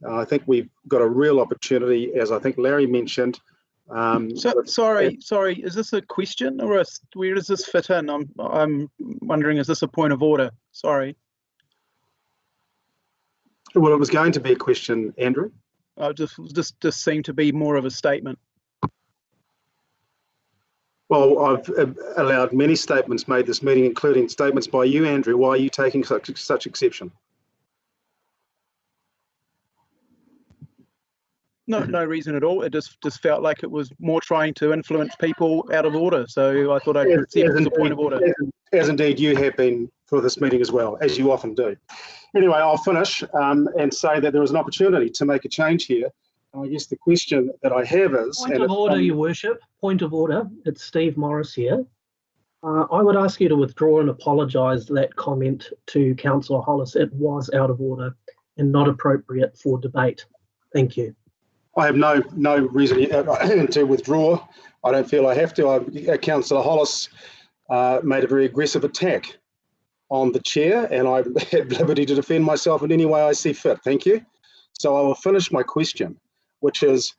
I think we've got a real opportunity, as I think Larry mentioned. Sorry, is this a question or where does this fit in? I'm wondering, is this a point of order? Sorry. Well, it was going to be a question, Andrew. Just seemed to be more of a statement. Well, I've allowed many statements made this meeting, including statements by you, Andrew. Why are you taking such exception? No reason at all. It just felt like it was more trying to influence people out of order. So I thought I'd accept it as a point of order. As indeed you have been for this meeting as well, as you often do. Anyway, I'll finish and say that there is an opportunity to make a change here. I guess the question that I have is... Point of order, Your Worship. Point of order. It's Steve Morris here. I would ask you to withdraw and apologise that comment to Councillor Hollis. It was out of order and not appropriate for debate. Thank you. I have no reason to withdraw. I don't feel I have to. Councillor Hollis made a very aggressive attack on the chair, and I have liberty to defend myself in any way I see fit. Thank you. So I will finish my question, which is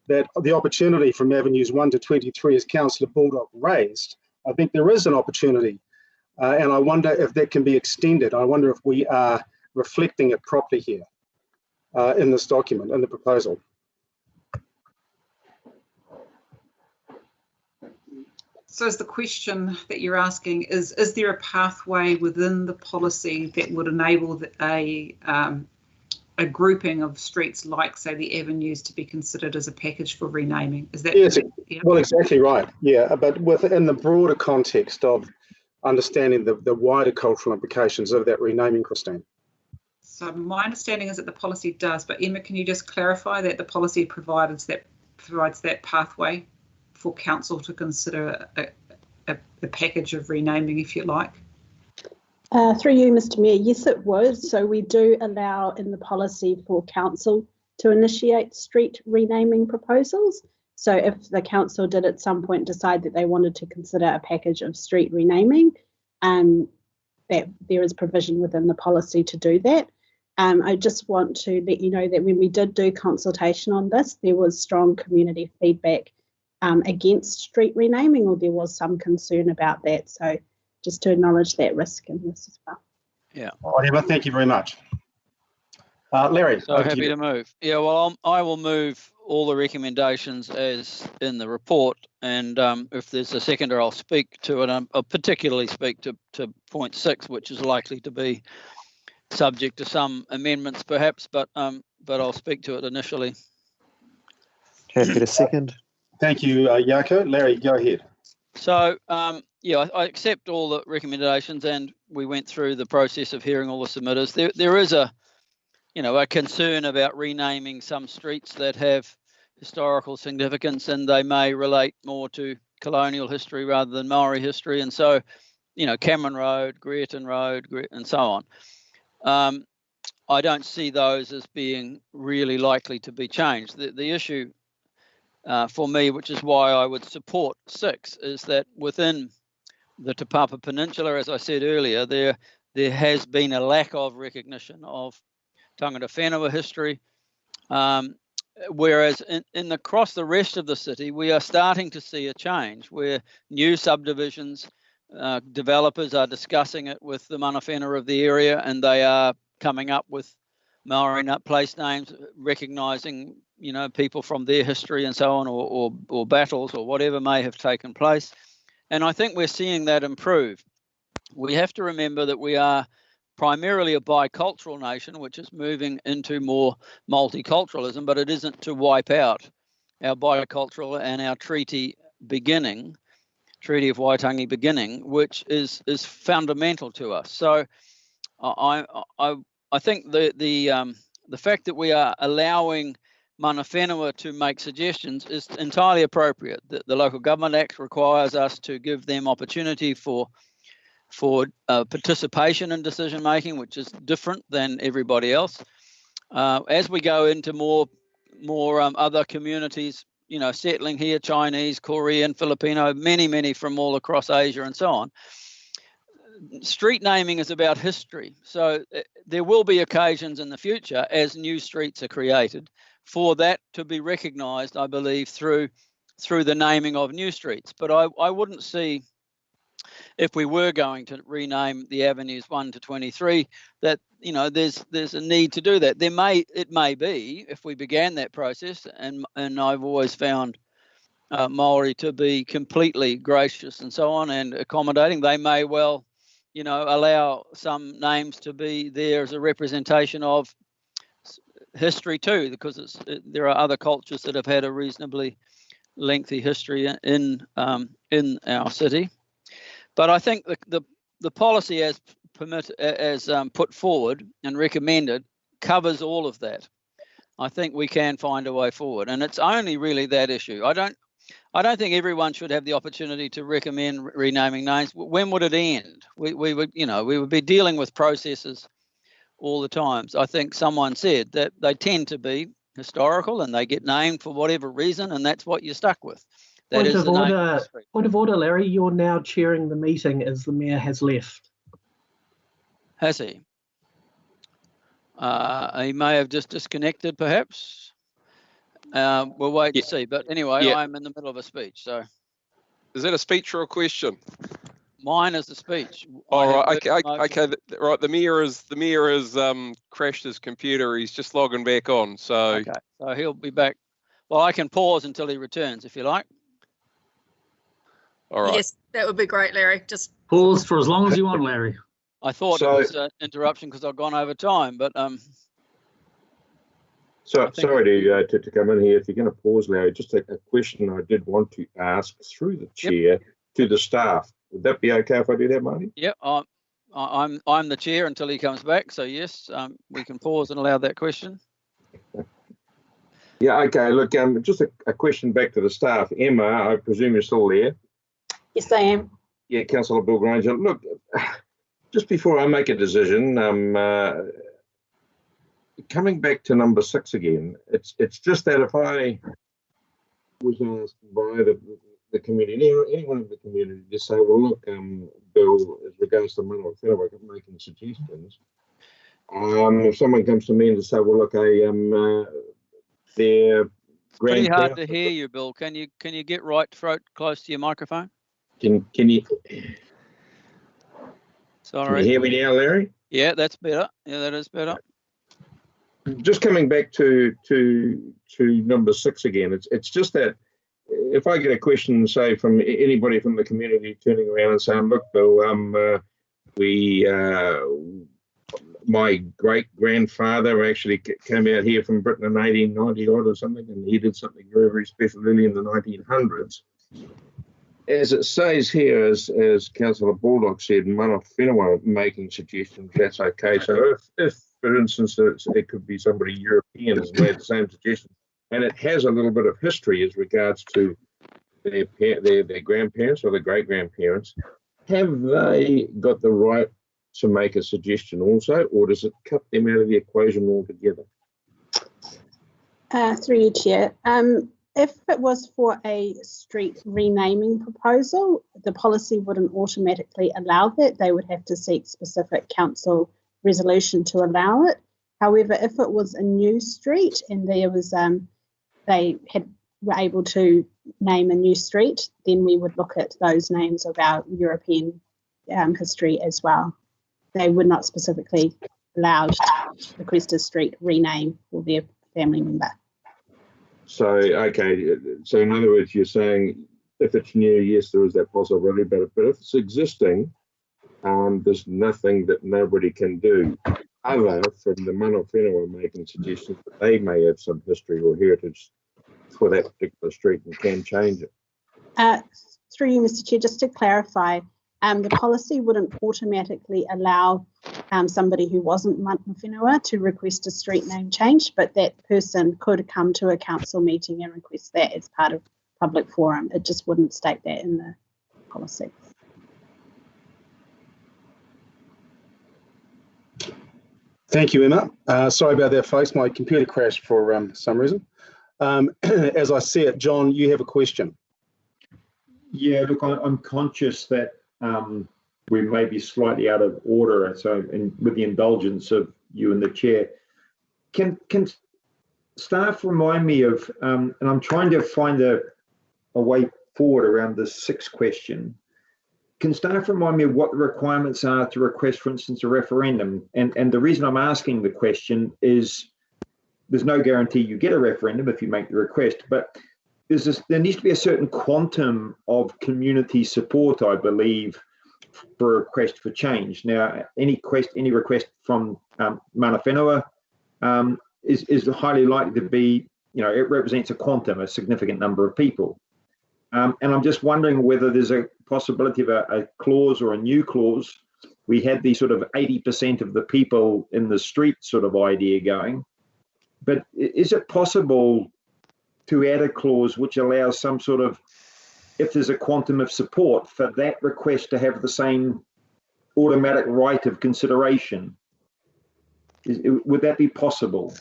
that the opportunity from Avenues 1 to 23, as Councillor Baldock raised, I think there is an opportunity, and I wonder if that can be extended. I wonder if we are reflecting it properly here in this document, in the proposal. So is the question that you're asking, is there a pathway within the policy that would enable a grouping of streets like, say, the avenues to be considered as a package for renaming? Is that? Yes, yeah? Well, exactly right. Yeah, but within the broader context of understanding the wider cultural implications of that renaming, Christine. So my understanding is that the policy does, but Emma, can you just clarify that the policy provides that pathway for council to consider a package of renaming, if you like? Through you, Mr. Mayor, yes, it would. So we do allow in the policy for council to initiate street renaming proposals. So if the council did at some point decide that they wanted to consider a package of street renaming, that there is provision within the policy to do that. I just want to let you know that when we did do consultation on this, there was strong community feedback against street renaming, or there was some concern about that. So just to acknowledge that risk in this as well. Yeah. Emma, thank you very much. Larry. So happy to move. Yeah, well, I will move all the recommendations as in the report, and if there's a seconder, I'll speak to it. I'll particularly speak to point 6, which is likely to be subject to some amendments, perhaps, but I'll speak to it initially. Happy to second. Thank you, Jaco. Larry, go ahead. So, yeah, I accept all the recommendations, and we went through the process of hearing all the submitters. There is a concern about renaming some streets that have historical significance, and they may relate more to colonial history rather than Maori history. And so, Cameron Road, Greerton Road, and so on. I don't see those as being really likely to be changed. The issue for me, which is why I would support 6, is that within the Te Papa Peninsula, as I said earlier, there has been a lack of recognition of tangata whenua history, whereas across the rest of the city, we are starting to see a change where new subdivisions, developers are discussing it with the mana whenua of the area, and they are coming up with Maori place names, recognising people from their history and so on, or battles or whatever may have taken place. And I think we're seeing that improve. We have to remember that we are primarily a bicultural nation, which is moving into more multiculturalism, but it isn't to wipe out our bicultural and our Treaty of Waitangi beginning, which is fundamental to us. So I think the fact that we are allowing mana whenua to make suggestions is entirely appropriate. The Local Government Act requires us to give them opportunity for participation in decision making, which is different than everybody else. As we go into more other communities, settling here, Chinese, Korean, Filipino, many from all across Asia and so on. Street naming is about history. So there will be occasions in the future as new streets are created for that to be recognised, I believe, through the naming of new streets. But I wouldn't see, if we were going to rename the avenues 1 to 23, that there's a need to do that. It may be, if we began that process, and I've always found Maori to be completely gracious and so on and accommodating, they may well allow some names to be there as a representation of history too, because there are other cultures that have had a reasonably lengthy history in our city. But I think the policy as put forward and recommended covers all of that. I think we can find a way forward, and it's only really that issue. I don't think everyone should have the opportunity to recommend renaming names. When would it end? We would be dealing with processes all the time. I think someone said that they tend to be historical and they get named for whatever reason, and that's what you're stuck with. Point of order, Larry. You're now chairing the meeting as the mayor has left. Has he? He may have just disconnected, perhaps. We'll wait to see. But anyway, I'm in the middle of a speech. So, is that a speech or a question? Mine is the speech. All right. Okay. Right. The mayor has crashed his computer. He's just logging back on. So. Okay. So he'll be back. Well, I can pause until he returns, if you like. All right. Yes, that would be great, Larry. Just pause for as long as you want, Larry. I thought it was an interruption because I've gone over time, but So sorry to come in here. If you're going to pause, Larry, just a question I did want to ask through the chair to the staff. Would that be okay if I do that, Marty? Yep, I'm the chair until he comes back. So yes, we can pause and allow that question. Yeah. Okay. Look, just a question back to the staff. Emma, I presume you're still there. Yes, I am. Yeah, Councillor Bill Granger. Look, just before I make a decision, coming back to number 6 again, it's just that if I was asked by the community, anyone in the community, just say, well, look, Bill, as regards to mana whenua, making suggestions. If someone comes to me and say, well, look, their pretty hard to hear you, Bill. Can you get right throat close to your microphone? Can you? Sorry. Can you hear me now, Larry? Yeah, that's better. Yeah, that is better. Just coming back to number 6 again, it's just that if I get a question, say from anybody from the community turning around and saying, look, Bill, my great-grandfather actually came out here from Britain in 1890 odd or something, and he did something very, very special early in the 1900s. As it says here, as Councillor Baldock said, mana whenua making suggestions, that's okay. So if for instance, it could be somebody European has made the same suggestion, and it has a little bit of history as regards to their grandparents or their great-grandparents, have they got the right to make a suggestion also, or does it cut them out of the equation altogether? Through you, Chair. If it was for a street renaming proposal, the policy wouldn't automatically allow that. They would have to seek specific council resolution to allow it. However, if it was a new street and there was were able to name a new street, then we would look at those names of our European history as well. They would not specifically allow to request a street rename for their family member. So, okay, so in other words, you're saying if it's new, yes, there is that possibility, but if it's existing, there's nothing that nobody can do other from the mana whenua making suggestions that they may have some history or heritage for that particular street and can change it. Through you, Mr. Chair, just to clarify, the policy wouldn't automatically allow somebody who wasn't mana whenua to request a street name change, but that person could come to a council meeting and request that as part of public forum. It just wouldn't state that in the policy. Thank you, Emma. Sorry about that, folks. My computer crashed for some reason. As I see it, John, you have a question. Yeah, look, I'm conscious that we may be slightly out of order, so with the indulgence of you and the chair, can staff remind me of, and I'm trying to find a way forward around this sixth question. Can staff remind me of what the requirements are to request, for instance, a referendum? And the reason I'm asking the question is there's no guarantee you get a referendum if you make the request, but there needs to be a certain quantum of community support, I believe, for a request for change. Now, any request from mana whenua is highly likely to be, it represents a quantum, a significant number of people. And I'm just wondering whether there's a possibility of a clause or a new clause. We had the sort of 80% of the people in the street sort of idea going, but is it possible to add a clause which allows some sort of, if there's a quantum of support, for that request to have the same automatic right of consideration? Would that be possible?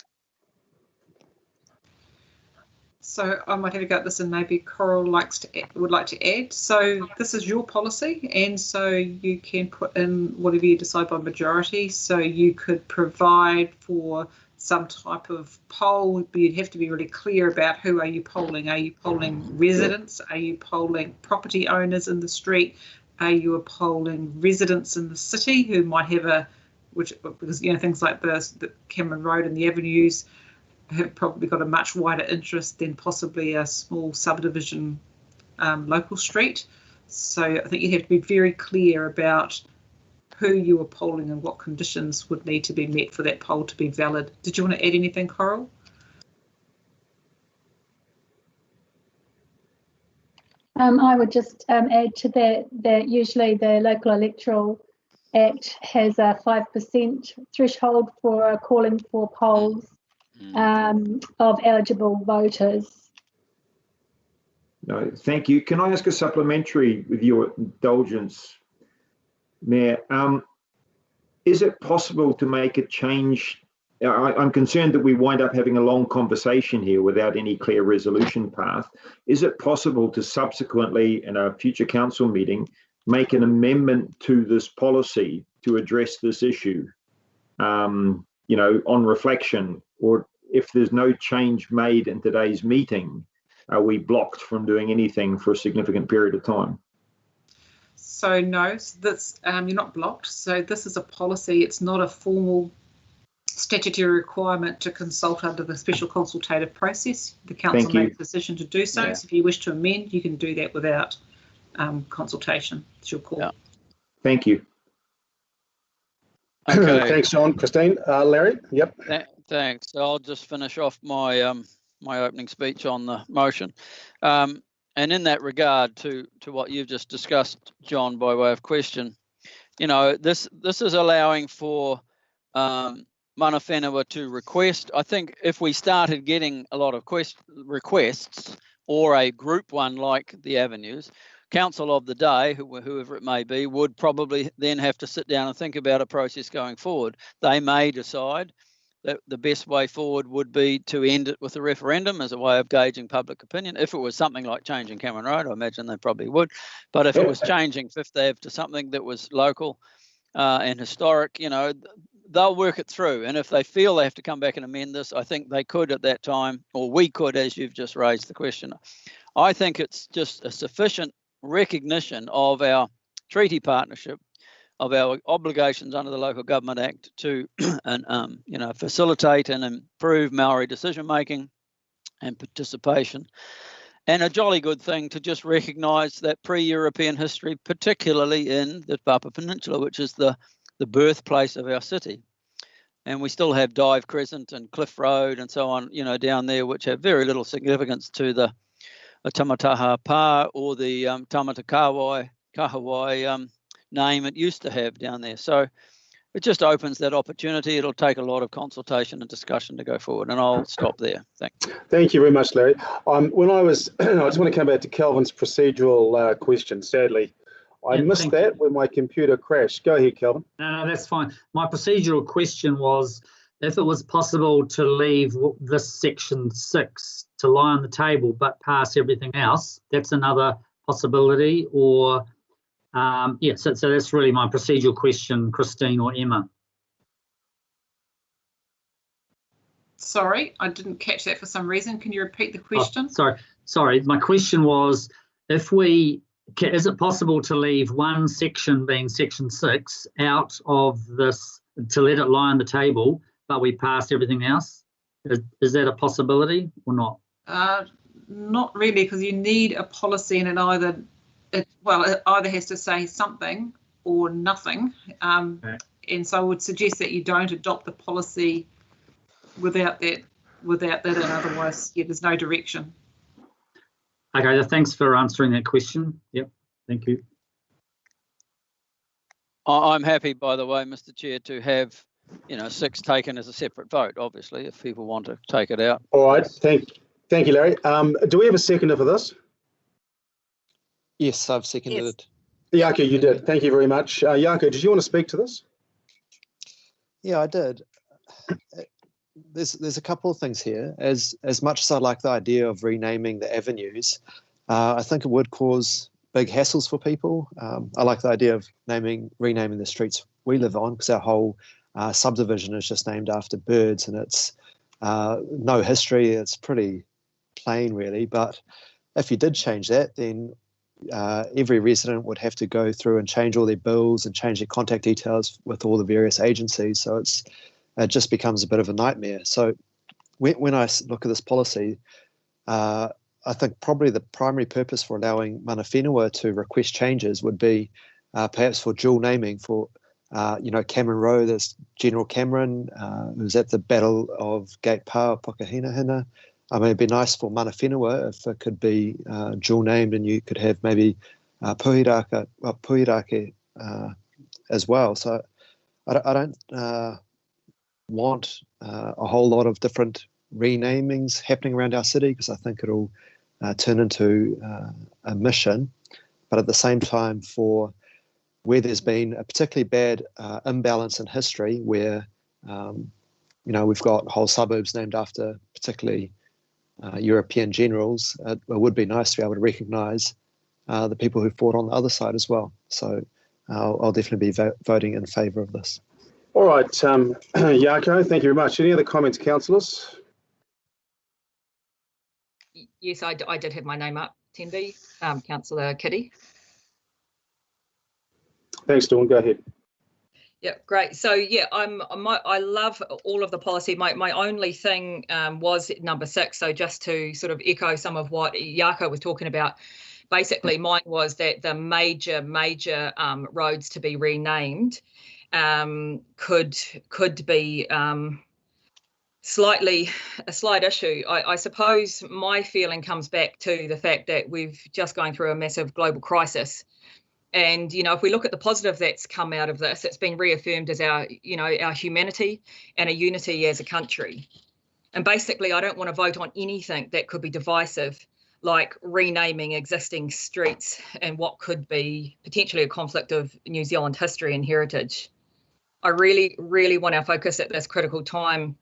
So I might have a go at this, and maybe Coral would like to add. So this is your policy, and so you can put in whatever you decide by majority. So you could provide for some type of poll, but you'd have to be really clear about who are you polling. Are you polling residents? Are you polling property owners in the street? Are you polling residents in the city who might have because things like the Cameron Road and the avenues have probably got a much wider interest than possibly a small subdivision local street. So I think you have to be very clear about who you are polling and what conditions would need to be met for that poll to be valid. Did you want to add anything, Coral? I would just add to that usually the Local Electoral Act has a 5% threshold for calling for polls of eligible voters. No, thank you. Can I ask a supplementary with your indulgence, Mayor? Is it possible to make a change? I'm concerned that we wind up having a long conversation here without any clear resolution path. Is it possible to subsequently, in a future council meeting, make an amendment to this policy to address this issue, on reflection? Or if there's no change made in today's meeting, are we blocked from doing anything for a significant period of time? So no, that's you're not blocked. So this is a policy. It's not a formal statutory requirement to consult under the special consultative process. The council makes a decision to do so. Yeah. So if you wish to amend, you can do that without consultation. It's your call. Yeah. Thank you. Okay. Thanks, John. Christine, Larry. Yep. Thanks. I'll just finish off my my opening speech on the motion, and in that regard to what you've just discussed, John, by way of question, you know, this is allowing for mana whenua to request. I think if we started getting a lot of requests, or a group one like the avenues, council of the day, whoever it may be, would probably then have to sit down and think about a process going forward. They may decide that the best way forward would be to end it with a referendum as a way of gauging public opinion. If it was something like changing Cameron Road, I imagine they probably would. But if it was changing Fifth Ave to something that was local and historic, you know, they'll work it through. And if they feel they have to come back and amend this, I think they could at that time, or we could, as you've just raised the question. I think it's just a sufficient recognition of our treaty partnership, of our obligations under the Local Government Act to you know, facilitate and improve Maori decision making and participation, and a jolly good thing to just recognise that pre-European history, particularly in the Papa Peninsula, which is the birthplace of our city. And we still have Dive Crescent and Cliff Road and so on, you know, down there, which have very little significance to the Tamataha Pa or the Tamata Kahawai name it used to have down there. So it just opens that opportunity. It'll take a lot of consultation and discussion to go forward, and I'll stop there. Thanks. Thank you very much, Larry. When I just want to come back to Kelvin's procedural question. Sadly, I missed that when my computer crashed. Go ahead, Kelvin. No, that's fine. My procedural question was if it was possible to leave this section 6 to lie on the table but pass everything else. That's another possibility, or yeah, so that's really my procedural question, Christine or Emma. Sorry, I didn't catch that for some reason. Can you repeat the question? Oh, sorry. My question was, is it possible to leave one section, being section 6, out of this, to let it lie on the table, but we pass everything else? Is that a possibility or not? Not really, because you need a policy, and it either has to say something or nothing. Okay. And so I would suggest that you don't adopt the policy without that, and otherwise, yeah, there's no direction. Okay, thanks for answering that question. Yep, thank you. I'm happy, by the way, Mr. Chair, to have 6 taken as a separate vote, obviously, if people want to take it out. All right, thank you, Larry. Do we have a seconder for this? Yes, I've seconded it. Jaco, you did. Thank you very much. Jaco, did you want to speak to this? Yeah, I did. There's a couple of things here. As much as I like the idea of renaming the avenues, I think it would cause big hassles for people. I like the idea of renaming the streets we live on, because our whole subdivision is just named after birds, and it's no history. It's pretty plain, really. But if you did change that, then every resident would have to go through and change all their bills and change their contact details with all the various agencies. So it just becomes a bit of a nightmare. So when I look at this policy, I think probably the primary purpose for allowing mana whenua to request changes would be perhaps for dual naming for, Cameron Road. There's General Cameron, who was at the Battle of Gate Pa or Pokahinahina. I mean, it'd be nice for mana whenua if it could be dual named, and you could have maybe Puhirake as well. So I don't want a whole lot of different renamings happening around our city, because I think it'll turn into a mission. But at the same time, for where there's been a particularly bad imbalance in history, where we've got whole suburbs named after particularly European generals, it would be nice to be able to recognise the people who fought on the other side as well. So I'll definitely be voting in favour of this. All right, Jaco, thank you very much. Any other comments, councillors? Yes, I did have my name up, Tendi, Councillor Kitty. Thanks, Dawn. Go ahead. Yeah, great. So yeah, I love all of the policy. My only thing was number 6. So just to sort of echo some of what Jaco was talking about, basically mine was that the major roads to be renamed. could be a slight issue. I suppose my feeling comes back to the fact that we've just gone through a massive global crisis. And, you know, if we look at the positive that's come out of this, it's been reaffirmed as our humanity and a unity as a country. And basically, I don't want to vote on anything that could be divisive, like renaming existing streets and what could be potentially a conflict of New Zealand history and heritage. I really, really want our focus at this critical time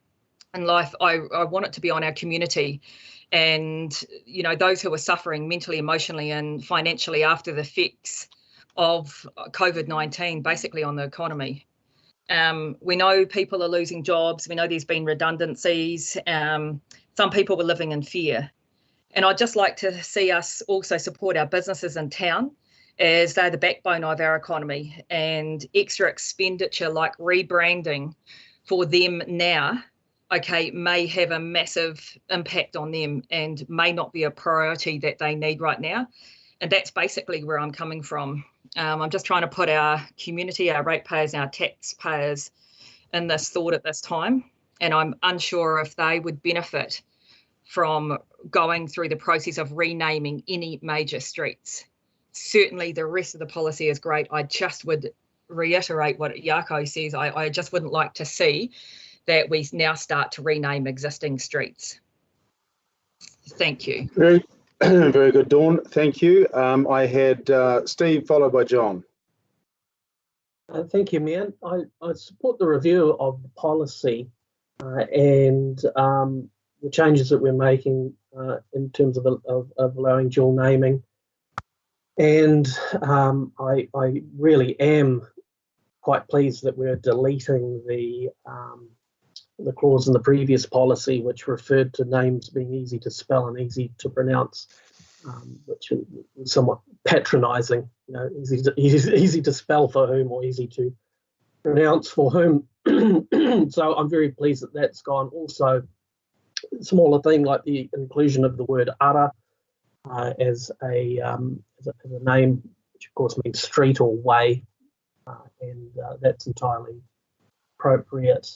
in life. I want it to be on our community and, you know, those who are suffering mentally, emotionally and financially after the effects of COVID-19, basically on the economy. We know people are losing jobs. We know there's been redundancies. Some people were living in fear. And I'd just like to see us also support our businesses in town as they're the backbone of our economy, and extra expenditure like rebranding for them now, okay, may have a massive impact on them and may not be a priority that they need right now. And that's basically where I'm coming from. I'm just trying to put our community, our ratepayers, our taxpayers in this thought at this time. And I'm unsure if they would benefit from going through the process of renaming any major streets. Certainly the rest of the policy is great. I just would reiterate what Jaco says. I just wouldn't like to see that we now start to rename existing streets. Thank you. Very good, Dawn. Thank you. I had Steve followed by John. Thank you, Mayor. I support the review of the policy and the changes that we're making in terms of allowing dual naming. And I really am quite pleased that we're deleting the clause in the previous policy which referred to names being easy to spell and easy to pronounce, which is somewhat patronising. You know, easy to spell for whom or easy to pronounce for whom. So I'm very pleased that that's gone. Also, a smaller thing like the inclusion of the word ara as a name, which of course means street or way, and that's entirely appropriate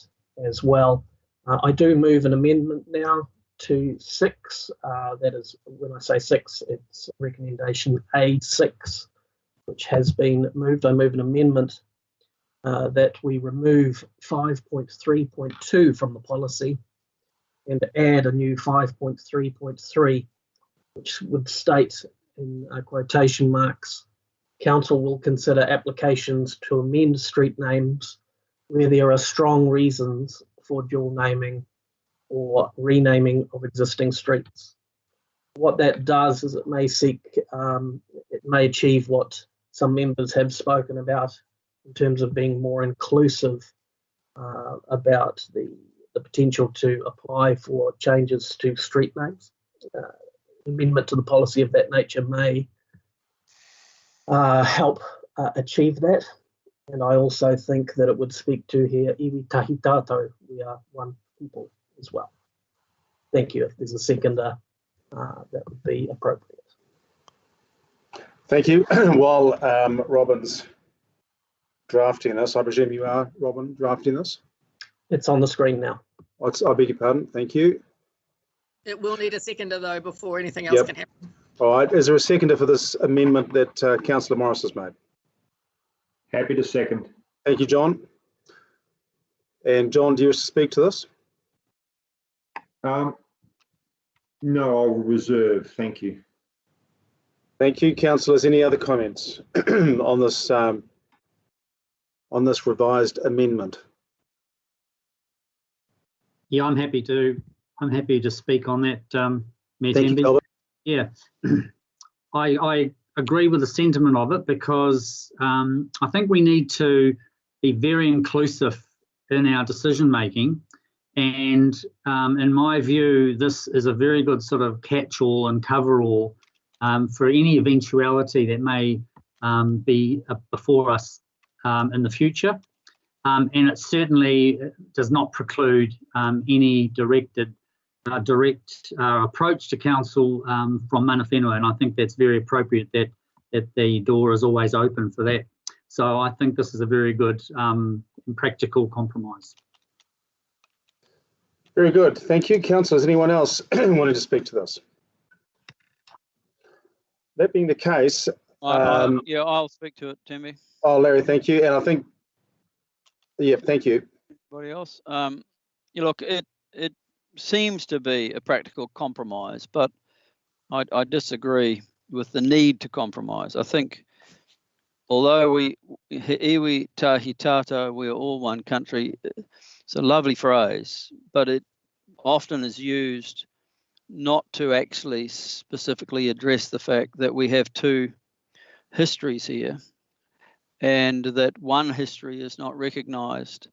as well. I do move an amendment now to 6. That is, when I say 6, it's recommendation A6, which has been moved. I move an amendment that we remove 5.3.2 from the policy and add a new 5.3.3, which would state in quotation marks, Council will consider applications to amend street names where there are strong reasons for dual naming or renaming of existing streets. What that does is it may achieve what some members have spoken about in terms of being more inclusive about the potential to apply for changes to street names. Amendment to the policy of that nature may help achieve that. And I also think that it would speak to here, iwi tahi tātou, we are one people as well. Thank you. If there's a seconder, that would be appropriate. Thank you. While Robin's drafting this, I presume you are, Robin, drafting this? It's on the screen now. I beg your pardon. Thank you. It will need a seconder though before anything else can happen. All right. Is there a seconder for this amendment that Councillor Morris has made? Happy to second. Thank you, John. And John, do you wish to speak to this? No, I'll reserve. Thank you. Thank you, councillors. Any other comments on this revised amendment? Yeah, I'm happy to speak on that, Mayor Thank you, Calvin. Yeah, I agree with the sentiment of it because I think we need to be very inclusive in our decision making, and in my view, this is a very good sort of catch-all and cover-all for any eventuality that may be before us in the future. And it certainly does not preclude any direct approach to council from mana whenua, and I think that's very appropriate that the door is always open for that. So I think this is a very good and practical compromise. Very good. Thank you. Councillors, anyone else wanting to speak to this? That being the case... yeah, I'll speak to it, Timmy. Oh, Larry, thank you. And I think... Yeah, thank you. Anybody else? You look, it seems to be a practical compromise, but I disagree with the need to compromise. I think although iwi tahi tato, we are all one country, it's a lovely phrase, but it often is used not to actually specifically address the fact that we have two histories here, and that one history is not recognised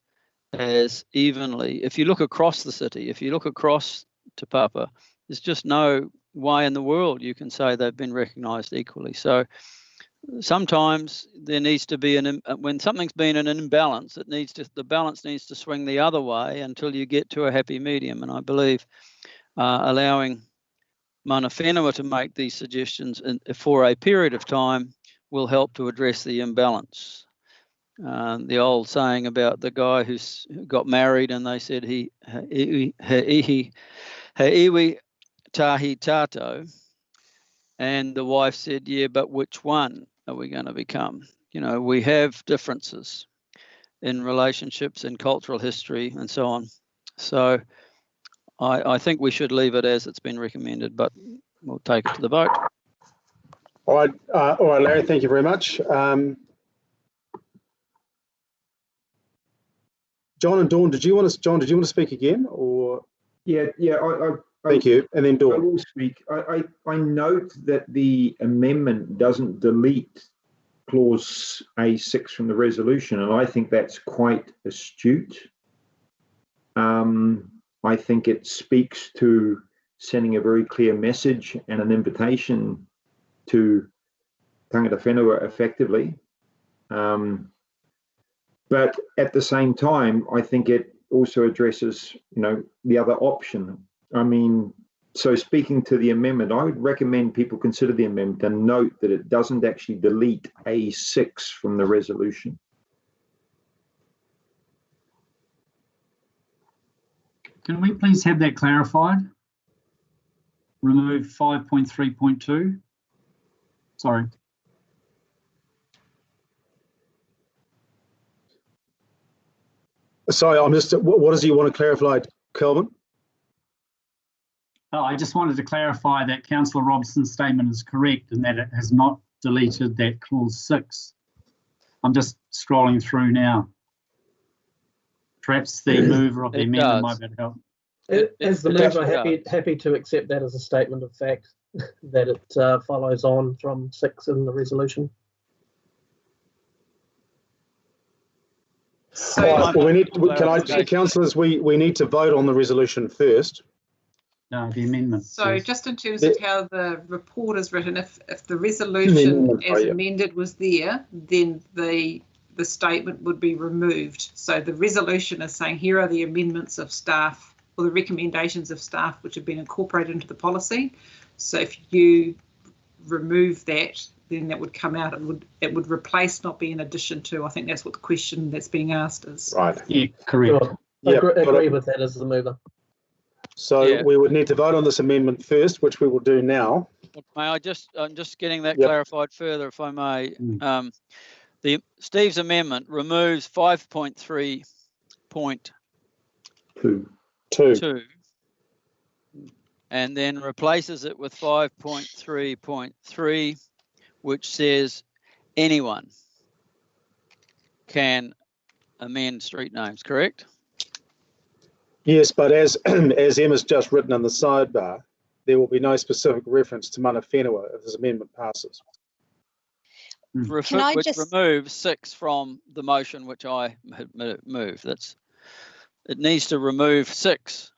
as evenly. If you look across the city, if you look across Te Papa, there's just no way in the world you can say they've been recognised equally. So sometimes there needs to be when something's been in an imbalance, the balance needs to swing the other way until you get to a happy medium. And I believe allowing mana whenua to make these suggestions for a period of time will help to address the imbalance. The old saying about the guy who got married and they said he iwi tahi tato, and the wife said, yeah, but which one are we going to become? You know, we have differences in relationships, in cultural history and so on. So I think we should leave it as it's been recommended, but we'll take it to the vote. All right, Larry, thank you very much. John and Dawn, did you want to speak again, or? Yeah. Thank you, and then Dawn. I will speak. I note that the amendment doesn't delete clause A6 from the resolution, and I think that's quite astute. I think it speaks to sending a very clear message and an invitation to tangata whenua effectively. But at the same time, I think it also addresses, the other option. I mean, so speaking to the amendment, I would recommend people consider the amendment and note that it doesn't actually delete A6 from the resolution. Can we please have that clarified? Remove 5.3.2. Sorry. Sorry, I'm just. What does he want to clarify, Kelvin? Oh, I just wanted to clarify that Councillor Robertson's statement is correct and that it has not deleted that clause 6. I'm just scrolling through now. Perhaps the mover of the amendment might be able to help. Is the mover happy to accept that as a statement of fact, that it follows on from 6 in the resolution? So we need. Councillors, we need to vote on the resolution first. No, the amendment. So yes. Just in terms of how the report is written, if the resolution as amended was there, then the statement would be removed. So the resolution is saying here are the amendments of staff or the recommendations of staff which have been incorporated into the policy. So if you remove that, then that would come out. It would replace, not be in addition to. I think that's what the question that's being asked is. Right. Yeah, correct. Agree with that as the mover. So we would need to vote on this amendment first, which we will do now. I'm just getting that clarified further, if I may. Steve's amendment removes 5.3.2 and then replaces it with 5.3.3, which says anyone can amend street names, correct? Yes, but as Emma's just written in the sidebar, there will be no specific reference to mana whenua if this amendment passes. Which removes 6 from the motion which I had moved. It needs to remove 6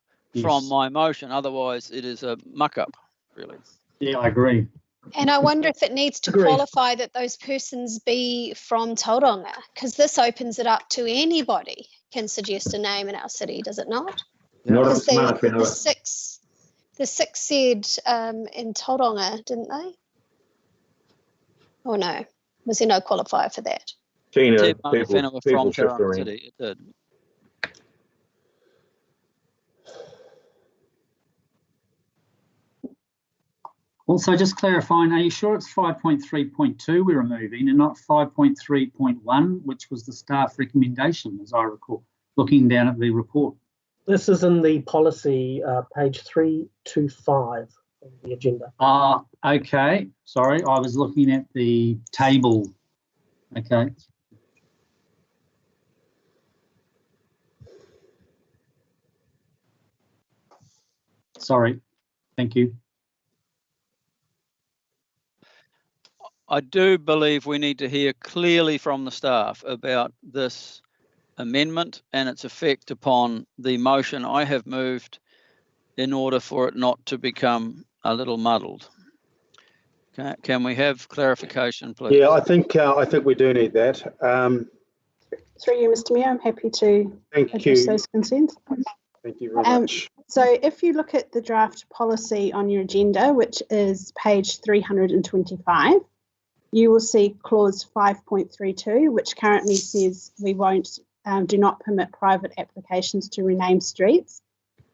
from my motion, otherwise it is a muck-up, really. Yeah, I agree. And I wonder if it needs to qualify that those persons be from Tauranga, because this opens it up to anybody can suggest a name in our city, does it not? Not the six said in Tauranga, didn't they? Oh no, was there no qualifier for that? Tina, Te people Manawhenua from shift Tauranga around. City. It did. Also, just clarifying, are you sure it's 5.3.2 we're removing and not 5.3.1, which was the staff recommendation, as I recall, looking down at the report? This is in the policy, page 325 of the agenda. Okay. Sorry, I was looking at the table. Okay. Sorry. Thank you. I do believe we need to hear clearly from the staff about this amendment and its effect upon the motion I have moved in order for it not to become a little muddled. Can we have clarification, please? Yeah, I think we do need that. Through you, Mr. Mayor, I'm happy to address those concerns. Thank you very much. So if you look at the draft policy on your agenda, which is page 325, you will see clause 5.32, which currently says we do not permit private applications to rename streets.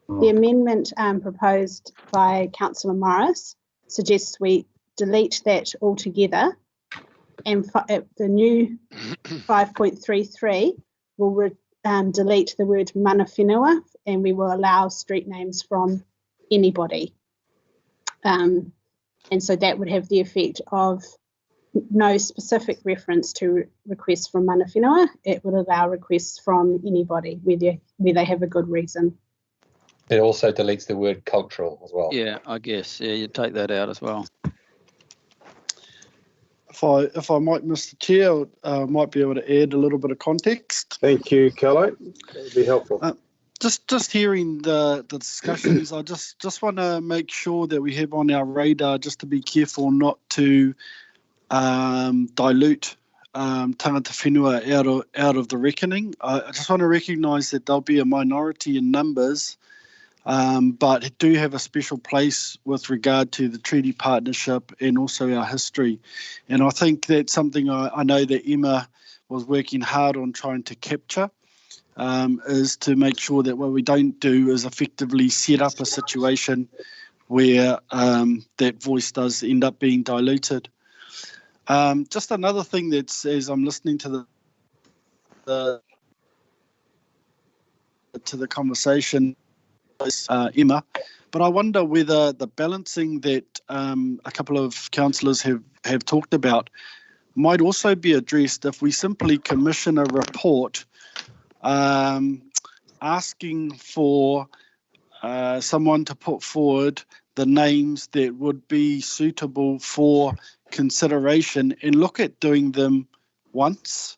The amendment proposed by Councillor Morris suggests we delete that altogether, and the new 5.33 will delete the word mana whenua, and we will allow street names from anybody. And so that would have the effect of no specific reference to requests from mana whenua. It would allow requests from anybody where they have a good reason. It also deletes the word cultural as well. Yeah, I guess. Yeah, you take that out as well. If I might, Mr. Chair, I might be able to add a little bit of context. Thank you, Carlo. That would be helpful. Just hearing the discussions, I just want to make sure that we have on our radar just to be careful not to dilute tangata whenua out of the reckoning. I just want to recognise that they'll be a minority in numbers, but do have a special place with regard to the treaty partnership and also our history. And I think that's something I know that Emma was working hard on trying to capture, is to make sure that what we don't do is effectively set up a situation where that voice does end up being diluted. Just another thing that's, as I'm listening to the conversation, Emma, but I wonder whether the balancing that a couple of councillors have talked about might also be addressed if we simply commission a report asking for someone to put forward the names that would be suitable for consideration and look at doing them once,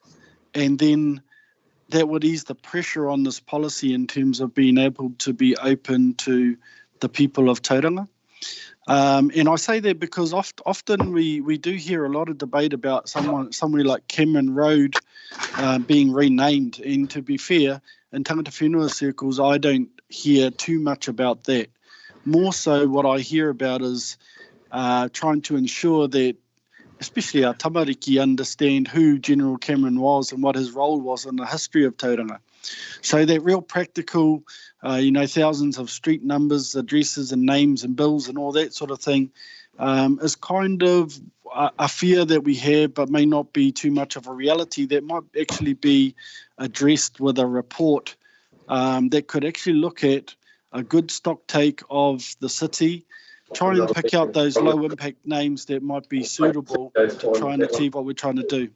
and then that would ease the pressure on this policy in terms of being able to be open to the people of Tauranga. And I say that because often we do hear a lot of debate about somewhere like Cameron Road being renamed, and to be fair, in tangata whenua circles, I don't hear too much about that. More so what I hear about is trying to ensure that especially our tamariki understand who General Cameron was and what his role was in the history of Tauranga. So that real practical, thousands of street numbers, addresses and names and bills and all that sort of thing is kind of a fear that we have, but may not be too much of a reality that might actually be addressed with a report that could actually look at a good stock take of the city, try and pick out those low impact names that might be suitable to try and achieve what we're trying to do.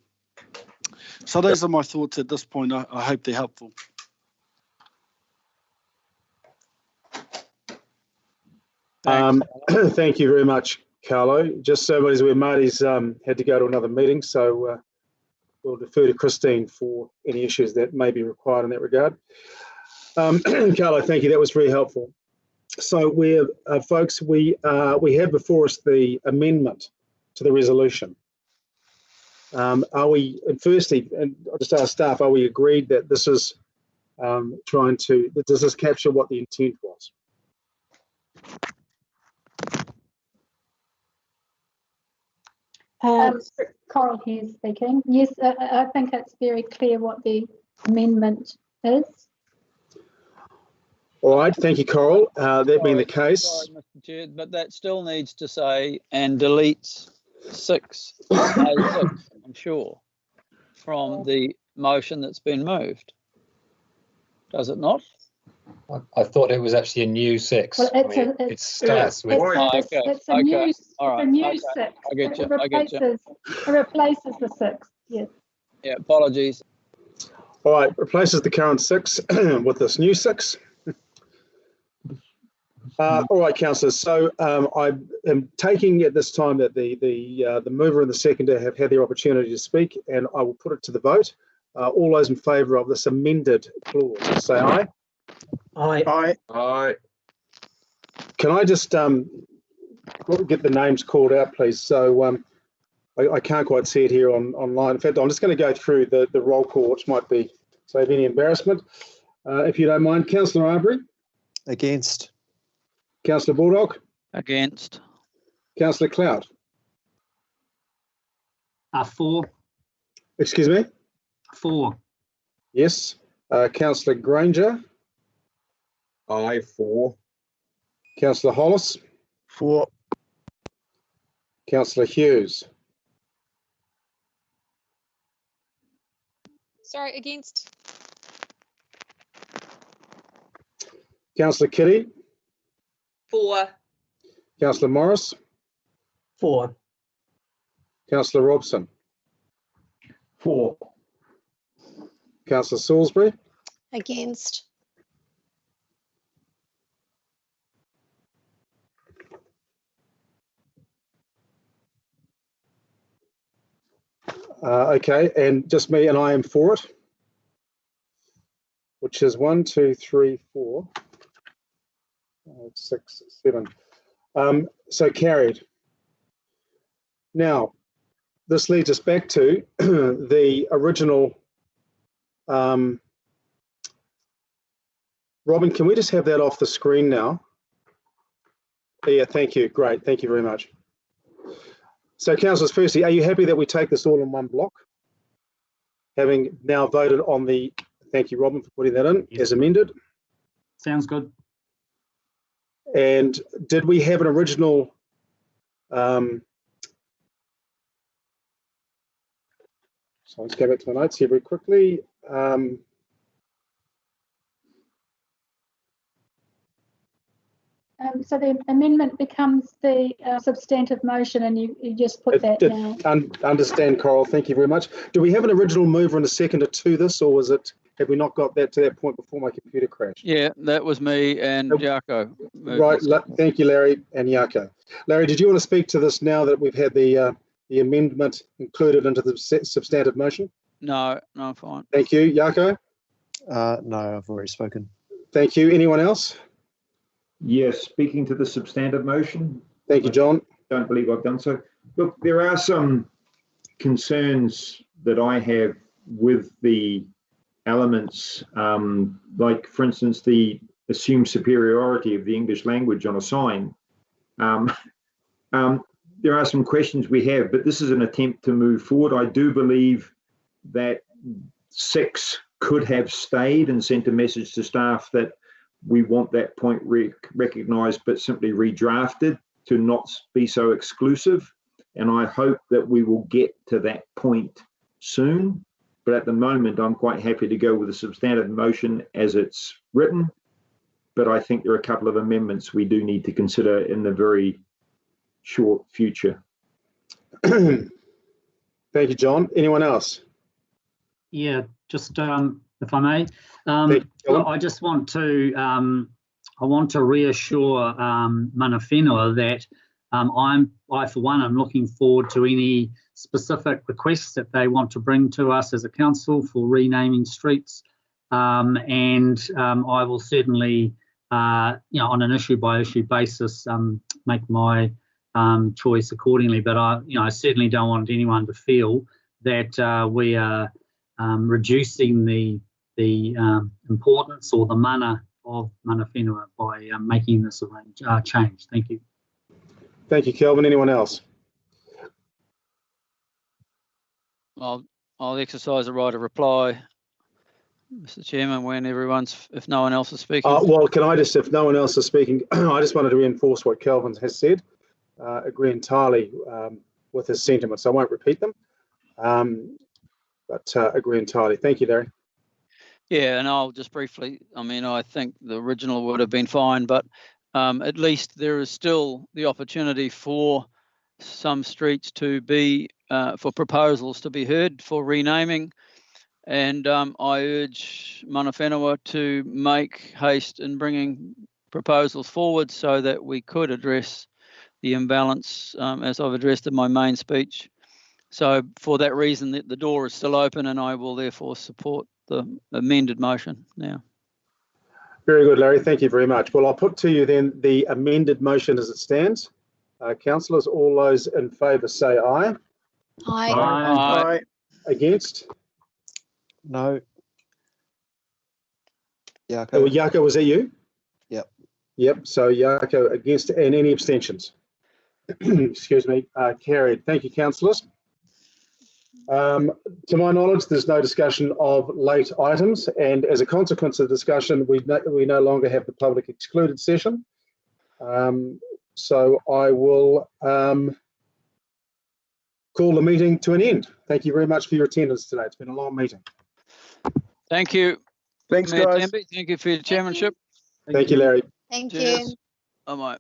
So those are my thoughts at this point. I hope they're helpful. Thank you very much, Carlo. Just so everybody's aware, Marty's had to go to another meeting, so we'll defer to Christine for any issues that may be required in that regard. Carlo, thank you. That was very helpful. So we're, folks, we have before us the amendment to the resolution. Are we, and firstly, and I'll just ask staff, are we agreed that this is does this capture what the intent was? Coral here speaking. Yes, I think it's very clear what the amendment is. All right, thank you, Coral. That being the case. Sorry, Mr. Chair, but that still needs to say and deletes 6, A6, I'm sure, from the motion that's been moved. Does it not? I thought it was actually a new 6. Well, it starts with. It's a new 6. I get you. It replaces the 6. Yes. Yeah, apologies. All right, replaces the current 6 with this new 6. All right, councillors. So I am taking at this time that the mover and the seconder have had their opportunity to speak, and I will put it to the vote. All those in favour of this amended clause, say aye. Aye. Aye. Aye. Can I just get the names called out, please? So I can't quite see it here online. In fact, I'm just going to go through the roll call, which might save any embarrassment. If you don't mind, Councillor Arbery. Against. Councillor Baldock. Against. Councillor Clout. 4. Excuse me? 4. Yes. Councillor Granger. Aye, 4. Councillor Hollis. 4. Councillor Hughes. Sorry, against. Councillor Kitty. 4. Councillor Morris. 4. Councillor Robson. 4. Councillor Salisbury. Against. Okay, and just me, and I am for it, which is 1, 2, 3, 4, 5, 6, 7. So carried. Now, this leads us back to the original. Robin, can we just have that off the screen now? Yeah, thank you. Great. Thank you very much. So, councillors, firstly, are you happy that we take this all in one block? Having now voted on the, thank you, Robin, for putting that in, as amended. Sounds good. And did we have an original so let's go back to my notes here very quickly. So the amendment becomes the substantive motion, and you just put that down. Understand, Coral. Thank you very much. Do we have an original mover and a seconder to this, or was it? Have we not got that to that point before my computer crashed? Yeah, that was me and Jaco. Right. Thank you, Larry and Jaco. Larry, did you want to speak to this now that we've had the amendment included into the substantive motion? No, fine. Thank you, Jaco. No, I've already spoken. Thank you. Anyone else? Yes, speaking to the substantive motion. Thank you, John. Don't believe I've done so. Look, there are some concerns that I have with the elements, like, for instance, the assumed superiority of the English language on a sign. There are some questions we have, but this is an attempt to move forward. I do believe that 6 could have stayed and sent a message to staff that we want that point recognised, but simply redrafted to not be so exclusive. And I hope that we will get to that point soon. But at the moment, I'm quite happy to go with the substantive motion as it's written. But I think there are a couple of amendments we do need to consider in the very short future. Thank you, John. Anyone else? Yeah, just if I may, I just want to reassure mana whenua that I for one am looking forward to any specific requests that they want to bring to us as a council for renaming streets, and I will certainly on an issue by issue basis make my choice accordingly. But I certainly don't want anyone to feel that we are reducing the importance or the mana of mana whenua by making this change. Thank you. Thank you, Kelvin. Anyone else? I'll exercise the right of reply, Mr. Chairman, when if no one else is speaking. Well, can I just, if no one else is speaking, I just wanted to reinforce what Kelvin has said. Agree entirely with his sentiments. I won't repeat them, but agree entirely. Thank you, Larry. Yeah, and I'll just briefly, I think the original would have been fine, but at least there is still the opportunity for some streets to be, for proposals to be heard for renaming. And I urge mana whenua to make haste in bringing proposals forward so that we could address the imbalance as I've addressed in my main speech. So for that reason, the door is still open, and I will therefore support the amended motion now. Very good, Larry. Thank you very much. Well, I'll put to you then the amended motion as it stands. Councillors, all those in favour say aye. Aye. Aye. Against? No. Yako. Oh, Yako, was that you? Yep. Yep. So Yako against, and any abstentions? Excuse me. Carried. Thank you, councillors. To my knowledge, there's no discussion of late items, and as a consequence of the discussion, we no longer have the public excluded session. So I will call the meeting to an end. Thank you very much for your attendance today. It's been a long meeting. Thank you. Thanks, Mayor guys. Temby. Thank you for your chairmanship. Thank you, Larry. Thank Cheers. you. Bye-bye.